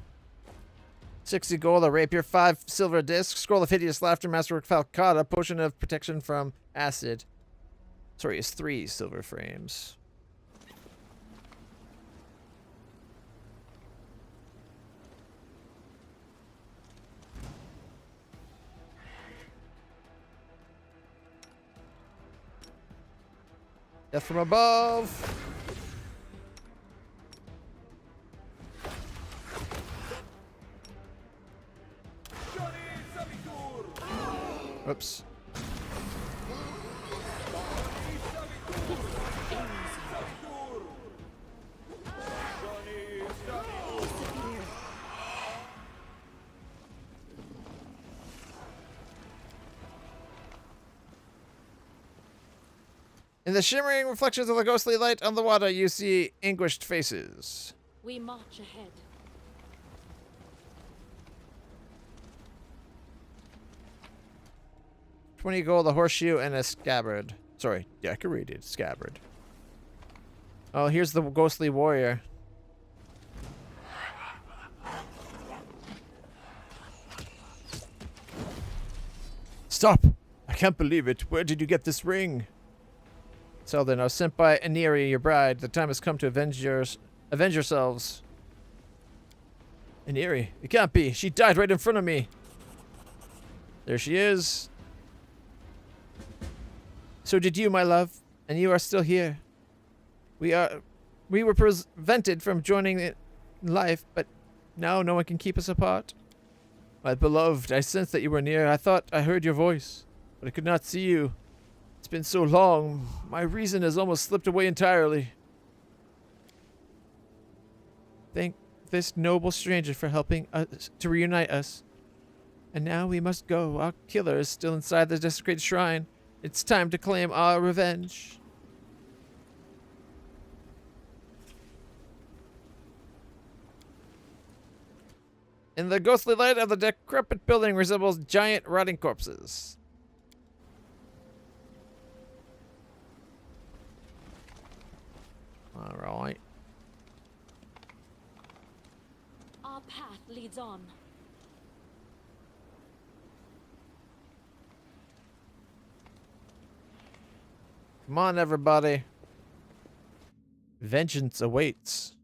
60 gold, a rapier, 5 silver discs, scroll of hideous laughter, masterwork falcata, potion of protection from acid. Sorry, it's 3 silver frames. Death from above. Oops. In the shimmering reflections of the ghostly light on the water, you see anguished faces. We march ahead. 20 gold, a horseshoe, and a scabbard. Sorry, decorated scabbard. Oh, here's the ghostly warrior. Stop! I can't believe it. Where did you get this ring? Selden, I was sent by Aniri, your bride. The time has come to avenge yourselves. Aniri, it can't be. She died right in front of me. There she is. So did you, my love, and you are still here. We were prevented from joining in life, but now no one can keep us apart. My beloved, I sensed that you were near. I thought I heard your voice, but I could not see you. It's been so long. My reason has almost slipped away entirely. Thank this noble stranger for helping us to reunite us. And now we must go. Our killer is still inside the desecrated shrine. It's time to claim our revenge. In the ghostly light of the decrepit building resembles giant rotting corpses. Alright. Our path leads on. Come on, everybody. Vengeance awaits.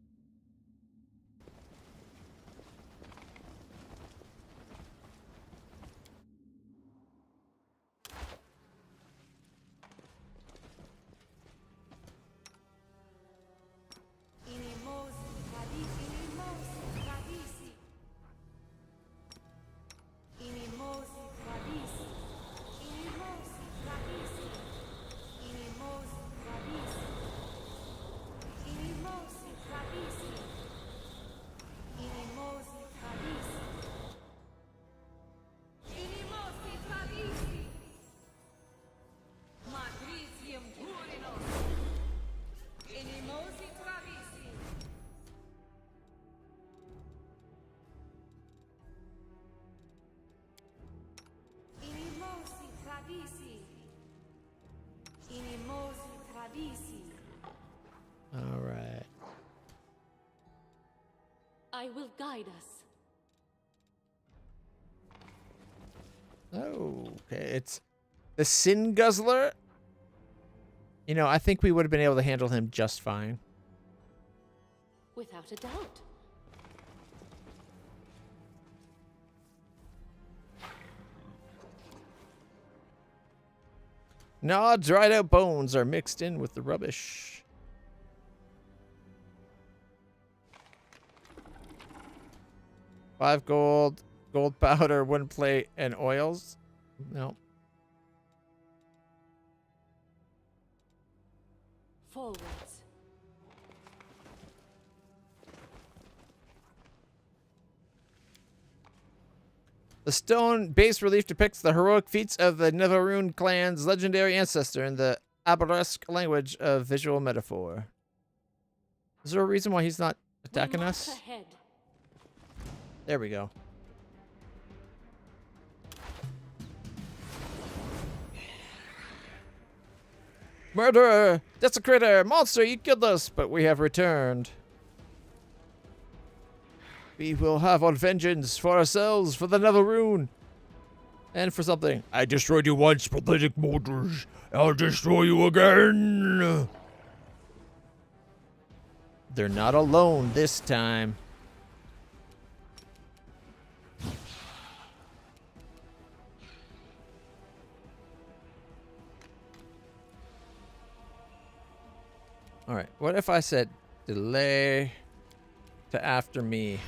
All right. I will guide us. Okay, it's the Sin Guzzler. You know, I think we would have been able to handle him just fine. Without a doubt. Nah, dried out bones are mixed in with the rubbish. $5 gold, gold powder, wooden plate, and oils. No. Forwards. The stone bas relief depicts the heroic feats of the Nevarune clan's legendary ancestor in the Abaresque language of visual metaphor. Is there a reason why he's not attacking us? Ahead. There we go. Murderer! Desecrator! Monster! You killed us, but we have returned. We will have our vengeance for ourselves, for the Nevarune, and for something. I destroyed you once, pathetic mortals. I'll destroy you again. They're not alone this time. All right, what if I said delay to after me?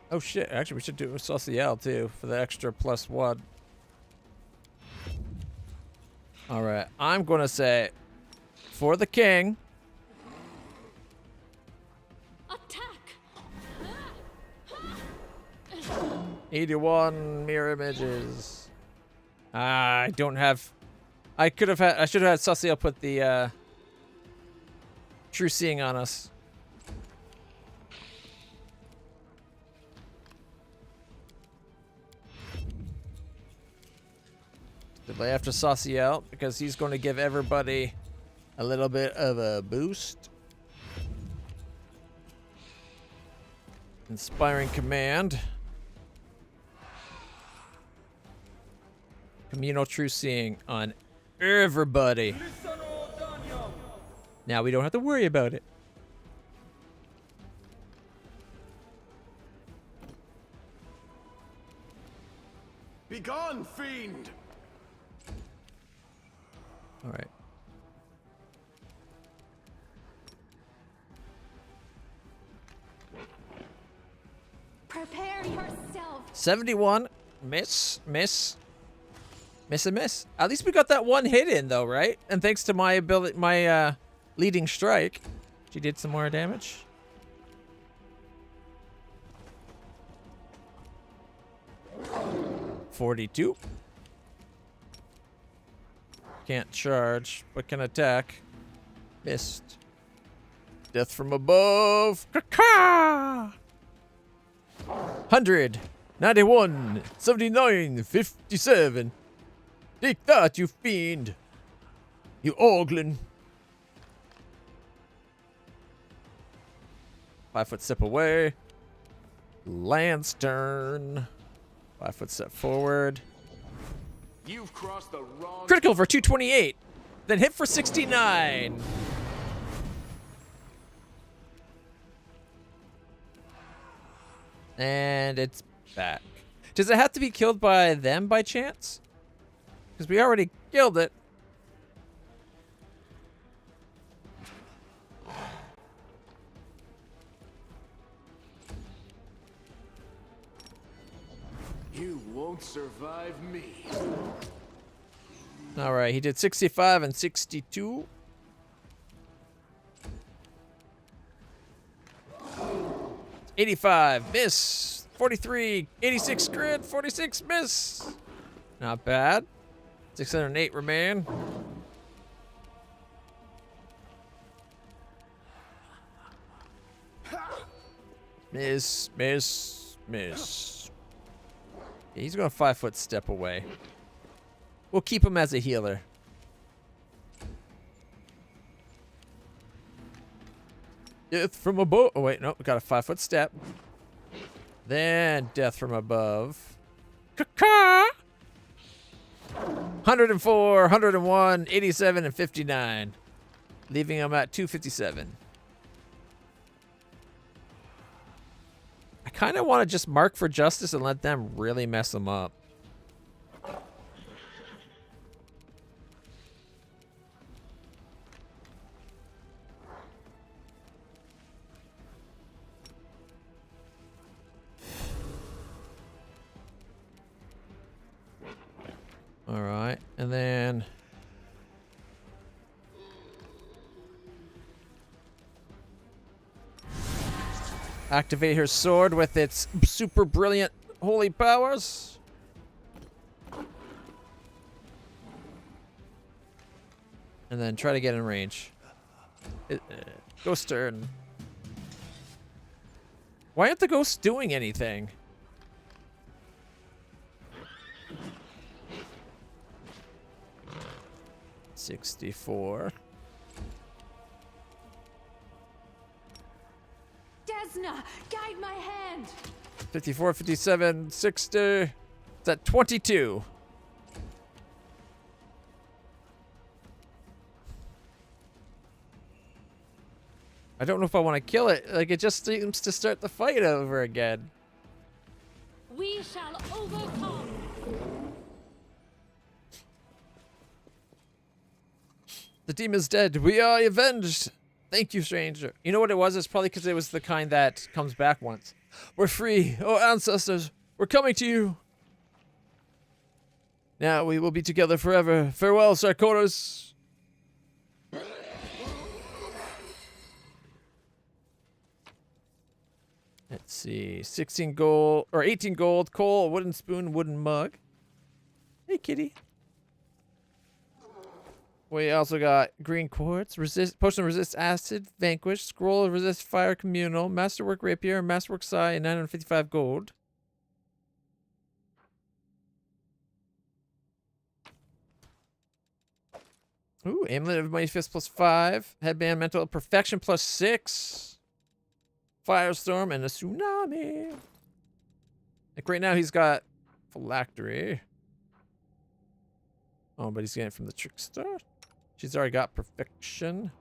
Oh shit, actually we should do a social too for the extra +1. All right, I'm gonna say for the king. Attack! 81 mirror images. I don't have. I should have had Sussiel put the true seeing on us. Delay after Saucy out because he's going to give everybody a little bit of a boost. Inspiring command. Communal true seeing on everybody. Now we don't have to worry about it. Begone, fiend! All right. Prepare yourself. 71. Miss. Miss and miss. At least we got that one hit in though, right? And thanks to my ability, my leading strike, she did some more damage. $42. Can't charge, but can attack. Missed. Death from above. Caca! 100. 91. 79. 57. Take that, you fiend. You Oglin. 5 foot step away. Lance turn. 5 foot step forward. You've crossed the wrong... Critical for 228. Then hit for 69. And it's back. Does it have to be killed by them by chance? Because we already killed it. You won't survive me. All right, he did 65 and 62. $85, miss. 43, 86 crit, 46 miss. Not bad. 608 remain. Miss. Yeah, he's going to 5 foot step away. We'll keep him as a healer. Death from above. Oh, wait, no, we got a 5 foot step. Then death from above. Caca! 104, 101, 87, and 59. Leaving him at 257. I kind of want to just mark for justice and let them really mess him up. All right, and then activate her sword with its super brilliant holy powers. And then try to get in range. Ghost turn. Why aren't the ghosts doing anything? $64. Desna, guide my hand. 54, 57, 60. It's at 22. I don't know if I want to kill it. Like, it just seems to start the fight over again. We shall overcome. The demon is dead. We are avenged. Thank you, stranger. You know what it was? It's probably because it was the kind that comes back once. We're free. Oh, ancestors. We're coming to you. Now we will be together forever. Farewell, Sarkoros. Let's see. 16 gold, or 18 gold, coal, wooden spoon, wooden mug. Hey, kitty. We also got green quartz, potion resist acid, vanquish, scroll resist fire, communal, masterwork rapier, masterwork sai, and 955 gold. Ooh, Amulet of Mighty Fist +5. Headband Mental Perfection +6. Firestorm and a Tsunami. Like right now he's got Phylactery. Oh, but he's getting it from the Trickster. She's already got Perfection.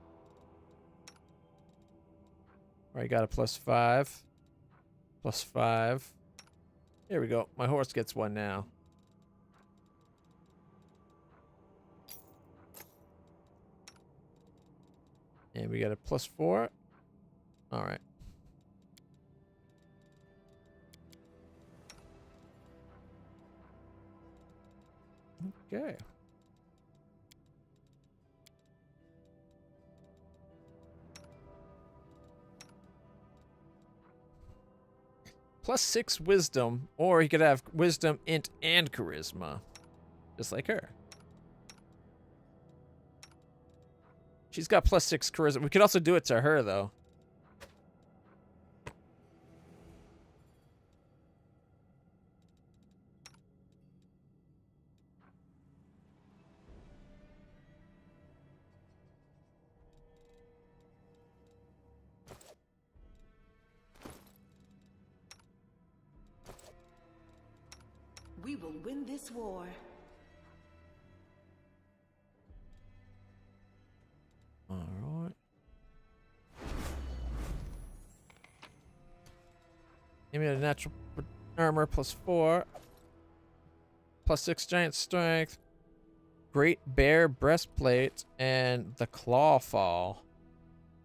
Already got a +5. +5. Here we go. My horse gets one now. And we got a +4. All right. Okay. +6 wisdom, or he could have wisdom, int, and charisma. Just like her. She's got +6 charisma. We could also do it to her, though. We will win this war. Alright. Give me a natural armor +4. +6 giant strength. Great bear breastplate and the claw fall.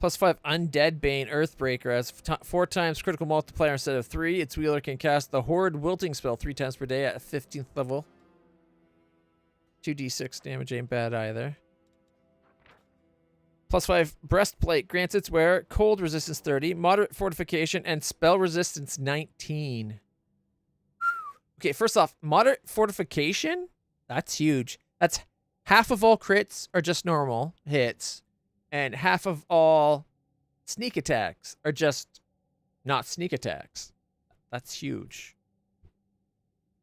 +5 undead bane earthbreaker has 4 times critical multiplier instead of 3. Its wielder can cast the horde wilting spell 3 times per day at 15th level. 2d6 damage ain't bad either. +5 breastplate grants its wearer cold resistance 30, moderate fortification, and spell resistance 19. Okay, first off, moderate fortification? That's huge. That's half of all crits are just normal hits, and half of all sneak attacks are just not sneak attacks. That's huge.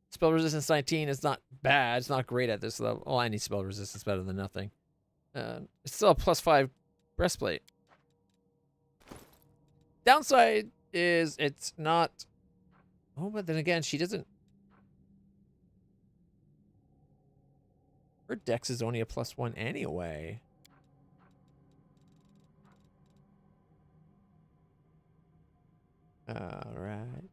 Spell resistance 19 is not bad. It's not great at this level. Oh, I need spell resistance better than nothing. It's still a +5 breastplate. Downside is it's not... Oh, but then again, she doesn't... Her dex is only a +1 anyway. Alright.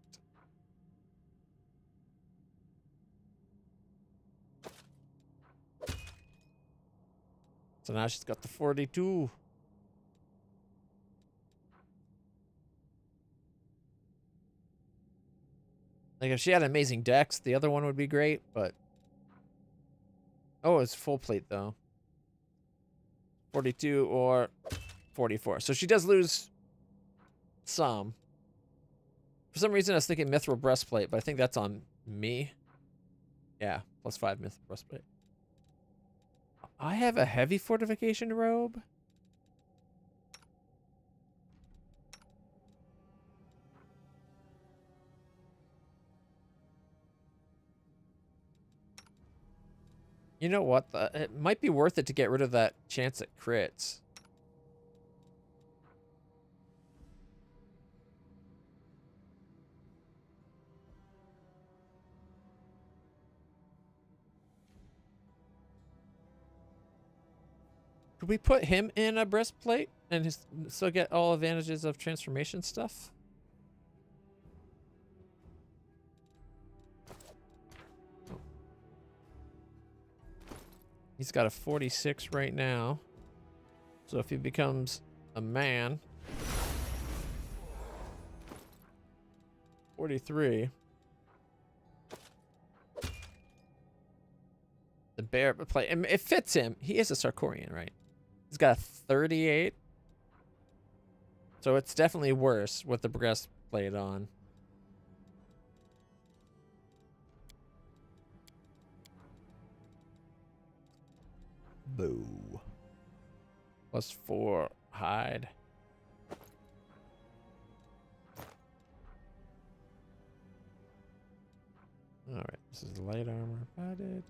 So now she's got the 42. Like, if she had amazing dex, the other one would be great, but... Oh, it's full plate, though. 42 or 44. So she does lose some. For some reason, I was thinking mithril breastplate, but I think that's on me. Yeah, +5 mithril breastplate. I have a heavy fortification robe. You know what? It might be worth it to get rid of that chance at crits. Could we put him in a breastplate and still get all advantages of transformation stuff? He's got a 46 right now. So if he becomes a man... 43. The bear play. It fits him. He is a Sarkorian, right? He's got a 38. So it's definitely worse with the breastplate on. Boo. +4 hide. Alright, this is light armor padded.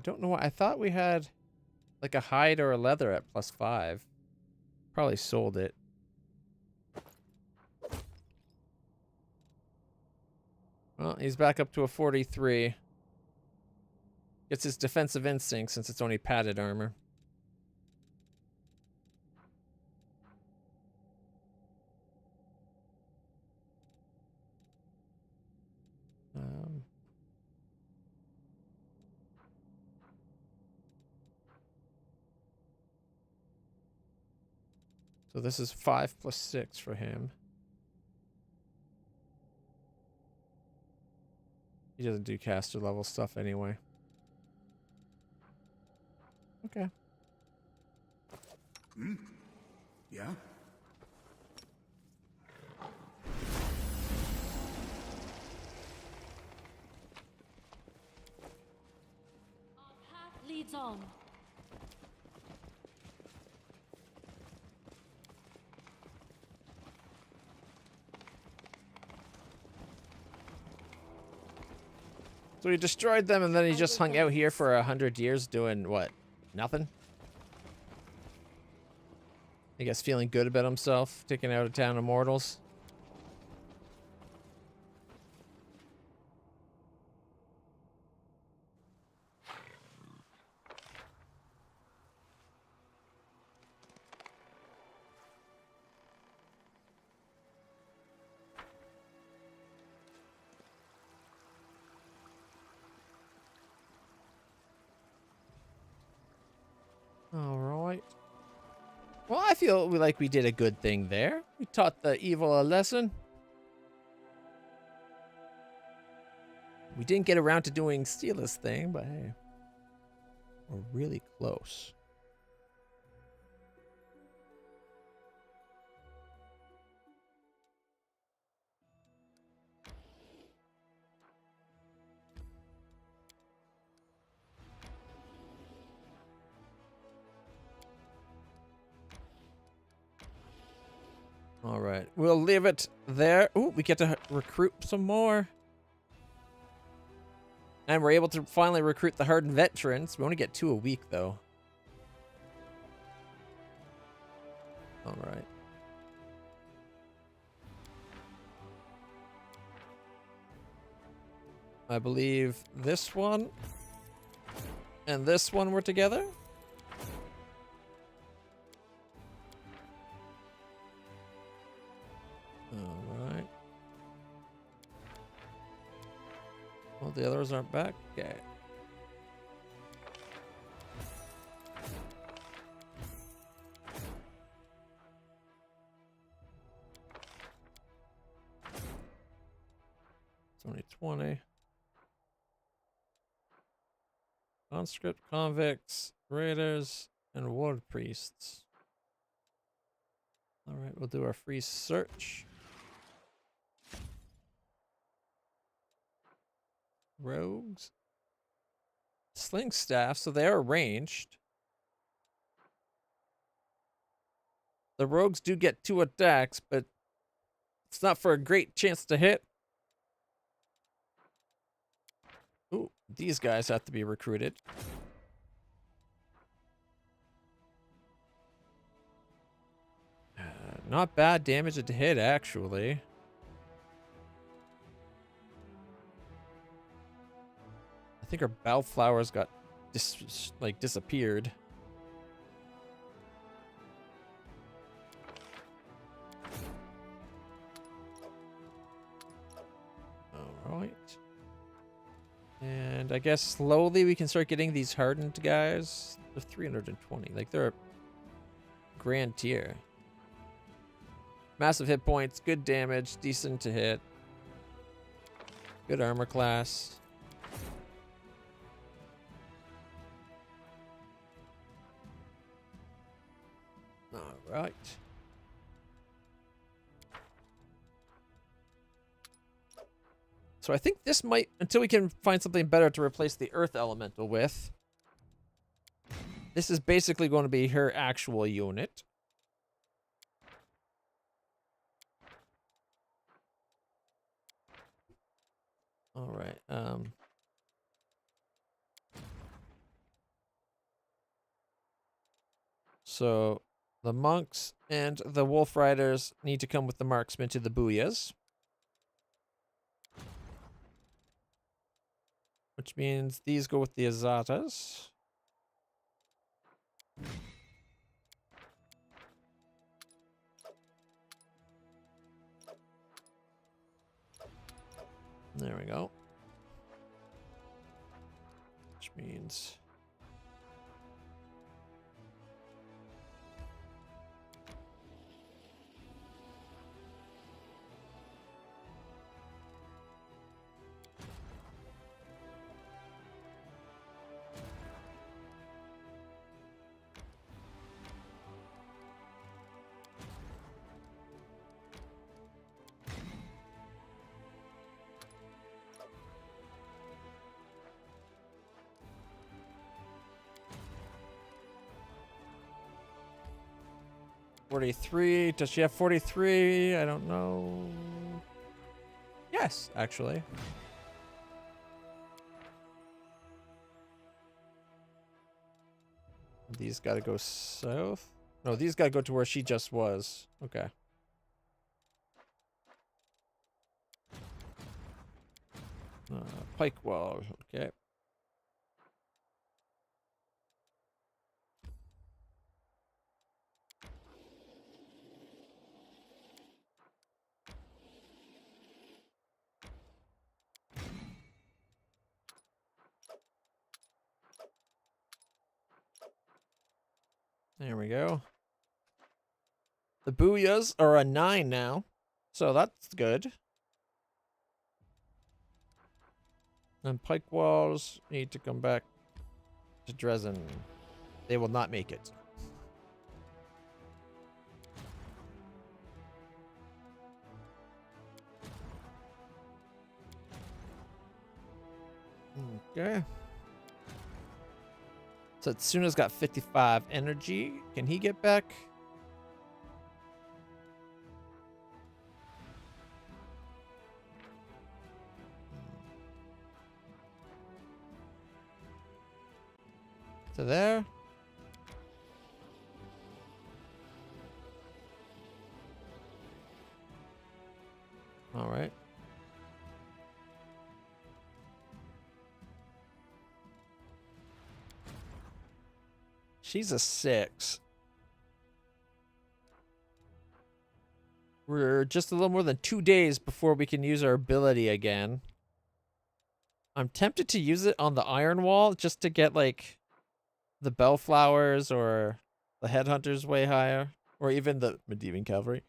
I don't know why. I thought we had like a hide or a leather at +5. Probably sold it. Well, he's back up to a 43. Gets his defensive instinct since it's only padded armor. So this is 5 + 6 for him. He doesn't do caster level stuff anyway. Okay. Yeah? Our path leads on. So he destroyed them and then he just hung out here for 100 years doing what? Nothing? I guess feeling good about himself, taking out a town of mortals. All right. Well, I feel like we did a good thing there. We taught the evil a lesson. We didn't get around to doing Steela's thing, but hey, we're really close. All right, we'll leave it there. Ooh, we get to recruit some more. And we're able to finally recruit the hardened veterans. We only get 2 a week, though. All right. I believe this one and this one were together. All right. Well, the others aren't back. Okay. It's only 20. Conscript, convicts, raiders, and ward priests. All right, we'll do our free search. Rogues. Sling staff, so they are ranged. The rogues do get 2 attacks, but it's not for a great chance to hit. Ooh, these guys have to be recruited. Not bad damage to hit, actually. I think our bellflowers got disappeared. All right. And I guess slowly we can start getting these hardened guys. They're 320. Like, they're a grand tier. Massive hit points, good damage, decent to hit. Good armor class. All right. So I think this might, until we can find something better to replace the Earth Elemental with, this is basically going to be her actual unit. All right. So the monks and the wolf riders need to come with the marksmen to the booyahs. Which means these go with the azatas. There we go. Which means... $43. Does she have 43? I don't know. Yes, actually. These gotta go south. No, these gotta go to where she just was. Okay. Pike wall. Okay. There we go. The booyahs are a 9 now, so that's good. And pike walls need to come back to Dresden. They will not make it. Okay. So Tsuna's got 55 energy. Can he get back? To there. All right. She's a 6. We're just a little more than 2 days before we can use our ability again. I'm tempted to use it on the Iron Wall just to get, like, the Bellflowers or the Headhunters way higher. Or even the Medieval Cavalry.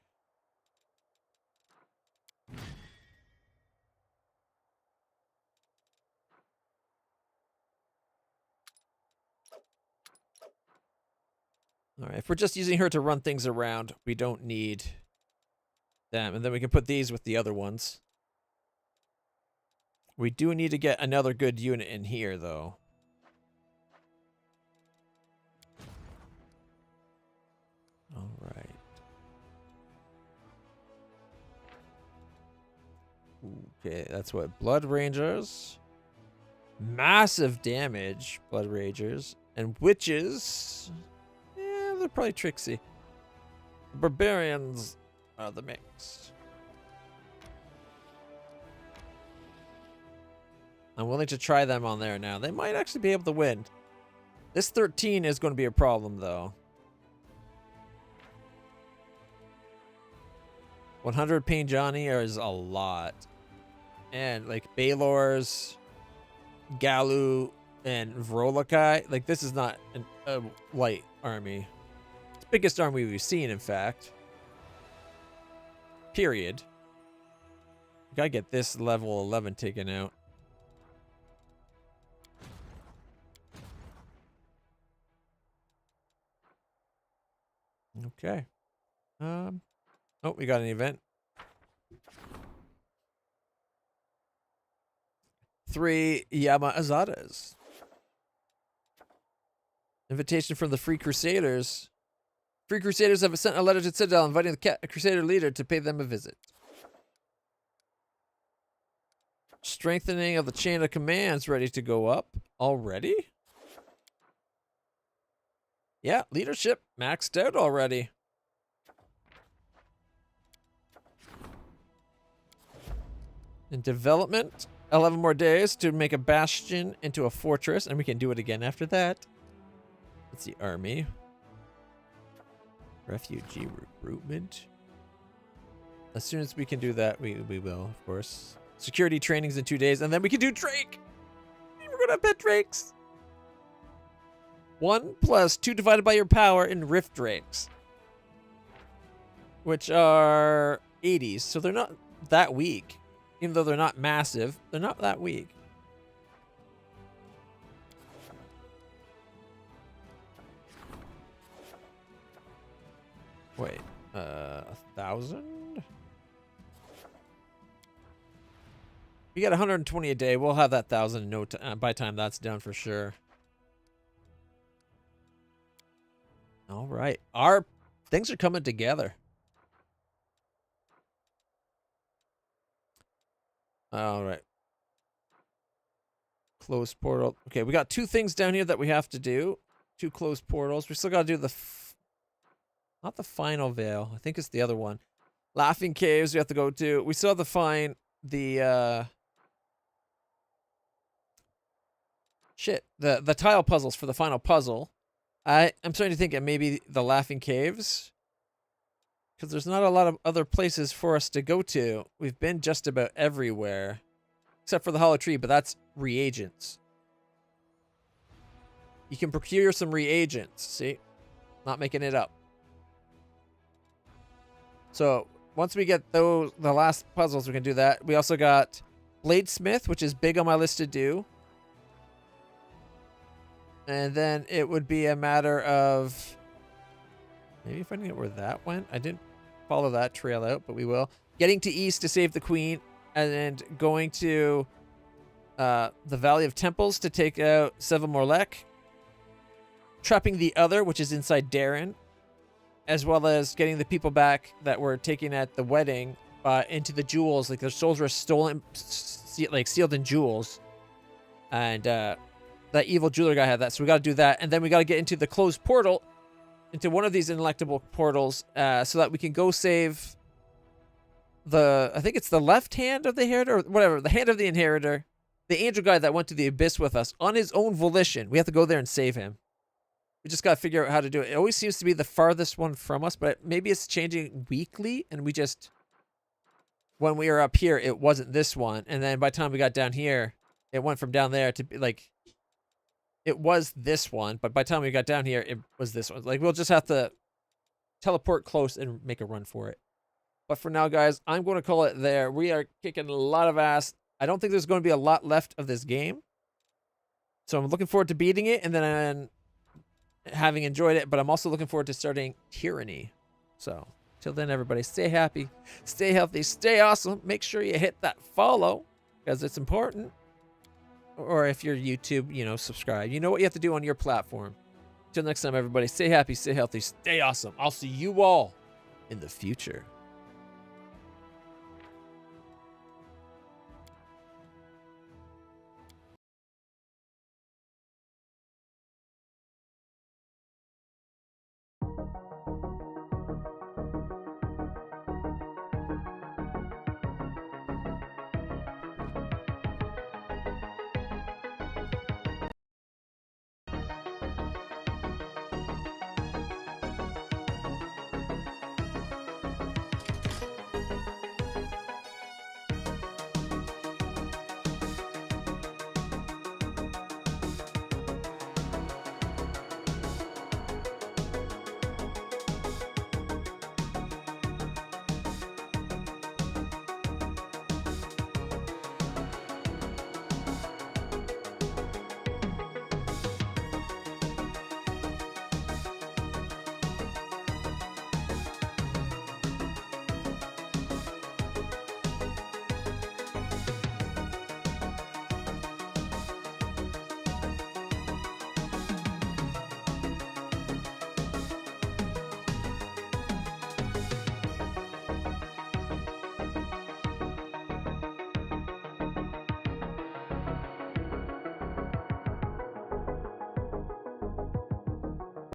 Alright, if we're just using her to run things around, we don't need them. And then we can put these with the other ones. We do need to get another good unit in here, though. Alright. Okay, that's what? Blood Rangers. Massive damage, Blood Rangers. And Witches. Yeah, they're probably tricksy. Barbarians are the mix. I'm willing to try them on there now. They might actually be able to win. This 13 is going to be a problem, though. 100 Pain Johnny is a lot. And, like, Baylor's, Galu, and Vrolakai. Like, this is not a light army. It's the biggest army we've seen, in fact. Period. We gotta get this level 11 taken out. Okay. Oh, we got an event. 3 Yama Azadas. Invitation from the Free Crusaders. Free Crusaders have sent a letter to Citadel inviting the Crusader leader to pay them a visit. Strengthening of the chain of commands ready to go up already? Yeah, leadership maxed out already. In development, 11 more days to make a bastion into a fortress, and we can do it again after that. Let's see, army. Refugee recruitment. As soon as we can do that, we will, of course. Security trainings in 2 days, and then we can do Drake! We're gonna pet Drakes! 1 plus 2 divided by your power in Rift Drakes. Which are 80s, so they're not that weak. Even though they're not massive, they're not that weak. Wait, 1,000? We got 120 a day. We'll have that 1,000 no by time that's done for sure. All right, our things are coming together. All right. Close portal. Okay, we got 2 things down here that we have to do. 2 closed portals. We still got to do the... not the final veil. I think it's the other one. Laughing Caves we have to go to. We still have to find the... shit. The tile puzzles for the final puzzle. I'm starting to think it may be the Laughing Caves. Because there's not a lot of other places for us to go to. We've been just about everywhere. Except for the Hollow Tree, but that's reagents. You can procure some reagents. See? Not making it up. So, once we get the last puzzles, we can do that. We also got Bladesmith, which is big on my list to do. And then it would be a matter of... maybe finding out where that went. I didn't follow that trail out, but we will. Getting to East to save the Queen, and going to the Valley of Temples to take out Seva Morlek. Trapping the Other, which is inside Darren, as well as getting the people back that were taken at the wedding into the jewels. Like their souls were stolen, like sealed in jewels. And that evil jeweler guy had that, so we got to do that. And then we got to get into the closed portal, into one of these ineluctable portals, so that we can go save I think it's the left hand of the inheritor, or whatever, the hand of the inheritor, the angel guy that went to the abyss with us on his own volition. We have to go there and save him. We just got to figure out how to do it. It always seems to be the farthest one from us, but maybe it's changing weekly, and we just, when we were up here, it wasn't this one. And then by the time we got down here, it went from down there to be like, it was this one, but by the time we got down here, it was this one. Like, we'll just have to teleport close and make a run for it. But for now, guys, I'm going to call it there. We are kicking a lot of ass. I don't think there's going to be a lot left of this game. So I'm looking forward to beating it and then having enjoyed it. But I'm also looking forward to starting Tyranny. So till then, everybody, stay happy, stay healthy, stay awesome. Make sure you hit that follow because it's important. Or if you're YouTube, subscribe. You know what you have to do on your platform. Till next time, everybody, stay happy, stay healthy, stay awesome. I'll see you all in the future.